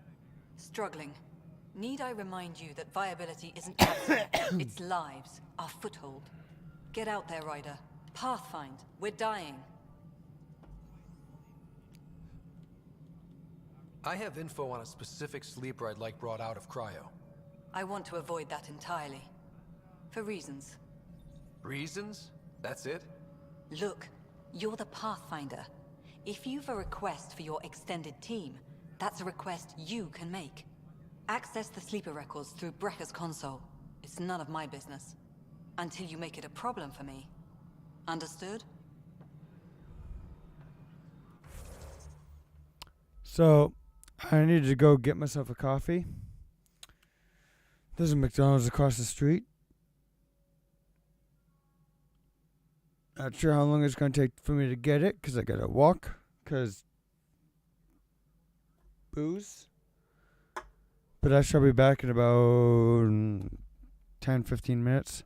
Struggling. Need I remind you that viability isn't abstract, it's lives, our foothold. Get out there, Ryder. Pathfind. We're dying. I have info on a specific sleeper I'd like brought out of cryo. I want to avoid that entirely. For reasons. Reasons? That's it? Look, you're the Pathfinder. If you've a request for your extended team, that's a request you can make. Access the sleeper records through Brekker's console. It's none of my business. Until you make it a problem for me. Understood? So, I need to go get myself a coffee. There's a McDonald's across the street. Not sure how long it's going to take for me to get it, because I got to walk, because booze. But I shall be back in about 10-15 minutes.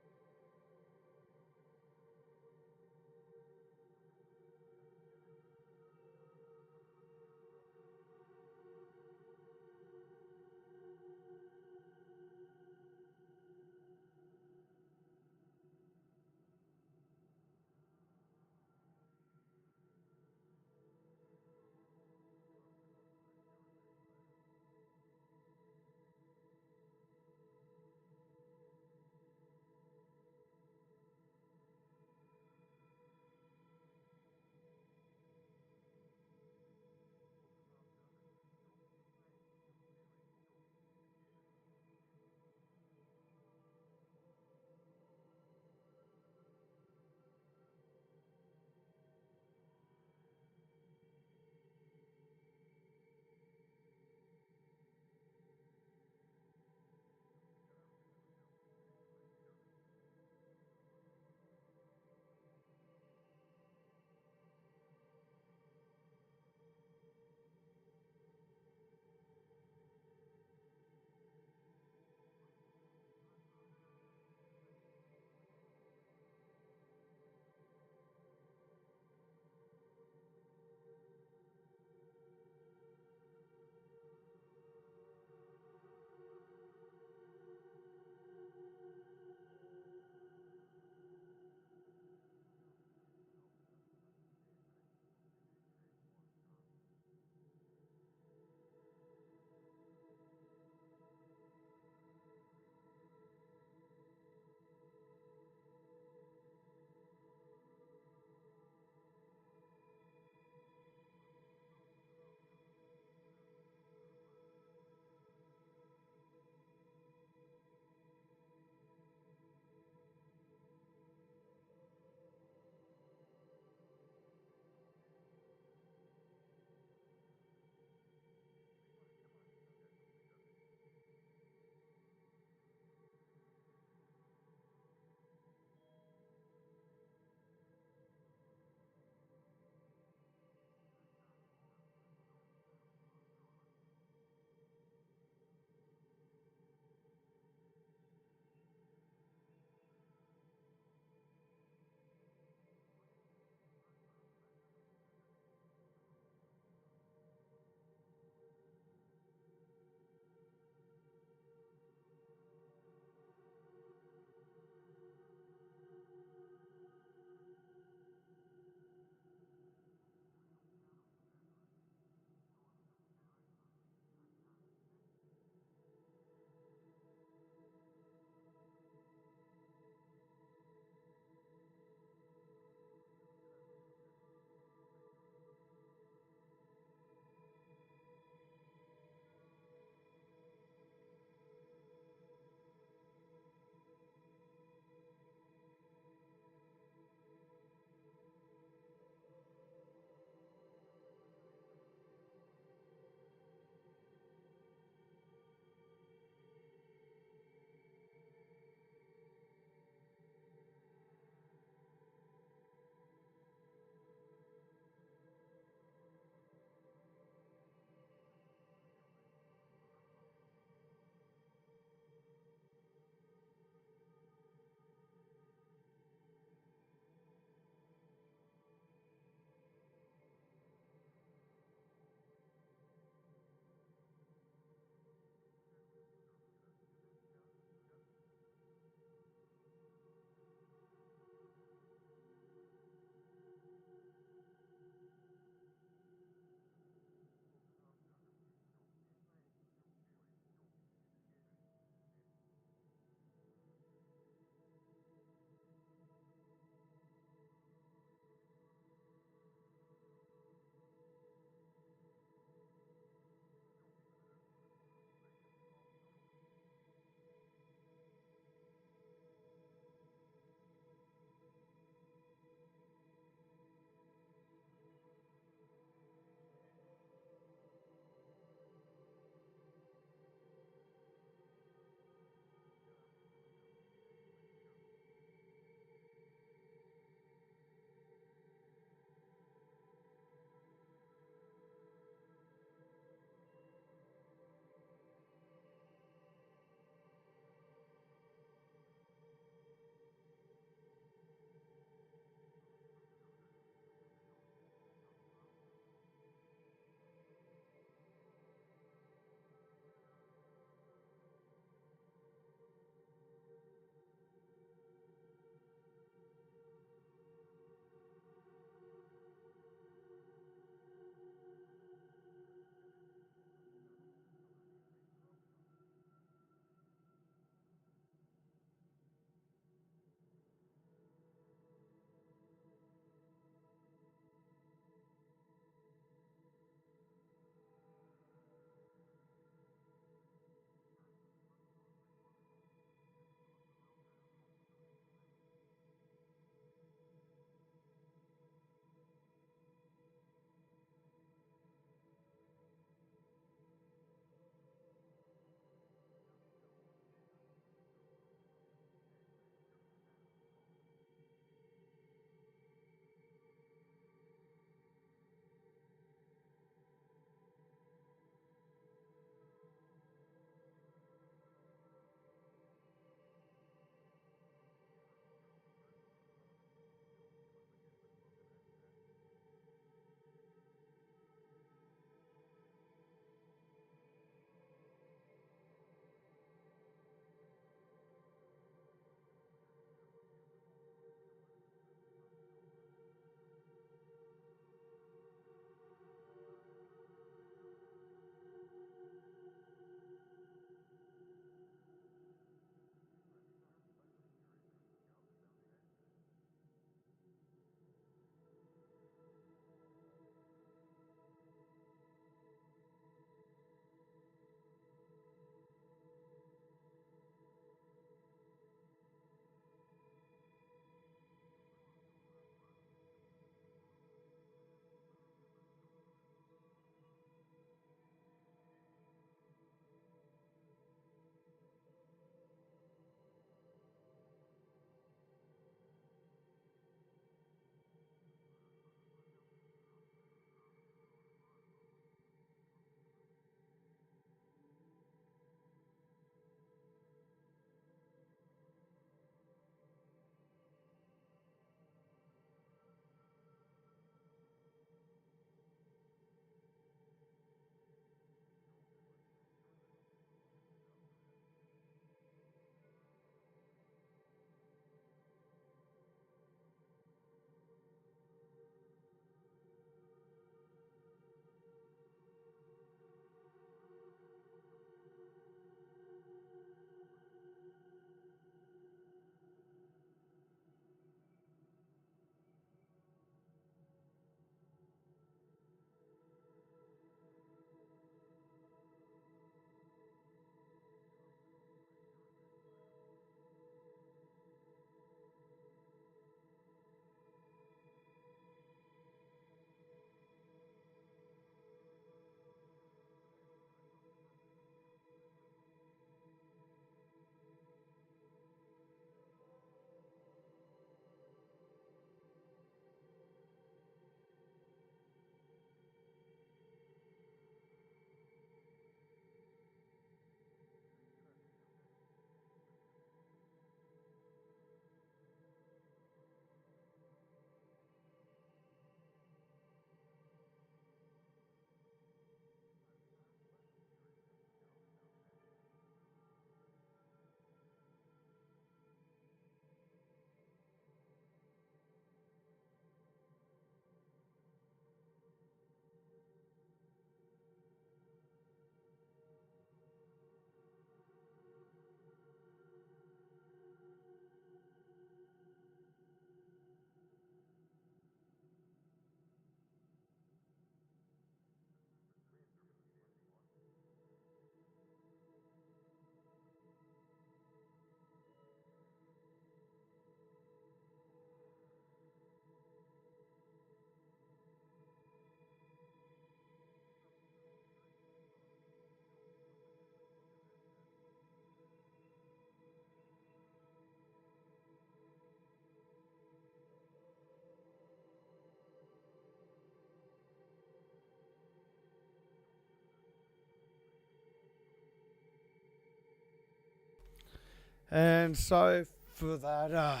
And sorry for that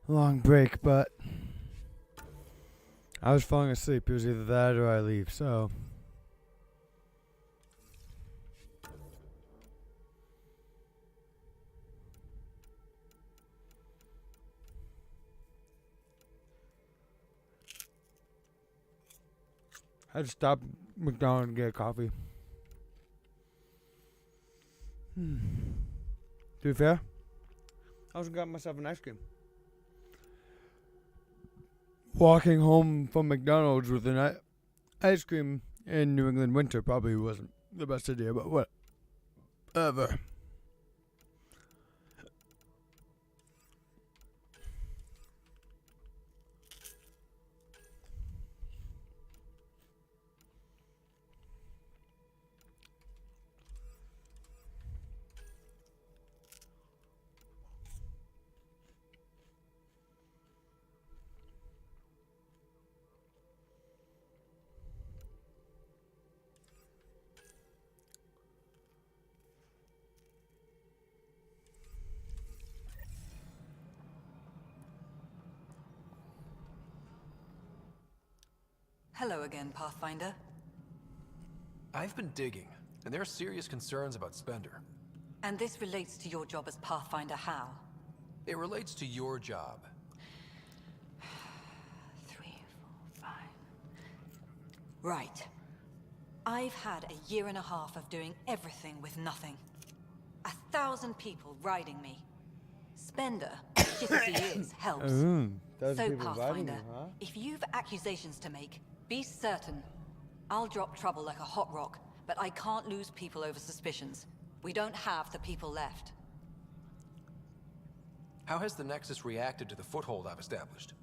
long break, but I was falling asleep. It was either that or I leave, so. I had to stop McDonald's and get a coffee. To be fair, I also got myself an ice cream. Walking home from McDonald's with an ice cream in New England winter probably wasn't the best idea, but whatever. Hello again, Pathfinder. I've been digging, and there are serious concerns about Spender. And this relates to your job as Pathfinder how? It relates to your job. 3, 4, 5. Right. I've had a year and a half of doing everything with nothing. 1,000 people riding me. Spender, shit as he is, helps. So, Pathfinder, if you've accusations to make, be certain. I'll drop trouble like a hot rock, but I can't lose people over suspicions. We don't have the people left. How has the Nexus reacted to the foothold I've established?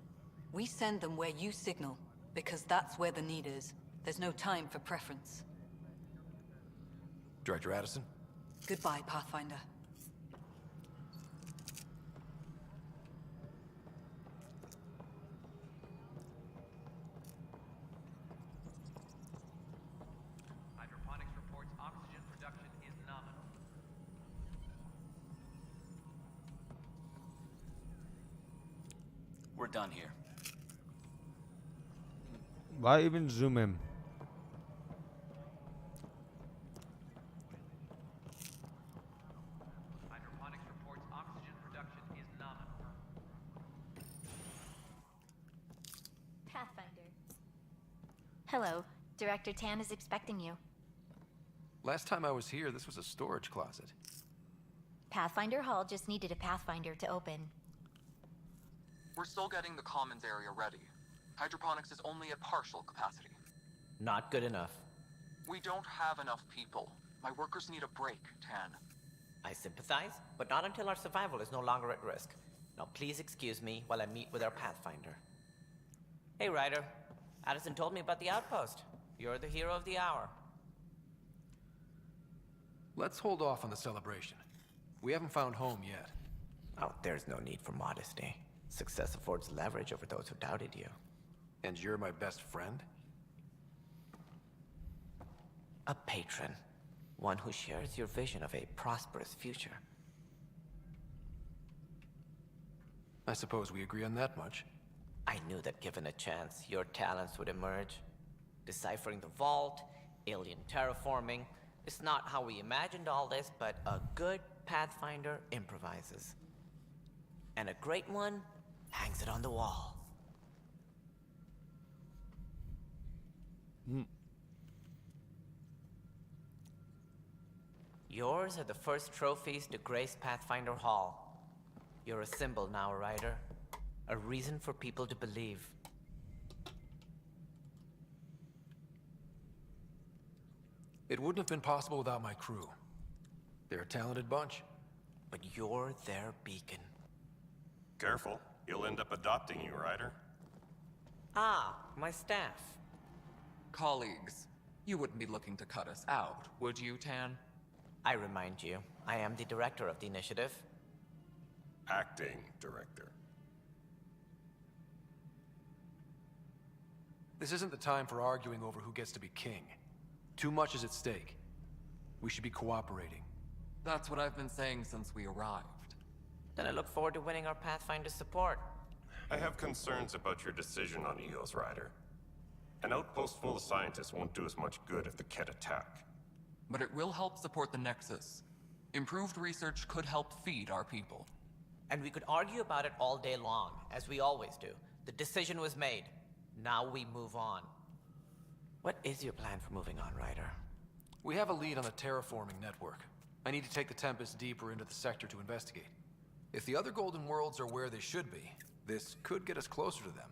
We send them where you signal, because that's where the need is. There's no time for preference. Director Addison? Goodbye, Pathfinder. Hydroponics reports oxygen production is nominal. We're done here. Why even zoom in? Hydroponics reports oxygen production is nominal. Pathfinder. Hello. Director Tan is expecting you. Last time I was here, this was a storage closet. Pathfinder Hall just needed a Pathfinder to open. We're still getting the commons area ready. Hydroponics is only at partial capacity. Not good enough. We don't have enough people. My workers need a break, Tan. I sympathize, but not until our survival is no longer at risk. Now please excuse me while I meet with our Pathfinder. Hey, Ryder. Addison told me about the outpost. You're the hero of the hour. Let's hold off on the celebration. We haven't found home yet. Oh, there's no need for modesty. Success affords leverage over those who doubted you. And you're my best friend? A patron. One who shares your vision of a prosperous future. I suppose we agree on that much. I knew that given a chance, your talents would emerge. Deciphering the vault, alien terraforming. It's not how we imagined all this, but a good Pathfinder improvises. And a great one hangs it on the wall. Yours are the first trophies to grace Pathfinder Hall. You're a symbol now, Ryder. A reason for people to believe. It wouldn't have been possible without my crew. They're a talented bunch. But you're their beacon. Careful, you'll end up adopting you, Ryder. Ah, my staff. Colleagues, you wouldn't be looking to cut us out, would you, Tan? I remind you, I am the director of the initiative. Acting director. This isn't the time for arguing over who gets to be king. Too much is at stake. We should be cooperating. That's what I've been saying since we arrived. Then I look forward to winning our Pathfinder support. I have concerns about your decision on Eos, Ryder. An outpost full of scientists won't do as much good if the Ket attack. But it will help support the Nexus. Improved research could help feed our people. And we could argue about it all day long, as we always do. The decision was made. Now we move on. What is your plan for moving on, Ryder? We have a lead on the terraforming network. I need to take the Tempest deeper into the sector to investigate. If the other Golden Worlds are where they should be, this could get us closer to them.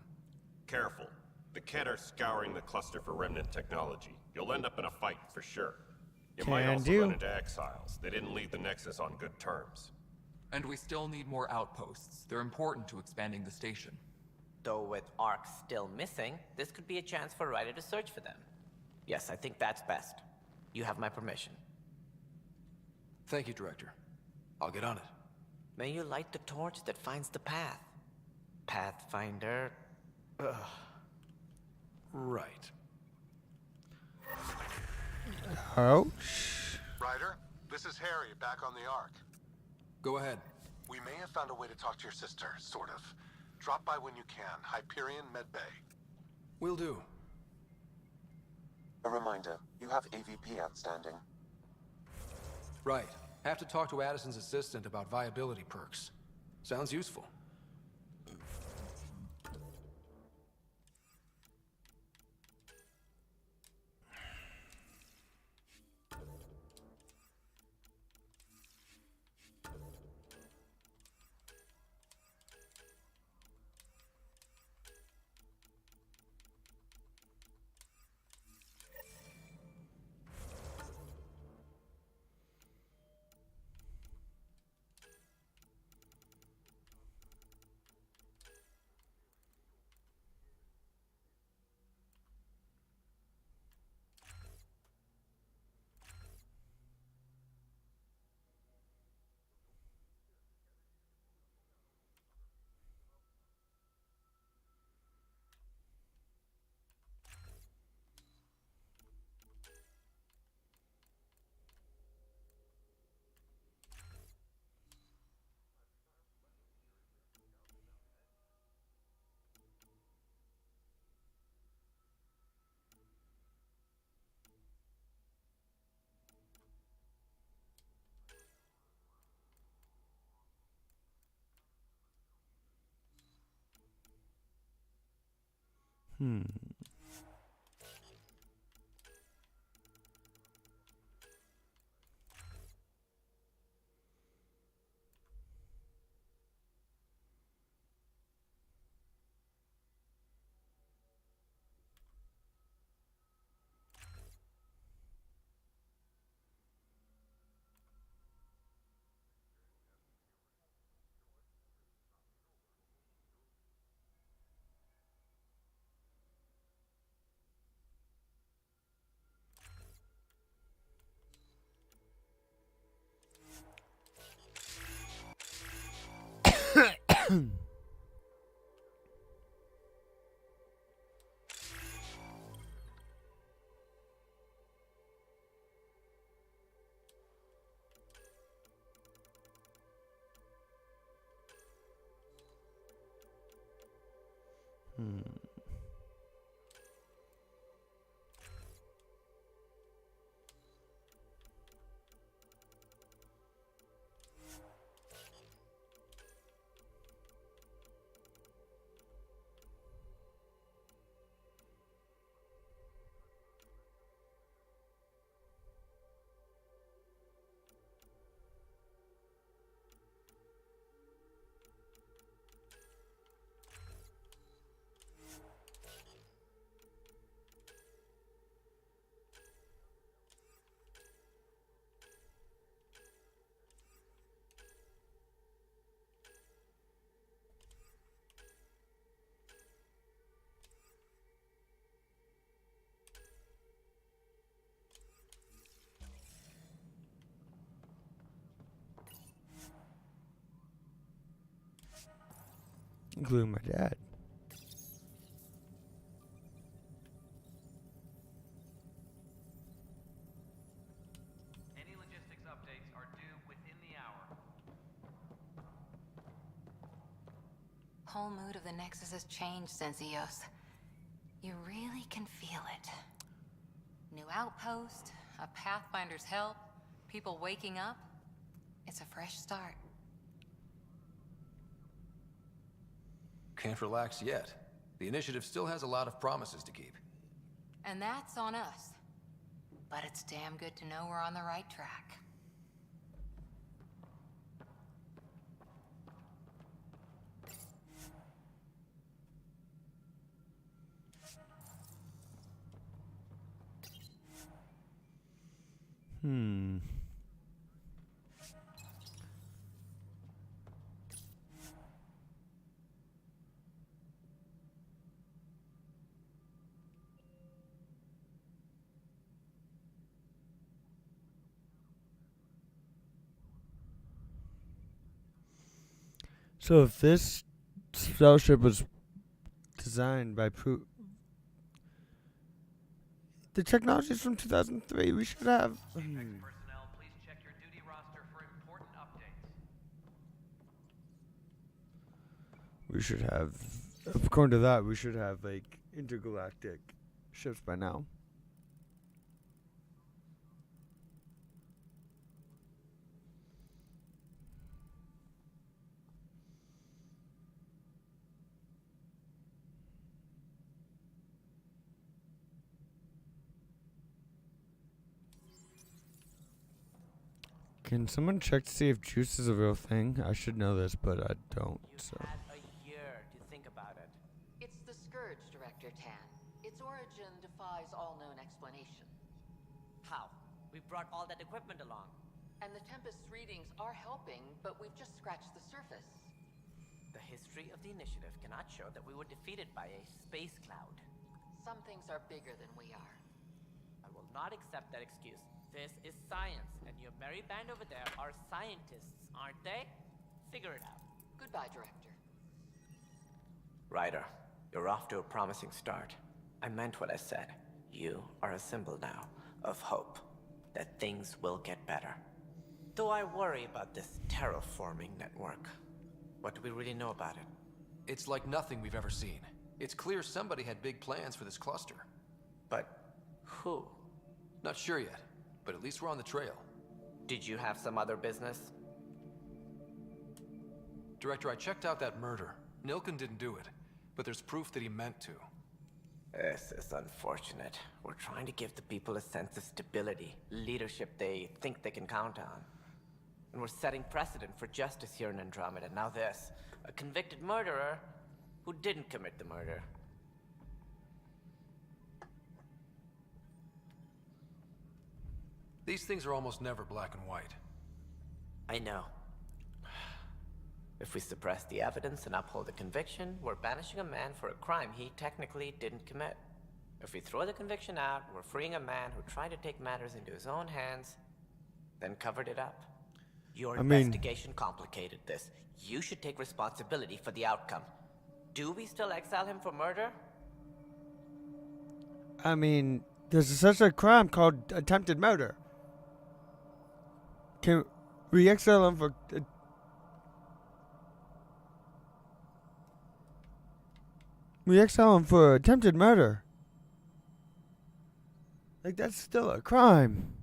Careful. The Ket are scouring the cluster for remnant technology. You'll end up in a fight for sure. You might also run into exiles. They didn't leave the Nexus on good terms. And we still need more outposts. They're important to expanding the station. Though with Ark still missing, this could be a chance for Ryder to search for them. Yes, I think that's best. You have my permission. Thank you, Director. I'll get on it. May you light the torch that finds the path. Pathfinder. Ugh. Right. Ouch. Ryder, this is Harry, back on the Ark. Go ahead. We may have found a way to talk to your sister, sort of. Drop by when you can. Hyperion Med Bay. Will do. A reminder, you have AVP outstanding. Right. Have to talk to Addison's assistant about viability perks. Sounds useful. Including my dad. Any logistics updates are due whole mood of the Nexus has changed since EOS. You really can feel it. New outpost, a Pathfinder's help, people waking up. It's a fresh start. Can't relax yet. The initiative still has a lot of promises to keep. And that's on us. But it's damn good to know we're on the right track. So if this spaceship was designed by the technology is from 2003. We should have. Personnel, please check your duty roster for important updates. We should have. According to that, we should have like intergalactic ships by now. Can someone check to see if juice is a real thing? I should know this, but I don't. So. Had a year to think about it. It's the Scourge, Director Tan. Its origin defies all known explanation. How? We brought all that equipment along. And the Tempest readings are helping, but we've just scratched the surface. The history of the initiative cannot show that we were defeated by a space cloud. Some things are bigger than we are. I will not accept that excuse. This is science, and your merry band over there are scientists, aren't they? Figure it out. Goodbye, Director. Ryder, you're off to a promising start. I meant what I said. You are a symbol now of hope that things will get better. Though I worry about this terraforming network. What do we really know about it? It's like nothing we've ever seen. It's clear somebody had big plans for this cluster. But who? Not sure yet, but at least we're on the trail. Did you have some other business? Director, I checked out that murder. Nilken didn't do it, but there's proof that he meant to. This is unfortunate. We're trying to give the people a sense of stability, leadership they think they can count on. And we're setting precedent for justice here in Andromeda. Now this, a convicted murderer who didn't commit the murder. These things are almost never black and white. I know. If we suppress the evidence and uphold the conviction, we're banishing a man for a crime he technically didn't commit. If we throw the conviction out, we're freeing a man who tried to take matters into his own hands, then covered it up. Your investigation complicated this. You should take responsibility for the outcome. Do we still exile him for murder? I mean, there's such a crime called attempted murder. Can we exile him for... we exile him for attempted murder. Like, that's still a crime.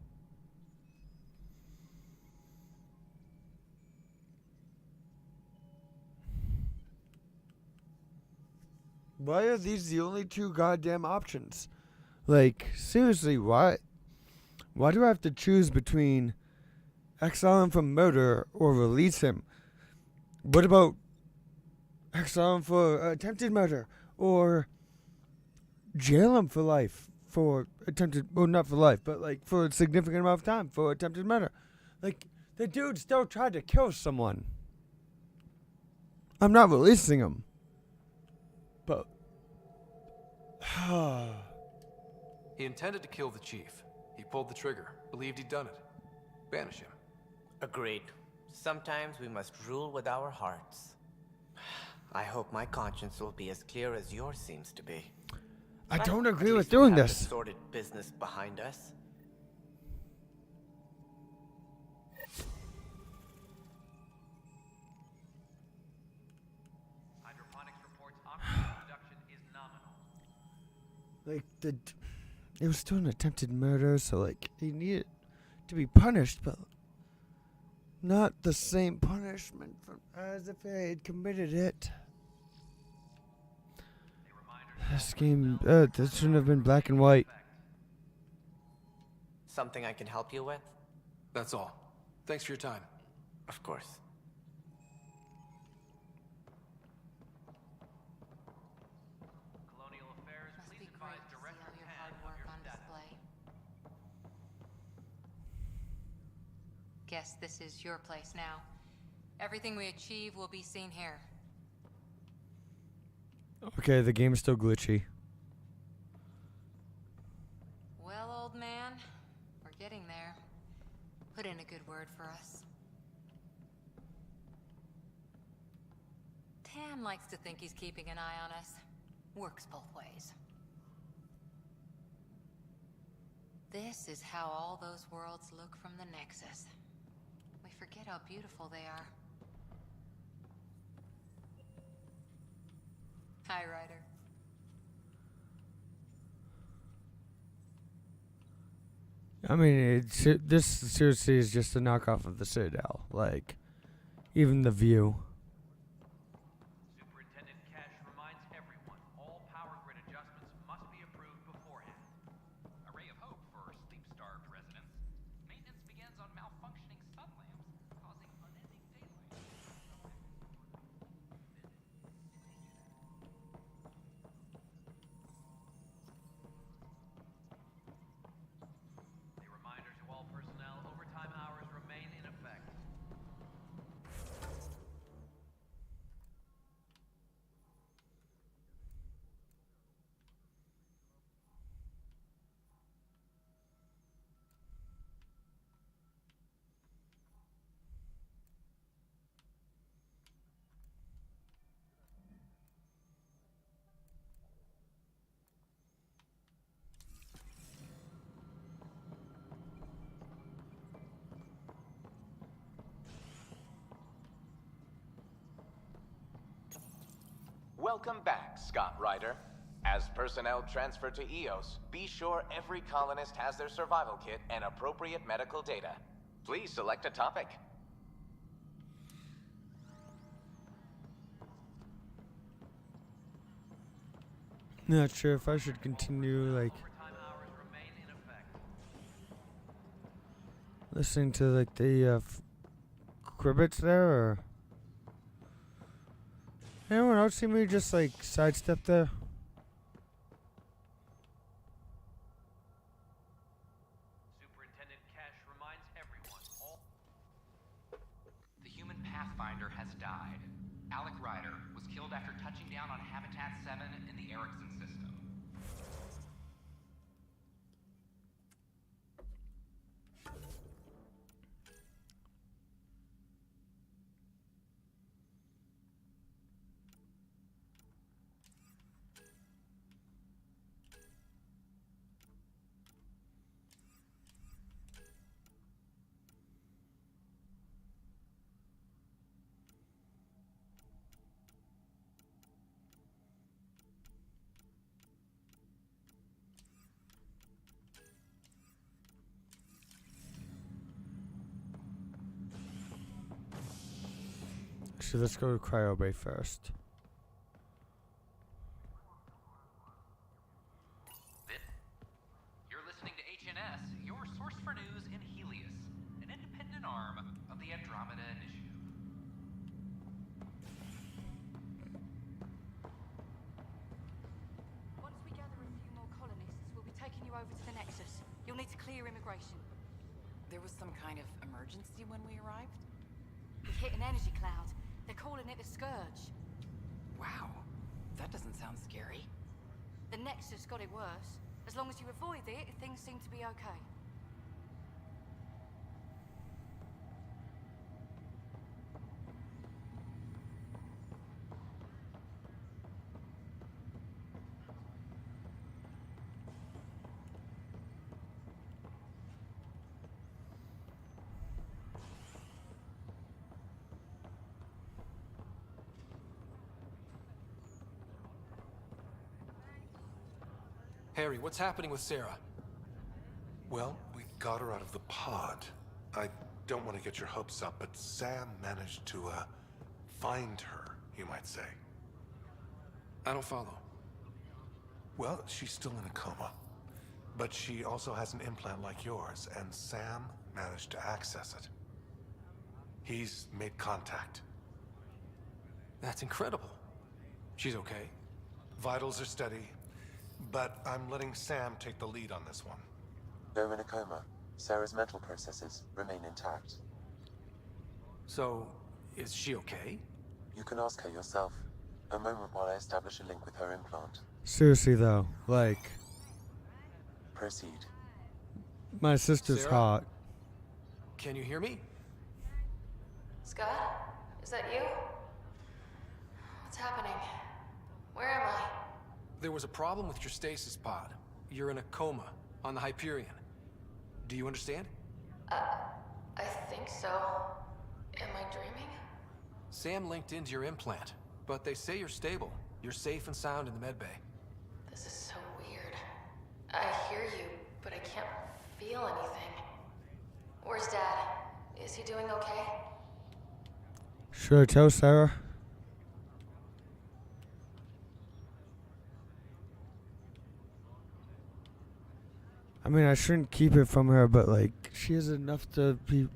Why are these the only two goddamn options? Like, seriously, why? Why do I have to choose between exile him from murder or release him? What about exile him for attempted murder or jail him for life for attempted, well, not for life, but like for a significant amount of time for attempted murder? Like, the dude still tried to kill someone. I'm not releasing him. But he intended to kill the chief. He pulled the trigger, believed he'd done it. Banish him. Agreed. Sometimes we must rule with our hearts. I hope my conscience will be as clear as yours seems to be. I But don't at agree with least we doing have this. the sordid business behind us. Hydroponic Like, it was still an attempted murder, so, like, he needed to be punished, but not the same punishment as if he had committed it. This game, this shouldn't have been black and white. Something I can help you with? That's all. Thanks for your time. Of course. Colonial Affairs, Must please be advise great to see Director all your Tan hard of work your on status. display. Guess this is your place now. Everything we achieve will be seen here. Okay, the game is still glitchy. Well, old man, we're getting there. Put in a good word for us. Tan likes to think he's keeping an eye on us. Works both ways. This is how all those worlds look from the Nexus. We forget how beautiful they are. Hi, Ryder. I mean, this seriously is just a knockoff of the Citadel. Like, even the view. Superintendent Cash reminds everyone all power grid adjustments must be approved beforehand. A ray of hope for sleep-starved residents. Maintenance begins on malfunctioning sun lamps, causing unending daylight. A reminder to all personnel, overtime hours remain in effect. Welcome back, Scott Ryder. As personnel transfer to EOS, be sure every colonist has their survival kit and appropriate medical data. Please select a topic. Not sure if I should continue, like, listening to, like, the cribbits there, or anyone else see me just, like, sidestep there? Superintendent Cash reminds everyone all... The human Pathfinder has died. Alec Ryder was killed after touching down on Habitat 7 in the Erickson system. Actually, let's go to Cryo Bay first. You're listening to HNS, your source for news in Helios, an independent arm of the Andromeda Initiative. Once we gather a few more colonists, we'll be taking you over to the Nexus. You'll need to clear immigration. There was some kind of emergency when we arrived? We hit an energy cloud. They're calling it a scourge. Wow, that doesn't sound scary. The Nexus got it worse. As long as you avoid it, things seem to be okay. Harry, what's happening with Sarah? Well, we got her out of the pod. I don't want to get your hopes up, but Sam managed to, find her, you might say. I don't follow. Well, she's still in a coma. But she also has an implant like yours, and Sam managed to access it. He's made contact. That's incredible. She's okay? Vitals are steady, but I'm letting Sam take the lead on this one. Though in a coma, Sarah's mental processes remain intact. So, is she okay? You can ask her yourself. A moment while I establish a link with her implant. Seriously though, like, Proceed. my sister's Sarah? hot. Can you hear me? Scott? Is that you? What's happening? Where am I? There was a problem with your stasis pod. You're in a coma on the Hyperion. Do you understand? I think so. Am I dreaming? Sam linked into your implant, but they say you're stable. You're safe and sound in the medbay. This is so weird. I hear you, but I can't feel anything. Where's Dad? Is he doing okay? Should I tell Sarah? I mean, I shouldn't keep it from her, but like, she has enough to be.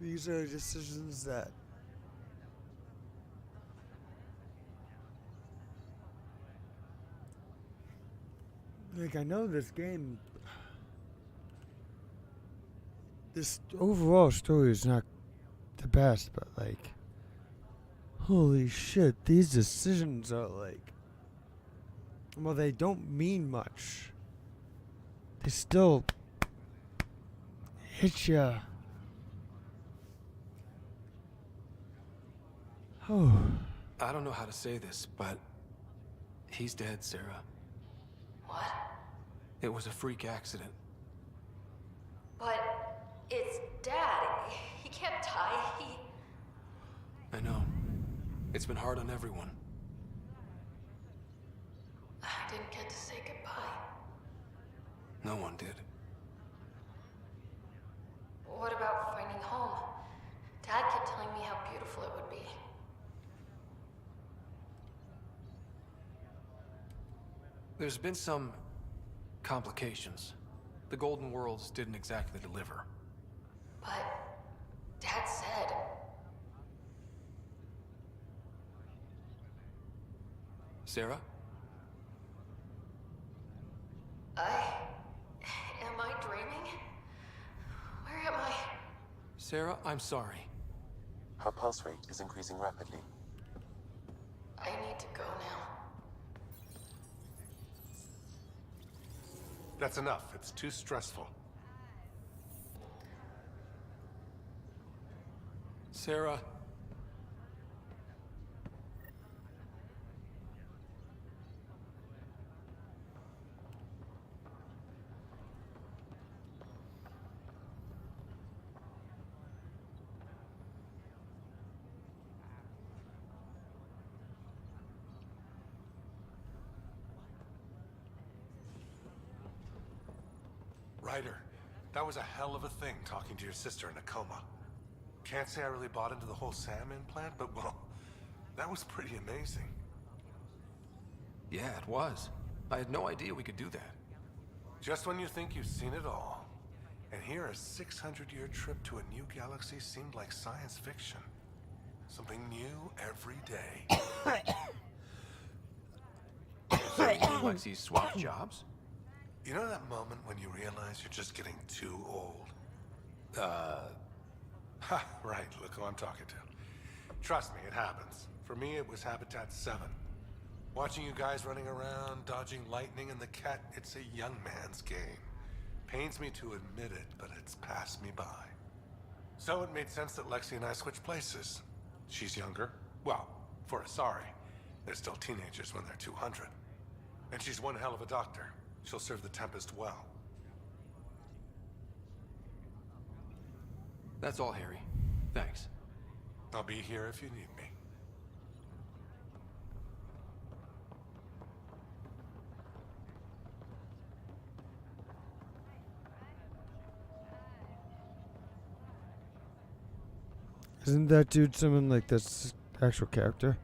These are decisions that. Like, I know this game. This overall story is not the best, but like. Holy shit, these decisions are like. Well, they don't mean much. They still hit ya. Oh. I don't know how to say this, but he's dead, Sarah. What? It was a freak accident. But it's Dad. He can't die. I know. It's been hard on everyone. I didn't get to say goodbye. No one did. What about finding home? Dad kept telling me how beautiful it would be. There's been some complications. The Golden Worlds didn't exactly deliver. But Dad said... Sarah? Am I dreaming? Where am I? Sarah, I'm sorry. Her pulse rate is increasing rapidly. I need to go now. That's enough. It's too stressful. Sarah. Ryder, that was a hell of a thing talking to your sister in a coma. Can't say I really bought into the whole Sam implant, but well, that was pretty amazing. Yeah, it was. I had no idea we could do that. Just when you think you've seen it all, and here a 600-year trip to a new galaxy seemed like science fiction. Something new every day. So you mean like these swap jobs? You know that moment when you realize you're just getting too old? Ha, right, look who I'm talking to. Trust me, it happens. For me, it was Habitat 7. Watching you guys running around, dodging lightning and the cat, it's a young man's game. Pains me to admit it, but it's passed me by. So it made sense that Lexi and I switched places. She's younger. Well, for Asari. They're still teenagers when they're 200. And she's one hell of a doctor. She'll serve the Tempest well. That's all, Harry. Thanks. I'll be here if you need me. Isn't that dude someone like this actual character?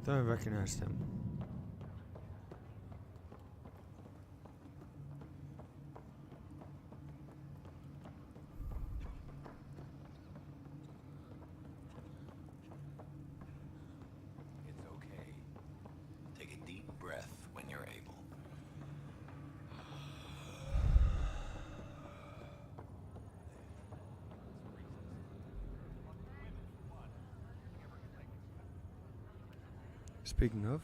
Thought I recognized him. It's okay. Take a deep breath when you're able. Speaking of.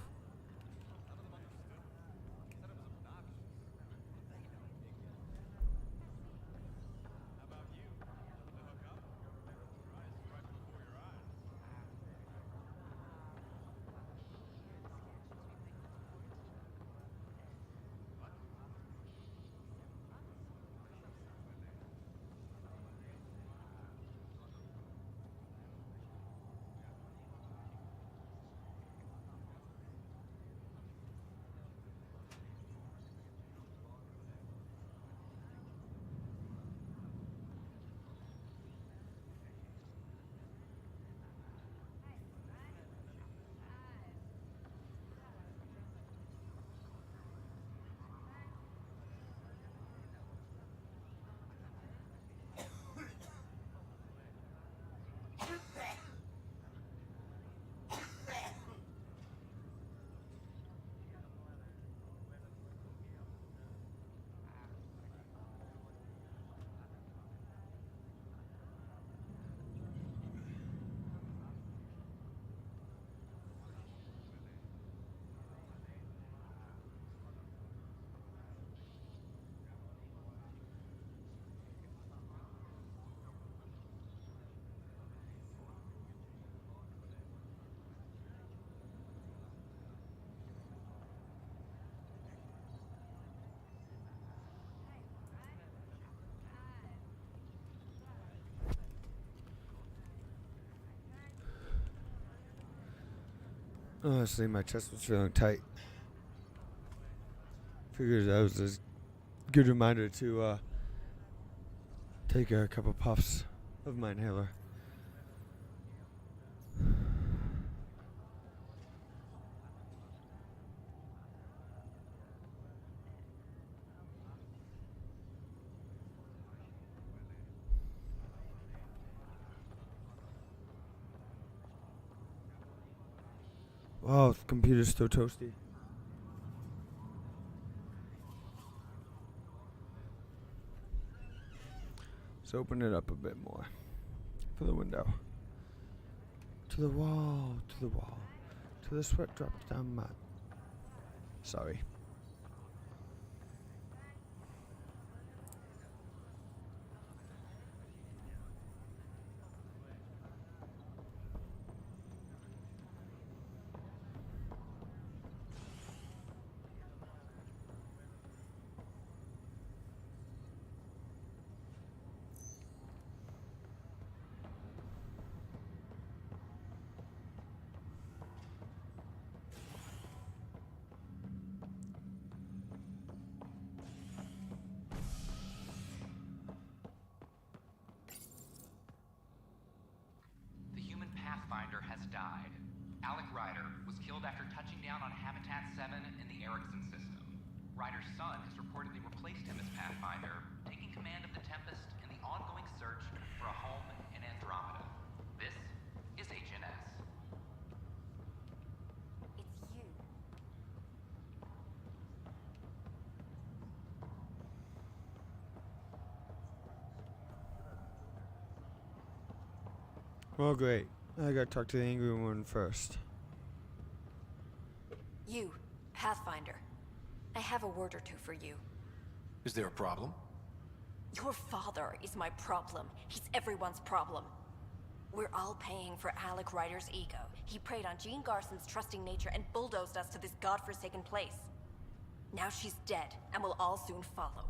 Honestly, my chest was feeling tight. Figured that was a good reminder to take a couple puffs of my inhaler. Wow, the computer's still toasty. Let's open it up a bit more. For the window. To the wall, to the wall. To the sweat drops down my... Sorry. Pathfinder has died. Alec Ryder was killed after touching down on Habitat 7 in the Erickson system. Ryder's son has reportedly replaced him as Pathfinder, taking command of the Tempest in the ongoing search for a home in Andromeda. This is HNS. It's you. Well, great. I gotta talk to the angry one first. You, Pathfinder. I have a word or two for you. Is there a problem? Your father is my problem. He's everyone's problem. We're all paying for Alec Ryder's ego. He preyed on Jean Garson's trusting nature and bulldozed us to this godforsaken place. Now she's dead, and we'll all soon follow.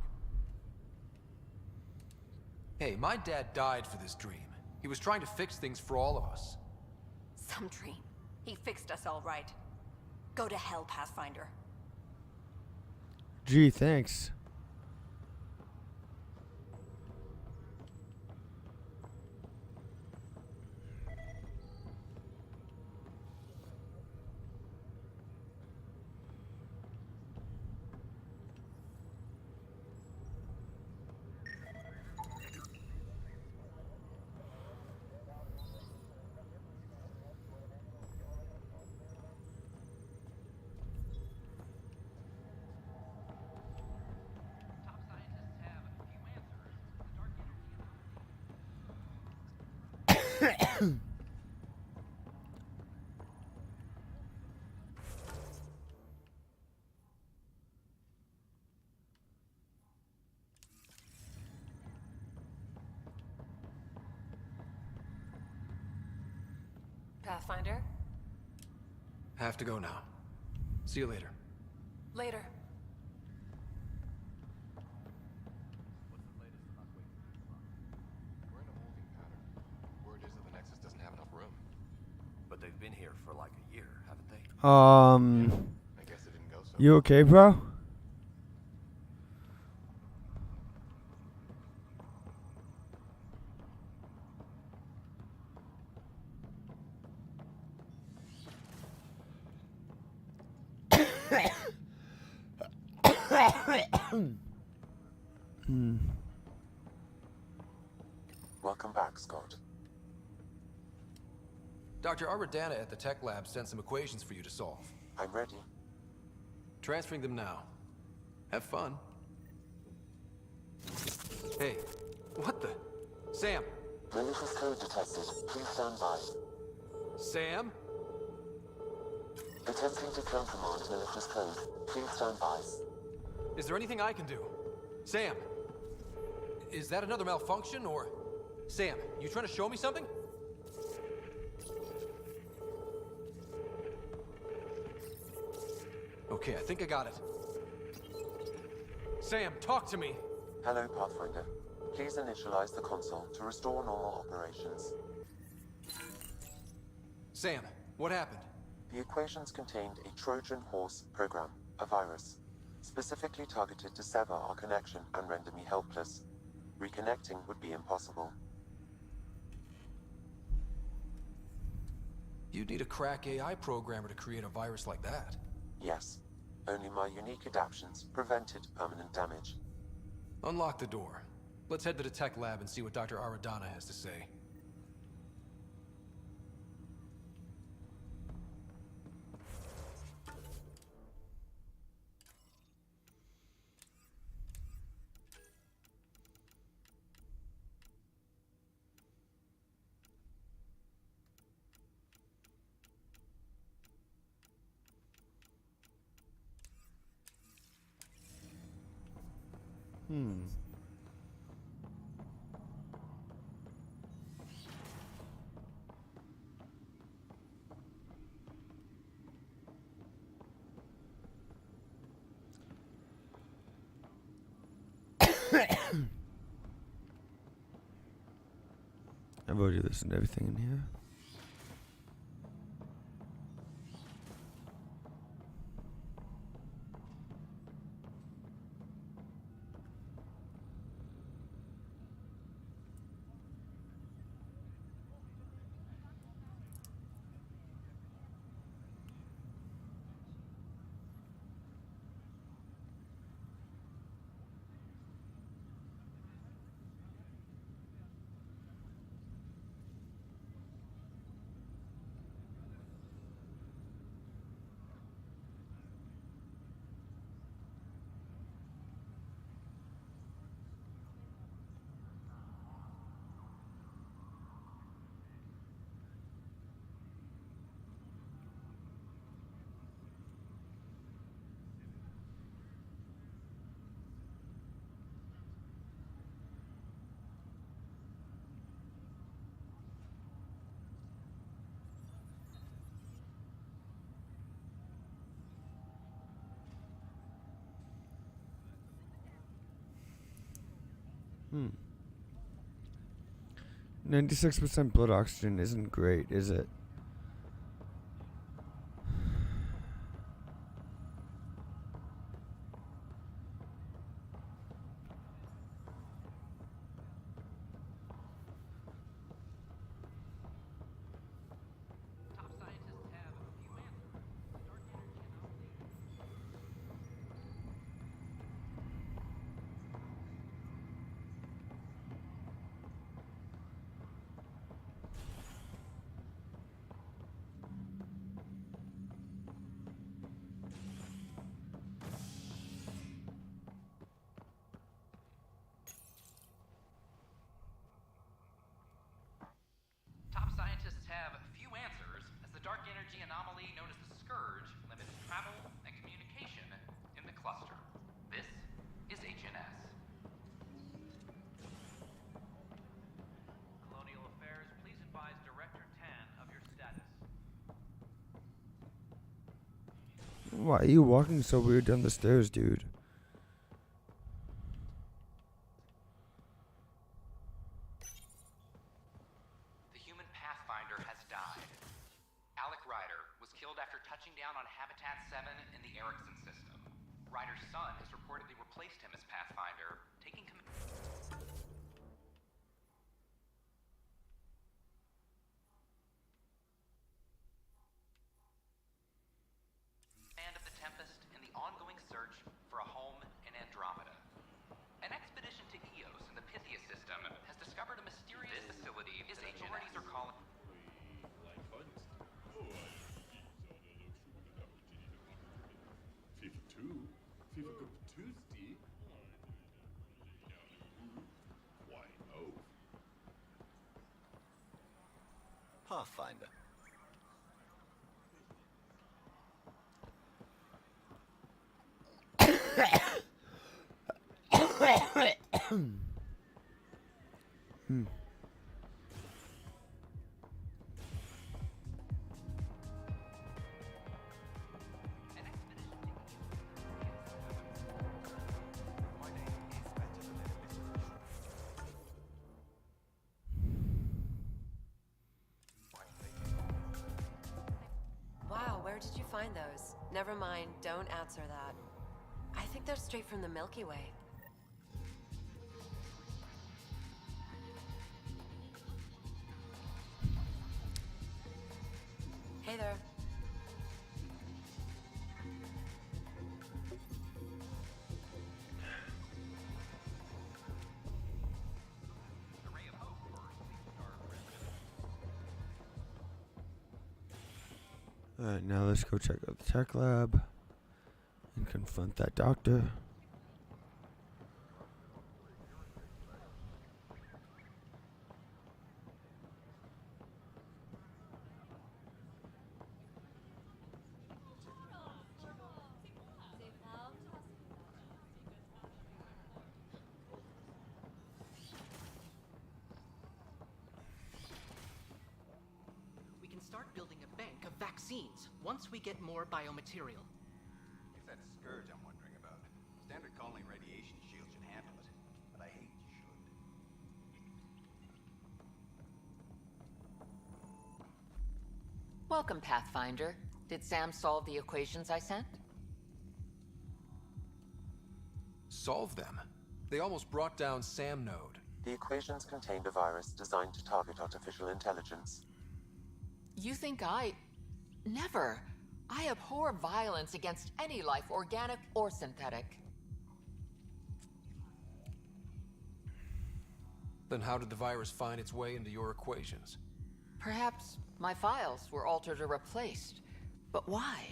Hey, my dad died for this dream. He was trying to fix things for all of us. Some dream. He fixed us all right. Go to hell, Pathfinder. Gee, thanks. Pathfinder? Have to go now. See you later. Later. We're in a holding pattern. Word is that the Nexus doesn't have enough room. But they've been here for like a year, haven't they? I guess it didn't go so. You okay, bro? Welcome back, Scott. Dr. Aradana at the tech lab sent some equations for you to solve. I'm ready. Transferring them now. Have fun. Hey, what the? Sam! Malicious code detected. Please stand by. Sam? Attempting to countermand malicious code. Please stand by. Is there anything I can do? Sam! Is that another malfunction, or... Sam, you trying to show me something? Okay, I think I got it. Sam, talk to me! Hello, Pathfinder. Please initialize the console to restore normal operations. Sam, what happened? The equations contained a Trojan horse program, a virus, specifically targeted to sever our connection and render me helpless. Reconnecting would be impossible. You'd need a crack AI programmer to create a virus like that. Yes. Only my unique adaptions prevented permanent damage. Unlock the door. Let's head to the tech lab and see what Dr. Aradana has to say. I've already listened to everything in here. 96% blood oxygen isn't great, is it? Top scientists have few answers, as the dark energy anomaly known as the Scourge limits travel and communication in the cluster. This is HNS. Colonial Affairs, please advise Director Tan of your status. Why are you walking so weird down the stairs, dude? The human Pathfinder has died. Alec Ryder was killed after touching down on Habitat 7 in the Erickson system. Ryder's son has reportedly replaced him as Pathfinder, taking command of the Tempest in the ongoing search for a home in Andromeda. An expedition to Eos in the Pythia system has discovered a mysterious facility that authorities are calling... Pathfinder. Wow, where did you find those? Never mind, don't answer that. I think they're straight from the Milky Way. Hey there. Alright, now let's go check out the tech lab and confront that doctor. We can start building a bank of vaccines once we get more biomaterial. It's that scourge I'm wondering about. Standard colony radiation shield should handle it, but I hate should. Welcome, Pathfinder. Did Sam solve the equations I sent? Solve them? They almost brought down Sam Node. The equations contained a virus designed to target artificial intelligence. You think Never. I abhor violence against any life, organic or synthetic. Then how did the virus find its way into your equations? Perhaps my files were altered or replaced. But why?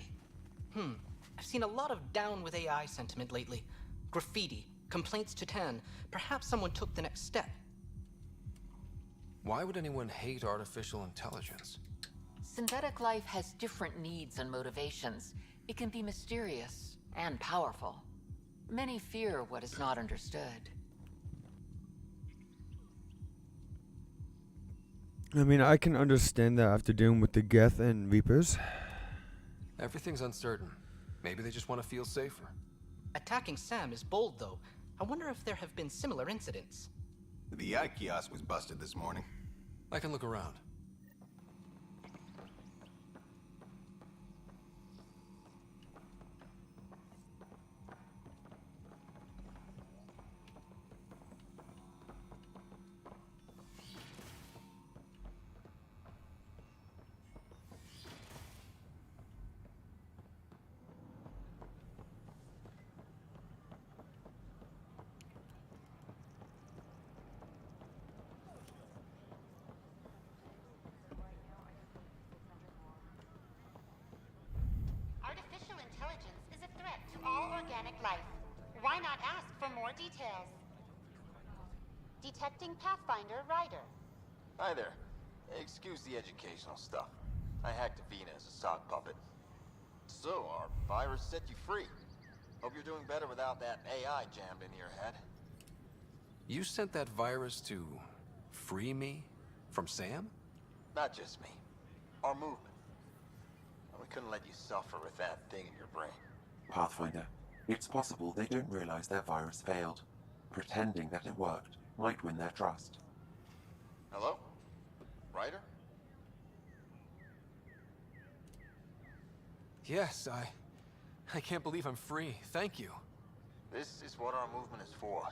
I've seen a lot of down with AI sentiment lately. Graffiti, complaints to Tan. Perhaps someone took the next step. Why would anyone hate artificial intelligence? Synthetic life has different needs and motivations. It can be mysterious and powerful. Many fear what is not understood. I mean, I can understand that after dealing with the Geth and Reapers. Everything's uncertain. Maybe they just want to feel safer. Attacking Sam is bold, though. I wonder if there have been similar incidents. The AI kiosk was busted this morning. I can look around. Artificial intelligence is a threat to all organic life. Why not ask for more details? Detecting Pathfinder Ryder. Hi there. Excuse the educational stuff. I hacked Avena as a sock puppet. So, our virus set you free. Hope you're doing better without that AI jammed into your head. You sent that virus to free me from Sam? Not just me. Our movement. We couldn't let you suffer with that thing in your brain. Pathfinder, it's possible they don't realize their virus failed. Pretending that it worked might win their trust. Hello? Ryder? Yes, I can't believe I'm free. Thank you. This is what our movement is for.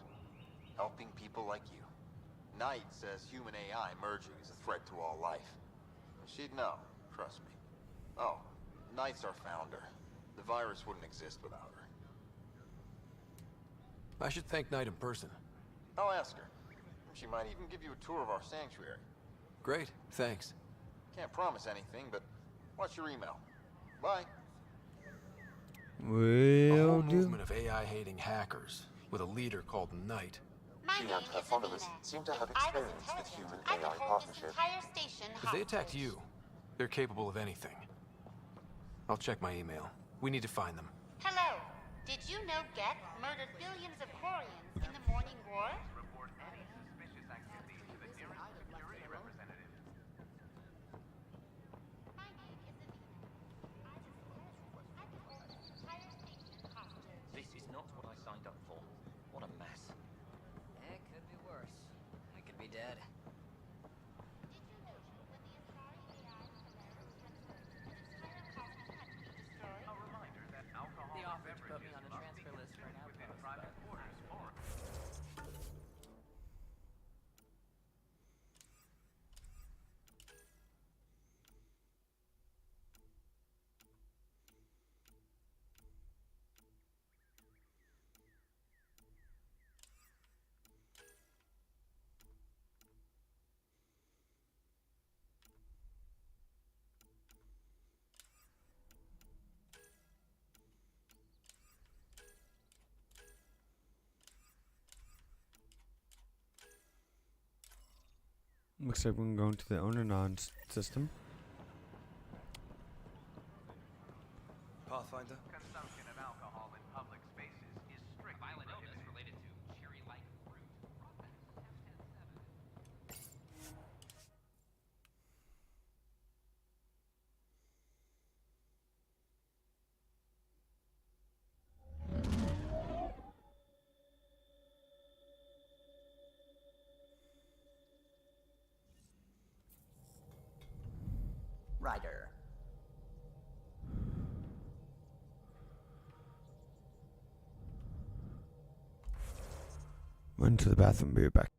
Helping people like you. Knight says human AI merging is a threat to all life. She'd know, trust me. Oh, Knight's our founder. The virus wouldn't exist without her. I should thank Knight in person. I'll ask her. She might even give you a tour of our sanctuary. Great, thanks. Can't promise anything, but watch your email. Bye. A Will whole do. movement of AI-hating hackers with a leader called Knight. She and her followers seem to have experience with human-AI partnership. If they attacked you, they're capable of anything. I'll check my email. We need to find them. Hello. Did you know Geth murdered billions of Quarians in the Morning War? This is not what I signed up for. What a mess. It could be worse. We could be dead. They offered to put me on a transfer list for an outpost, but... Looks like we're going to the owner-non system. Pathfinder? Consumption of alcohol in public spaces is strict. Violent illness related to cherry-like fruit. Ryder. Run to the bathroom, be right back.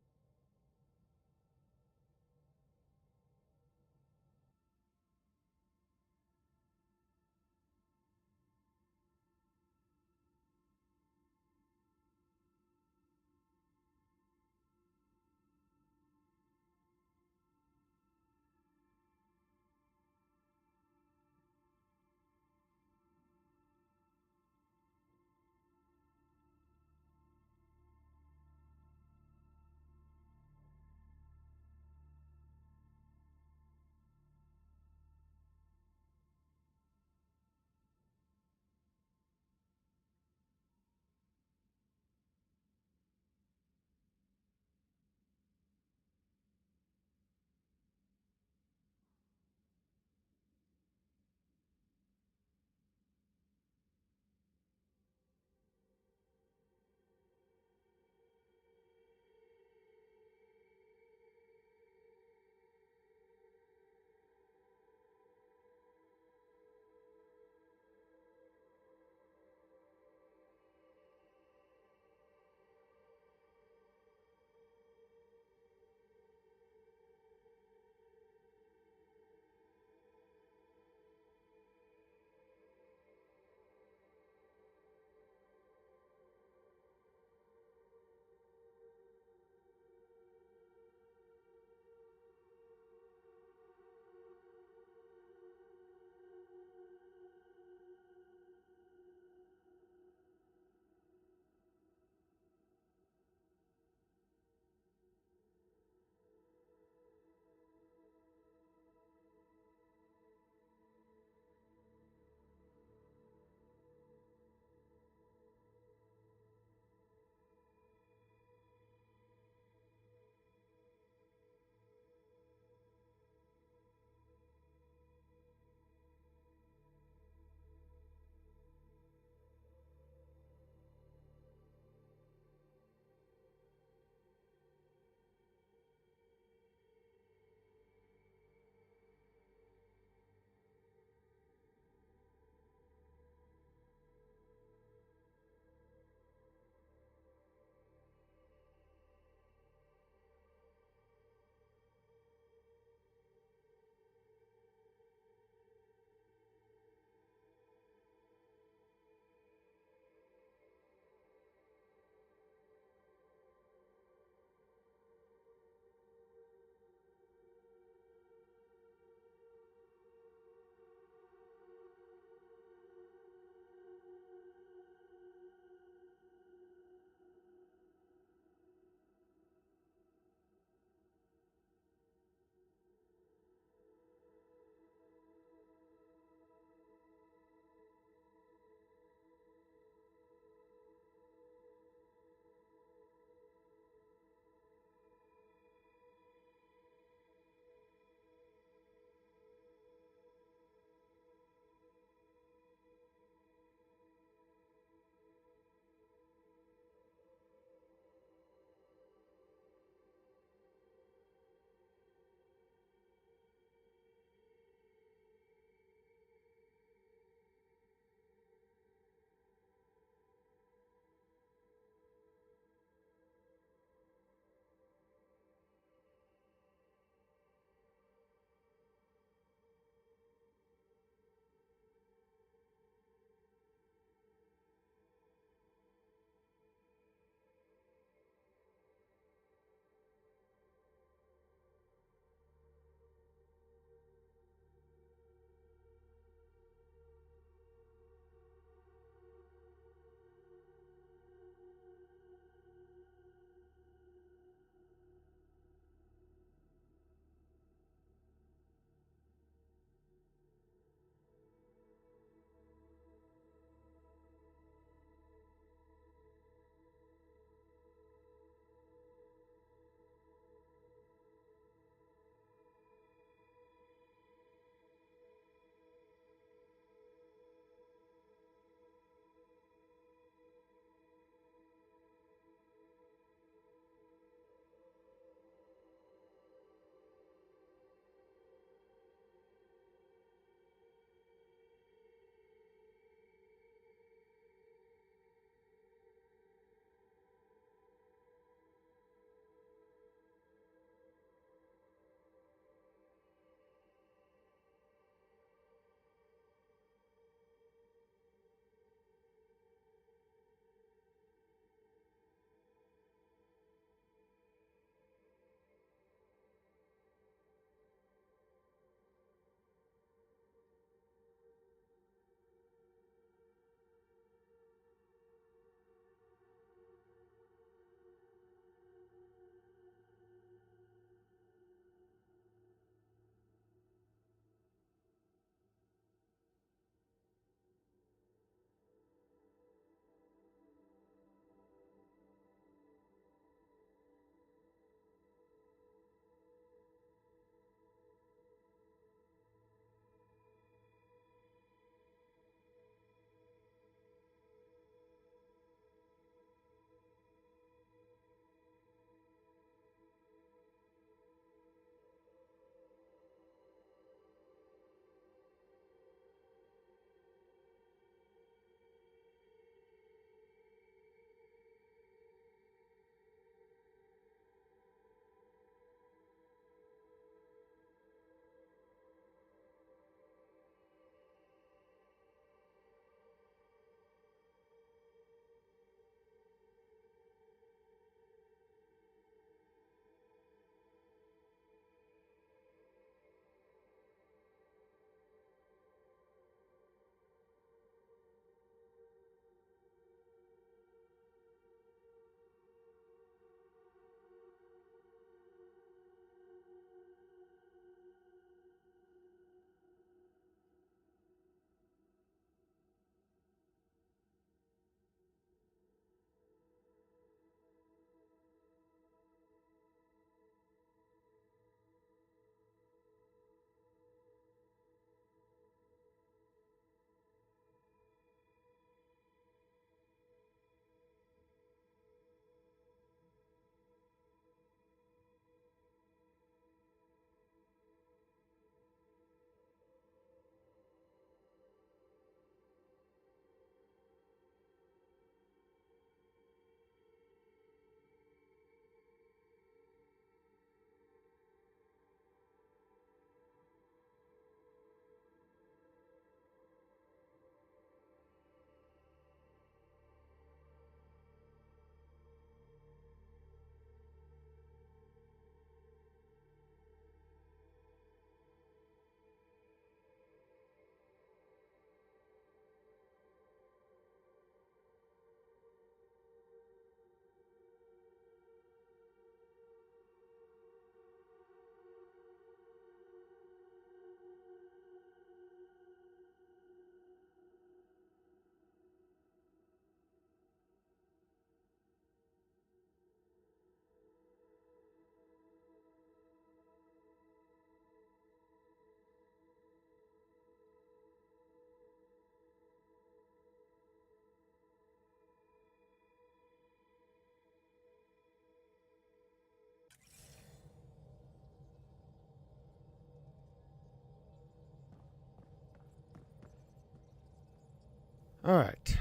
Alright.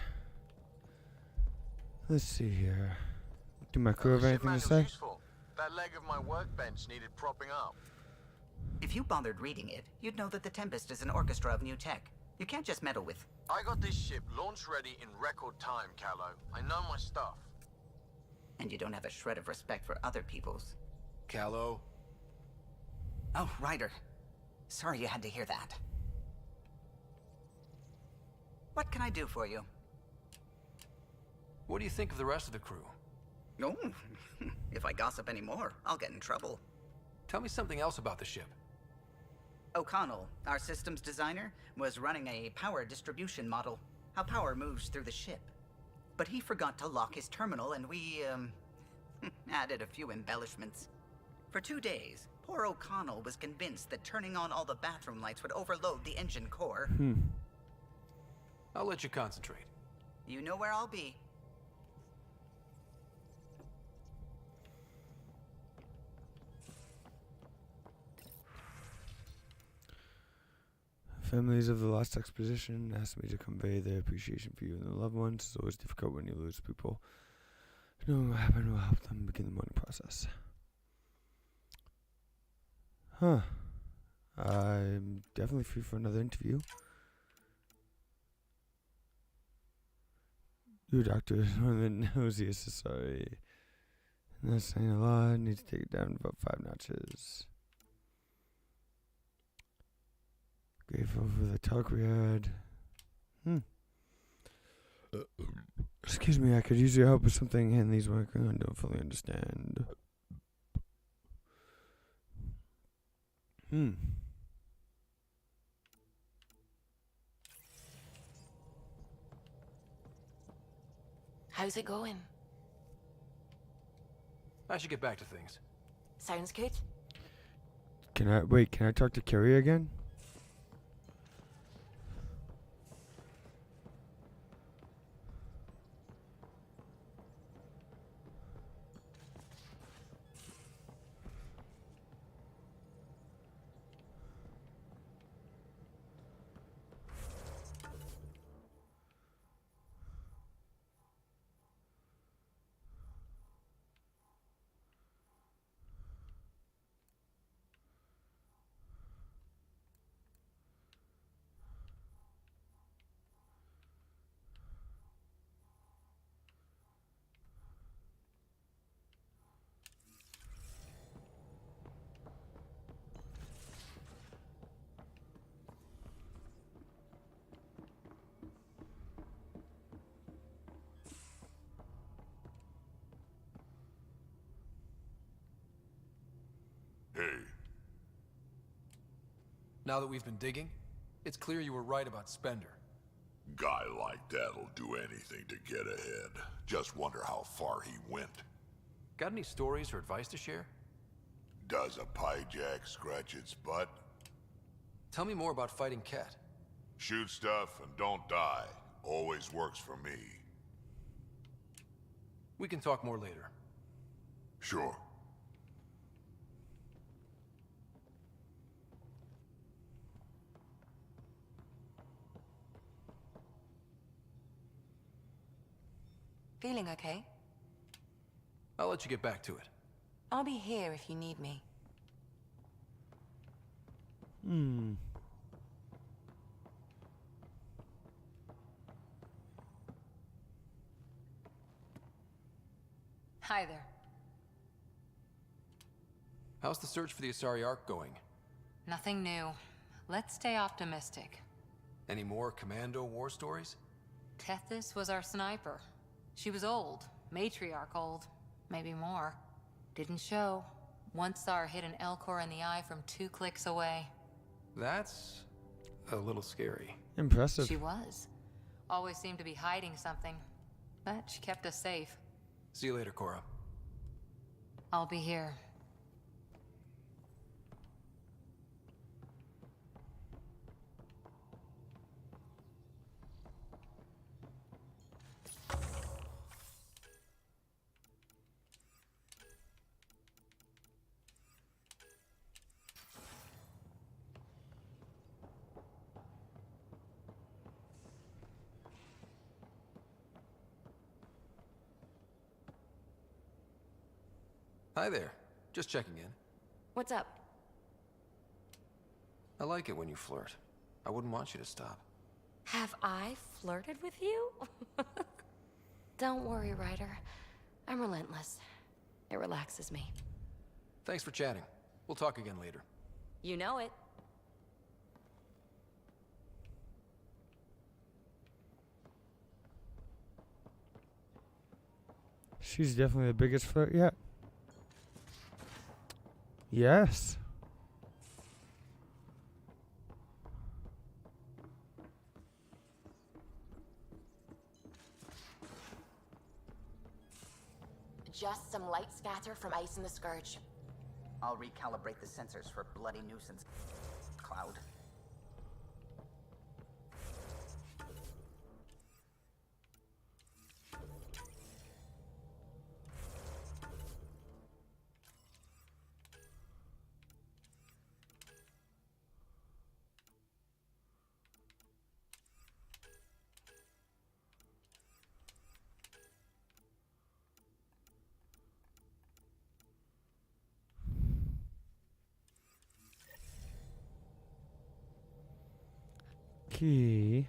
Let's see here. Do my crew have anything to say? Useful. That leg of my workbench needed propping up. If you bothered reading it, you'd know that the Tempest is an orchestra of new tech. You can't just meddle with... I got this ship launch ready in record time, Callow. I know my stuff. And you don't have a shred of respect for other people's. Callow. Oh, Ryder. Sorry you had to hear that. What can I do for you? What do you think of the rest of the crew? Oh, if I gossip anymore, I'll get in trouble. Tell me something else about the ship. O'Connell, our systems designer, was running a power distribution model, how power moves through the ship. But he forgot to lock his terminal and we, added a few embellishments. For 2 days, poor O'Connell was convinced that turning on all the bathroom lights would overload the engine core. I'll let you concentrate. You know where I'll be. Families of the lost expedition asked me to convey their appreciation for you and their loved ones. It's always difficult when you lose people. Knowing what happened will help them begin the mourning process. Huh. I'm definitely free for another interview. Your doctor is one of the nosiest, sorry. That's saying a lot. Need to take it down about 5 notches. Grateful for the talk we had. Excuse me, I could use your help with something Henley's working on. Don't fully understand. How's it going? I should get back to things. Sounds good. Can I talk to Carrie again? Now that we've been digging, it's clear you were right about Spender. Guy like that'll do anything to get ahead. Just wonder how far he went. Got any stories or advice to share? Does a pyjak scratch its butt? Tell me more about fighting Ket. Shoot stuff and don't die. Always works for me. We can talk more later. Sure. Feeling okay? I'll let you get back to it. I'll be here if you need me. Hi there. How's the search for the Asari Ark going? Nothing new. Let's stay optimistic. Any more Commando war stories? Tethys was our sniper. She was old, matriarch old, maybe more. Didn't show. Once saw her hit an Elcor in the eye from 2 clicks away. That's a little scary. Impressive. She was. Always seemed to be hiding something, but she kept us safe. See you later, Cora. I'll be here. Hi there. Just checking in. What's up? I like it when you flirt. I wouldn't want you to stop. Have I flirted with you? Don't worry, Ryder. I'm relentless. It relaxes me. Thanks for chatting. We'll talk again later. You know it. She's definitely the biggest flirt yet. Yes. Just some light scatter from ice in the Scourge. I'll recalibrate the sensors for bloody nuisance cloud. Key.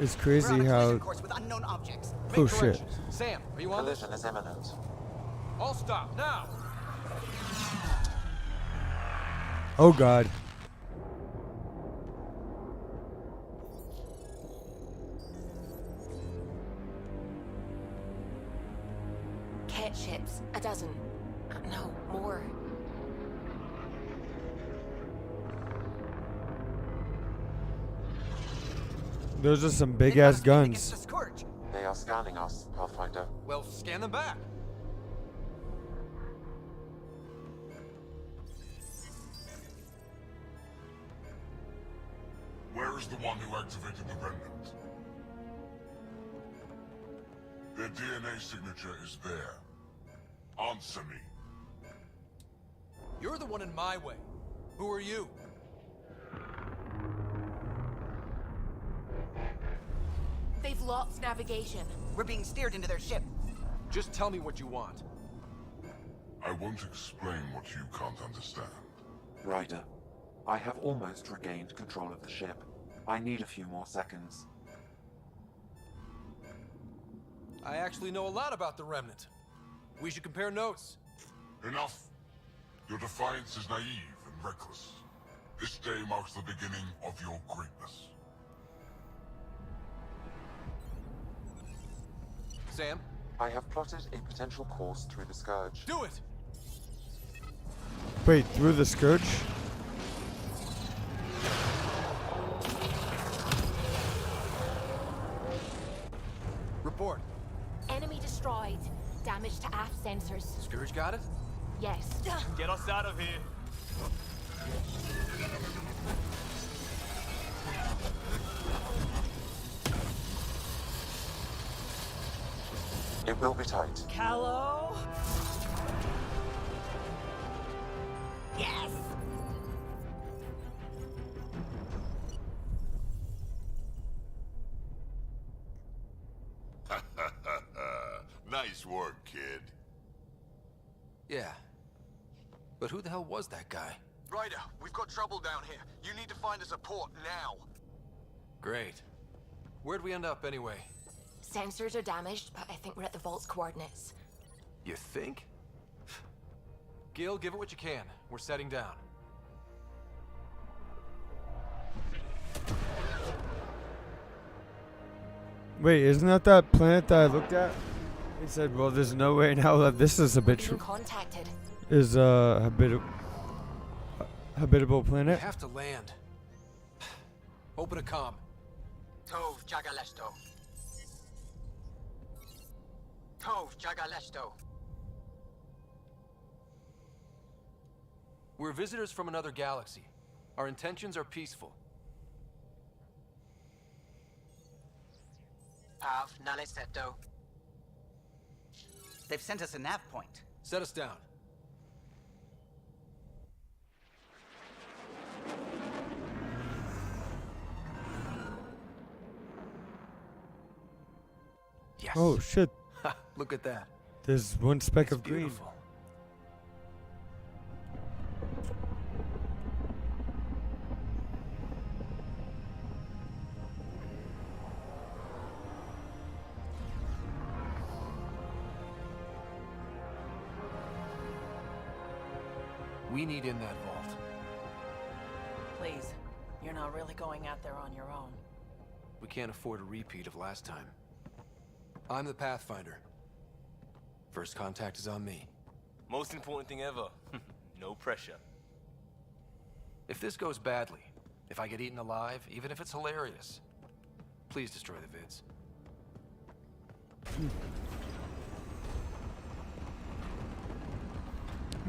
It's crazy how. Oh shit. Sam, are you on this? Collision is imminent. All stop now. Oh god. Cat ships, a dozen. No, more. Those are some big ass guns. They are scanning us, Pathfinder. Well, scan them back. Where is the one who activated the remnant? Their DNA signature is there. Answer me. You're the one in my way. Who are you? They've lost navigation. We're being steered into their ship. Just tell me what you want. I won't explain what you can't understand. Ryder, I have almost regained control of the ship. I need a few more seconds. I actually know a lot about the Remnant. We should compare notes. Enough. Your defiance is naive and reckless. This day marks the beginning of your greatness. Sam? I have plotted a potential course through the Scourge. Do it! Wait, through the Scourge? Report. Enemy destroyed. Damage to aft sensors. Scourge got it? Yes. Get us out of here. It will be tight. Callow? Yes! Nice work, kid. Yeah. But who the hell was that guy? Ryder, we've got trouble down here. You need to find us a port now. Great. Where'd we end up anyway? Sensors are damaged, but I think we're at the vault's coordinates. You think? Gil, give it what you can. We're setting down. Wait, isn't that planet that I looked at? He said, well, there's no way now that this is a bit Being contacted. is a habitable We planet? have to land. Open a comm. Tov Jagalesto. Tov Jagalesto. We're visitors from another galaxy. Our intentions are peaceful. Pav Naleseto. They've sent us a nav point. Set us down. Yes. Oh shit! Look at that. There's one speck It's of green. beautiful. We need in that vault. Please, you're not really going out there on your own. We can't afford a repeat of last time. I'm the Pathfinder. First contact is on me. Most important thing ever. No pressure. If this goes badly, if I get eaten alive, even if it's hilarious, please destroy the vids.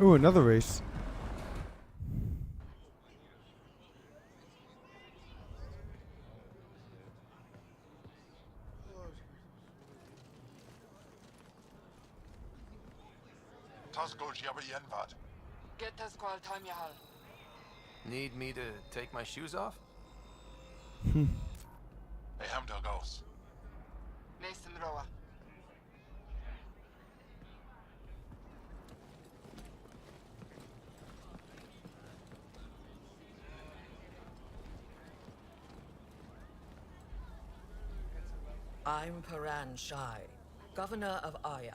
Ooh, another race. Get us call time yahal. Need me to take my shoes off? Mason Roa. I'm Paran Shai, Governor of Aya.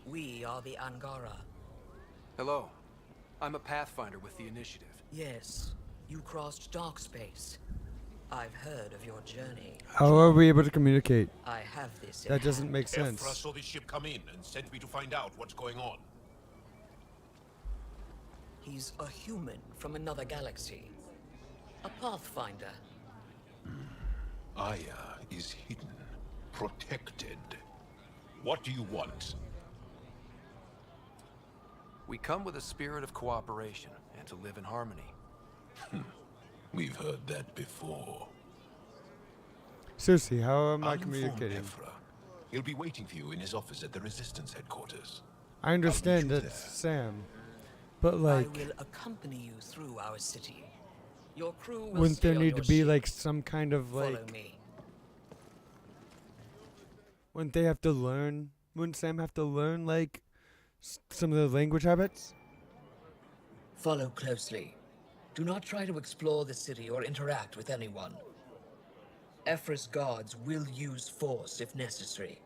We are the Angara. Hello. I'm a Pathfinder with the Initiative. Yes, you crossed dark space. I've heard of your journey. How are we able to communicate? I have this. That doesn't make Ephra sense. saw the ship come in and sent me to find out what's going on. He's a human from another galaxy. A Pathfinder. Aya is hidden, protected. What do you want? We come with a spirit of cooperation and to live in harmony. We've heard that before. Seriously, how am I I'll inform communicating? Ephra. He'll be waiting for you in his office at the Resistance headquarters. I understand that's Sam, but like, I will accompany you through our city. Your crew will wouldn't stay there on need your to be ship. like some kind of Follow like? me. Wouldn't they have to learn? Wouldn't Sam have to learn like some of the language habits? Follow closely. Do not try to explore the city or interact with anyone. Ephra's guards will use force if necessary.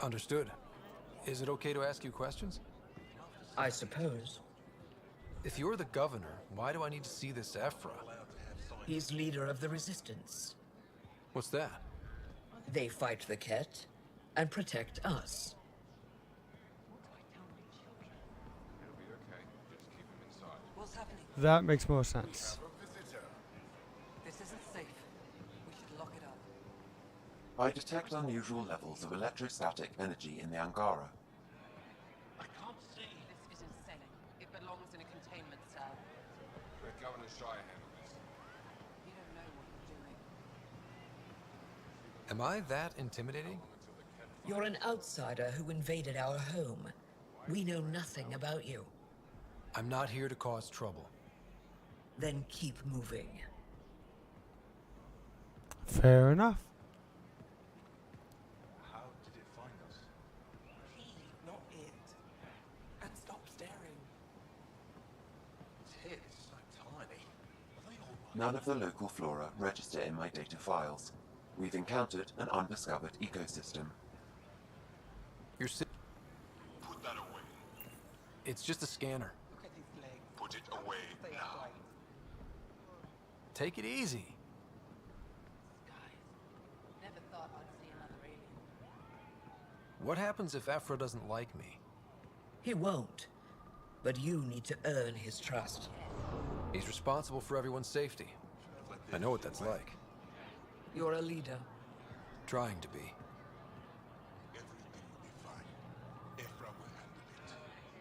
Understood. Is it okay to ask you questions? I suppose. If you're the governor, why do I need to see this Ephra? He's leader of the Resistance. What's that? They fight the Ket and protect us. What's happening? That makes more sense. This isn't safe. We should lock it up. I detect unusual levels of electrostatic energy in the Angara. I can't see. This isn't selling. It belongs in a containment cell. Let Governor Shire handle this. You don't know what you're doing. Am I that intimidating? You're an outsider who invaded our home. We know nothing about you. I'm not here to cause trouble. Then keep moving. Fair enough. How did it find us? He, not it. And stop staring. Its head is so tiny. Are they all None of the local flora register in my data files. We've encountered an undiscovered ecosystem. You're Put that away. It's just a scanner. Look at his legs. Put it away They now. are white. Take it easy. Never thought I'd see another alien. What happens if Ephra doesn't like me? He won't. But you need to earn his trust. He's responsible for everyone's safety. I know what that's like. You're a leader. Trying to be.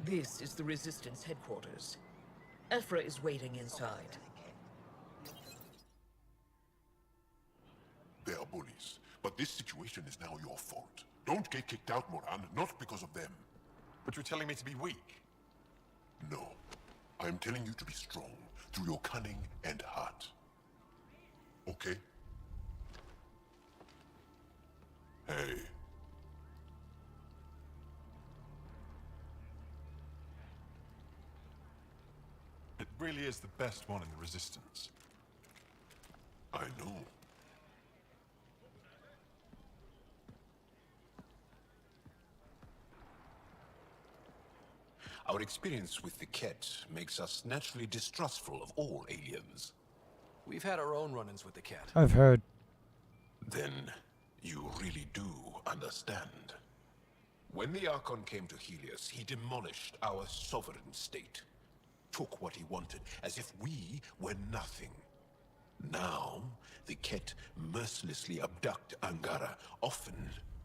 This is the Resistance headquarters. Ephra is waiting inside. They are bullies, but this situation is now your fault. Don't get kicked out, Moran, not because of them. But you're telling me to be weak? No. I'm telling you to be strong, through your cunning and heart. Okay? Hey. It really is the best one in the Resistance. I know. Our experience with the Ket makes us naturally distrustful of all aliens. We've had our own run-ins with the Ket. I've heard. Then you really do understand. When the Archon came to Helios, he demolished our sovereign state. Took what he wanted, as if we were nothing. Now, the Ket mercilessly abduct Angara. Often,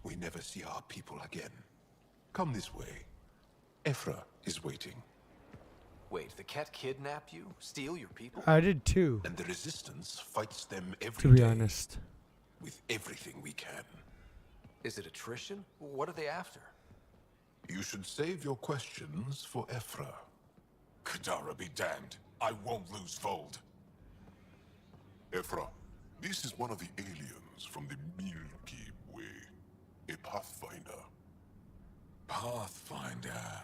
we never see our people again. Come this way. Ephra is waiting. Wait, the Ket kidnapped you? Steal your people? I did too. And the Resistance fights them every To be day. honest. With everything we can. Is it attrition? What are they after? You should save your questions for Ephra. Kadara be damned. I won't lose Fold. Ephra, this is one of the aliens from the Milky Way. A Pathfinder. Pathfinder.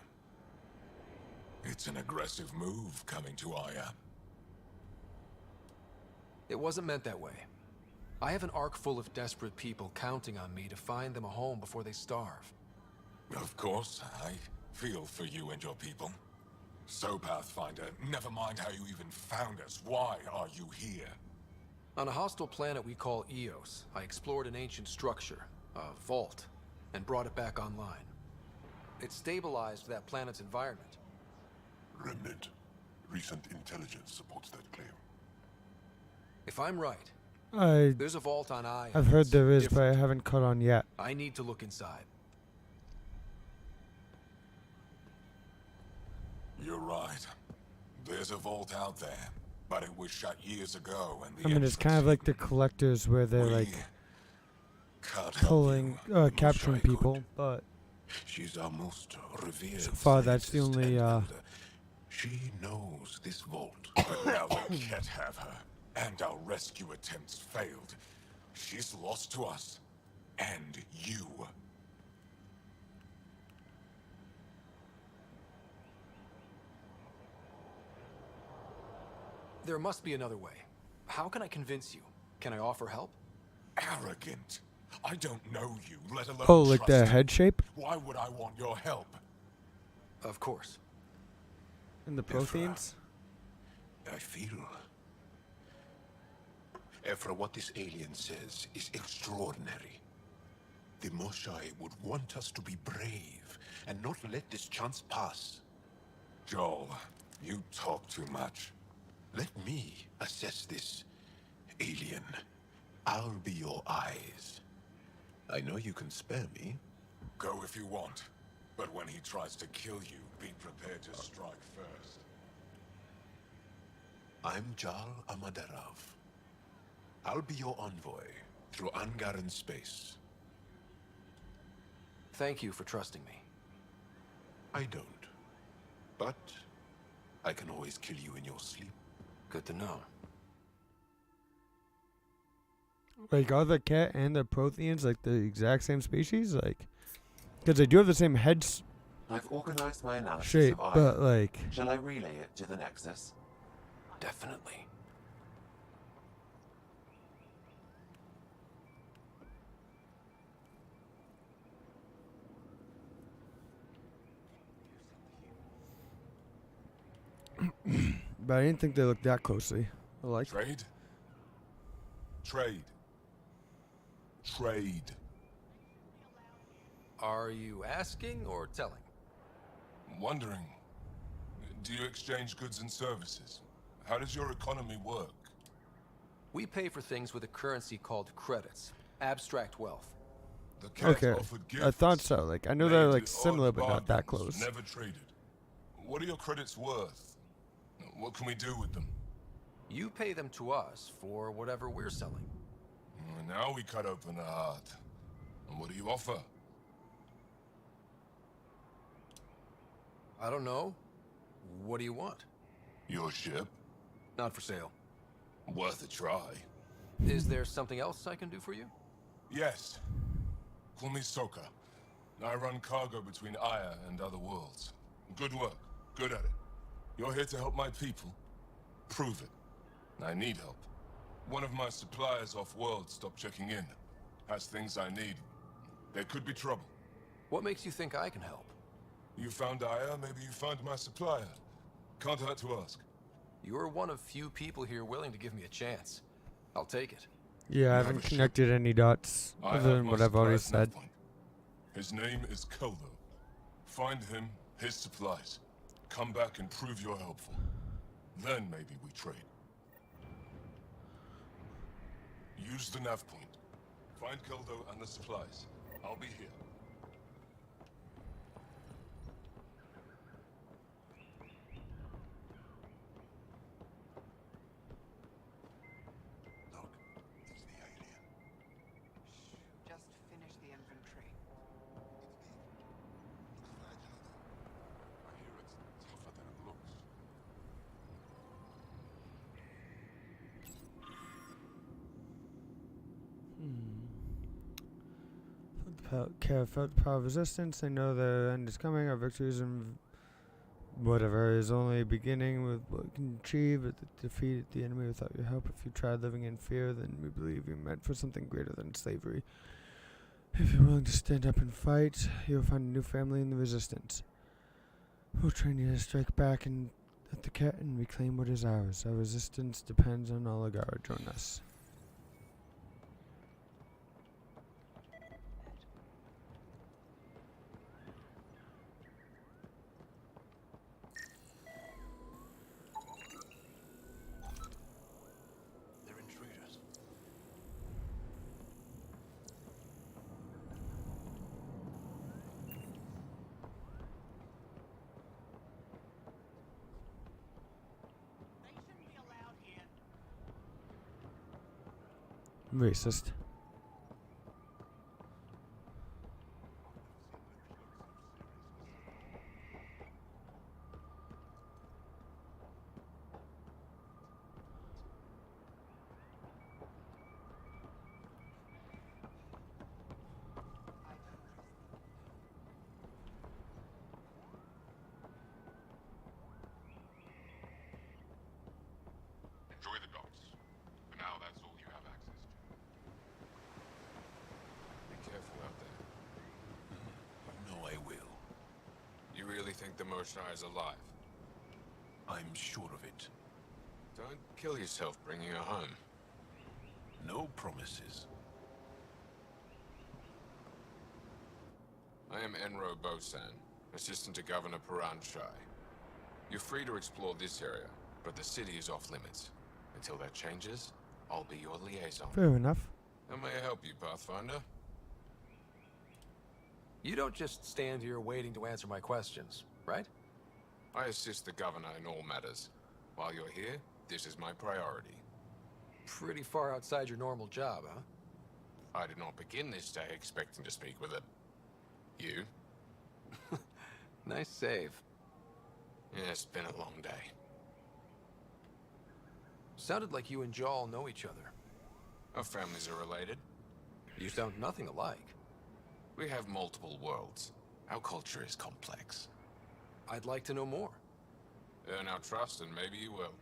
It's an aggressive move coming to Aya. It wasn't meant that way. I have an ark full of desperate people counting on me to find them a home before they starve. Of course, I feel for you and your people. So, Pathfinder, never mind how you even found us. Why are you here? On a hostile planet we call Eos, I explored an ancient structure, a vault, and brought it back online. It stabilized that planet's environment. Remnant. Recent intelligence supports that claim. If I'm right, there's a vault on Aya. I've heard there is, but I haven't caught on yet. I need to look inside. You're right. There's a vault out there, but it was shut years ago, and the I mean, it's kind of like the collectors where they're like pulling, capturing people, but she's our most revered. So far, that's the only. She knows this vault. But now the Ket have her, and our rescue attempts failed. She's lost to us, and you. There must be another way. How can I convince you? Can I offer help? Arrogant. I don't know you, let alone Oh, like the trust you. head shape? Why would I want your help? Of course. And the proteins? I feel. Ephra, what this alien says is extraordinary. The Moshai would want us to be brave and not let this chance pass. Joel, you talk too much. Let me assess this, alien. I'll be your eyes. I know you can spare me. Go if you want, but when he tries to kill you, be prepared to strike first. I'm Jal Amaderov. I'll be your envoy through Angaran space. Thank you for trusting me. I don't. But I can always kill you in your sleep. Good to know. Like, are the cat and the Protheans like the exact same species? Like, because they do have the same heads. I've organized my analysis shape, of but Aya. like. Shall I relay it to the Nexus? Definitely. But I didn't think they looked that closely alike. Trade? Trade. Trade. Are you asking or telling? I'm wondering Do you exchange goods and services? How does your economy work? We pay for things with a currency called credits. Abstract wealth. The cat Okay, offered gifts. I thought so. Like, I know made they're like odd similar, but not that bargains, close. Never traded. What are your credits worth? What can we do with them? You pay them to us for whatever we're selling. Now we cut open the heart. And what do you offer? I don't know. What do you want? Your ship? Not for sale. Worth a try. Is there something else I can do for you? Yes. Call me Soka. I run cargo between Aya and other worlds. Good work. Good at it. You're here to help my people. Prove it. I need help. One of my suppliers off-world stopped checking in. Has things I need. There could be trouble. What makes you think I can help? You found Aya, maybe you found my supplier. Can't hurt to ask. You're one of few people here willing to give me a chance. I'll take it. Yeah, I haven't connected any dots other than what I've already said. His name is Keldo. Find him, his supplies. Come back and prove you're helpful. Then maybe we trade. Use the nav point. Find Keldo and the supplies. I'll be here. Just finish the inventory. I hear it's tougher than it looks. Felt the power of resistance. They know the end is coming. Our victories and whatever is only beginning with what we can achieve. But defeat the enemy without your help. If you tried living in fear, then we believe you're meant for something greater than slavery. If you're willing to stand up and fight, you'll find a new family in the resistance. We'll train you to strike back and at the cat and reclaim what is ours. Our resistance depends on Oligara. Join us. They're intruders. Racist. Enjoy the docks. For now, that's all you have access to. Be careful out there. You know I will. You really think the Moshae is alive? I'm sure of it. Don't kill yourself bringing her home. No promises. I am Enro Bosan, assistant to Governor Paran Shai. You're free to explore this area, but the city is off limits. Until that changes, I'll be your liaison. Fair enough. How may I help you, Pathfinder? You don't just stand here waiting to answer my questions, right? I assist the governor in all matters. While you're here, this is my priority. Pretty far outside your normal job, huh? I did not begin this day expecting to speak with it. You? Nice save. Yeah, it's been a long day. Sounded like you and Jal know each other. Our families are related. You sound nothing alike. We have multiple worlds. Our culture is complex. I'd like to know more. Earn our trust and maybe you will.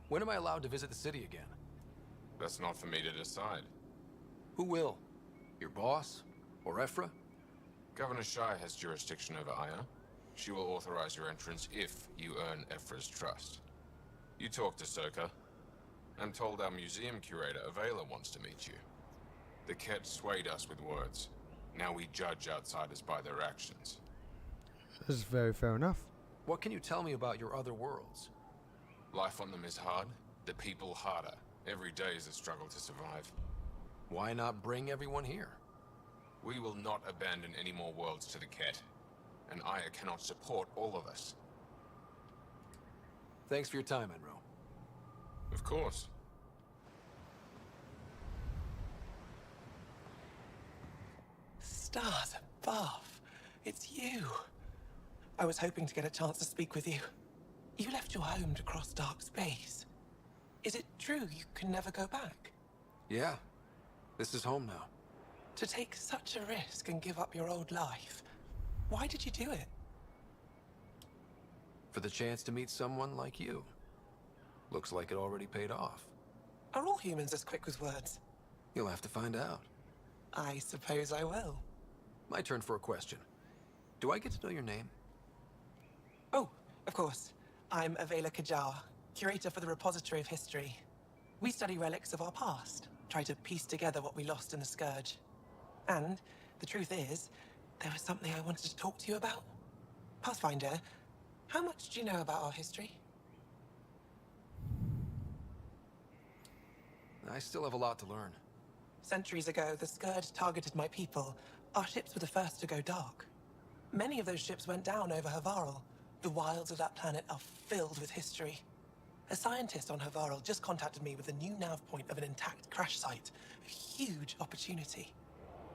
When am I allowed to visit the city again? That's not for me to decide. Who will? Your boss? Or Ephra? Governor Shai has jurisdiction over Aya. She will authorize your entrance if you earn Ephra's trust. You talk to Soka. I'm told our museum curator, Avela, wants to meet you. The Ket swayed us with words. Now we judge outsiders by their actions. This is very fair enough. What can you tell me about your other worlds? Life on them is hard, the people harder. Every day is a struggle to survive. Why not bring everyone here? We will not abandon any more worlds to the Ket. And Aya cannot support all of us. Thanks for your time, Enro. Of course. Stars above. It's you. I was hoping to get a chance to speak with you. You left your home to cross dark space. Is it true you can never go back? Yeah. This is home now. To take such a risk and give up your old life, why did you do it? For the chance to meet someone like you. Looks like it already paid off. Are all humans as quick with words? You'll have to find out. I suppose I will. My turn for a question. Do I get to know your name? Oh, of course. I'm Avela Kajar, curator for the Repository of History. We study relics of our past, try to piece together what we lost in the Scourge. And the truth is, there was something I wanted to talk to you about. Pathfinder, how much do you know about our history? I still have a lot to learn. Centuries ago, the Scourge targeted my people. Our ships were the first to go dark. Many of those ships went down over Overhaul. The wilds of that planet are filled with history. A scientist on Overhaul just contacted me with a new nav point of an intact crash site. A huge opportunity.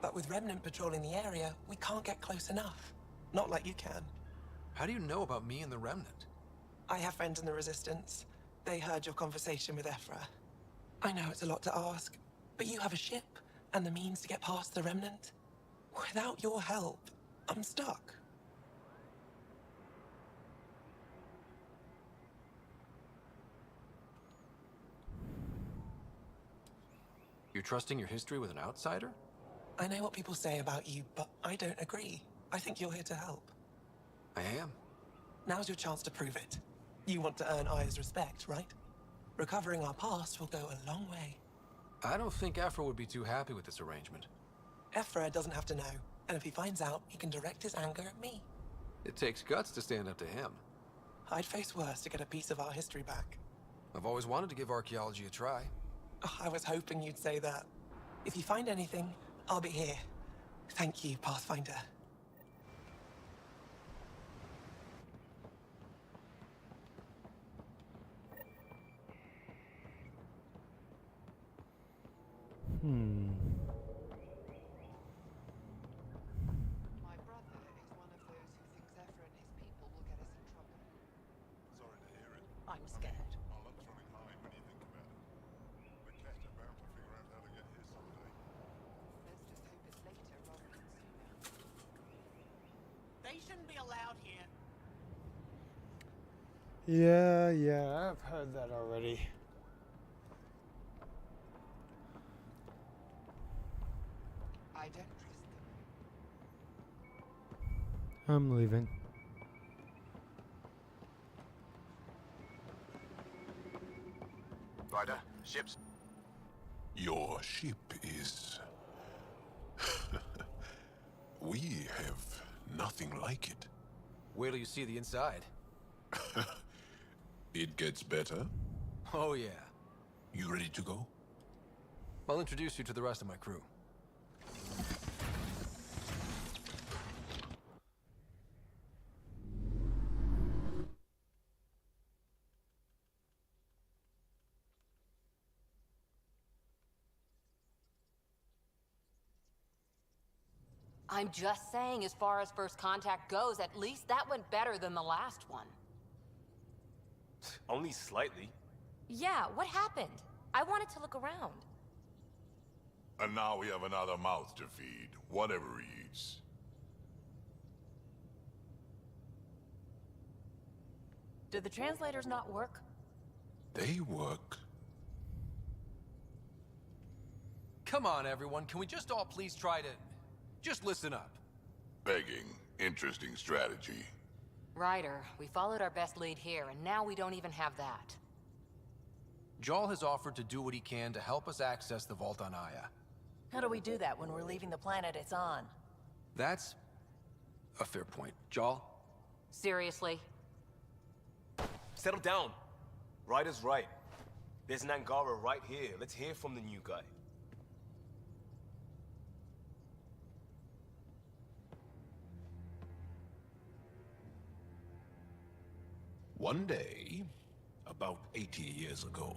But with Remnant patrolling the area, we can't get close enough. Not like you can. How do you know about me and the Remnant? I have friends in the Resistance. They heard your conversation with Ephra. I know it's a lot to ask, but you have a ship and the means to get past the Remnant. Without your help, I'm stuck. You're trusting your history with an outsider? I know what people say about you, but I don't agree. I think you're here to help. I am. Now's your chance to prove it. You want to earn Aya's respect, right? Recovering our past will go a long way. I don't think Ephra would be too happy with this arrangement. Ephra doesn't have to know, and if he finds out, he can direct his anger at me. It takes guts to stand up to him. I'd face worse to get a piece of our history back. I've always wanted to give archaeology a try. Oh, I was hoping you'd say that. If you find anything, I'll be here. Thank you, Pathfinder. My brother is one of those who thinks Ephra and his people will get us in trouble. Sorry to hear it. I'm scared. Our luck's running high when you think about it. The Ket are bound to figure out how to get here someday. Let's just hope it's later rather than sooner. They shouldn't be allowed here. Yeah, I've heard that already. I don't trust them. I'm leaving. Ryder, ships. Your ship is... We have nothing like it. Wait till you see the inside. It gets better. Oh yeah. You ready to go? I'll introduce you to the rest of my crew. I'm just saying, as far as first contact goes, at least that went better than the last one. Only slightly. Yeah, what happened? I wanted to look around. And now we have another mouth to feed, whatever he eats. Did the translators not work? They work. Come on, everyone. Can we just all please try to... just listen up? Begging. Interesting strategy. Ryder, we followed our best lead here, and now we don't even have that. Jarl has offered to do what he can to help us access the vault on Aya. How do we do that when we're leaving the planet it's on? That's a fair point. Jal? Seriously? Settle down. Ryder's right. There's an Angara right here. Let's hear from the new guy. One day, about 80 years ago,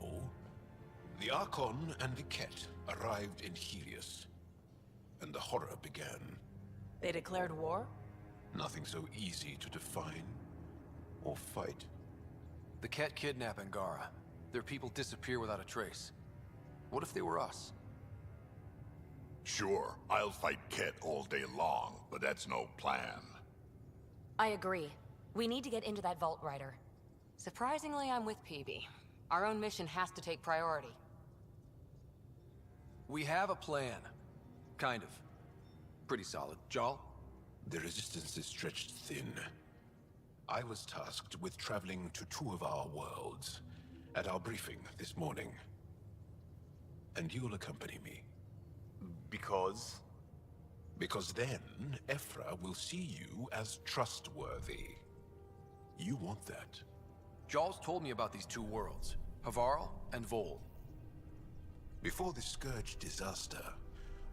the Archon and the Ket arrived in Helios, and the horror began. They declared war? Nothing so easy to define or fight. The Ket kidnap Angara. Their people disappear without a trace. What if they were us? Sure, I'll fight Ket all day long, but that's no plan. I agree. We need to get into that vault, Ryder. Surprisingly, I'm with PB. Our own mission has to take priority. We have a plan. Kind of. Pretty solid. Jal? The resistance is stretched thin. I was tasked with traveling to 2 of our worlds at our briefing this morning. And you'll accompany me. Because? Because then, Ephra will see you as trustworthy. You want that. Jal's told me about these 2 worlds, Havarl and Vol. Before the Scourge disaster,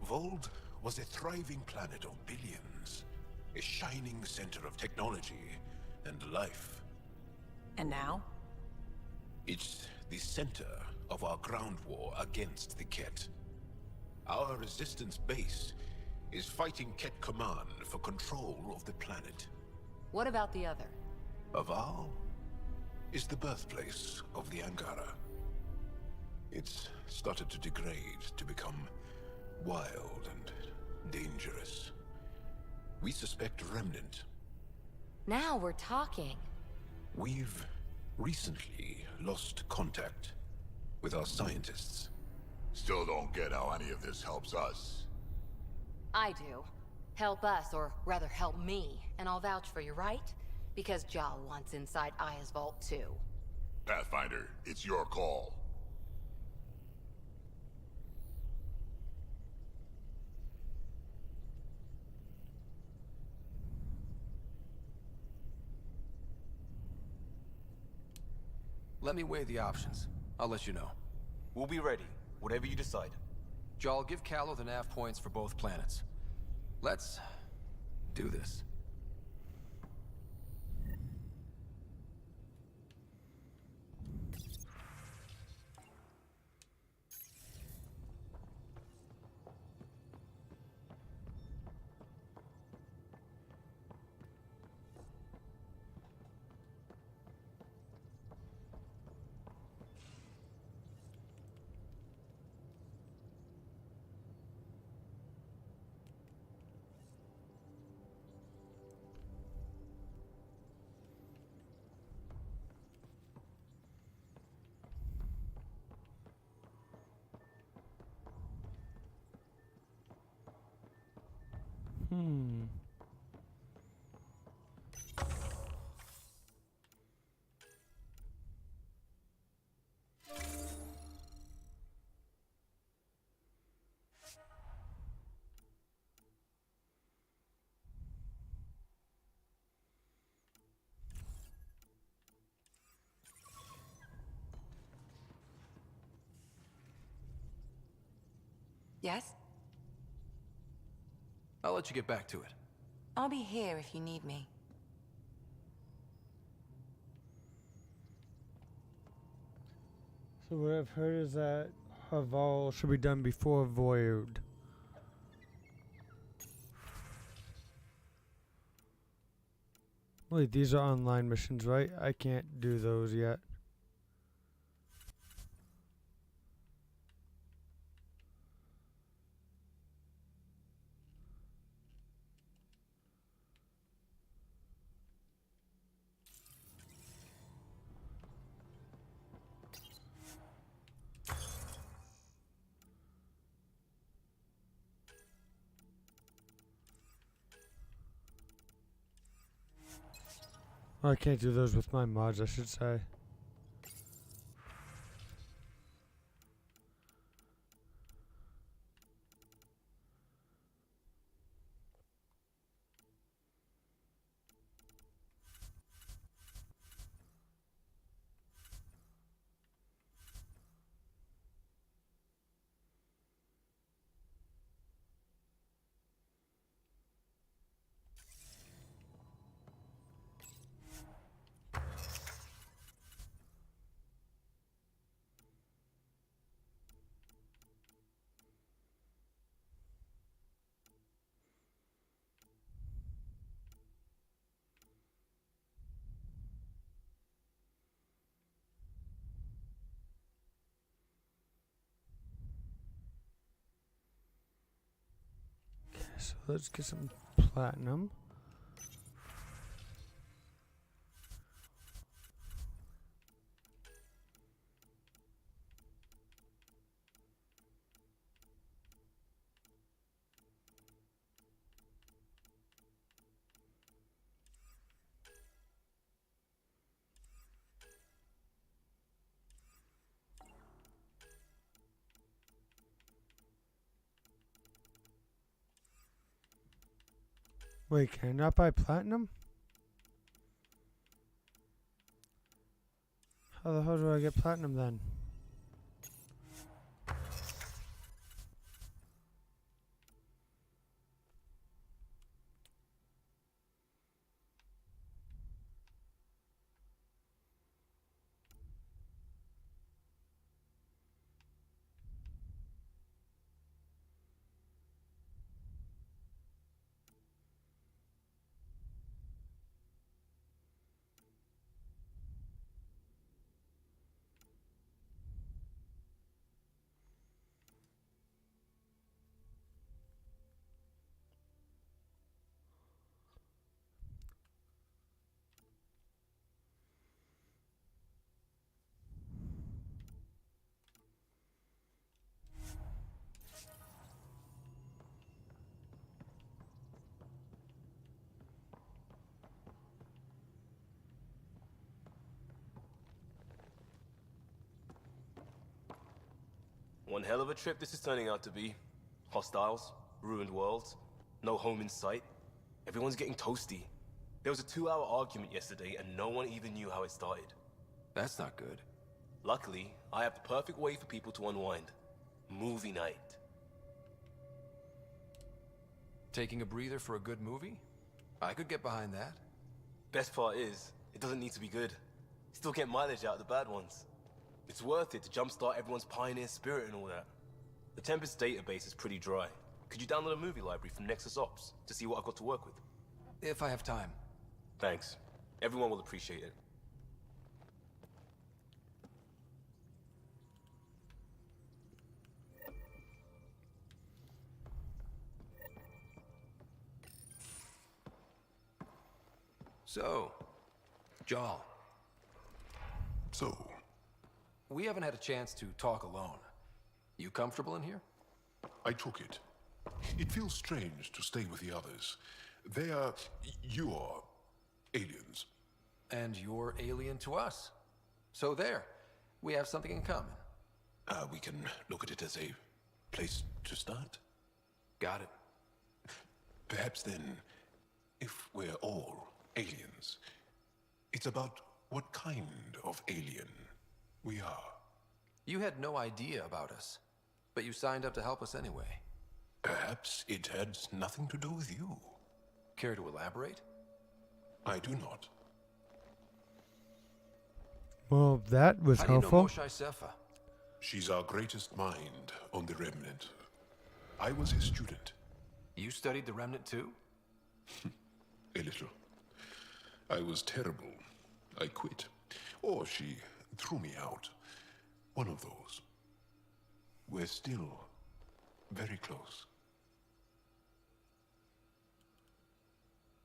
Vold was a thriving planet of billions. A shining center of technology and life. And now? It's the center of our ground war against the Ket. Our resistance base is fighting Ket Command for control of the planet. What about the other? Overhaul is the birthplace of the Angara. It's started to degrade, to become wild and dangerous. We suspect Remnant. Now we're talking. We've recently lost contact with our scientists. Still don't get how any of this helps us. I do. Help us, or rather help me, and I'll vouch for you, right? Because Jal wants inside Aya's vault too. Pathfinder, it's your call. Let me weigh the options. I'll let you know. We'll be ready, whatever you decide. Jal, give Callow the nav points for both planets. Let's do this. Yes? I'll let you get back to it. I'll be here if you need me. So what I've heard is that Havarl should be done before Void. Wait, these are online missions, right? I can't do those yet. I can't do those with my mods, I should say. So let's get some platinum. Wait, can I not buy platinum? How the hell do I get platinum then? One hell of a trip this is turning out to be. Hostiles, ruined worlds, no home in sight. Everyone's getting toasty. There was a 2-hour argument yesterday and no one even knew how it started. That's not good. Luckily, I have the perfect way for people to unwind. Movie night. Taking a breather for a good movie? I could get behind that. Best part is, it doesn't need to be good. Still get mileage out of the bad ones. It's worth it to jumpstart everyone's pioneer spirit and all that. The Tempest database is pretty dry. Could you download a movie library from Nexus Ops to see what I've got to work with? If I have time. Thanks. Everyone will appreciate it. So, Jarl. So? We haven't had a chance to talk alone. You comfortable in here? I took it. It feels strange to stay with the others. They are... you are... aliens. And you're alien to us. So there. We have something in common. We can look at it as a place to start. Got it. Perhaps then, if we're all aliens, it's about what kind of alien we are. You had no idea about us, but you signed up to help us anyway. Perhaps it had nothing to do with you. Care to elaborate? I do not. Well, that was helpful. How do you know Moshae Sefa? She's our greatest mind on the Remnant. I was his student. You studied the Remnant too? A little. I was terrible. I quit. Or she threw me out. One of those. We're still very close.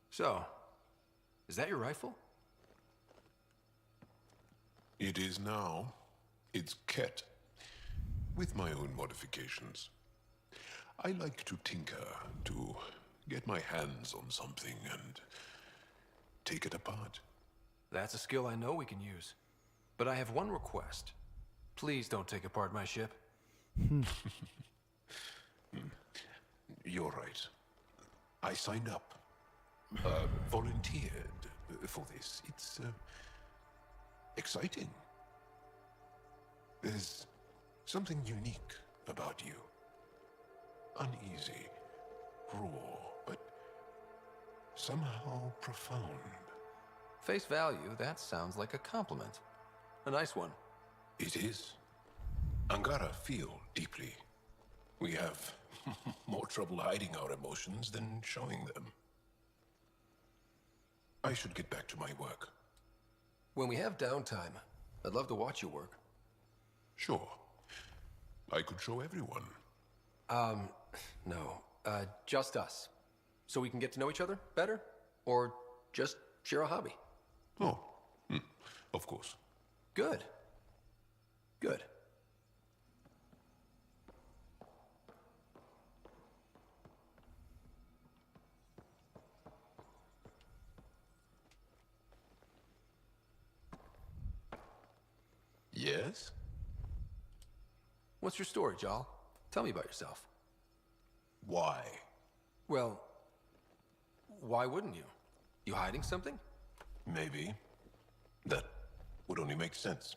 So, is that your rifle? It is now. It's Ket. With my own modifications. I like to tinker, to get my hands on something and take it apart. That's a skill I know we can use. But I have one request. Please don't take apart my ship. You're right. I signed up. Volunteered for this. It's exciting. There's something unique about you. Uneasy, raw, but somehow profound. Face value, that sounds like a compliment. A nice one. It is. Angara feel deeply. We have more trouble hiding our emotions than showing them. I should get back to my work. When we have downtime, I'd love to watch you work. Sure. I could show everyone. No. Just us. So we can get to know each other better? Or just share a hobby? Oh, of course. Good. Good. Yes? What's your story, Jal? Tell me about yourself. Why? Well, why wouldn't you? You hiding something? Maybe. That would only make sense.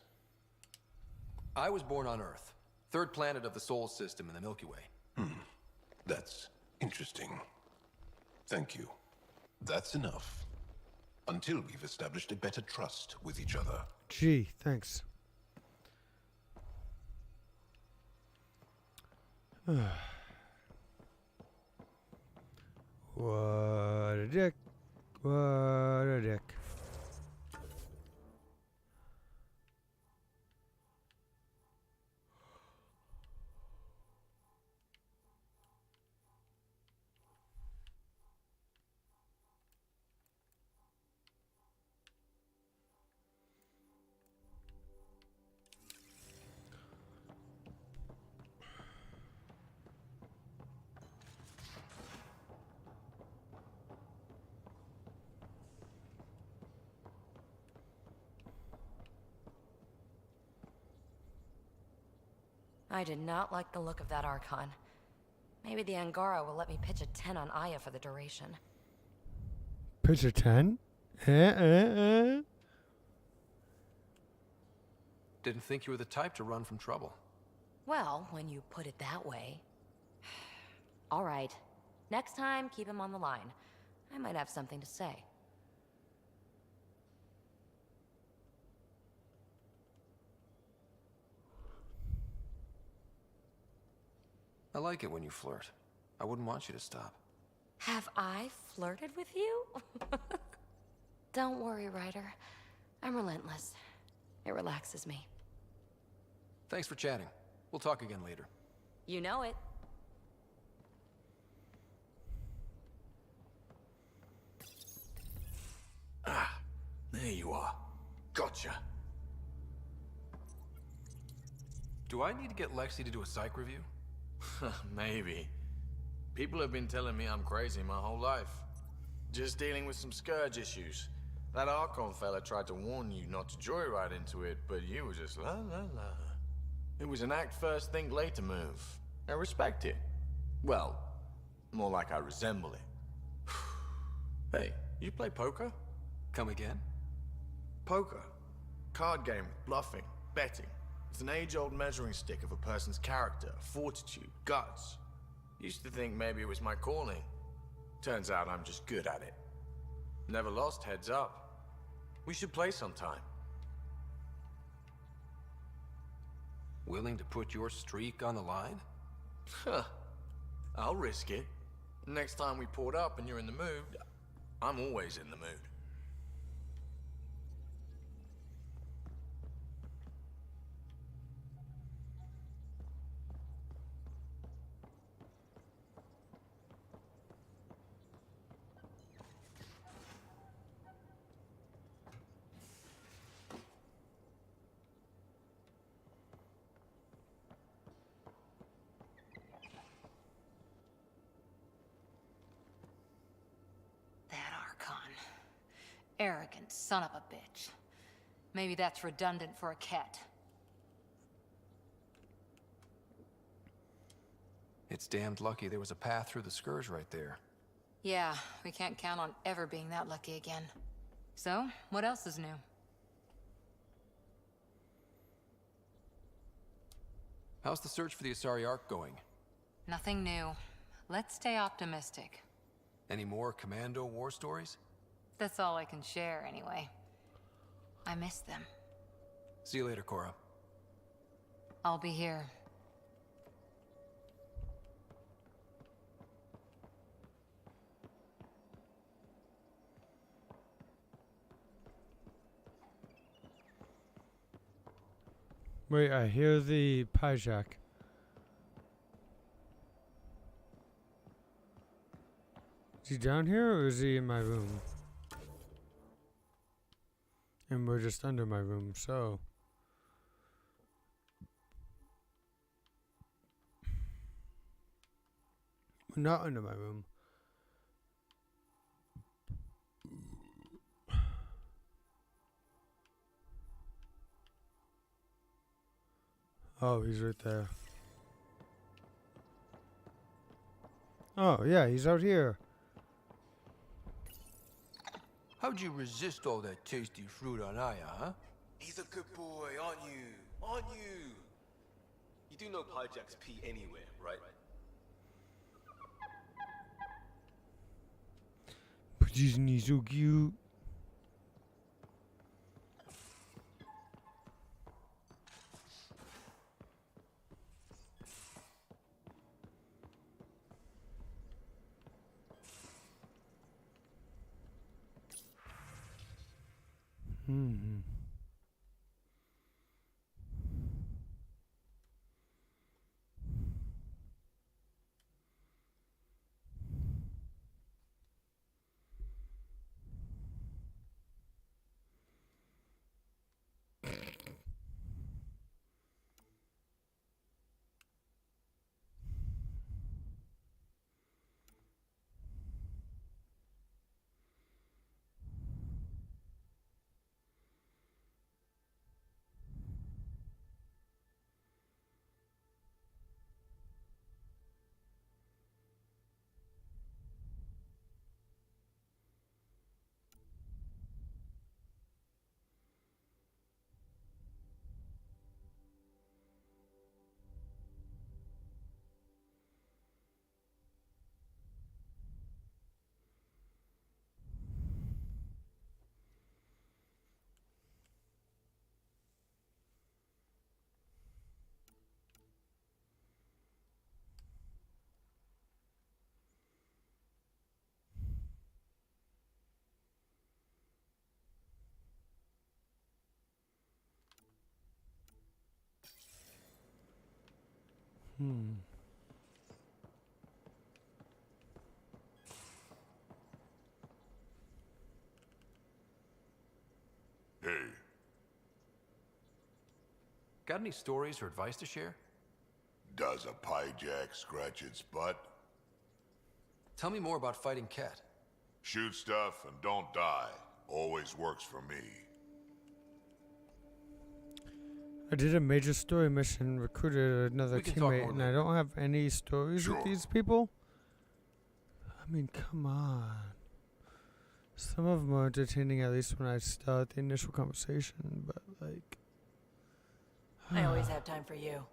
I was born on Earth, third planet of the Sol system in the Milky Way. That's interesting. Thank you. That's enough. Until we've established a better trust with each other. Gee, thanks. What a dick. What a dick. I did not like the look of that Archon. Maybe the Angara will let me pitch a 10 on Aya for the duration. Pitch a 10? Didn't think you were the type to run from trouble. Well, when you put it that way. All right. Next time, keep him on the line. I might have something to say. I like it when you flirt. I wouldn't want you to stop. Have I flirted with you? Don't worry, Ryder. I'm relentless. It relaxes me. Thanks for chatting. We'll talk again later. You know it. Ah, there you are. Gotcha. Do I need to get Lexi to do a psych review? Maybe. People have been telling me I'm crazy my whole life. Just dealing with some scourge issues. That Archon fella tried to warn you not to joyride into it, but you were just la la la. It was an act first, think later move. I respect it. Well, more like I resemble it. Hey, you play poker? Come again? Poker. Card game with bluffing, betting. It's an age-old measuring stick of a person's character, fortitude, guts. Used to think maybe it was my calling. Turns out I'm just good at it. Never lost heads up. We should play sometime. Willing to put your streak on the line? Huh. I'll risk it. Next time we port up and you're in the mood, I'm always in the mood. Arrogant son of a bitch. Maybe that's redundant for a cat. It's damned lucky there was a path through the Scourge right there. Yeah, we can't count on ever being that lucky again. So, what else is new? How's the search for the Asari Ark going? Nothing new. Let's stay optimistic. Any more Commando war stories? That's all I can share, anyway. I miss them. See you later, Cora. I'll be here. Wait, I hear the pie jack. Is he down here or is he in my room? And we're just under my room, so. We're not under my room. Oh, he's right there. Oh, yeah, he's out here. How'd you resist all that tasty fruit on Aya, huh? He's a good boy, aren't you? Aren't you? You do know Pyjack's pee anywhere, right? But isn't he so cute? Hmm. Hmm. Hey. Got any stories or advice to share? Does a Pyjack scratch its butt? Tell me more about fighting Cat. Shoot stuff and don't die. Always works for me. I did a major story mission, recruited another teammate, and I don't have any stories with these people? I mean, come on. Some of them are entertaining, at least when I start the initial conversation, but like... I always have time for you.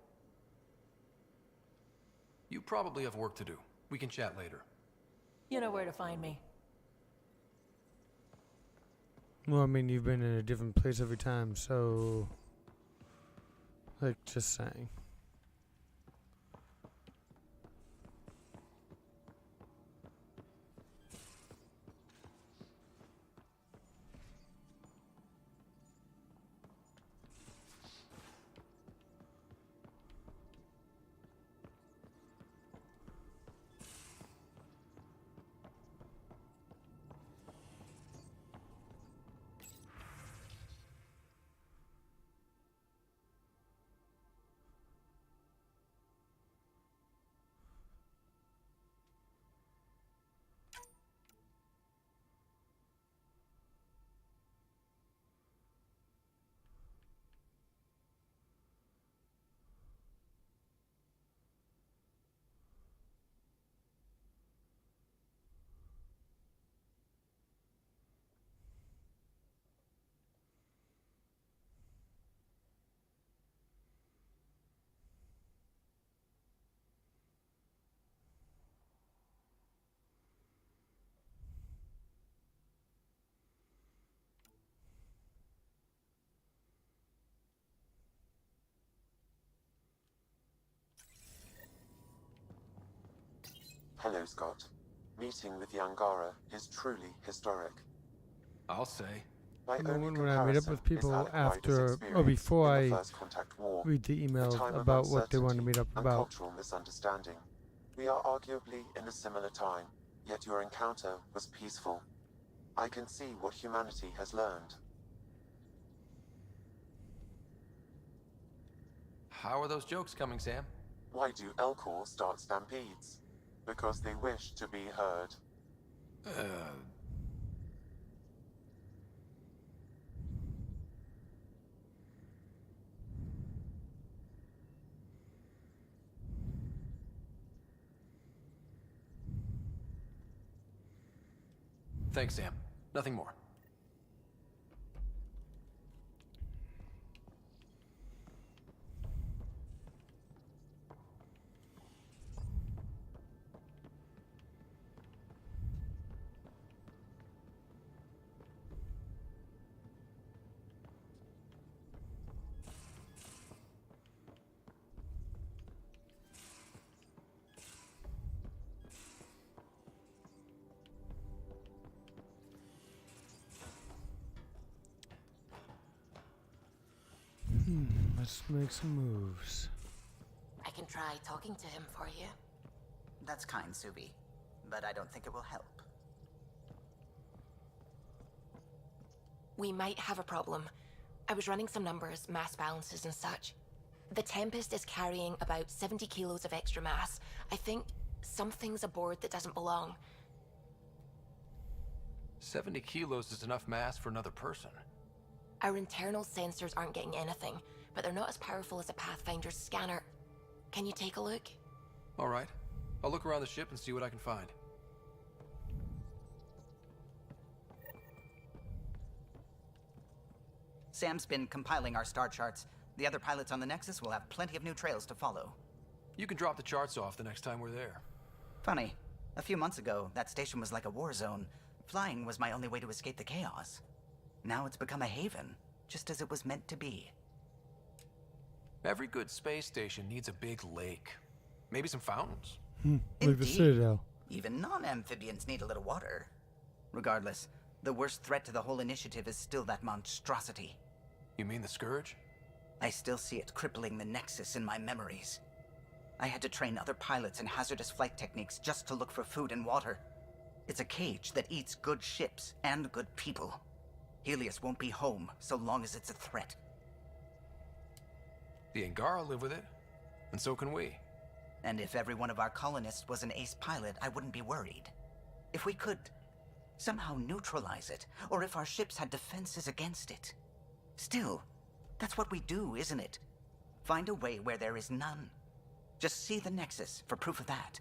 You probably have work to do. We can chat later. You know where to find me. Well, I mean, you've been in a different place every time, so... Like, just saying. Hello, Scott. Meeting with the Angara is truly historic. I'll say. My only When I meet up with people after or before I read the email about what they want to meet up about. Cultural misunderstanding. We are arguably in a similar time, Yet your encounter was peaceful. I can see what humanity has learned. How are those jokes coming, Sam? Why do Elcor start stampedes? Because they wish to be heard. Thanks, Sam. Nothing more. Let's make some moves. I can try talking to him for you. That's kind, Subi, but I don't think it will help. We might have a problem. I was running some numbers, mass balances and such. The Tempest is carrying about 70 kilos of extra mass. I think something's aboard that doesn't belong. 70 kilos is enough mass for another person. Our internal sensors aren't getting anything, but they're not as powerful as a Pathfinder's scanner. Can you take a look? All right. I'll look around the ship and see what I can find. Sam's been compiling our star charts. The other pilots on the Nexus will have plenty of new trails to follow. You can drop the charts off the next time we're there. Funny. A few months ago, that station was like a war zone. Flying was my only way to escape the chaos. Now it's become a haven, just as it was meant to be. Every good space station needs a big lake. Maybe some fountains. Like the Citadel. Even non-amphibians need a little water. Regardless, the worst threat to the whole initiative is still that monstrosity. You mean the Scourge? I still see it crippling the Nexus in my memories. I had to train other pilots in hazardous flight techniques just to look for food and water. It's a cage that eats good ships and good people. Helios won't be home so long as it's a threat. The Angara live with it, and so can we. And if every one of our colonists was an ace pilot, I wouldn't be worried. If we could somehow neutralize it, or if our ships had defenses against it. Still, that's what we do, isn't it? Find a way where there is none. Just see the Nexus for proof of that.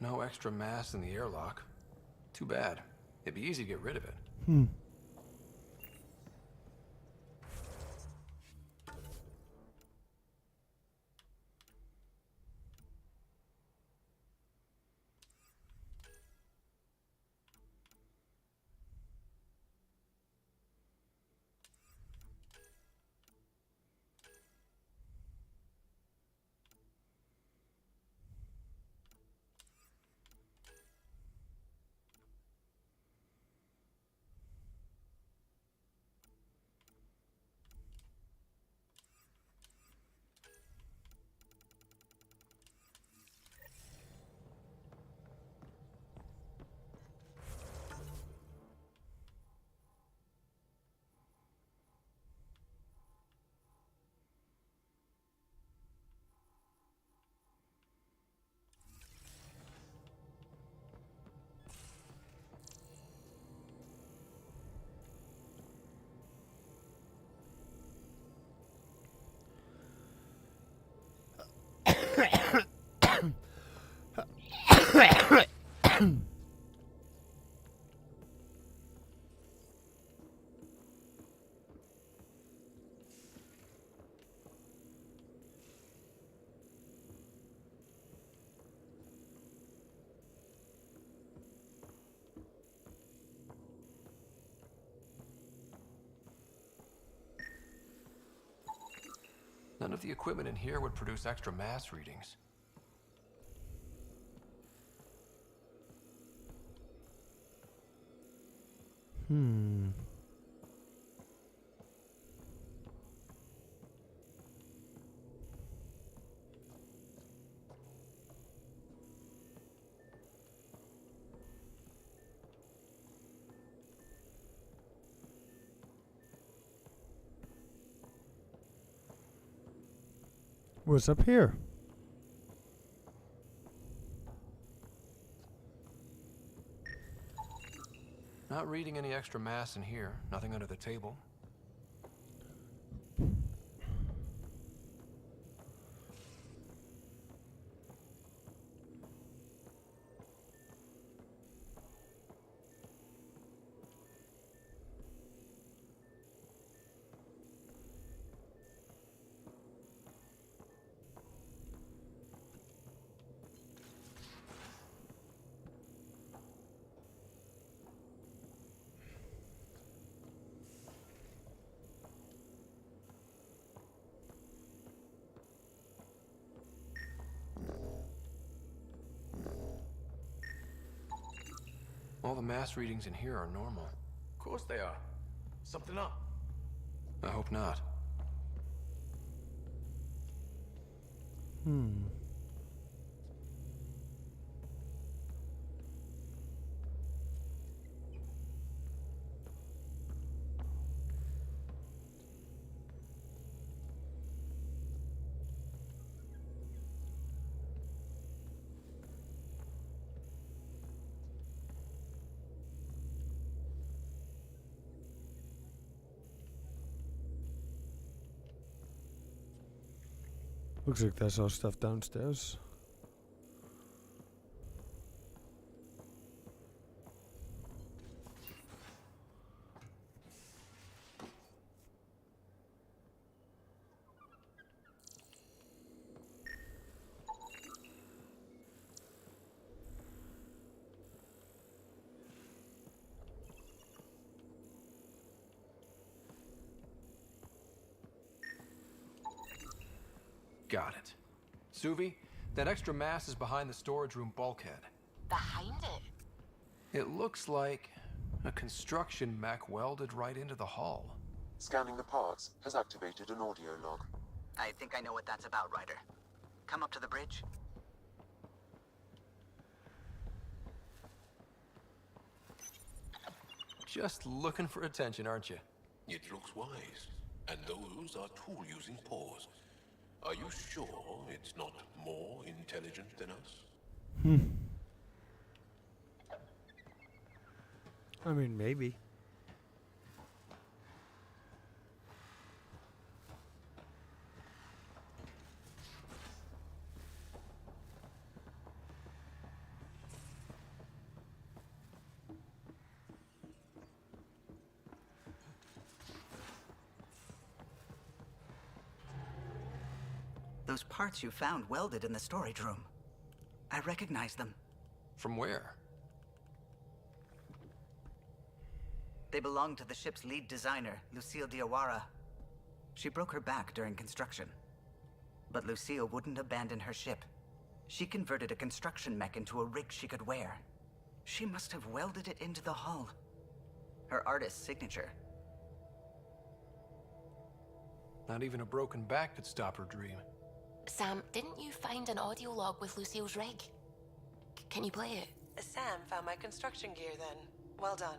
No extra mass in the airlock. Too bad. It'd be easy to get rid of it. None of the equipment in here would produce extra mass readings. What's up here? Not reading any extra mass in here. Nothing under the table. All the mass readings in here are normal. Of course they are. Something up. I hope not. Looks like that's all stuff downstairs. Got it. Suvi, that extra mass is behind the storage room bulkhead. Behind it? It looks like a construction mech welded right into the hull. Scanning the parts has activated an audio log. I think I know what that's about, Ryder. Come up to the bridge. Just looking for attention, aren't you? It looks wise. And those are tool-using paws. Are you sure it's not more intelligent than us? I mean, maybe. Those parts you found welded in the storage room. I recognize them. From where? They belong to the ship's lead designer, Lucille Diawara. She broke her back during construction. But Lucille wouldn't abandon her ship. She converted a construction mech into a rig she could wear. She must have welded it into the hull. Her artist's signature. Not even a broken back could stop her dream. Sam, didn't you find an audio log with Lucille's rig? Can you play it? Sam found my construction gear then. Well done.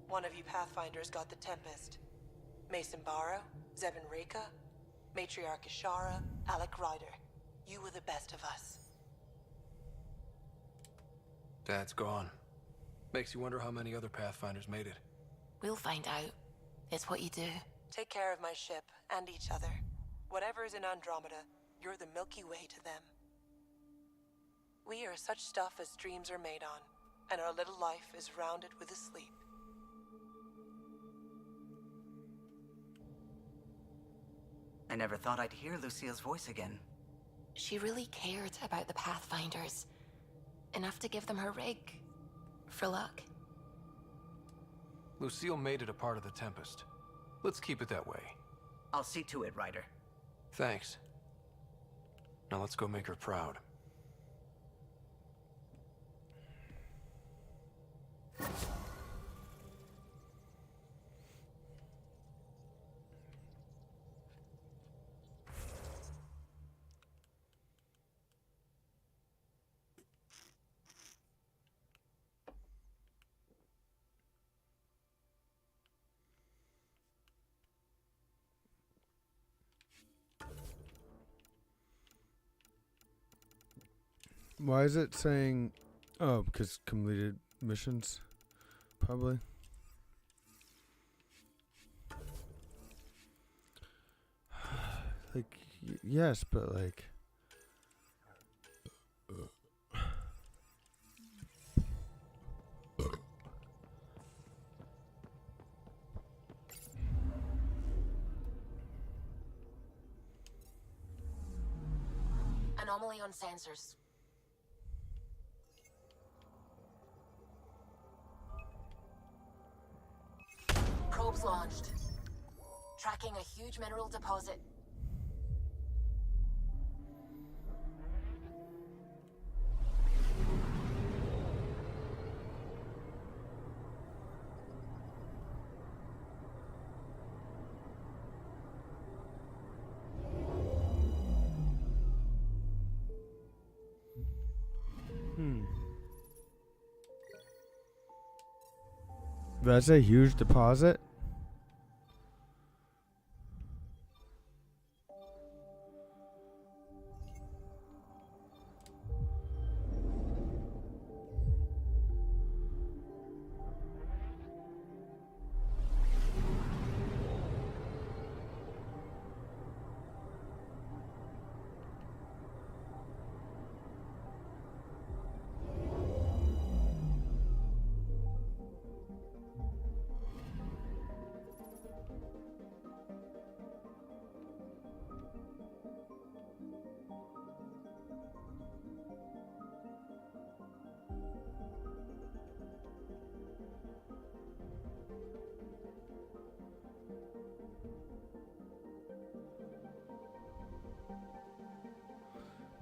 One of you Pathfinders got the Tempest. Mason Barrow, Zevin Reka, Matriarch Ishara, Alec Ryder. You were the best of us. Dad's gone. Makes you wonder how many other Pathfinders made it. We'll find out. It's what you do. Take care of my ship and each other. Whatever is in Andromeda, you're the Milky Way to them. We are such stuff as dreams are made on, and our little life is rounded with a sleep. I never thought I'd hear Lucille's voice again. She really cared about the Pathfinders. Enough to give them her rig. For luck. Lucille made it a part of the Tempest. Let's keep it that way. I'll see to it, Ryder. Thanks. Now let's go make her proud. Why is it saying... Oh, because completed missions? Probably. Like, yes, but like... Anomaly on sensors. Probes launched. Tracking a huge mineral deposit. That's a huge deposit?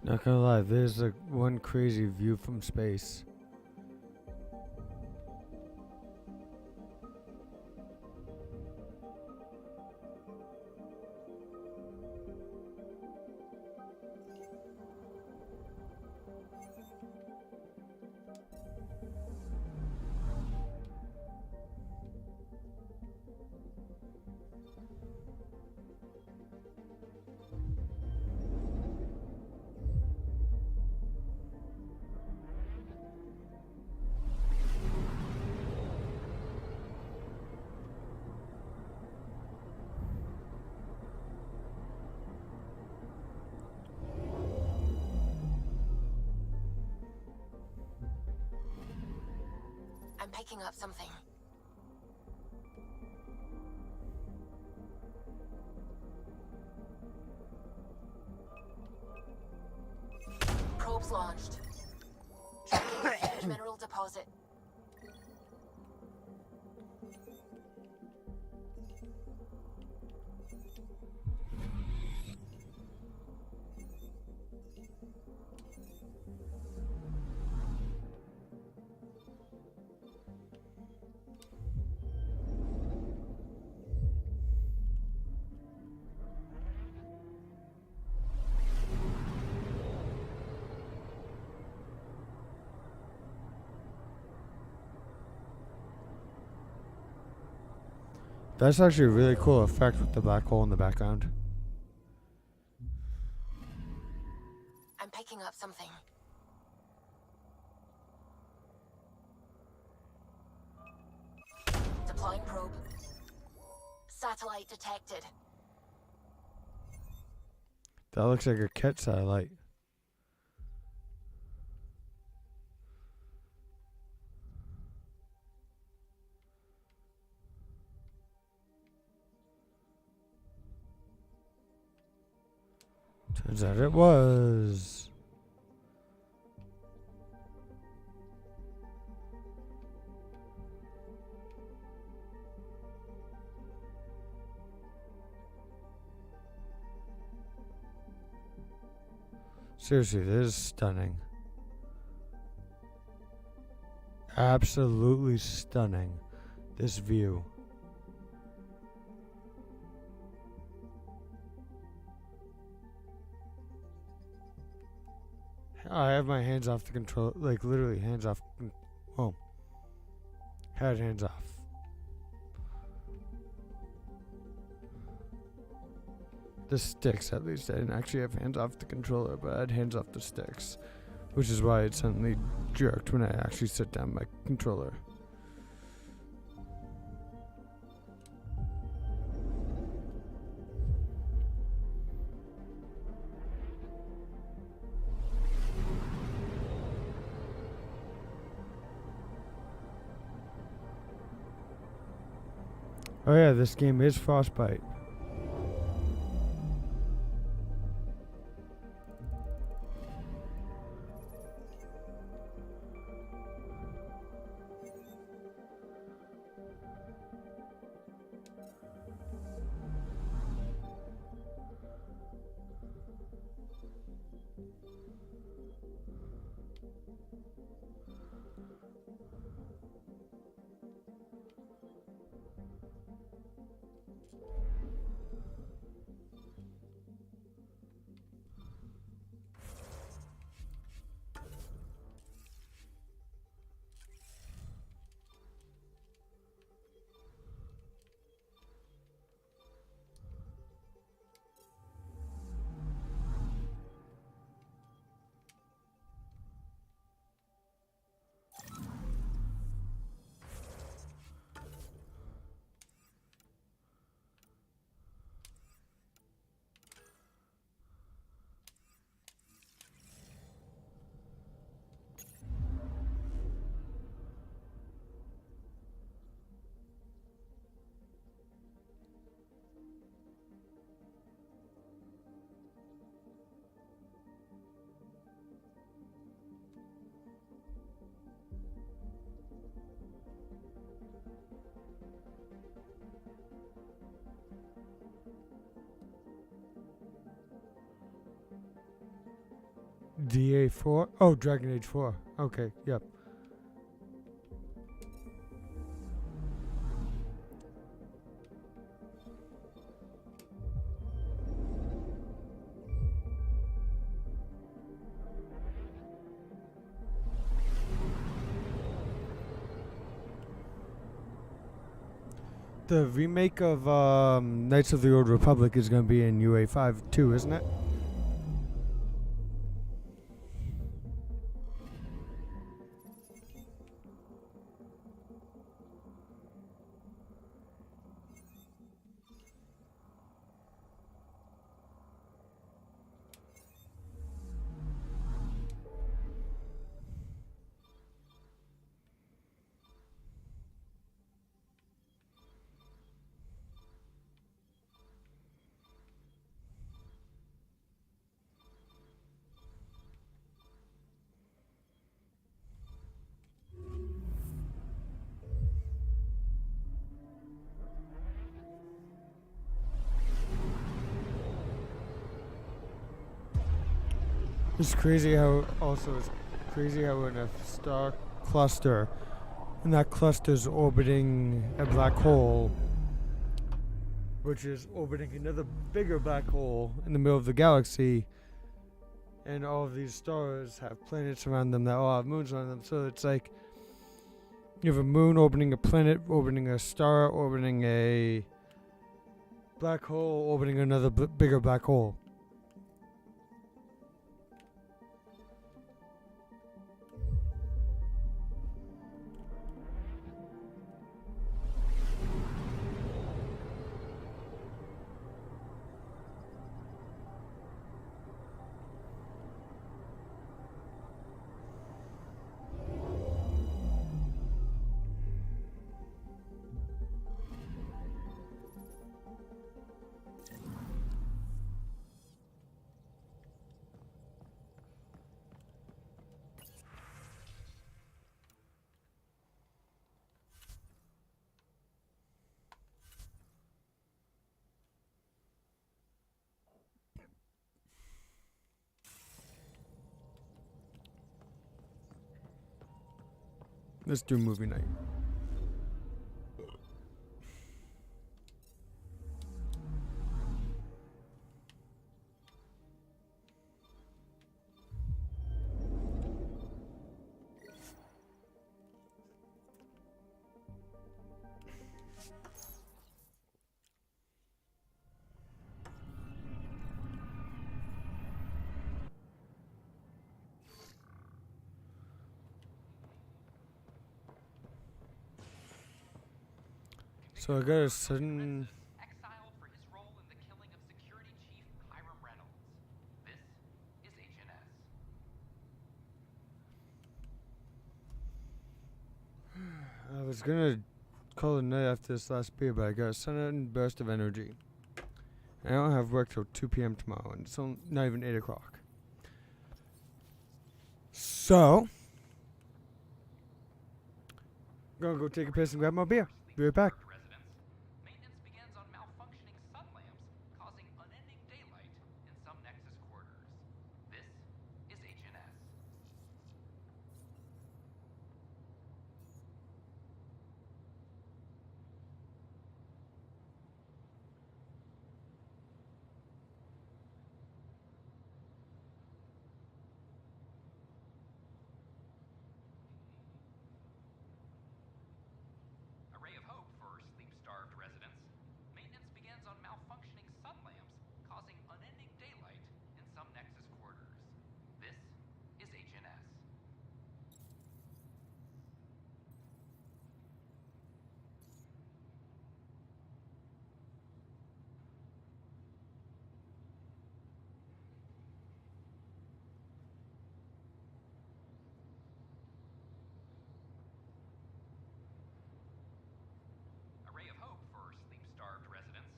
Not gonna lie, there's like one crazy view from space. I'm picking up something. Probes launched. Tracking a huge mineral deposit. That's actually a really cool effect with the black hole in the background. I'm picking up something. Deploying probe. Satellite detected. That looks like a cat satellite. Turns out it was. Seriously, this is stunning. Absolutely stunning. This view. I have my hands off the control, like literally hands off. Oh. Had hands off. The sticks, at least. I didn't actually have hands off the controller, but I had hands off the sticks. Which is why it suddenly jerked when I actually set down my controller. Oh yeah, this game is Frostbite. DA4? Oh, Dragon Age 4. Okay, yep. The remake of Knights of the Old Republic is going to be in UA5 too, isn't it? It's crazy how in a star cluster, and that cluster's orbiting a black hole, which is orbiting another bigger black hole in the middle of the galaxy, and all of these stars have planets around them that all have moons on them. So it's like you have a moon orbiting a planet, orbiting a star, orbiting a black hole, orbiting another bigger black hole. Let's do movie night. So I got a sudden. Exiled for his role in the killing of Security Chief Hiram Reynolds. This is HNS. I was gonna call it a night after this last beer, but I got a sudden burst of energy. And I don't have work till 2 p.m. tomorrow, and it's not even 8 o'clock. So, I'm gonna go take a piss and grab my beer. Be right back. Maintenance begins on malfunctioning sun lamps, causing unending daylight in some Nexus quarters. This is HNS. A ray of hope for sleep-starved residents. Maintenance begins on malfunctioning sun lamps, causing unending daylight in some Nexus quarters. This is HNS. A ray of hope for sleep-starved residents.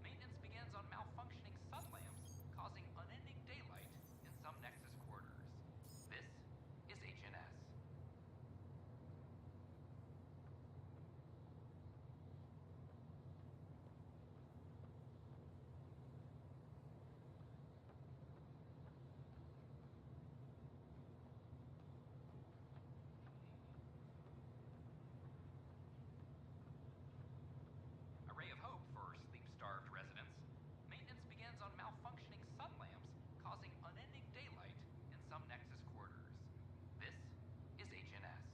Maintenance begins on malfunctioning sun lamps, causing unending daylight in some Nexus quarters. This is HNS. A ray of hope for sleep-starved residents. Maintenance begins on malfunctioning sun lamps, causing unending daylight in some Nexus quarters. This is HNS.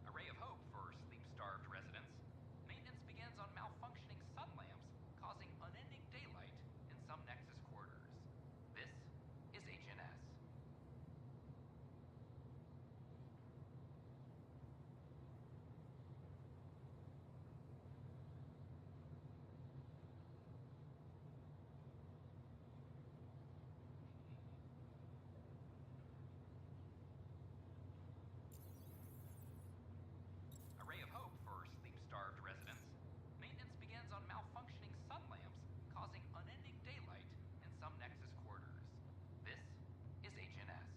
A ray of hope for sleep-starved residents. Maintenance begins on malfunctioning sun lamps, causing unending daylight in some Nexus quarters. This is HNS. A ray of hope for sleep-starved residents. Maintenance begins on malfunctioning sun lamps, causing unending daylight in some Nexus quarters. This is HNS.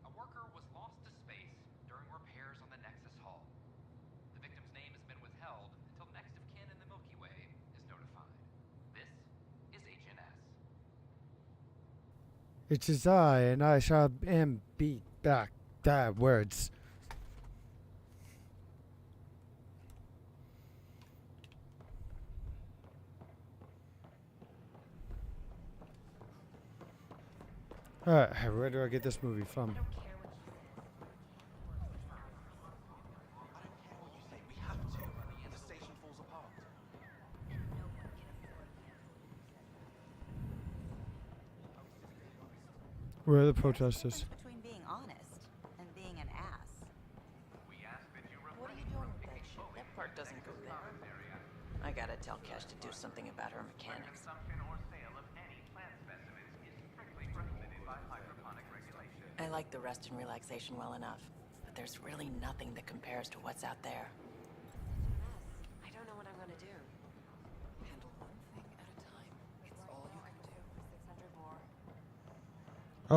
A worker was lost to space during repairs on the Nexus Hull. The victim's name has been withheld until next of kin in the Milky Way is notified. This is HNS. It is I, and I shall beat back thy words. Alright, where do I get this movie from? Where are the protesters? Between being honest and being an ass. What are you doing with that shit? That part doesn't go there. I gotta tell Kesh to do something about her mechanics. I like the rest and relaxation well enough, but there's really nothing that compares to what's out there. I don't know what I'm gonna do. Handle one thing at a time. It's all you can do. 600 more.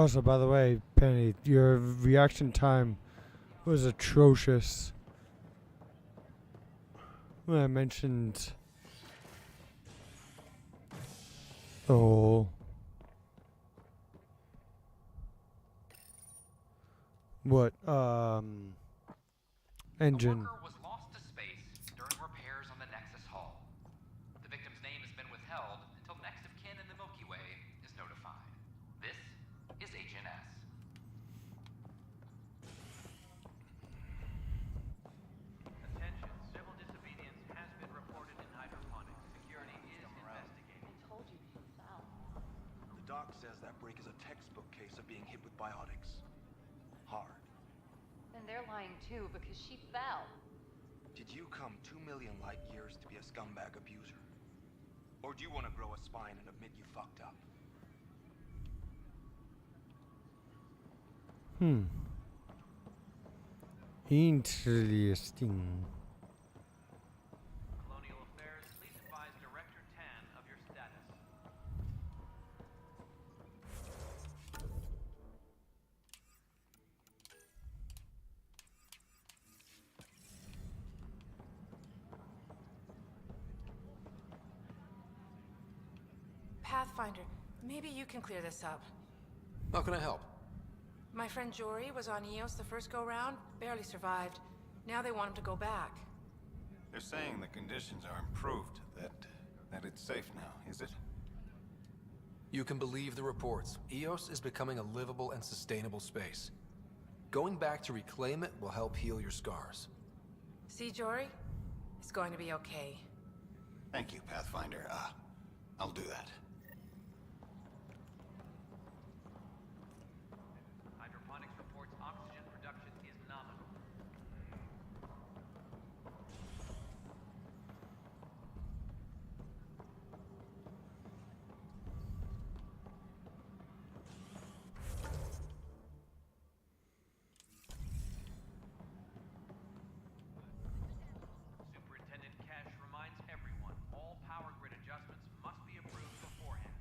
Also, by the way, Penny, your reaction time was atrocious when I mentioned the whole engine. The worker was lost to space during repairs on the Nexus Hull. The victim's name has been withheld until next of kin in the Milky Way is notified. This is Agent S. Attention, civil disobedience has been reported in hydroponics. Security is investigating. I told you he was foul. The doc says that break is a textbook case of being hit with biotics. Hard. And they're lying too because she fell. Did you come 2 million light years to be a scumbag abuser? Or do you want to grow a spine and admit you fucked up? Interesting. Colonial Affairs, please advise Director Tan of your status. Pathfinder, maybe you can clear this up. How can I help? My friend Jory was on Eos the first go-round, barely survived. Now they want him to go back. They're saying the conditions are improved, that it's safe now, is it? You can believe the reports. Eos is becoming a livable and sustainable space. Going back to reclaim it will help heal your scars. See, Jory? It's going to be okay. Thank you, Pathfinder. I'll do that. Hydroponics reports oxygen production is nominal. Superintendent Cash reminds everyone, all power grid adjustments must be approved beforehand.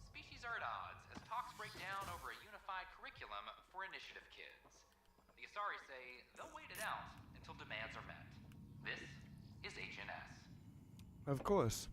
Species are at odds as talks break down over a unified curriculum for initiative kids. The Asari say they'll wait it out until demands are met. This is Agent S. Of course.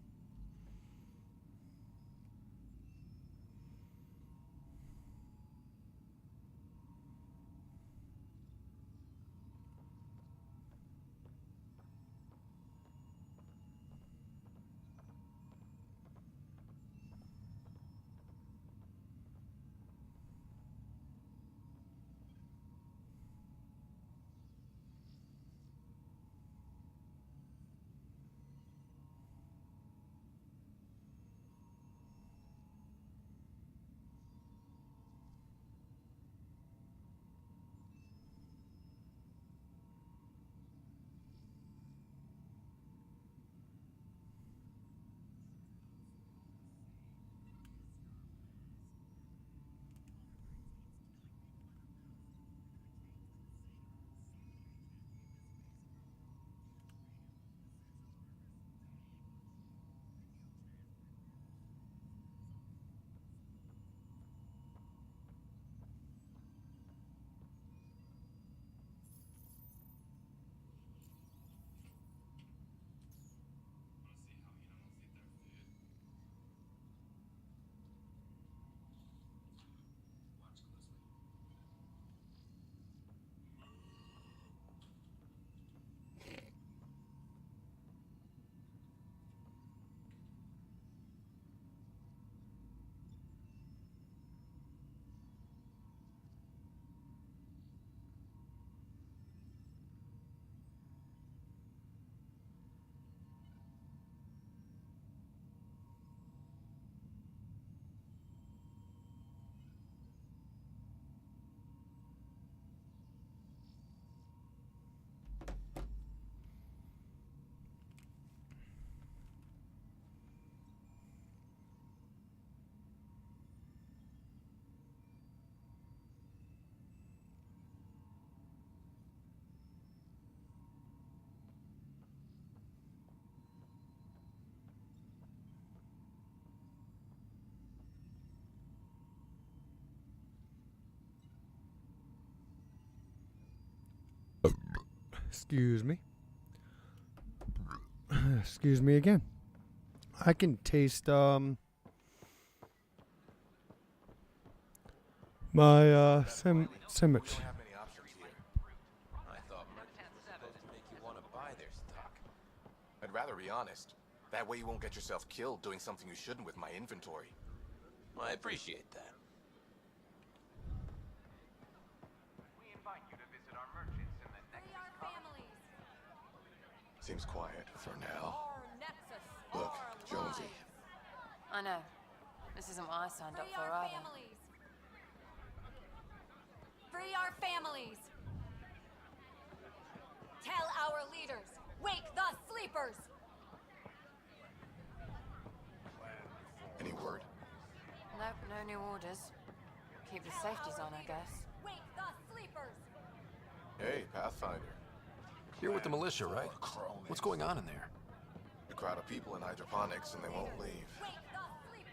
Excuse me. Excuse me again. I can taste my sandwich. I thought merchants were supposed to make you want to buy their stock. I'd rather be honest. That way you won't get yourself killed doing something you shouldn't with my inventory. I appreciate that. We invite you to visit our merchants in the Nexus Colony. Seems quiet for now. Look, Jonesy. I know. This isn't what I signed up for either. Free our families! Tell our leaders, wake the sleepers! Any word? Nope, no new orders. Keep the safeties on, I guess. Wake the sleepers! Hey, Pathfinder. You're with the militia, right? What's going on in there? A crowd of people in hydroponics and they won't leave.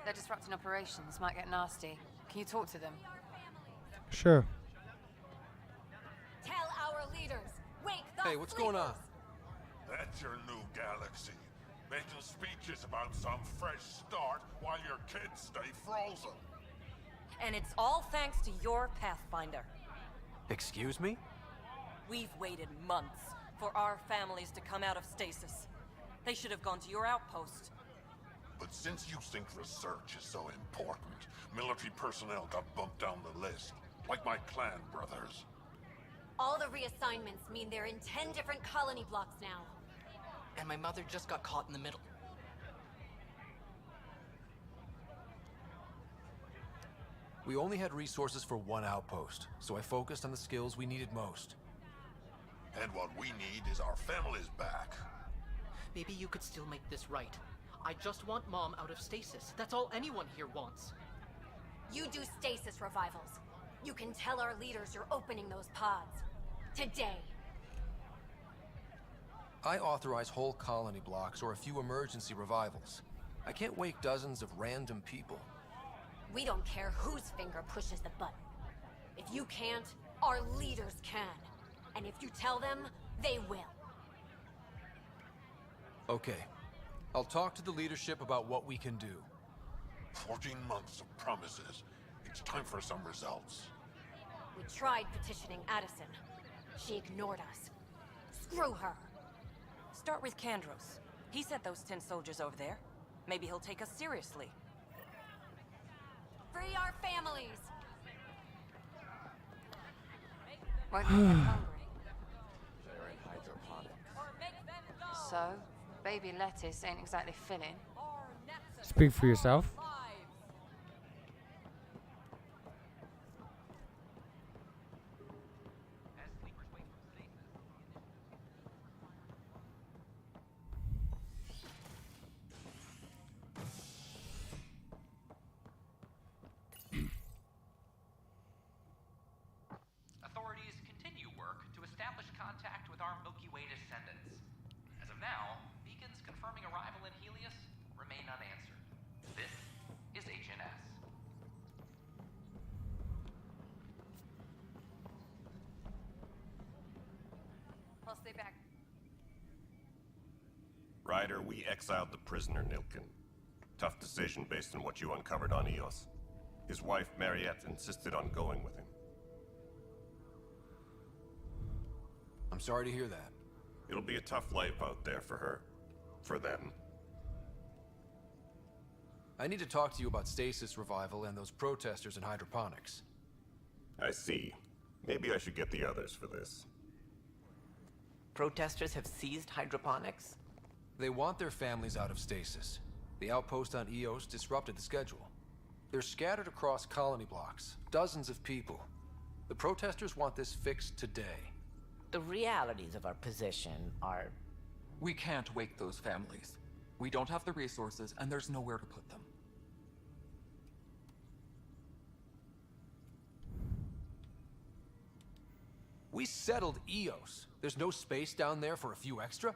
They're disrupting operations. Might get nasty. Can you talk to them? Sure. Tell our leaders, wake the Hey, what's going on? That's your new galaxy. Making speeches about some fresh start while your kids stay frozen. And it's all thanks to your Pathfinder. Excuse me? We've waited months for our families to come out of stasis. They should have gone to your outpost. But since you think research is so important, military personnel got bumped down the list. Like my clan brothers. All the reassignments mean they're in 10 different colony blocks now. And my mother just got caught in the middle. We only had resources for one outpost, so I focused on the skills we needed most. And what we need is our families back. Maybe you could still make this right. I just want Mom out of stasis. That's all anyone here wants. You do stasis revivals. You can tell our leaders you're opening those pods. Today. I authorize whole colony blocks or a few emergency revivals. I can't wake dozens of random people. We don't care whose finger pushes the button. If you can't, our leaders can. And if you tell them, they will. Okay. I'll talk to the leadership about what we can do. 14 months of promises. It's time for some results. We tried petitioning Addison. She ignored us. Screw her. Start with Kandros. He sent those 10 soldiers over there. Maybe he'll take us seriously. Free our families! Won't you get hungry? They're in hydroponics. So, baby lettuce ain't exactly filling. Speak for yourself. Authorities continue work to establish contact with our Milky Way descendants. As of now, beacons confirming arrival in Helios remain unanswered. This is HNS. I'll stay back. Ryder, we exiled the prisoner Nilkin. Tough decision based on what you uncovered on Eos. His wife, Mariette, insisted on going with him. I'm sorry to hear that. It'll be a tough life out there for her. For them. I need to talk to you about stasis revival and those protesters in hydroponics. I see. Maybe I should get the others for this. Protesters have seized hydroponics? They want their families out of stasis. The outpost on Eos disrupted the schedule. They're scattered across colony blocks, dozens of people. The protesters want this fixed today. The realities of our position are... We can't wake those families. We don't have the resources, and there's nowhere to put them. We settled Eos. There's no space down there for a few extra?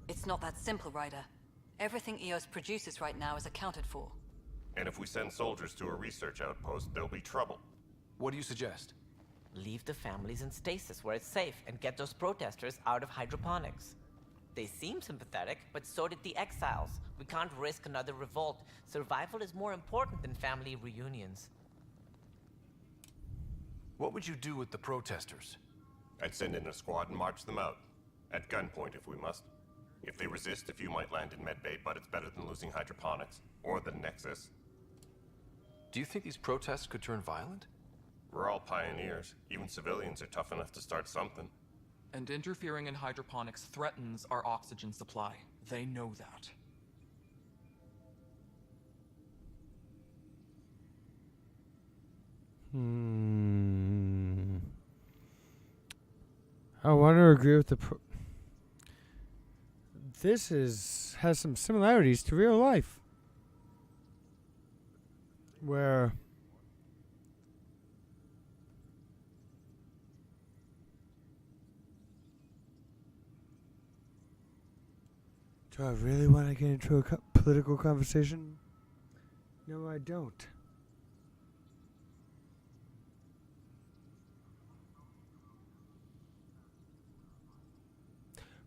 It's not that simple, Ryder. Everything Eos produces right now is accounted for. And if we send soldiers to a research outpost, there'll be trouble. What do you suggest? Leave the families in stasis where it's safe and get those protesters out of hydroponics. They seem sympathetic, but so did the exiles. We can't risk another revolt. Survival is more important than family reunions. What would you do with the protesters? I'd send in a squad and march them out. At gunpoint if we must. If they resist, a few might land in medbay, but it's better than losing hydroponics. Or the Nexus. Do you think these protests could turn violent? We're all pioneers. Even civilians are tough enough to start something. And interfering in hydroponics threatens our oxygen supply. They know that. I want to agree with the this has some similarities to real life. Where do I really want to get into a political conversation? No, I don't.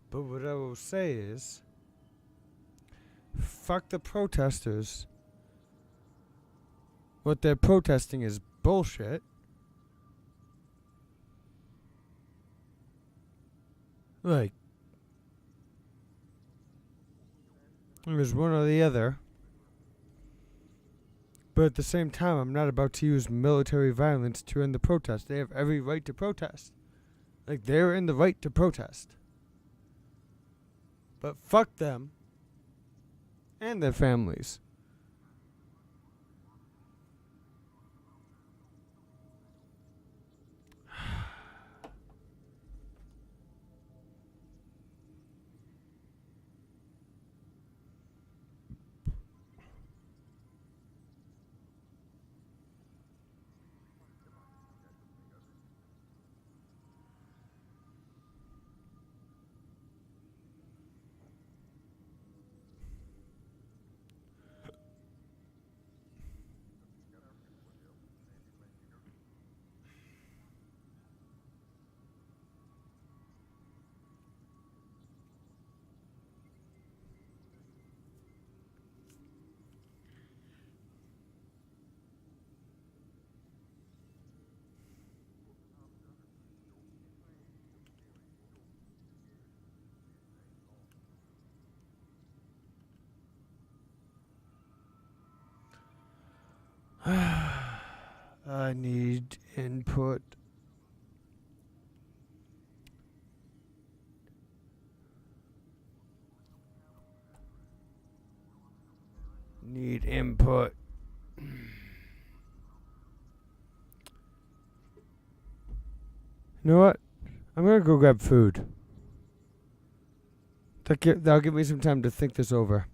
But what I will say is, fuck the protesters. What they're protesting is bullshit. Like, there's one or the other. But at the same time, I'm not about to use military violence to end the protest. They have every right to protest. Like, they're in the right to protest. But fuck them and their families. I need input. Need input. You know what? I'm gonna go grab food. That'll give me some time to think this over.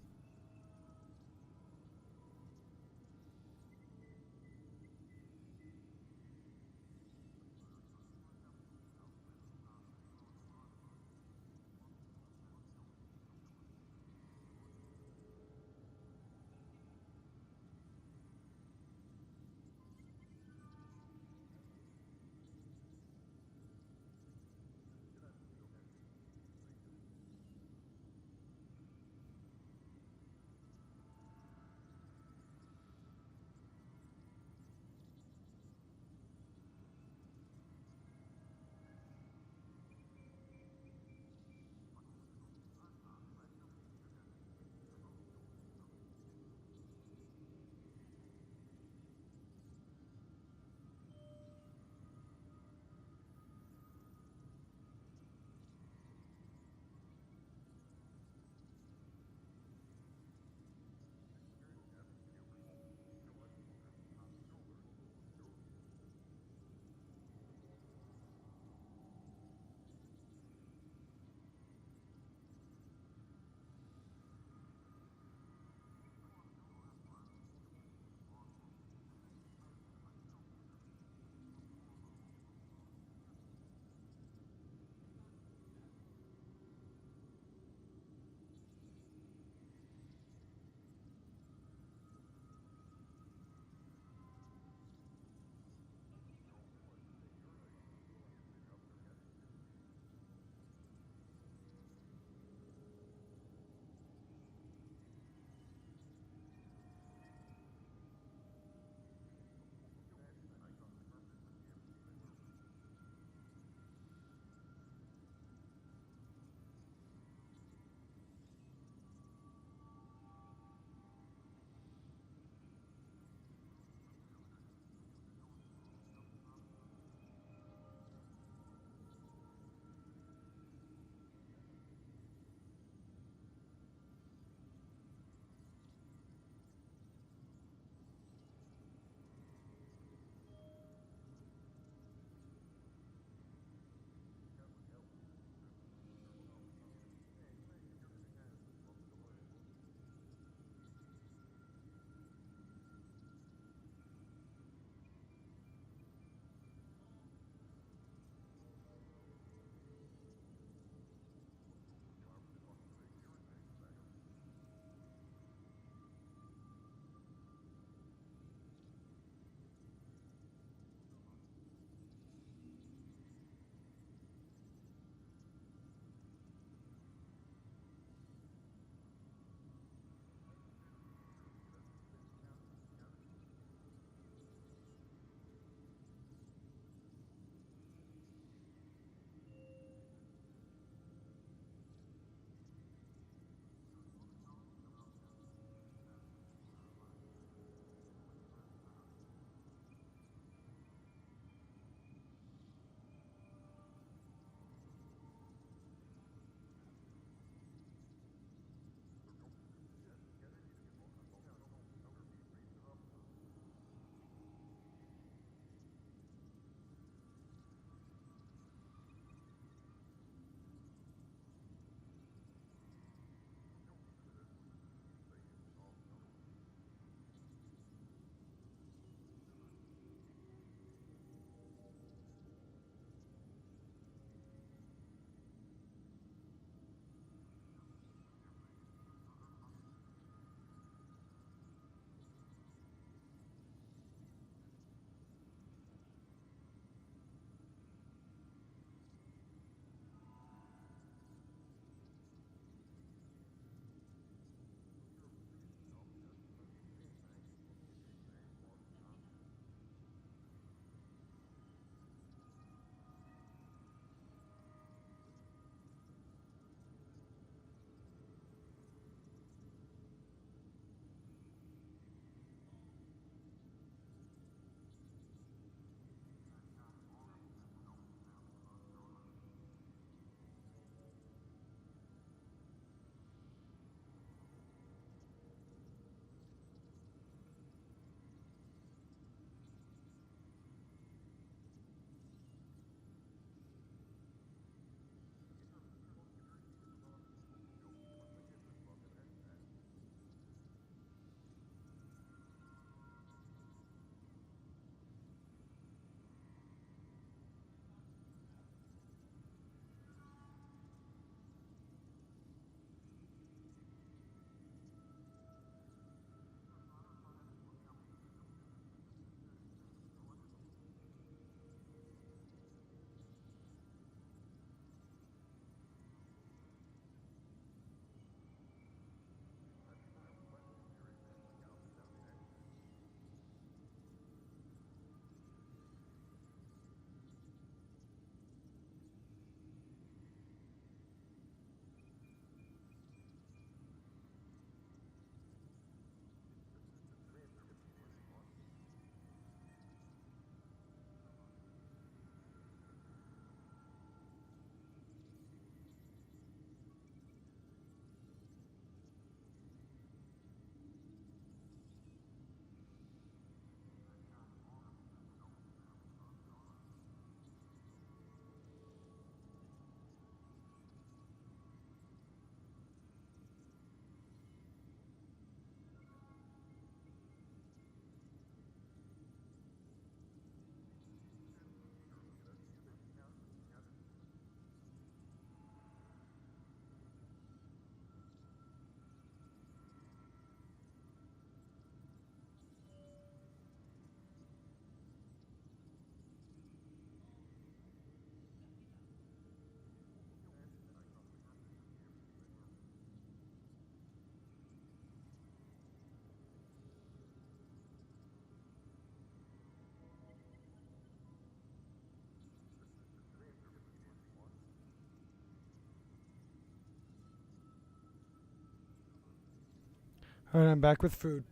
Alright, I'm back with food.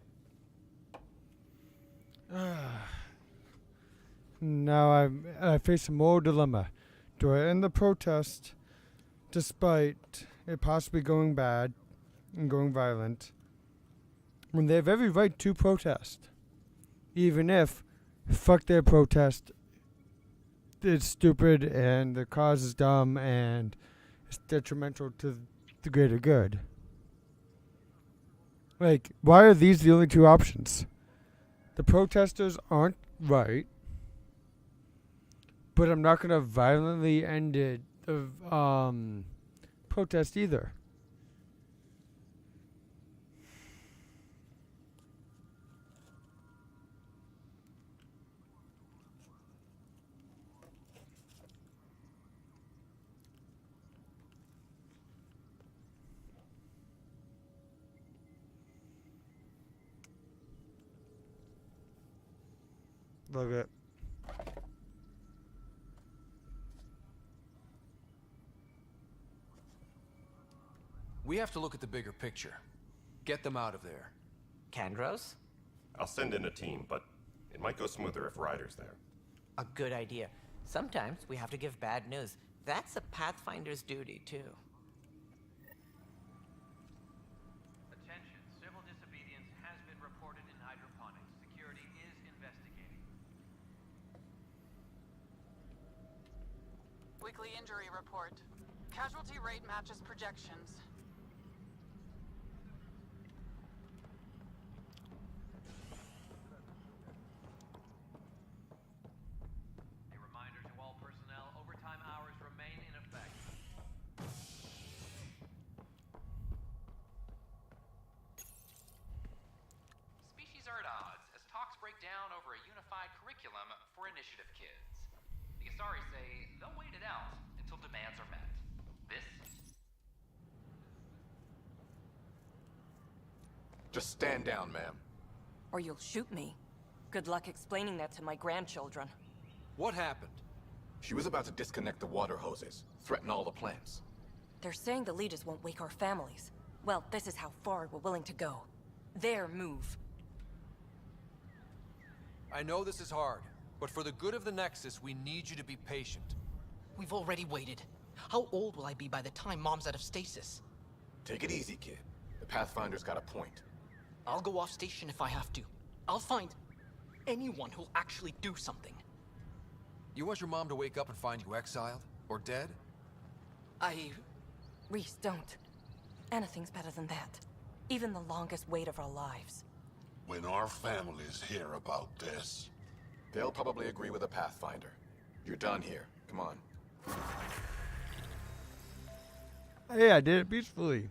Now I face a moral dilemma. Do I end the protest despite it possibly going bad and going violent when they have every right to protest? Even if, fuck their protest, it's stupid and the cause is dumb and it's detrimental to the greater good. Like, why are these the only two options? The protesters aren't right, but I'm not going to violently end it, protest either. Love it. We have to look at the bigger picture. Get them out of there. Kandros? I'll send in a team, but it might go smoother if Ryder's there. A good idea. Sometimes we have to give bad news. That's a Pathfinder's duty, too. Attention, civil disobedience has been reported in hydroponics. Security is investigating. Weekly injury report. Casualty rate matches projections. A reminder to all personnel, overtime hours remain in effect. Species are at odds as talks break down over a unified curriculum for initiative kids. The Asari say they'll wait it out until demands are met. This Just stand down, ma'am. Or you'll shoot me. Good luck explaining that to my grandchildren. What happened? She was about to disconnect the water hoses, threaten all the plants. They're saying the leaders won't wake our families. Well, this is how far we're willing to go. Their move. I know this is hard, but for the good of the Nexus, we need you to be patient. We've already waited. How old will I be by the time Mom's out of stasis? Take it easy, kid. The Pathfinder's got a point. I'll go off station if I have to. I'll find anyone who'll actually do something. You want your mom to wake up and find you exiled? Or dead? Reese, don't. Anything's better than that. Even the longest wait of our lives. When our families hear about this... They'll probably agree with the Pathfinder. You're done here. Come on. Hey, I did it peacefully.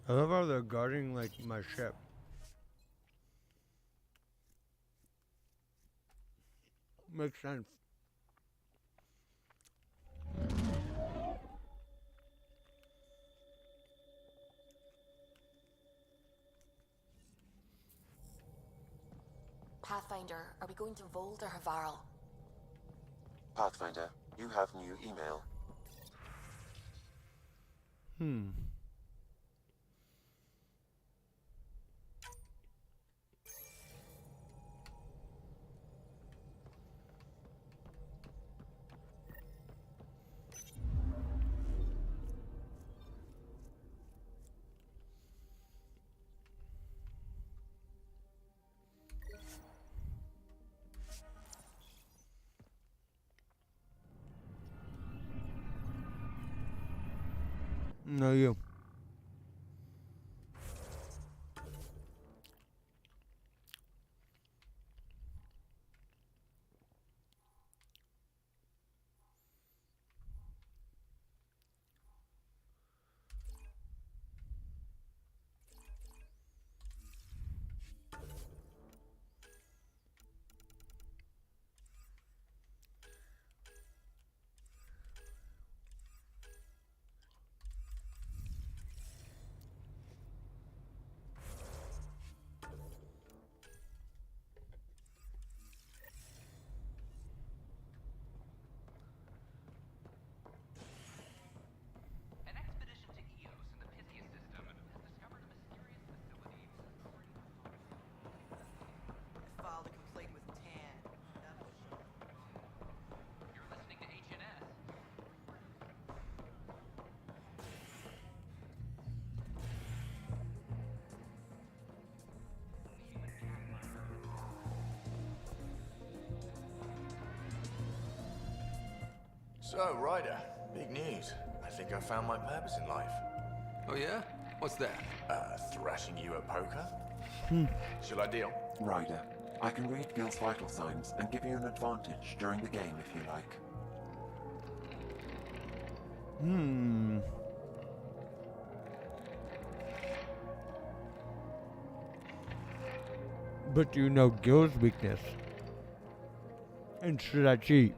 I love how they're guarding like my ship. Makes sense. Pathfinder, are we going to Vold or Havarl? Pathfinder, you have new email. No, you. An expedition to Eos in the Pythia system has discovered a mysterious facility. I filed a complaint with Tan. That'll show. You're listening to HNS. So, Ryder, big news. I think I found my purpose in life. Oh yeah? What's that? Thrashing you at poker? Shall I deal? Ryder, I can read Gil's vital signs and give you an advantage during the game if you like. But do you know Gil's weakness? And should I cheat?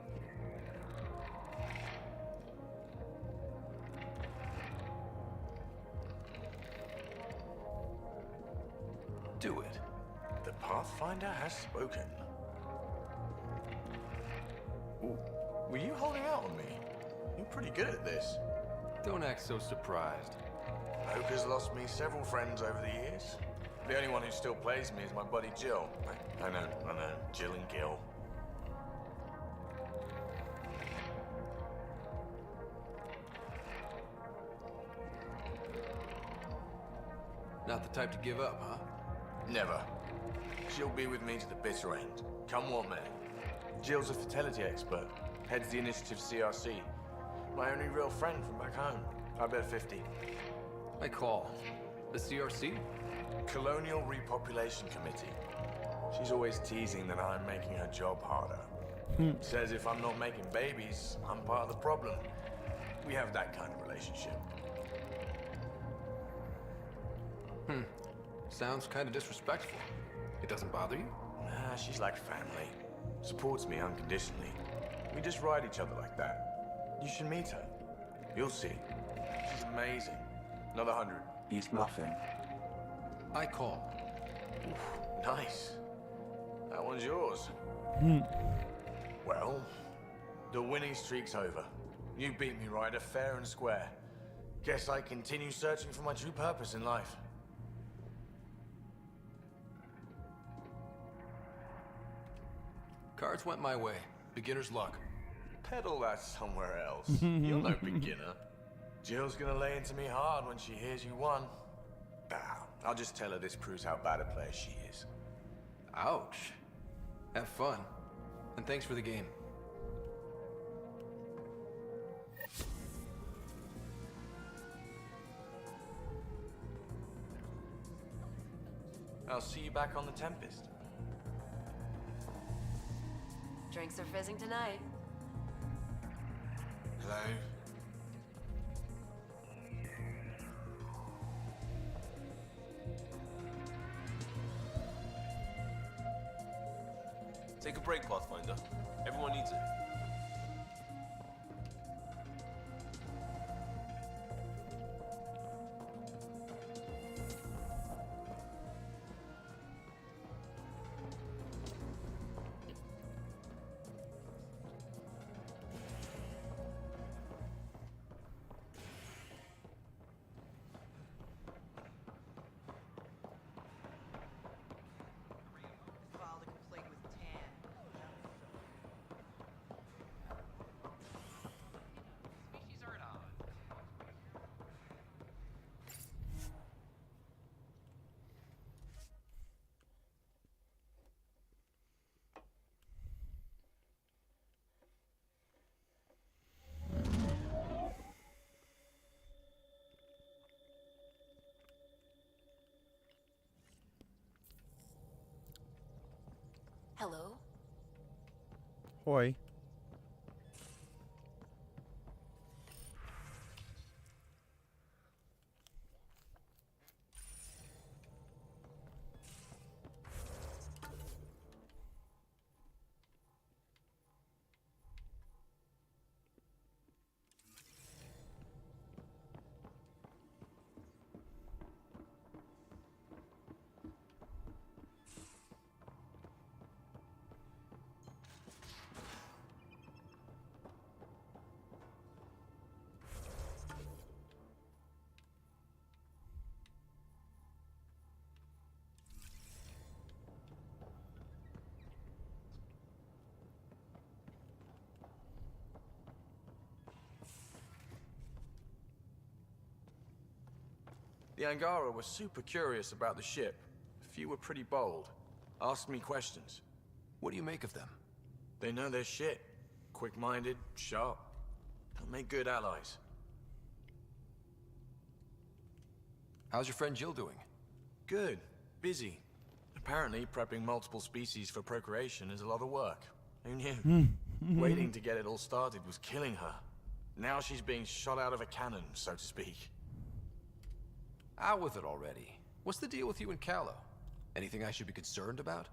Do it. The Pathfinder has spoken. Ooh, were you holding out on me? You're pretty good at this. Don't act so surprised. Poker's lost me several friends over the years. The only one who still plays me is my buddy Jill. I know. Jill and Gil. Not the type to give up, huh? Never. She'll be with me to the bitter end. Come what may. Jill's a fertility expert. Heads the initiative CRC. My only real friend from back home. I bet 50. I call. The CRC? Colonial Repopulation Committee. She's always teasing that I'm making her job harder. Says if I'm not making babies, I'm part of the problem. We have that kind of relationship. Sounds kind of disrespectful. It doesn't bother you? Nah, she's like family. Supports me unconditionally. We just ride each other like that. You should meet her. You'll see. She's amazing. Another 100. He's bluffing. I call. Oof, nice. That one's yours. Well, the winning streak's over. You beat me, Ryder, fair and square. Guess I continue searching for my true purpose in life. Cards went my way. Beginner's luck. Peddle that somewhere else. You're no beginner. Jill's gonna lay into me hard when she hears you won. I'll just tell her this proves how bad a player she is. Ouch. Have fun. And thanks for the game. I'll see you back on the Tempest. Drinks are fizzing tonight. Hello? Take a break, Pathfinder. Everyone needs it. Filed a complaint with Tan. Species are at odds. Hello? Hoi. The Angara were super curious about the ship. A few were pretty bold. Asked me questions. What do you make of them? They know their shit. Quick-minded, sharp. They'll make good allies. How's your friend Jill doing? Good. Busy. Apparently, prepping multiple species for procreation is a lot of work. Who knew? Waiting to get it all started was killing her. Now she's being shot out of a cannon, so to speak. Out with it already. What's the deal with you and Callow? Anything I should be concerned about?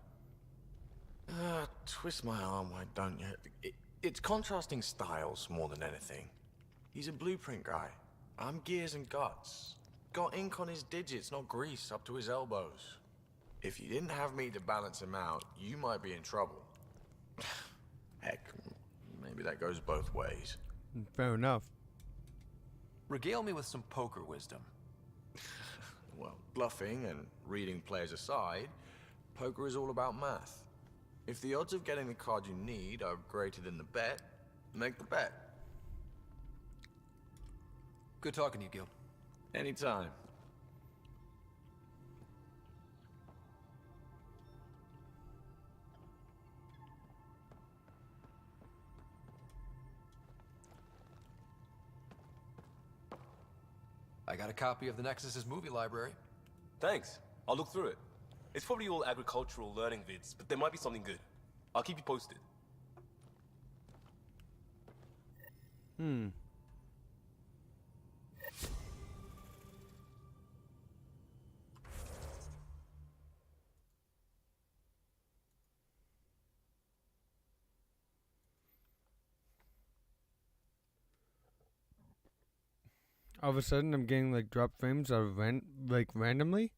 Twist my arm, why don't you? It's contrasting styles more than anything. He's a blueprint guy. I'm gears and guts. Got ink on his digits, not grease up to his elbows. If you didn't have me to balance him out, you might be in trouble. Heck, maybe that goes both ways. Fair enough. Regale me with some poker wisdom. Well, bluffing and reading players aside, poker is all about math. If the odds of getting the card you need are greater than the bet, make the bet. Good talking to you, Gil. Anytime. I got a copy of the Nexus's movie library. Thanks. I'll look through it. It's probably all agricultural learning vids, but there might be something good. I'll keep you posted. All of a sudden, I'm getting like drop frames out of randomly.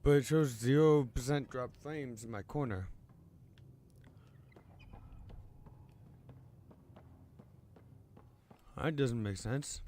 But it shows 0% drop frames in my corner. That doesn't make sense.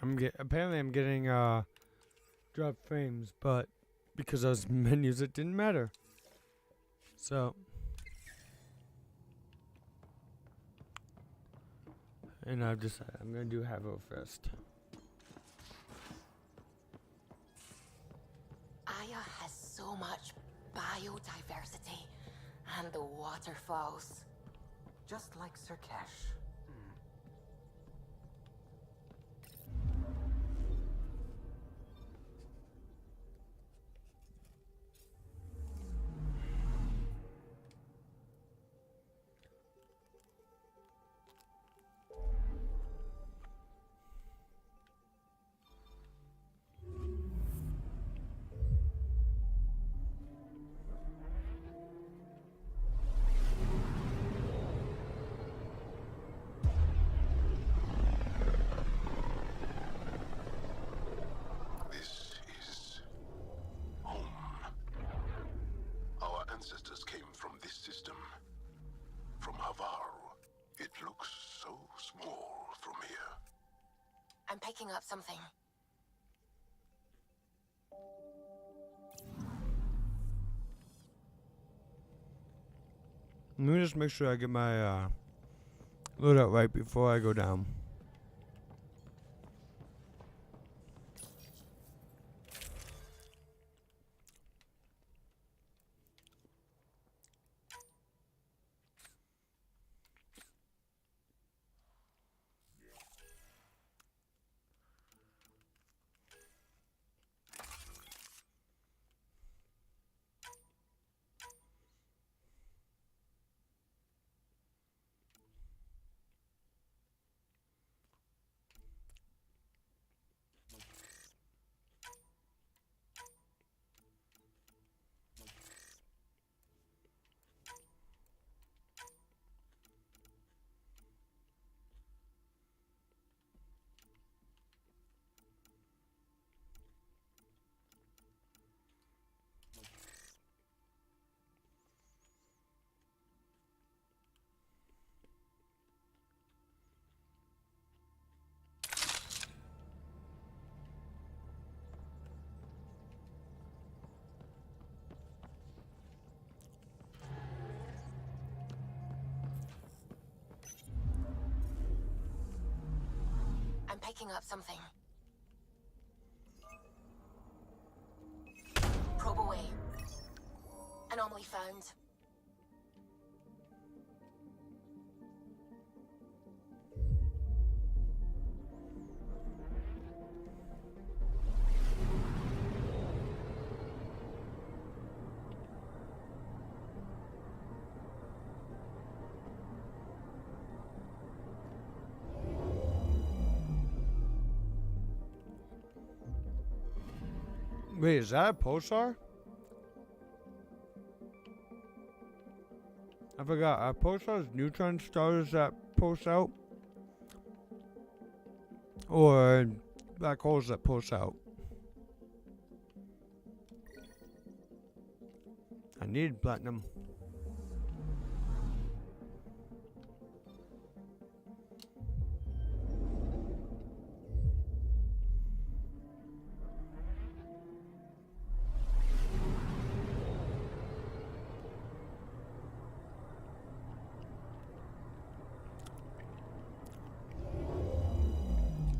Apparently I'm getting drop frames, but because those menus it didn't matter. So and I've decided I'm gonna do Havo first. Aya has so much biodiversity and the waterfalls. Just like Sirkesh. This is home. Our ancestors came from this system. From Havar. It looks so small from here. I'm picking up something. Let me just make sure I get my loadout right before I go down. I'm picking up something. Probe away. Anomaly found. Wait, is that a pulsar? I forgot. Are pulsars neutron stars that pulse out? Or black holes that pulse out? I need platinum.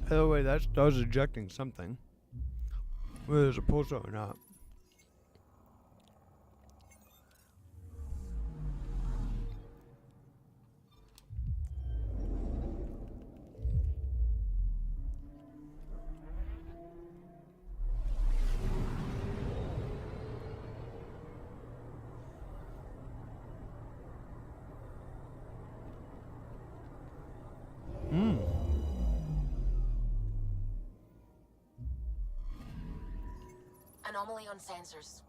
By the way, that star's ejecting something. Whether there's a pulsar or not. Anomaly on sensors.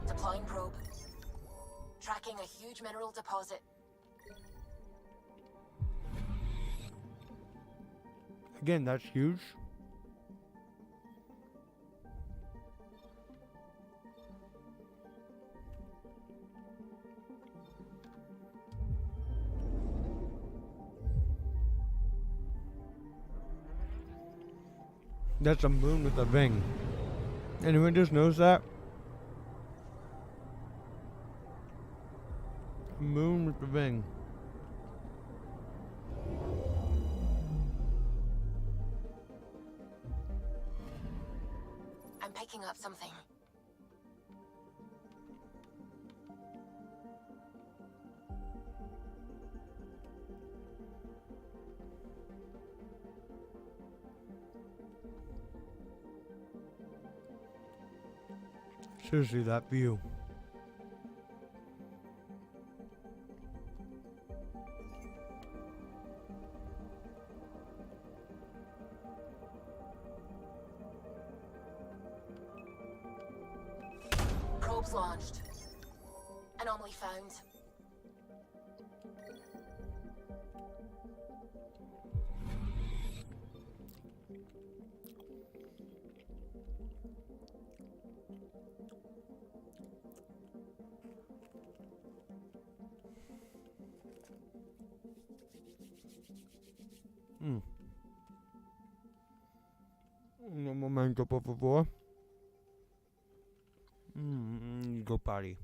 Deploying probe. Tracking a huge mineral deposit. Again, that's huge. That's a moon with a wing. Anyone just knows that? A moon with a wing. I'm picking up something. Seriously, that view. Probes launched. Anomaly found. Un momento, por favor. Go party.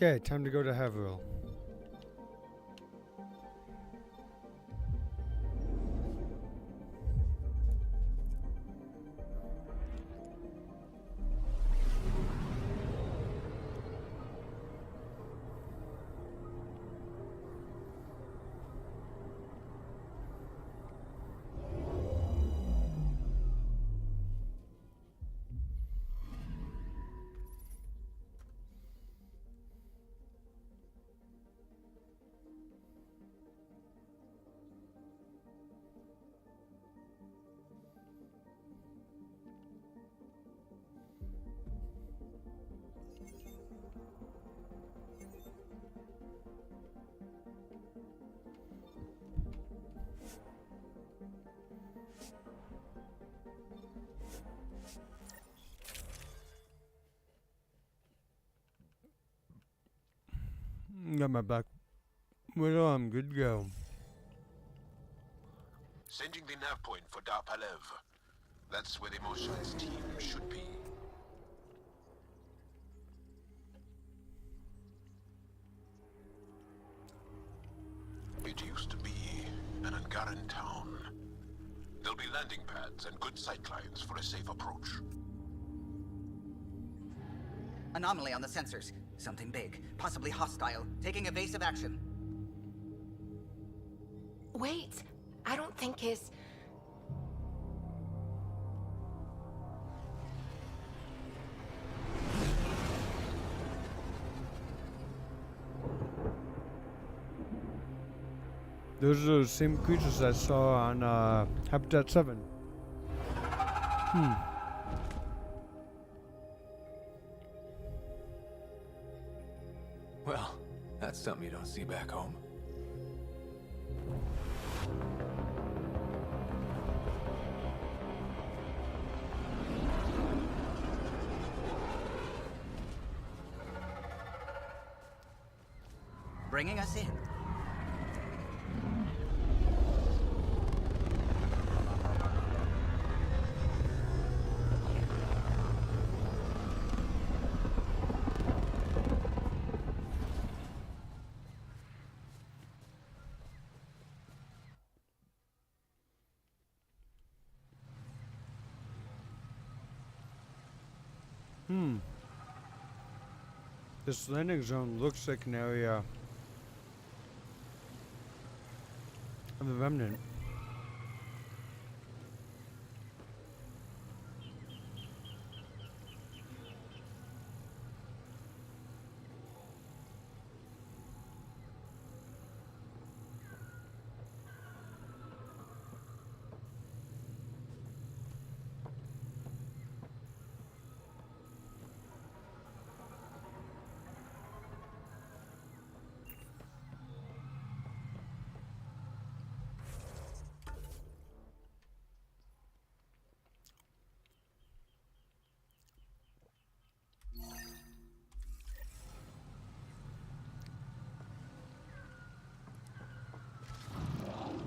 Okay, time to go to Haverhill. Got my back. Well, I'm good to go. Sending the nav point for Dar Palev. That's where the Mosha's team should be. It used to be an Angaran town. There'll be landing pads and good sightlines for a safe approach. Anomaly on the sensors. Something big, possibly hostile, taking evasive action. Wait, I don't think his... Those are the same creatures I saw on Habitat 7. Well, that's something you don't see back home. Bringing us in. This landing zone looks like an area of the Remnant.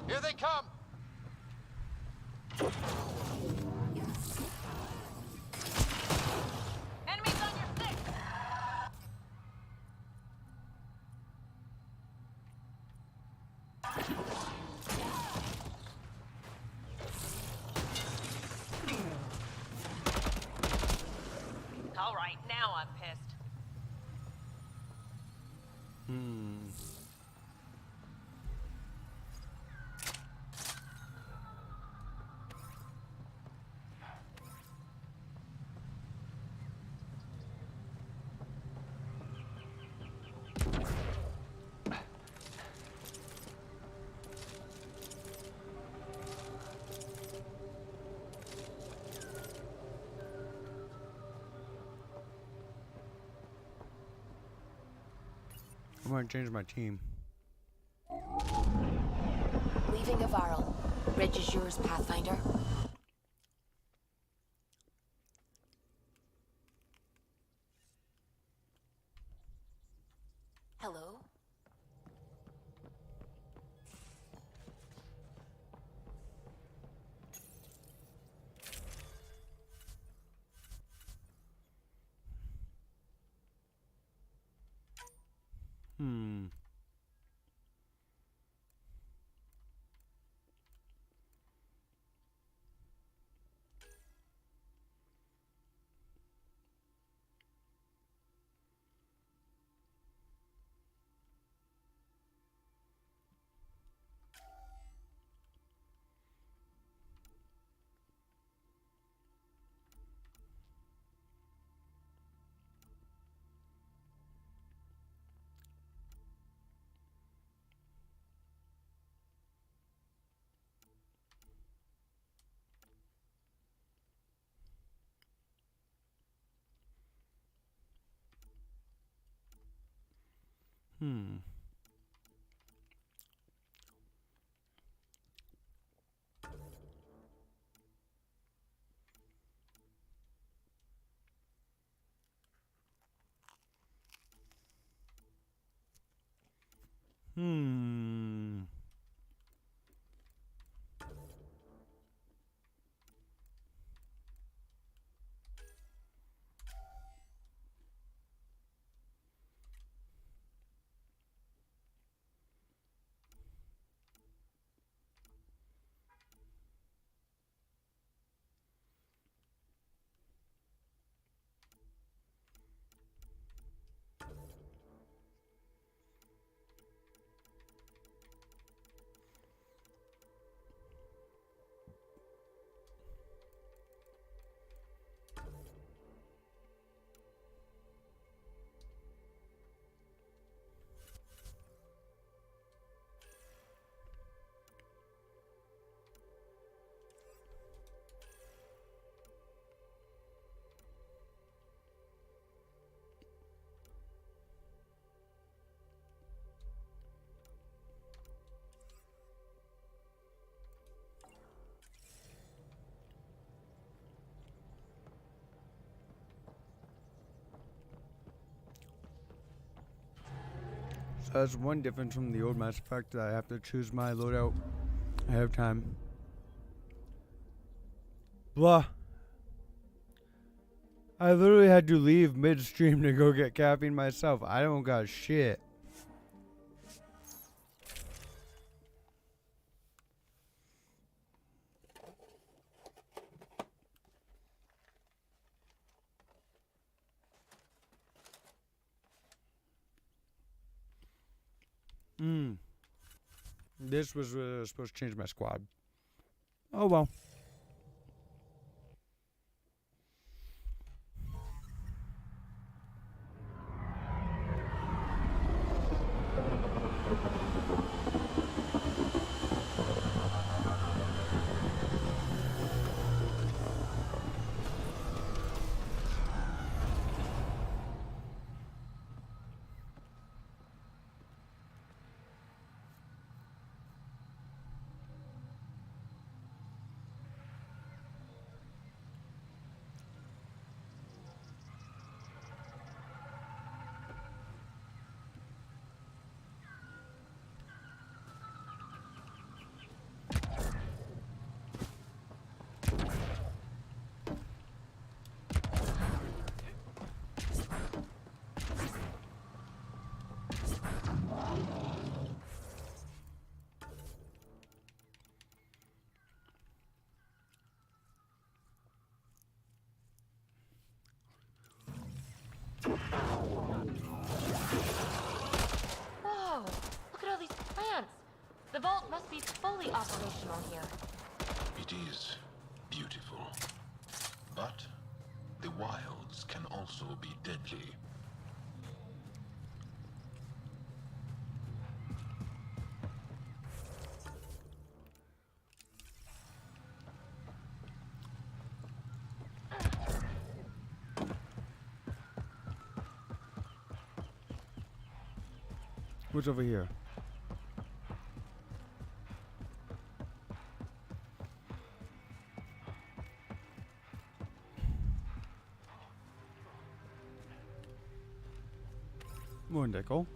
Here they come! Enemies on your six! All right, now I'm pissed. I want to change my team. Leaving Overhaul. Bridge is yours, Pathfinder. Hello? So that's one difference from the old Mass Effect, that I have to choose my loadout ahead of time. Blah. I literally had to leave midstream to go get caffeine myself. I don't got shit. This was supposed to change my squad. Oh well. Whoa! Look at all these plants! The vault must be fully operational here. It is beautiful. But the wilds can also be deadly. What's over here? More nickel.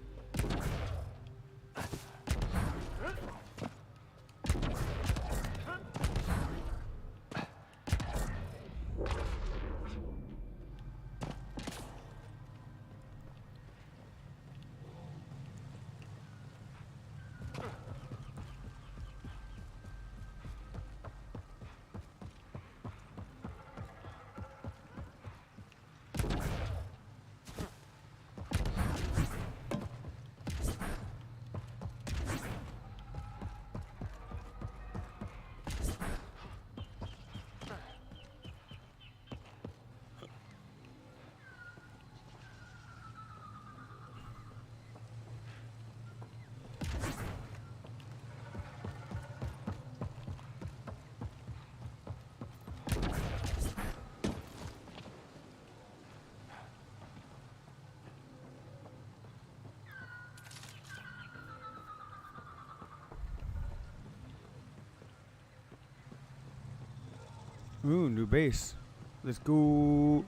Ooh, new base. Let's go.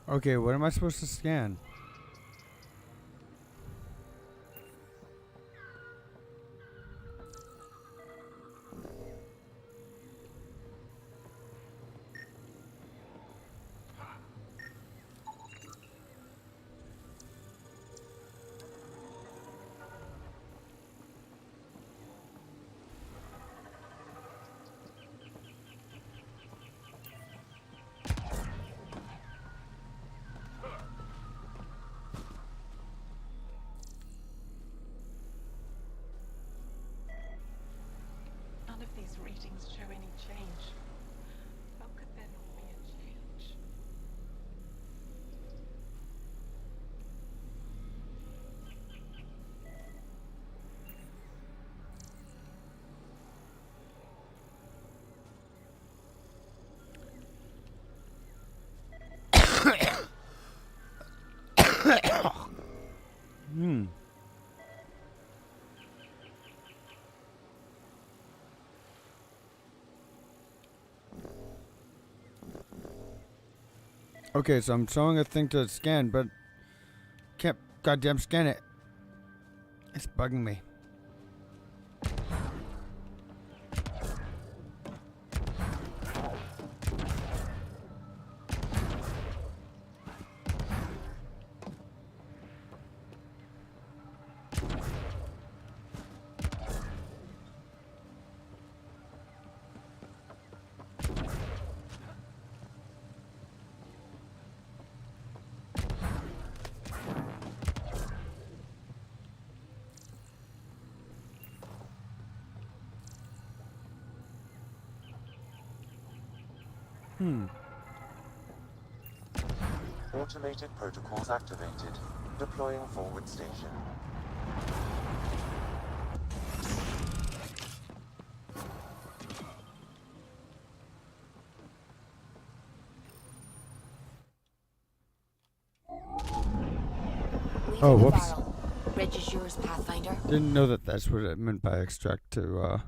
Okay, what am I supposed to scan? None of these readings show any change. How could there not be a change? Okay, so I'm showing a thing to scan, but can't goddamn scan it. It's bugging me. Automated protocols activated. Deploying forward station. Oh, whoops. Bridge is yours, Pathfinder. Didn't know that that's what it meant by extract to,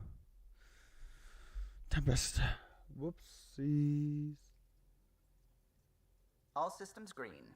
Tempest. Whoopsies. All systems green.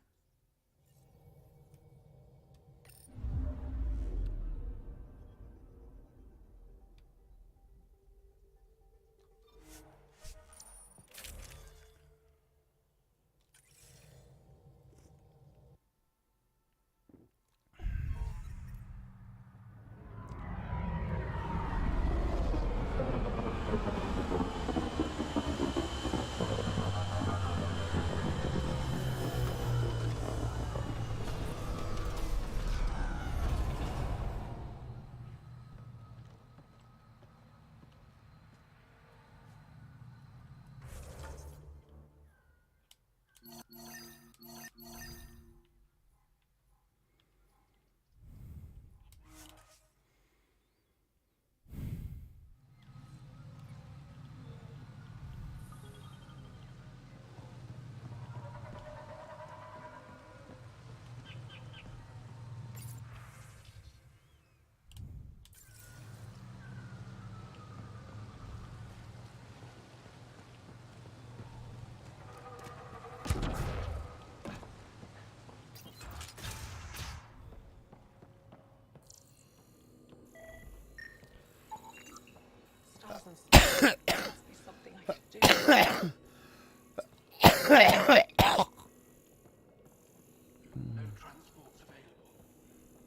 No transports available.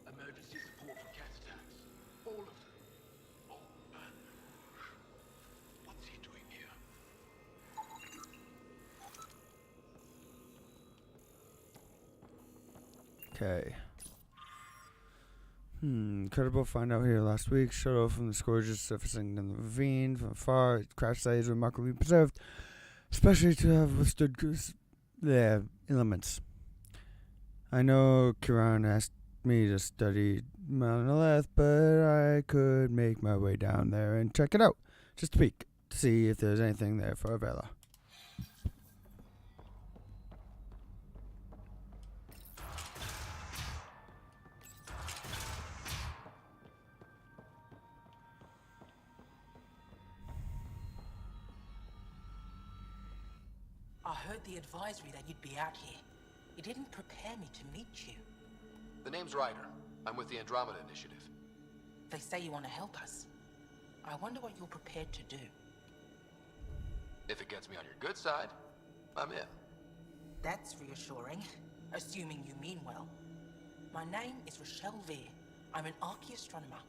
Emergency support for cat attacks. All of them. Oh, man. What's he doing here? Okay. Incredible find out here last week. Shuttle from the scourges surfacing in the ravine from afar. Its crash site is remarkably preserved, especially to have withstood the elements. I know Kiran asked me to study monolith, but I could make my way down there and check it out. Just a peek to see if there's anything there for Avella. I heard the advisory that you'd be out here. It didn't prepare me to meet you. The name's Ryder. I'm with the Andromeda Initiative. They say you want to help us. I wonder what you're prepared to do. If it gets me on your good side, I'm in. That's reassuring, assuming you mean well. My name is Rochelle Veer. I'm an archaeoastronomer.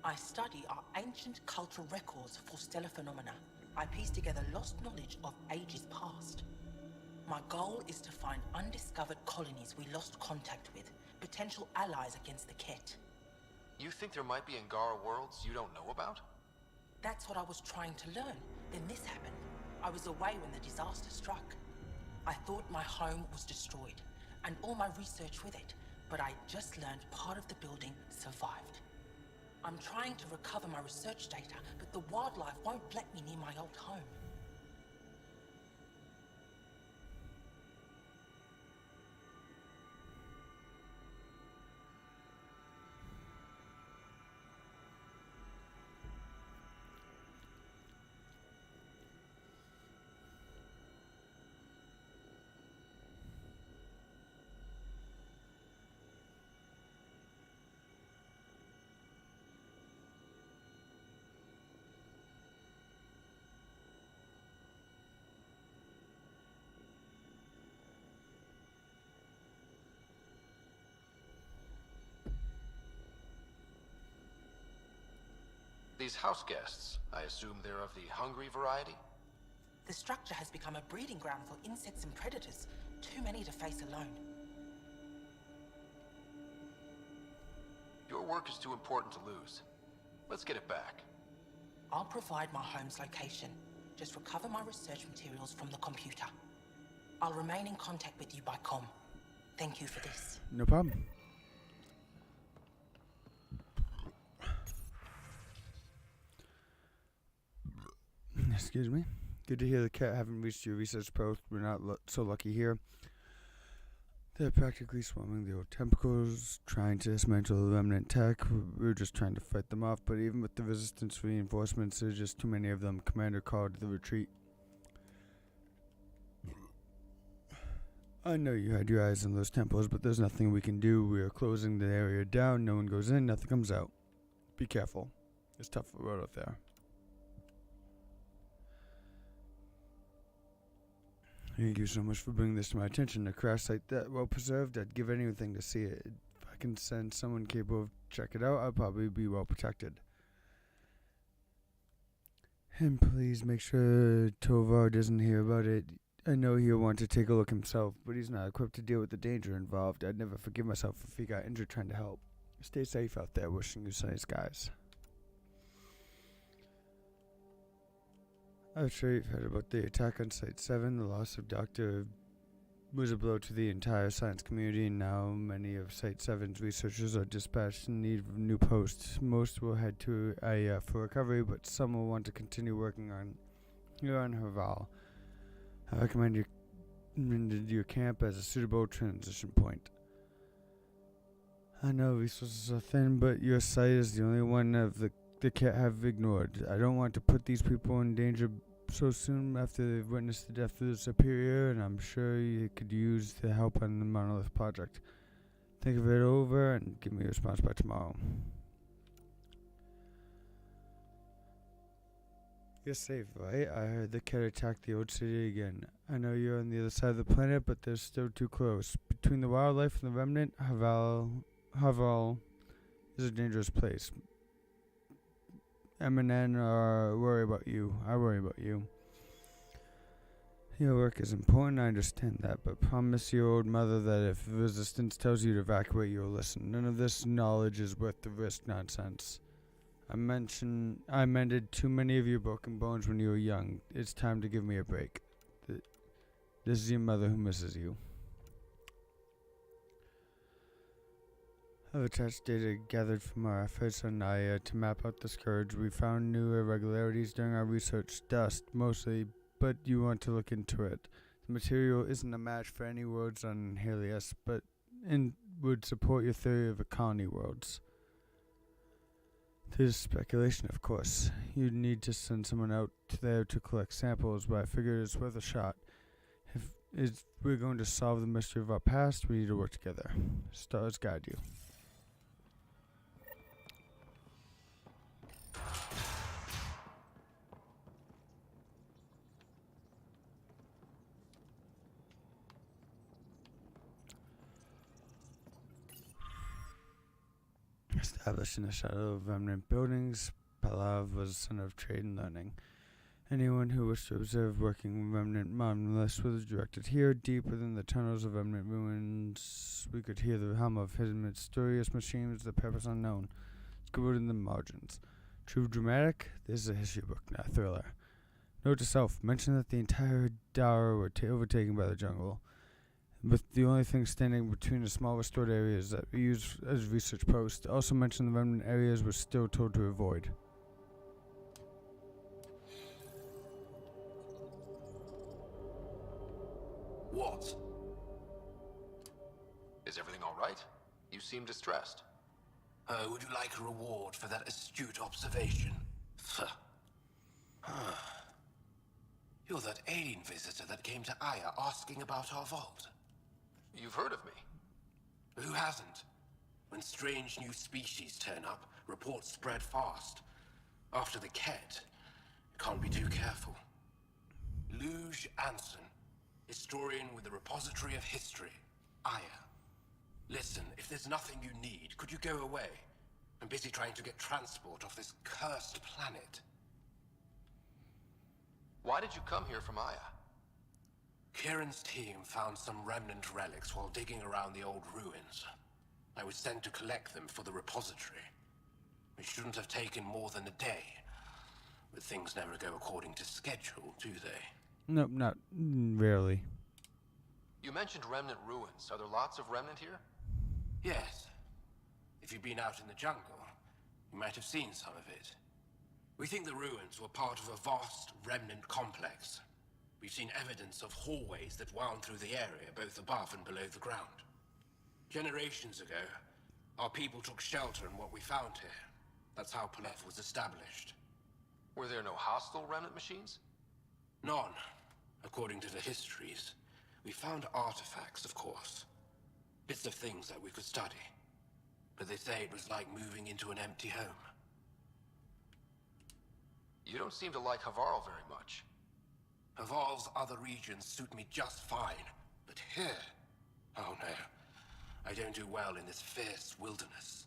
I study our ancient cultural records for stellar phenomena. I piece together lost knowledge of ages past. My goal is to find undiscovered colonies we lost contact with, potential allies against the Ket. You think there might be Angara worlds you don't know about? That's what I was trying to learn. Then this happened. I was away when the disaster struck. I thought my home was destroyed, and all my research with it, but I just learned part of the building survived. I'm trying to recover my research data, but the wildlife won't let me near my old home. these house guests? I assume they're of the hungry variety? The structure has become a breeding ground for insects and predators. Too many to face alone. Your work is too important to lose. Let's get it back. I'll provide my home's location. Just recover my research materials from the computer. I'll remain in contact with you by comm. Thank you for this. No problem. Excuse me. Good to hear the cat haven't reached your research post. We're not so lucky here. They're practically swarming the old temples, trying to dismantle the remnant tech. We're just trying to fight them off, but even with the resistance reinforcements, there's just too many of them. Commander called the retreat. I know you had your eyes on those temples, but there's nothing we can do. We are closing the area down. No one goes in, nothing comes out. Be careful. It's tough road out there. Thank you so much for bringing this to my attention. A crash site that well preserved, I'd give anything to see it. If I can send someone capable of check it out, I'll probably be well protected. And please make sure Tovar doesn't hear about it. I know he'll want to take a look himself, but he's not equipped to deal with the danger involved. I'd never forgive myself if he got injured trying to help. Stay safe out there. Wishing you sunny skies. I'm sure you've heard about the attack on Site 7. The loss of Dr. was a blow to the entire science community, and now many of Site 7's researchers are dispatched in need of new posts. Most will head to AIA for recovery, but some will want to continue working on Overhaul. I recommended your camp as a suitable transition point. I know resources are thin, but your site is the only one of the cat have ignored. I don't want to put these people in danger so soon after they've witnessed the death of their superior, and I'm sure you could use the help on the Monolith project. Think of it over and give me a response by tomorrow. You're safe, right? I heard the cat attacked the old city again. I know you're on the other side of the planet, but they're still too close. Between the wildlife and the remnant, Haval is a dangerous place. Eminem worry about you. I worry about you. Your work is important, I understand that, but promise your old mother that if resistance tells you to evacuate, you'll listen. None of this knowledge is worth the risk nonsense. I mended too many of your broken bones when you were young. It's time to give me a break. This is your mother who misses you. I've attached data gathered from our efforts on AIA to map out the scourge. We found new irregularities during our research, dust mostly, but you want to look into it. The material isn't a match for any worlds on Helios, but would support your theory of colony worlds. This is speculation, of course. You'd need to send someone out there to collect samples, but I figured it's worth a shot. If we're going to solve the mystery of our past, we need to work together. Stars guide you. Established in the shadow of remnant buildings, Palav was the center of trade and learning. Anyone who wished to observe working remnant monoliths was directed here. Deep within the tunnels of remnant ruins, we could hear the hum of hidden mysterious machines, the purpose unknown, scribbled in the margins. True dramatic? This is a history book, not a thriller. Note to self, mention that the entire Kadara were overtaken by the jungle, with the only thing standing between the small restored areas that we use as research posts. Also mention the remnant areas we're still told to avoid. What? Is everything all right? You seem distressed. Would you like a reward for that astute observation? You're that alien visitor that came to Aya asking about our vault. You've heard of me. Who hasn't? When strange new species turn up, reports spread fast. After the Ket, can't be too careful. Luge Anson, historian with the Repository of History, Aya. Listen, if there's nothing you need, could you go away? I'm busy trying to get transport off this cursed planet. Why did you come here from Aya? Kieran's team found some remnant relics while digging around the old ruins. I was sent to collect them for the repository. It shouldn't have taken more than a day. But things never go according to schedule, do they? Nope, not rarely. You mentioned remnant ruins. Are there lots of remnant here? Yes. If you've been out in the jungle, you might have seen some of it. We think the ruins were part of a vast remnant complex. We've seen evidence of hallways that wound through the area, both above and below the ground. Generations ago, our people took shelter in what we found here. That's how Palef was established. Were there no hostile remnant machines? None, according to the histories. We found artifacts, of course. Bits of things that we could study. But they say it was like moving into an empty home. You don't seem to like Havarl very much. Havarl's other regions suit me just fine. But here... oh no. I don't do well in this fierce wilderness.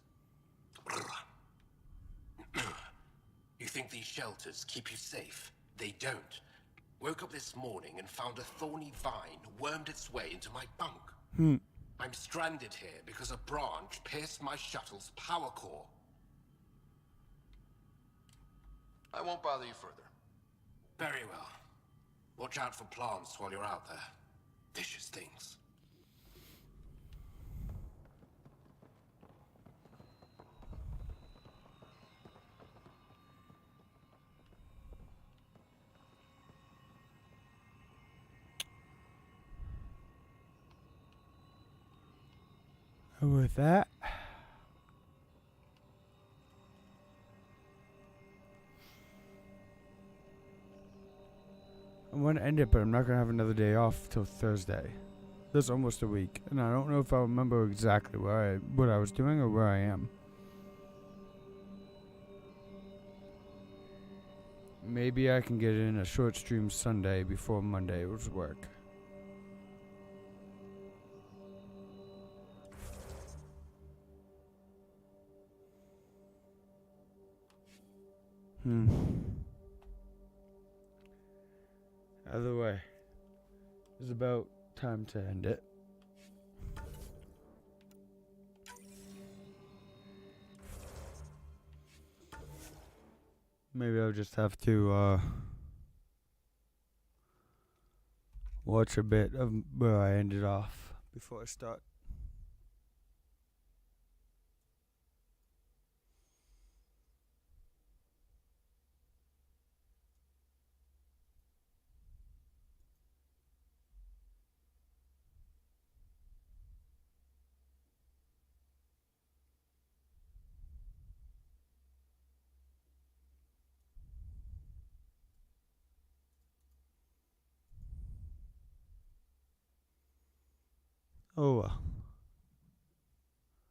You think these shelters keep you safe? They don't. Woke up this morning and found a thorny vine wormed its way into my bunk. I'm stranded here because a branch pierced my shuttle's power core. I won't bother you further. Very well. Watch out for plants while you're out there. Vicious things. With that, I want to end it, but I'm not going to have another day off till Thursday. That's almost a week, and I don't know if I'll remember exactly what I was doing or where I am. Maybe I can get in a short stream Sunday before Monday was work. Either way, it's about time to end it. Maybe I'll just have to watch a bit of where I ended off before I start. Oh well.